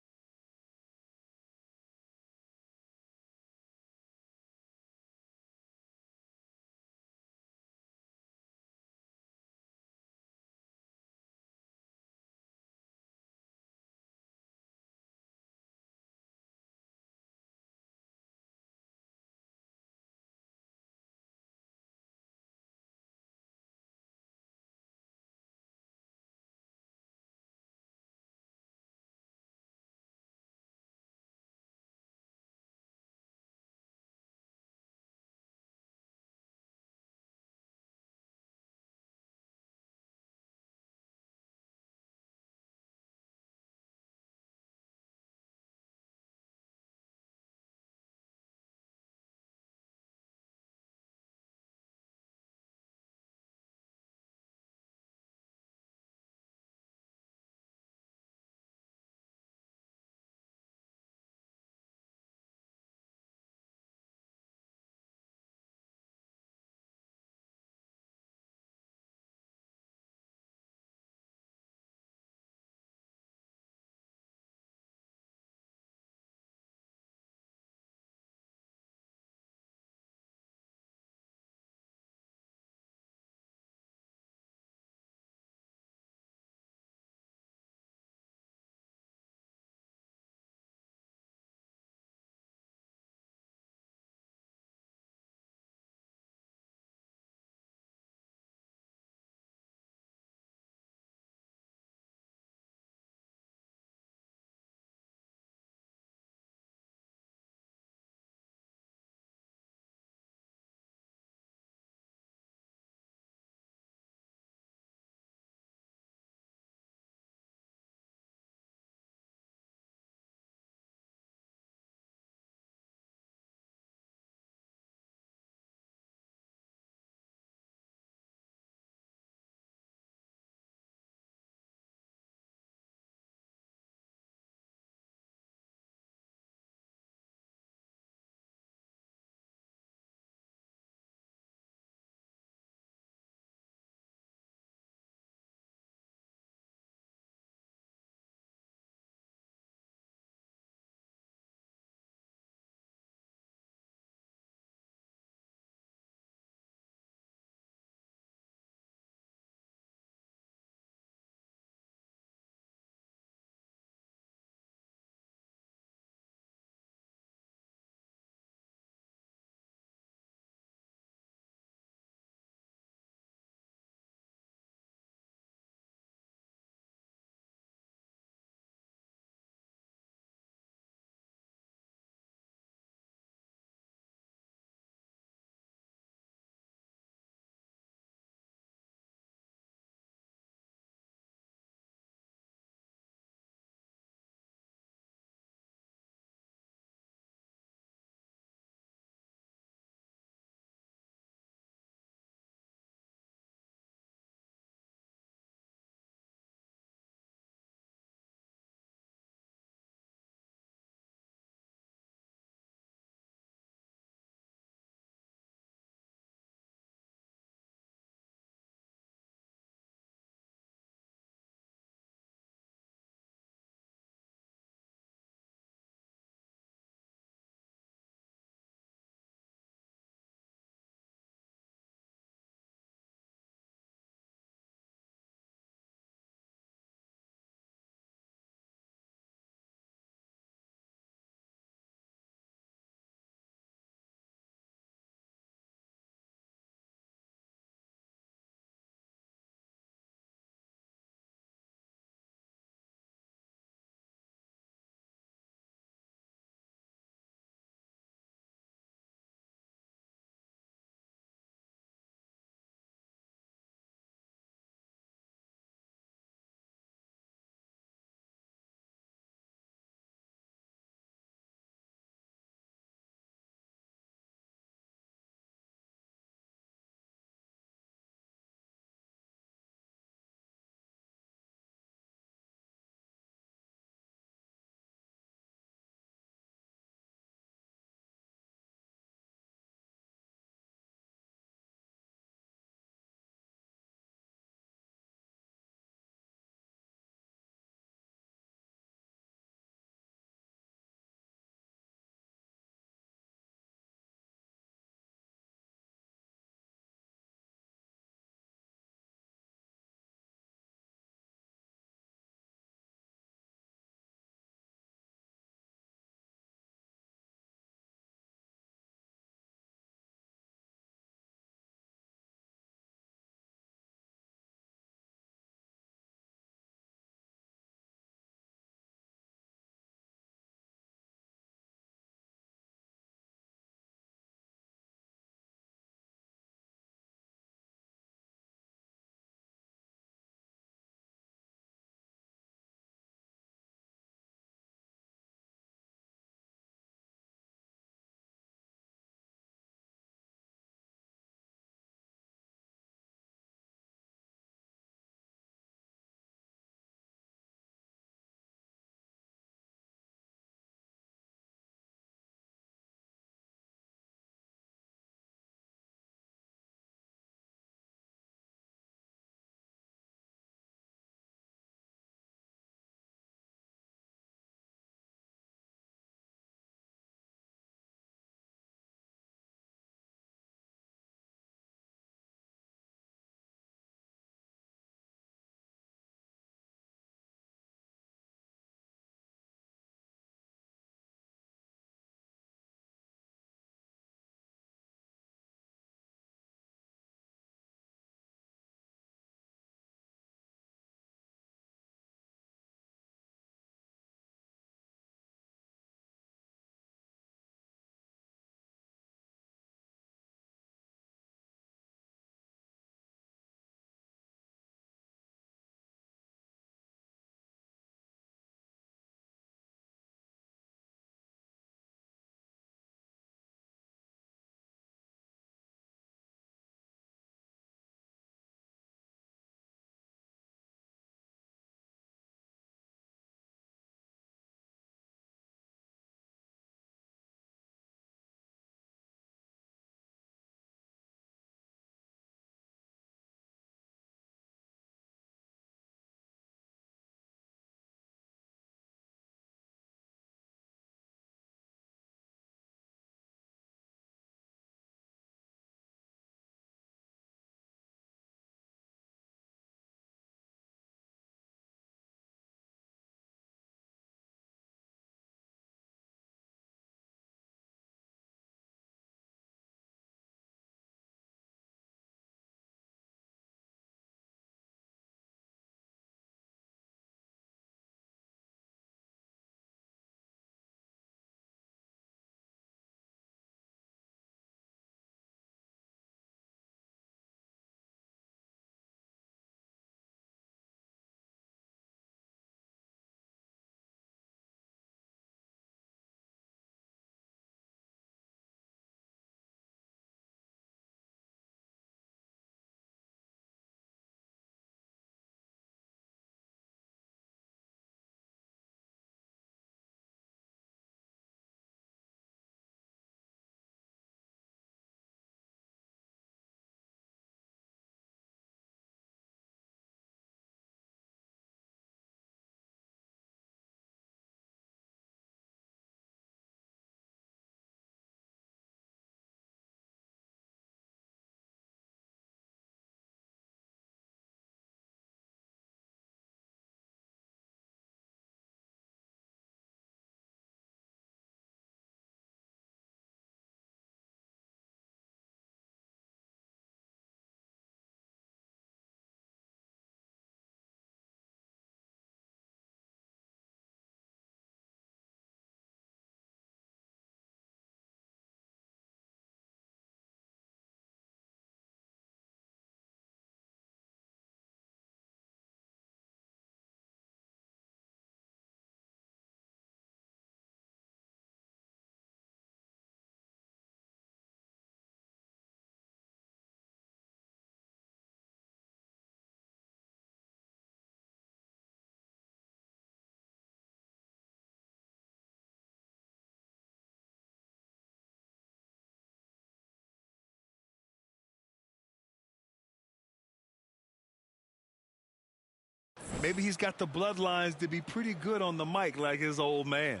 S5: Maybe he's got the bloodlines to be pretty good on the mic like his old man.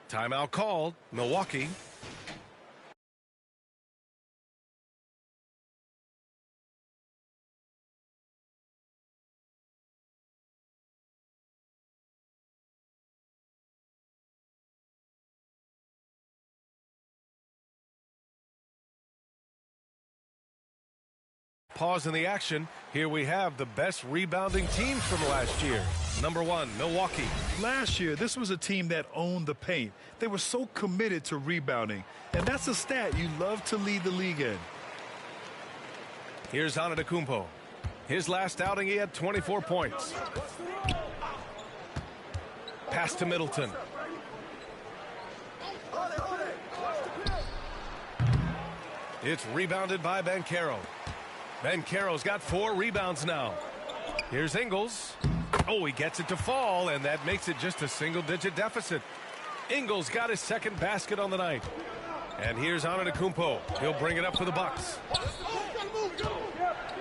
S4: Timeout called, Milwaukee. Pause in the action. Here we have the best rebounding teams from last year. Number 1, Milwaukee.
S5: Last year, this was a team that owned the paint. They were so committed to rebounding, and that's a stat you love to lead the league in.
S4: Here's Antetokounmpo. His last outing, he had 24 points. Pass to Middleton. It's rebounded by Banchero. Banchero's got 4 rebounds now. Here's Ingles. Oh, he gets it to fall, and that makes it just a single-digit deficit. Ingles got his second basket on the night. And here's Antetokounmpo. He'll bring it up for the Bucks.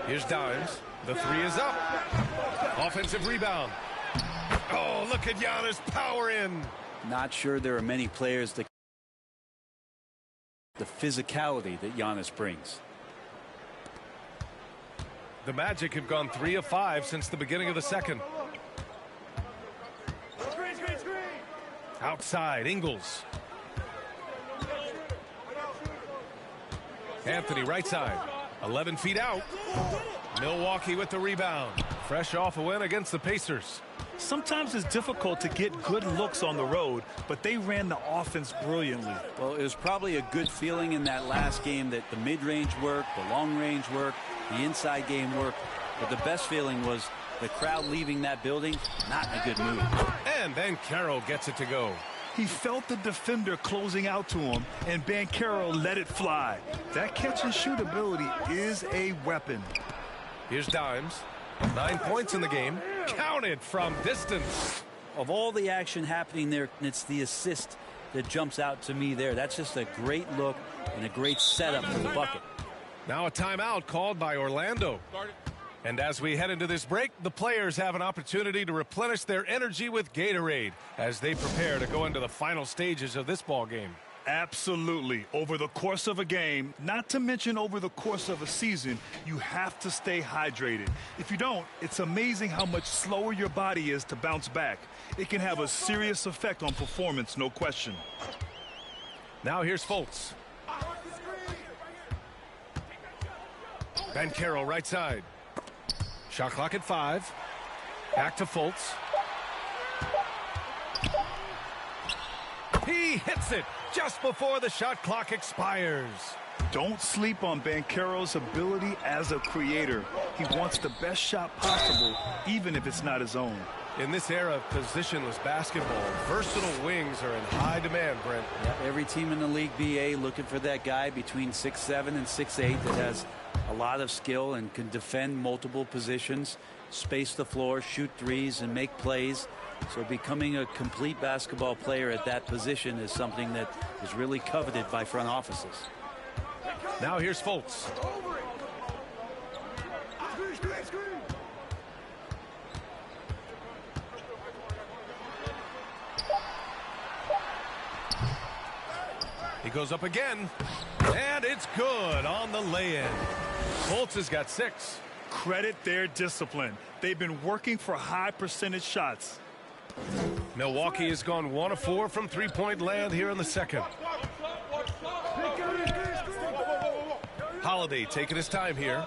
S4: Here's Dimes. The 3 is up. Offensive rebound. Oh, look at Giannis power in.
S19: Not sure there are many players that the physicality that Giannis brings.
S4: The Magic have gone 3 of 5 since the beginning of the second. Outside, Ingles. Anthony right side. 11 feet out. Milwaukee with the rebound. Fresh off a win against the Pacers.
S5: Sometimes it's difficult to get good looks on the road, but they ran the offense brilliantly.
S19: Well, it was probably a good feeling in that last game that the mid-range worked, the long-range worked, the inside game worked. But the best feeling was the crowd leaving that building, not in a good mood.
S4: And Banchero gets it to go.
S5: He felt the defender closing out to him, and Banchero let it fly. That catch-and-shoot ability is a weapon.
S4: Here's Dimes. 9 points in the game. Counted from distance.
S19: Of all the action happening there, it's the assist that jumps out to me there. That's just a great look and a great setup for the bucket.
S4: Now a timeout called by Orlando. And as we head into this break, the players have an opportunity to replenish their energy with Gatorade as they prepare to go into the final stages of this ball game.
S5: Absolutely. Over the course of a game, not to mention over the course of a season, you have to stay hydrated. If you don't, it's amazing how much slower your body is to bounce back. It can have a serious effect on performance, no question.
S4: Now here's Fultz. Banchero right side. Shot clock at 5. Back to Fultz. He hits it just before the shot clock expires.
S5: Don't sleep on Banchero's ability as a creator. He wants the best shot possible, even if it's not his own.
S4: In this era of positionless basketball, versatile wings are in high demand, Brent.
S19: Yep, every team in the league BA looking for that guy between 6'7" and 6'8" that has a lot of skill and can defend multiple positions, space the floor, shoot threes, and make plays. So becoming a complete basketball player at that position is something that is really coveted by front offices.
S4: Now here's Fultz. He goes up again, and it's good on the lay-in. Fultz has got 6.
S5: Credit their discipline. They've been working for high percentage shots.
S4: Milwaukee has gone 1 of 4 from three-point land here in the second. Holiday taking his time here.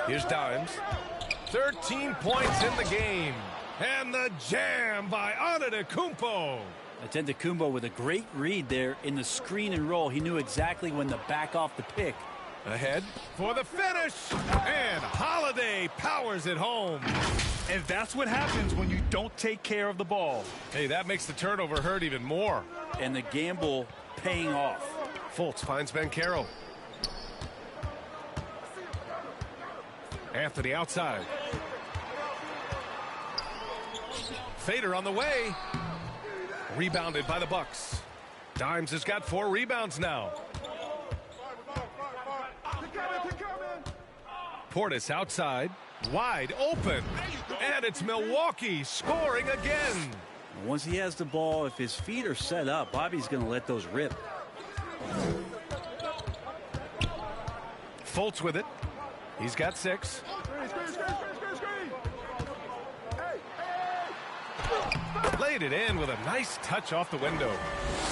S4: Here's Dimes. 13 points in the game. And the jam by Antetokounmpo.
S19: Antetokounmpo with a great read there in the screen and roll. He knew exactly when to back off the pick.
S4: Ahead for the finish. And Holiday powers it home.
S5: And that's what happens when you don't take care of the ball.
S4: Hey, that makes the turnover hurt even more.
S19: And the gamble paying off.
S4: Fultz finds Banchero. Anthony outside. Fader on the way. Rebounded by the Bucks. Dimes has got 4 rebounds now. Portis outside. Wide open. And it's Milwaukee scoring again.
S19: Once he has the ball, if his feet are set up, Bobby's going to let those rip.
S4: Fultz with it. He's got 6. Laid it in with a nice touch off the window.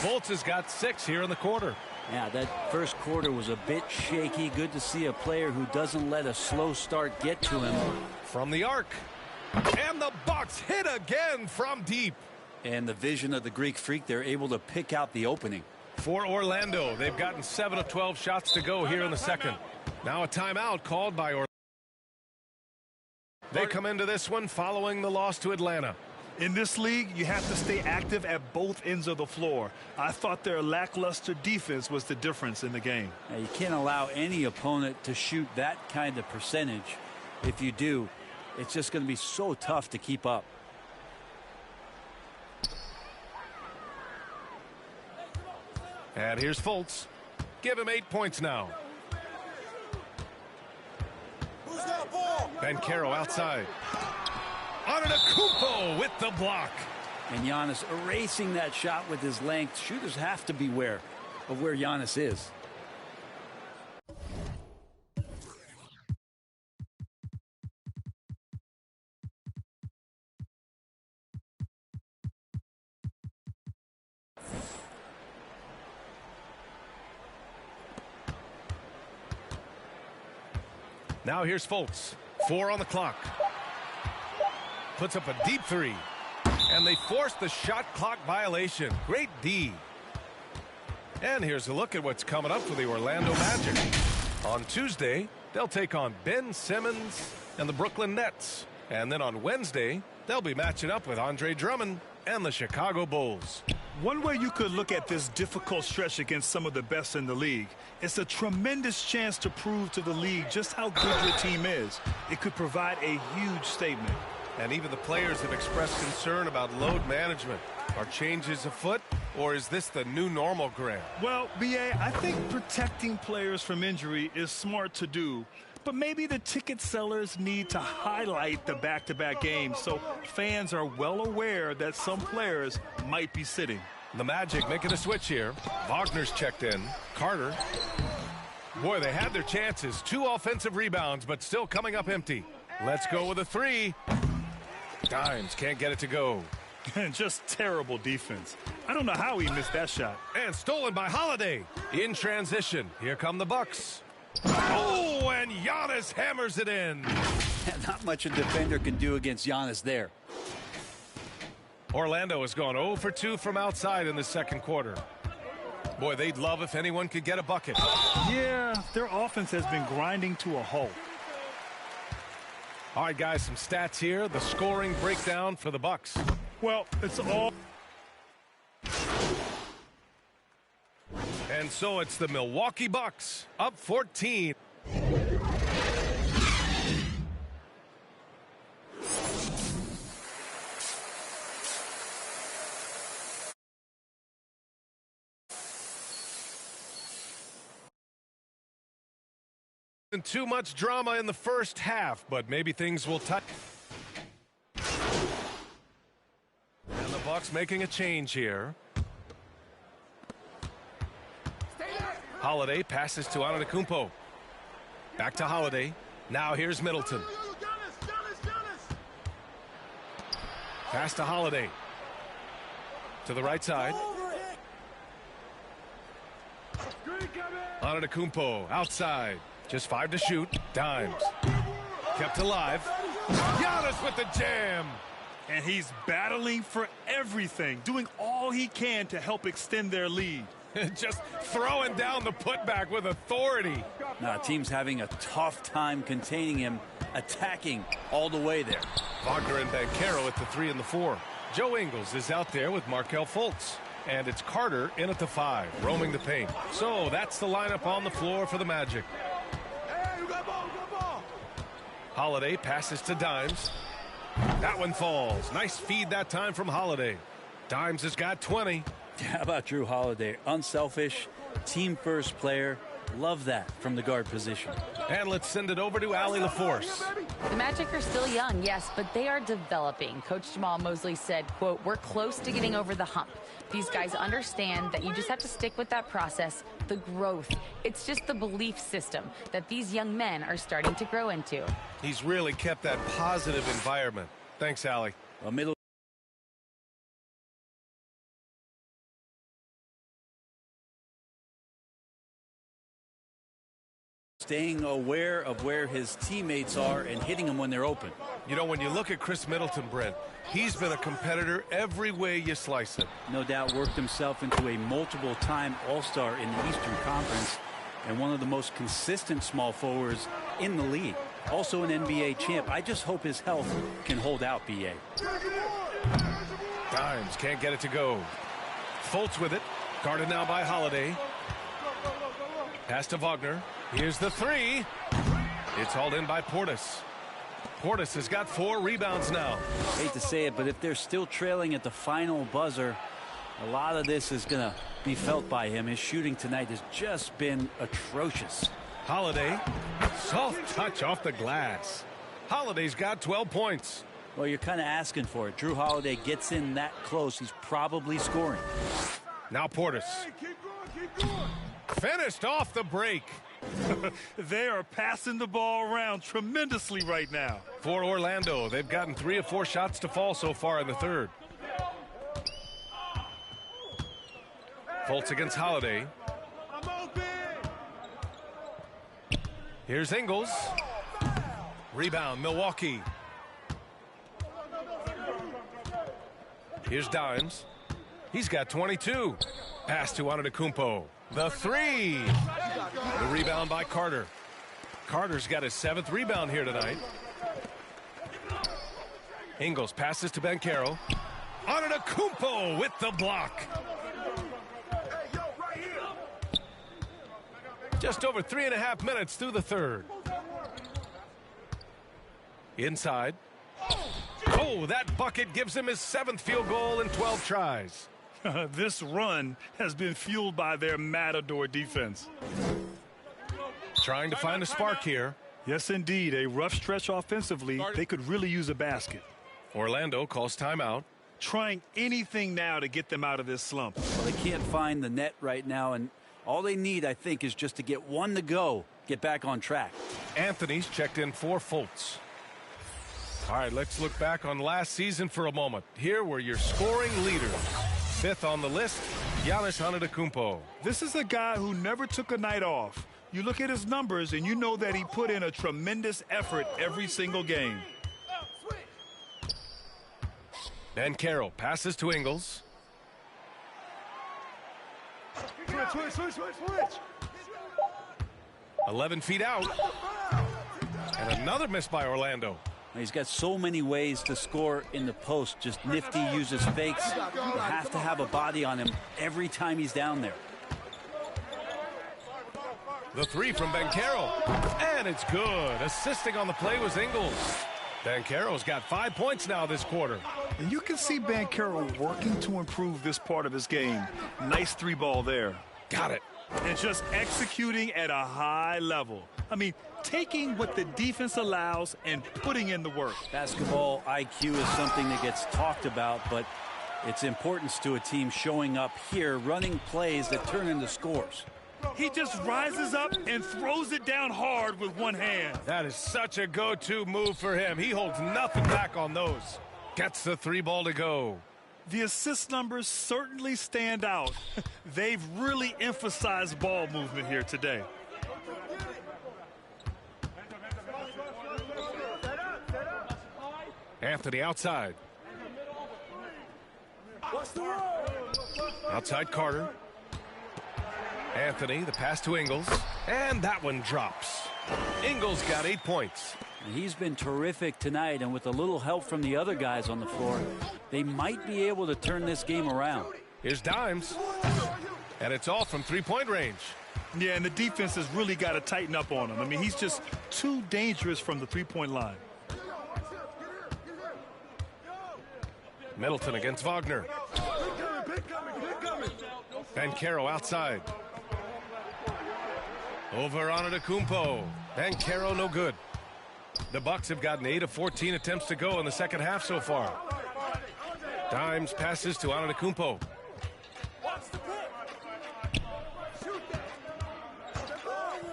S4: Fultz has got 6 here in the quarter.
S19: Yeah, that first quarter was a bit shaky. Good to see a player who doesn't let a slow start get to him.
S4: From the arc. And the Bucks hit again from deep.
S19: And the vision of the Greek Freak, they're able to pick out the opening.
S4: For Orlando, they've gotten 7 of 12 shots to go here in the second. Now a timeout called by Orlando. They come into this one following the loss to Atlanta.
S5: In this league, you have to stay active at both ends of the floor. I thought their lackluster defense was the difference in the game.
S19: Now, you can't allow any opponent to shoot that kind of percentage. If you do, it's just going to be so tough to keep up.
S4: And here's Fultz. Give him 8 points now. Banchero outside. Antetokounmpo with the block.
S19: And Giannis erasing that shot with his length. Shooters have to beware of where Giannis is.
S4: Now here's Fultz. 4 on the clock. Puts up a deep 3. And they force the shot clock violation. Great D. And here's a look at what's coming up for the Orlando Magic. On Tuesday, they'll take on Ben Simmons and the Brooklyn Nets. And then on Wednesday, they'll be matching up with Andre Drummond and the Chicago Bulls.
S5: One way you could look at this difficult stretch against some of the best in the league, it's a tremendous chance to prove to the league just how good your team is. It could provide a huge statement.
S4: And even the players have expressed concern about load management. Are changes afoot, or is this the new normal, Grant?
S5: Well, B.A., I think protecting players from injury is smart to do. But maybe the ticket sellers need to highlight the back-to-back games so fans are well aware that some players might be sitting.
S4: The Magic making a switch here. Wagner's checked in. Carter. Boy, they had their chances. 2 offensive rebounds, but still coming up empty. Let's go with a 3. Dimes can't get it to go.
S5: Just terrible defense. I don't know how he missed that shot.
S4: And stolen by Holiday. In transition, here come the Bucks. Oh, and Giannis hammers it in.
S19: Not much a defender can do against Giannis there.
S4: Orlando has gone 0 for 2 from outside in the second quarter. Boy, they'd love if anyone could get a bucket.
S5: Yeah, their offense has been grinding to a halt.
S4: All right, guys, some stats here. The scoring breakdown for the Bucks.
S5: Well, it's all...
S4: And so it's the Milwaukee Bucks up 14. And too much drama in the first half, but maybe things will touch. And the Bucks making a change here. Holiday passes to Antetokounmpo. Back to Holiday. Now here's Middleton. Pass to Holiday. To the right side. Antetokounmpo outside. Just 5 to shoot. Dimes. Kept alive. Giannis with the jam.
S5: And he's battling for everything, doing all he can to help extend their lead.
S4: Just throwing down the putback with authority.
S19: Now, team's having a tough time containing him, attacking all the way there.
S4: Wagner and Banchero at the 3 and the 4. Joe Ingles is out there with Markelle Fultz. And it's Carter in at the 5, roaming the paint. So that's the lineup on the floor for the Magic. Holiday passes to Dimes. That one falls. Nice feed that time from Holiday. Dimes has got 20.
S19: How about Drew Holiday? Unselfish, team-first player. Love that from the guard position.
S4: And let's send it over to Allie LaForce.
S14: The Magic are still young, yes, but they are developing. Coach Jamal Mosley said, quote, "We're close to getting over the hump. These guys understand that you just have to stick with that process, the growth. It's just the belief system that these young men are starting to grow into."
S4: He's really kept that positive environment. Thanks, Allie.
S19: A middle staying aware of where his teammates are and hitting them when they're open.
S4: You know, when you look at Chris Middleton, Brent, he's been a competitor every way you slice it.
S19: No doubt worked himself into a multiple-time All-Star in the Eastern Conference and one of the most consistent small forwards in the league. Also an NBA champ. I just hope his health can hold out, B.A.
S4: Dimes can't get it to go. Fultz with it. Guarded now by Holiday. Pass to Wagner. Here's the three. It's hauled in by Portis. Portis has got 4 rebounds now.
S19: Hate to say it, but if they're still trailing at the final buzzer, a lot of this is going to be felt by him. His shooting tonight has just been atrocious.
S4: Holiday, soft touch off the glass. Holiday's got 12 points.
S19: Well, you're kind of asking for it. Drew Holiday gets in that close. He's probably scoring.
S4: Now Portis. Finished off the break.
S5: They are passing the ball around tremendously right now.
S4: For Orlando, they've gotten 3 of 4 shots to fall so far in the third. Fultz against Holiday. Here's Ingles. Rebound, Milwaukee. Here's Dimes. He's got 22. Pass to Antetokounmpo. The three. The rebound by Carter. Carter's got his 7th rebound here tonight. Ingles passes to Banchero. Antetokounmpo with the block. Just over 3.5 minutes through the third. Inside. Oh, that bucket gives him his 7th field goal in 12 tries.
S5: This run has been fueled by their Matador defense.
S4: Trying to find a spark here.
S5: Yes, indeed. A rough stretch offensively. They could really use a basket.
S4: Orlando calls timeout.
S5: Trying anything now to get them out of this slump.
S19: Well, they can't find the net right now, and all they need, I think, is just to get one to go, get back on track.
S4: Anthony's checked in for Fultz. All right, let's look back on last season for a moment. Here were your scoring leaders. 5th on the list, Giannis Antetokounmpo.
S5: This is a guy who never took a night off. You look at his numbers, and you know that he put in a tremendous effort every single game.
S4: Banchero passes to Ingles.
S7: Switch.
S4: 11 feet out. And another miss by Orlando.
S19: He's got so many ways to score in the post. Just nifty, uses fakes. You have to have a body on him every time he's down there.
S4: The three from Banchero. And it's good. Assisting on the play was Ingles. Banchero's got 5 points now this quarter.
S5: And you can see Banchero working to improve this part of his game. Nice 3-ball there.
S4: Got it.
S5: And just executing at a high level. I mean, taking what the defense allows and putting in the work.
S19: Basketball IQ is something that gets talked about, but its importance to a team showing up here, running plays that turn into scores.
S5: He just rises up and throws it down hard with one hand.
S4: That is such a go-to move for him. He holds nothing back on those. Gets the 3-ball to go.
S5: The assist numbers certainly stand out. They've really emphasized ball movement here today.
S4: Anthony outside. Outside Carter. Anthony, the pass to Ingles. And that one drops. Ingles got 8 points.
S19: He's been terrific tonight, and with a little help from the other guys on the floor, they might be able to turn this game around.
S4: Here's Dimes. And it's all from 3-point range.
S5: Yeah, and the defense has really got to tighten up on him. I mean, he's just too dangerous from the 3-point line.
S4: Middleton against Wagner. Banchero outside. Over Antetokounmpo. Banchero no good. The Bucks have gotten 8 of 14 attempts to go in the second half so far. Dimes passes to Antetokounmpo.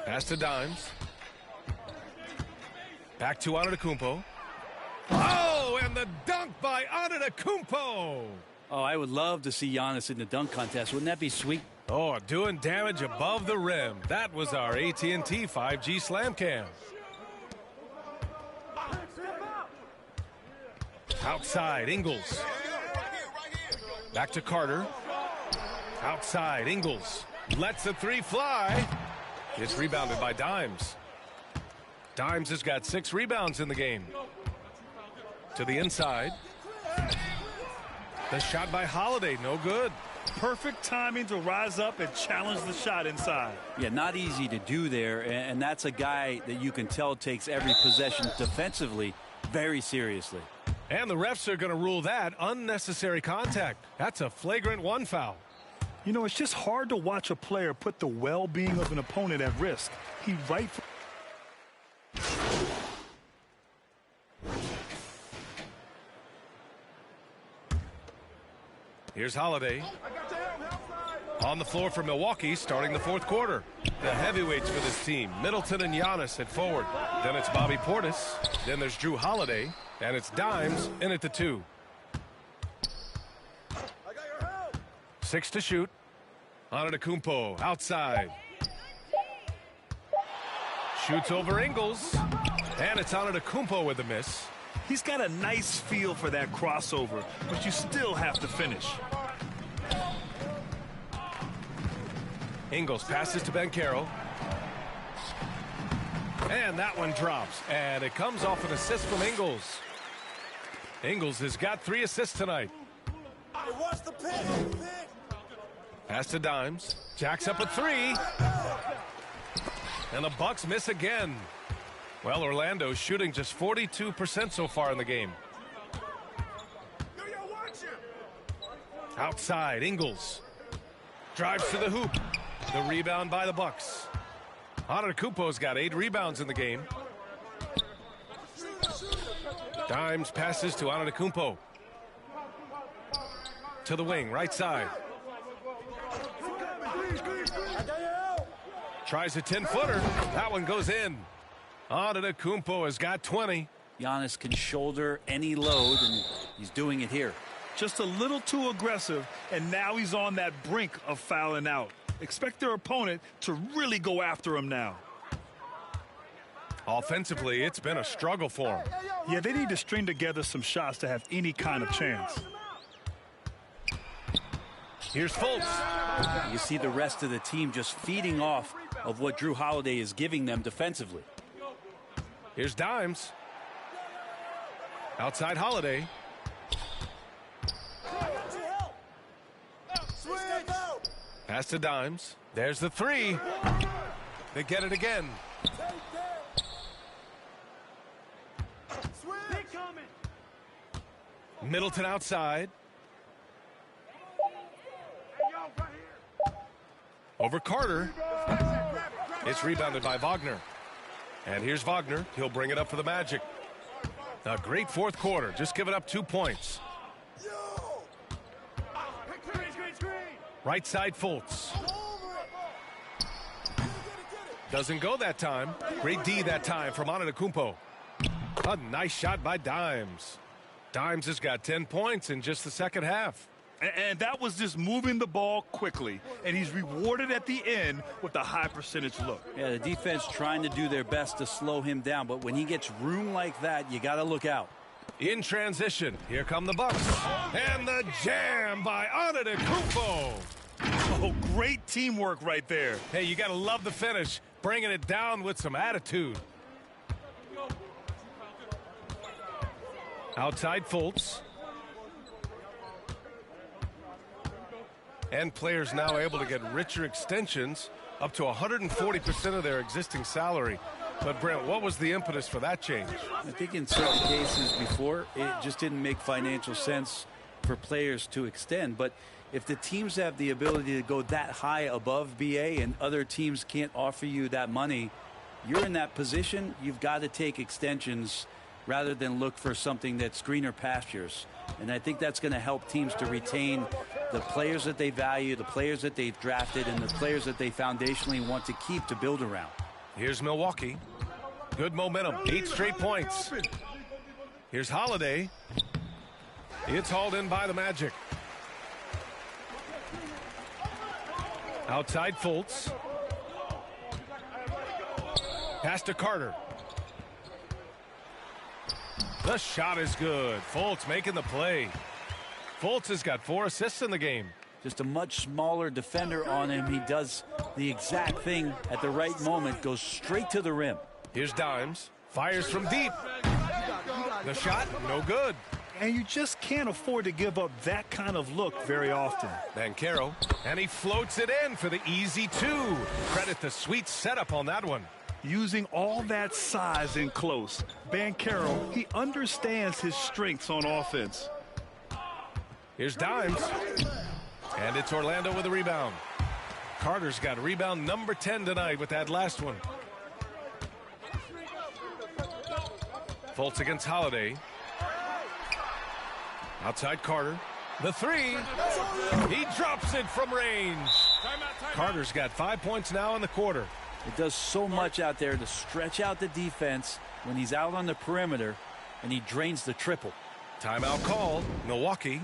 S4: Pass to Dimes. Back to Antetokounmpo. Oh, and the dunk by Antetokounmpo.
S19: Oh, I would love to see Giannis in the dunk contest. Wouldn't that be sweet?
S4: Oh, doing damage above the rim. That was our AT&T 5G Slam Cam. Outside, Ingles. Back to Carter. Outside, Ingles. Lets the three fly. It's rebounded by Dimes. Dimes has got 6 rebounds in the game. To the inside. The shot by Holiday, no good.
S5: Perfect timing to rise up and challenge the shot inside.
S19: Yeah, not easy to do there, and that's a guy that you can tell takes every possession defensively very seriously.
S4: And the refs are going to rule that unnecessary contact. That's a flagrant 1 foul.
S5: You know, it's just hard to watch a player put the well-being of an opponent at risk. He
S4: Here's Holiday. On the floor for Milwaukee, starting the 4th quarter. The heavyweights for this team, Middleton and Giannis at forward. Then it's Bobby Portis. Then there's Drew Holiday. And it's Dimes in at the 2. 6 to shoot. Antetokounmpo outside. Shoots over Ingles. And it's Antetokounmpo with the miss.
S5: He's got a nice feel for that crossover, but you still have to finish.
S4: Ingles passes to Banchero. And that one drops. And it comes off an assist from Ingles. Ingles has got 3 assists tonight. Pass to Dimes. Jacks up a 3. And the Bucks miss again. Well, Orlando's shooting just 42% so far in the game. Outside, Ingles. Drives to the hoop. The rebound by the Bucks. Antetokounmpo's got 8 rebounds in the game. Dimes passes to Antetokounmpo. To the wing, right side. Tries a 10-footer. That one goes in. Antetokounmpo has got 20.
S19: Giannis can shoulder any load, and he's doing it here.
S5: Just a little too aggressive, and now he's on that brink of fouling out. Expect their opponent to really go after him now.
S4: Offensively, it's been a struggle for him.
S5: Yeah, they need to string together some shots to have any kind of chance.
S4: Here's Fultz.
S19: You see the rest of the team just feeding off of what Drew Holiday is giving them defensively.
S4: Here's Dimes. Outside Holiday. Pass to Dimes. There's the 3. They get it again. Middleton outside. Over Carter. It's rebounded by Wagner. And here's Wagner. He'll bring it up for the Magic. A great 4th quarter. Just giving up 2 points. Right side Fultz. Doesn't go that time. Great D that time from Antetokounmpo. A nice shot by Dimes. Dimes has got 10 points in just the second half.
S5: And that was just moving the ball quickly. And he's rewarded at the end with a high percentage look.
S19: Yeah, the defense trying to do their best to slow him down. But when he gets room like that, you got to look out.
S4: In transition, here come the Bucks. And the jam by Antetokounmpo.
S5: Oh, great teamwork right there.
S4: Hey, you got to love the finish. Bringing it down with some attitude. Outside Fultz. And players now able to get richer extensions, up to 140% of their existing salary. But, Brent, what was the impetus for that change?
S19: I think in certain cases before, it just didn't make financial sense for players to extend. But if the teams have the ability to go that high above BA and other teams can't offer you that money, you're in that position. You've got to take extensions rather than look for something that's greener pastures. And I think that's going to help teams to retain the players that they value, the players that they've drafted, and the players that they foundationally want to keep to build around.
S4: Here's Milwaukee. Good momentum. 8 straight points. Here's Holiday. It's hauled in by the Magic. Outside Fultz. Pass to Carter. The shot is good. Fultz making the play. Fultz has got 4 assists in the game.
S19: Just a much smaller defender on him. He does the exact thing at the right moment, goes straight to the rim.
S4: Here's Dimes. Fires from deep. The shot, no good.
S5: And you just can't afford to give up that kind of look very often.
S4: Banchero, and he floats it in for the easy 2. Credit the sweet setup on that one.
S5: Using all that size in close, Banchero, he understands his strengths on offense.
S4: Here's Dimes. And it's Orlando with a rebound. Carter's got rebound number 10 tonight with that last one. Fultz against Holiday. Outside Carter. The 3. He drops it from range. Carter's got 5 points now in the quarter.
S19: It does so much out there to stretch out the defense when he's out on the perimeter, and he drains the triple.
S4: Timeout call. Milwaukee.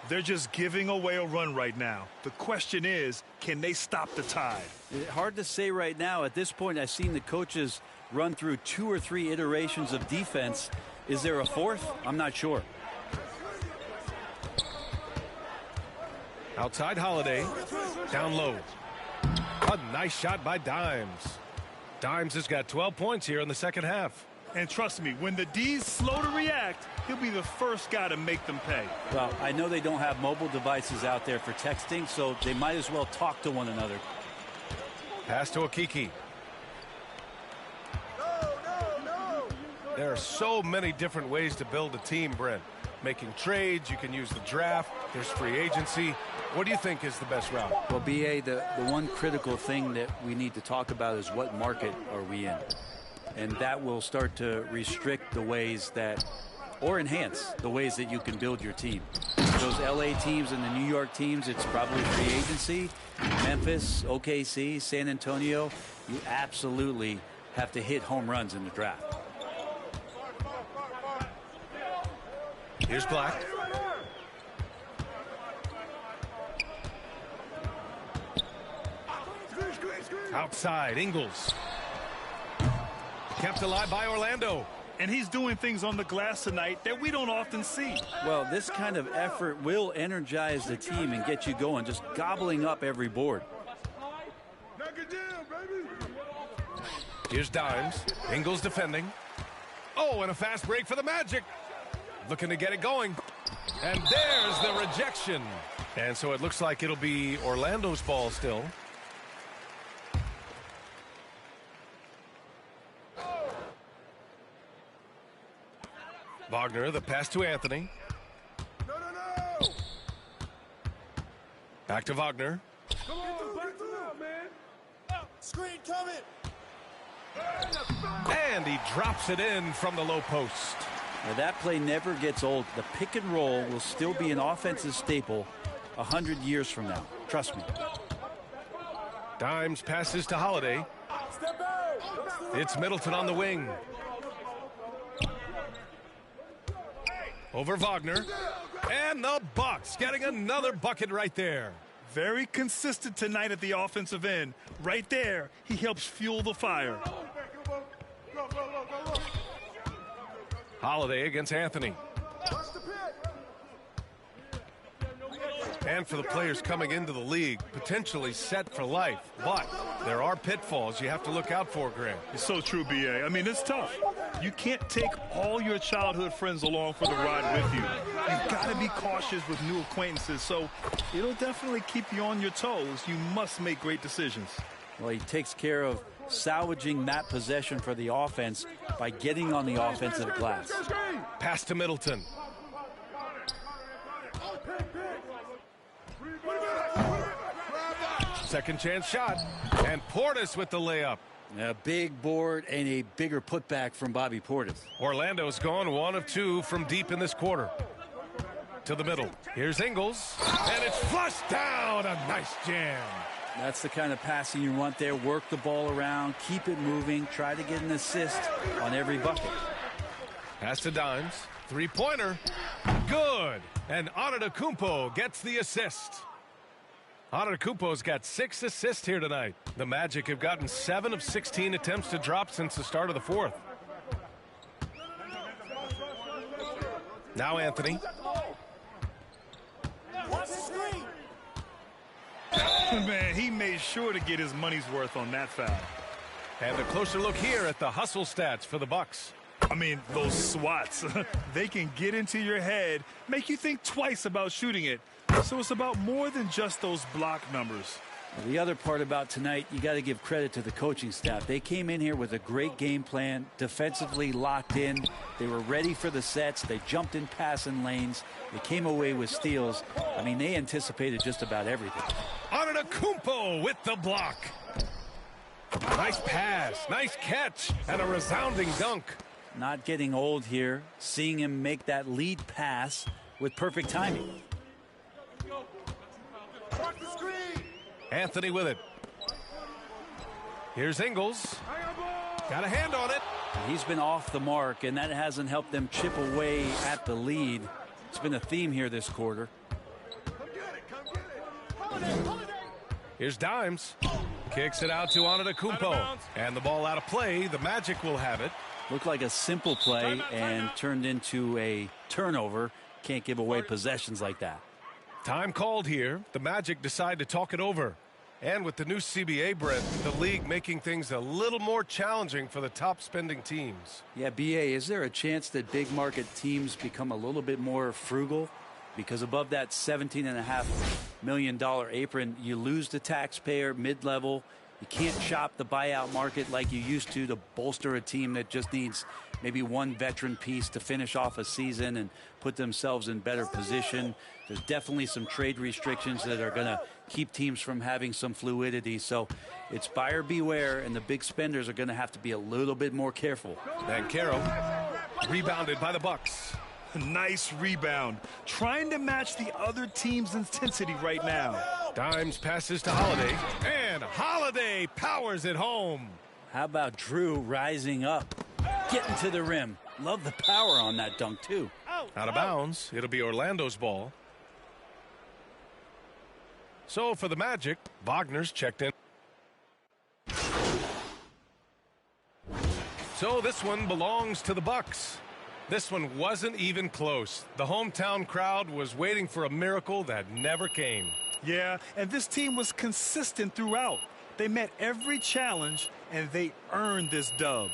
S5: They're just giving away a run right now. The question is, can they stop the tide?
S19: Hard to say right now. At this point, I've seen the coaches run through 2 or 3 iterations of defense. Is there a 4th? I'm not sure.
S4: Outside Holiday. Down low. A nice shot by Dimes. Dimes has got 12 points here in the second half.
S5: And trust me, when the D's slow to react, he'll be the first guy to make them pay.
S19: Well, I know they don't have mobile devices out there for texting, so they might as well talk to one another.
S4: Pass to Akiki. There are so many different ways to build a team, Brent. Making trades, you can use the draft, there's free agency. What do you think is the best route?
S19: Well, BA, the one critical thing that we need to talk about is what market are we in? And that will start to restrict the ways that, or enhance the ways that you can build your team. Those LA teams and the New York teams, it's probably free agency. Memphis, OKC, San Antonio, you absolutely have to hit home runs in the draft.
S4: Here's Black. Outside, Ingles. Kept alive by Orlando.
S5: And he's doing things on the glass tonight that we don't often see.
S19: Well, this kind of effort will energize the team and get you going, just gobbling up every board.
S4: Here's Dimes. Ingles defending. Oh, and a fast break for the Magic. Looking to get it going. And there's the rejection. And so it looks like it'll be Orlando's ball still. Wagner, the pass to Anthony. Back to Wagner.
S7: Come on, back to that, man. Screen coming.
S4: And he drops it in from the low post.
S19: Now that play never gets old. The pick and roll will still be an offensive staple 100 years from now. Trust me.
S4: Dimes passes to Holiday. It's Middleton on the wing. Over Wagner. And the Bucks getting another bucket right there.
S5: Very consistent tonight at the offensive end. Right there, he helps fuel the fire.
S4: Holiday against Anthony. And for the players coming into the league, potentially set for life. But there are pitfalls you have to look out for, Grant.
S5: It's so true, B.A. I mean, it's tough. You can't take all your childhood friends along for the ride with you. You've got to be cautious with new acquaintances, so it'll definitely keep you on your toes. You must make great decisions.
S19: Well, he takes care of salvaging that possession for the offense by getting on the offensive glass.
S4: Pass to Middleton. Second chance shot. And Portis with the layup.
S19: A big board and a bigger putback from Bobby Portis.
S4: Orlando's gone 1 of 2 from deep in this quarter. To the middle. Here's Ingles. And it's flushed down. A nice jam.
S19: That's the kind of passing you want there. Work the ball around. Keep it moving. Try to get an assist on every bucket.
S4: Pass to Dimes. Three-pointer. Good. And Antetokounmpo gets the assist. Antetokounmpo's got 6 assists here tonight. The Magic have gotten 7 of 16 attempts to drop since the start of the fourth. Now Anthony.
S5: Man, he made sure to get his money's worth on that foul.
S4: And a closer look here at the hustle stats for the Bucks.
S5: I mean, those swats, they can get into your head, make you think twice about shooting it. So it's about more than just those block numbers.
S19: The other part about tonight, you got to give credit to the coaching staff. They came in here with a great game plan, defensively locked in. They were ready for the sets. They jumped in passing lanes. They came away with steals. I mean, they anticipated just about everything.
S4: Antetokounmpo with the block. Nice pass, nice catch, and a resounding dunk.
S19: Not getting old here, seeing him make that lead pass with perfect timing.
S4: Anthony with it. Here's Ingles. Got a hand on it.
S19: He's been off the mark, and that hasn't helped them chip away at the lead. It's been a theme here this quarter.
S4: Here's Dimes. Kicks it out to Antetokounmpo. And the ball out of play. The Magic will have it.
S19: Looked like a simple play and turned into a turnover. Can't give away possessions like that.
S4: Time called here. The Magic decide to talk it over. And with the new CBA, Brent, the league making things a little more challenging for the top spending teams.
S19: Yeah, BA, is there a chance that big market teams become a little bit more frugal? Because above that $17.5 million apron, you lose the taxpayer mid-level. You can't shop the buyout market like you used to bolster a team that just needs maybe one veteran piece to finish off a season and put themselves in better position. There's definitely some trade restrictions that are going to keep teams from having some fluidity. So it's buyer beware, and the big spenders are going to have to be a little bit more careful.
S4: And Carroll rebounded by the Bucks.
S5: Nice rebound. Trying to match the other team's intensity right now.
S4: Dimes passes to Holiday. And Holiday powers it home.
S19: How about Drew rising up, getting to the rim? Love the power on that dunk, too.
S4: Out of bounds. It'll be Orlando's ball. So for the Magic, Wagner's checked in. So this one belongs to the Bucks. This one wasn't even close. The hometown crowd was waiting for a miracle that never came.
S5: Yeah, and this team was consistent throughout. They met every challenge, and they earned this dub.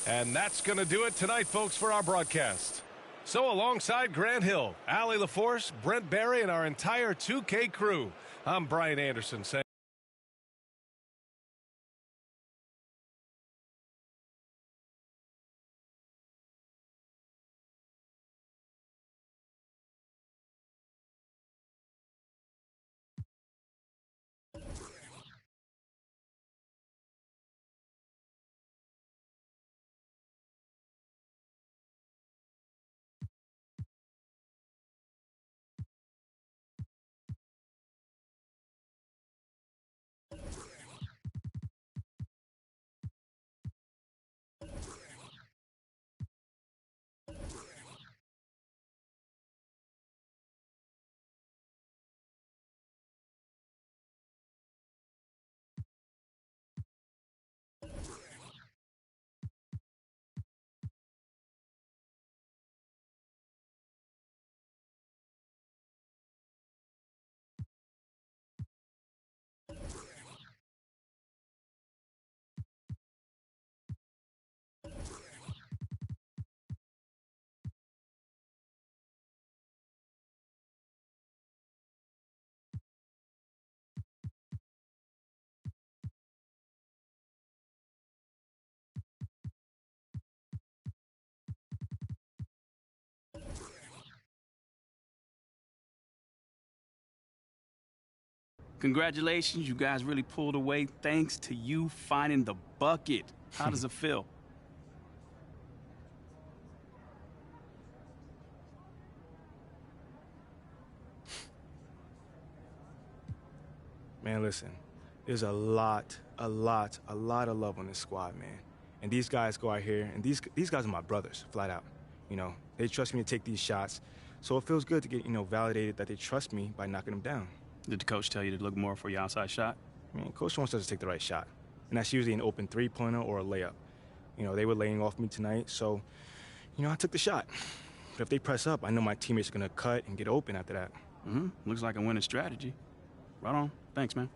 S4: And that's going to do it tonight, folks, for our broadcast. So alongside Grant Hill, Allie LaForce, Brent Barry, and our entire 2K crew, I'm Brian Anderson saying
S9: Congratulations, you guys really pulled away thanks to you finding the bucket. How does it feel?
S10: Man, listen, there's a lot of love on this squad, man. And these guys go out here, and these guys are my brothers, flat out. You know, they trust me to take these shots, so it feels good to get, validated that they trust me by knocking them down.
S9: Did the coach tell you to look more for your outside shot?
S10: I mean, coach wants us to take the right shot, and that's usually an open three-pointer or a layup. They were laying off me tonight, so, I took the shot. But if they press up, I know my teammates are going to cut and get open after that.
S9: Looks like a winning strategy. Right on. Thanks, man.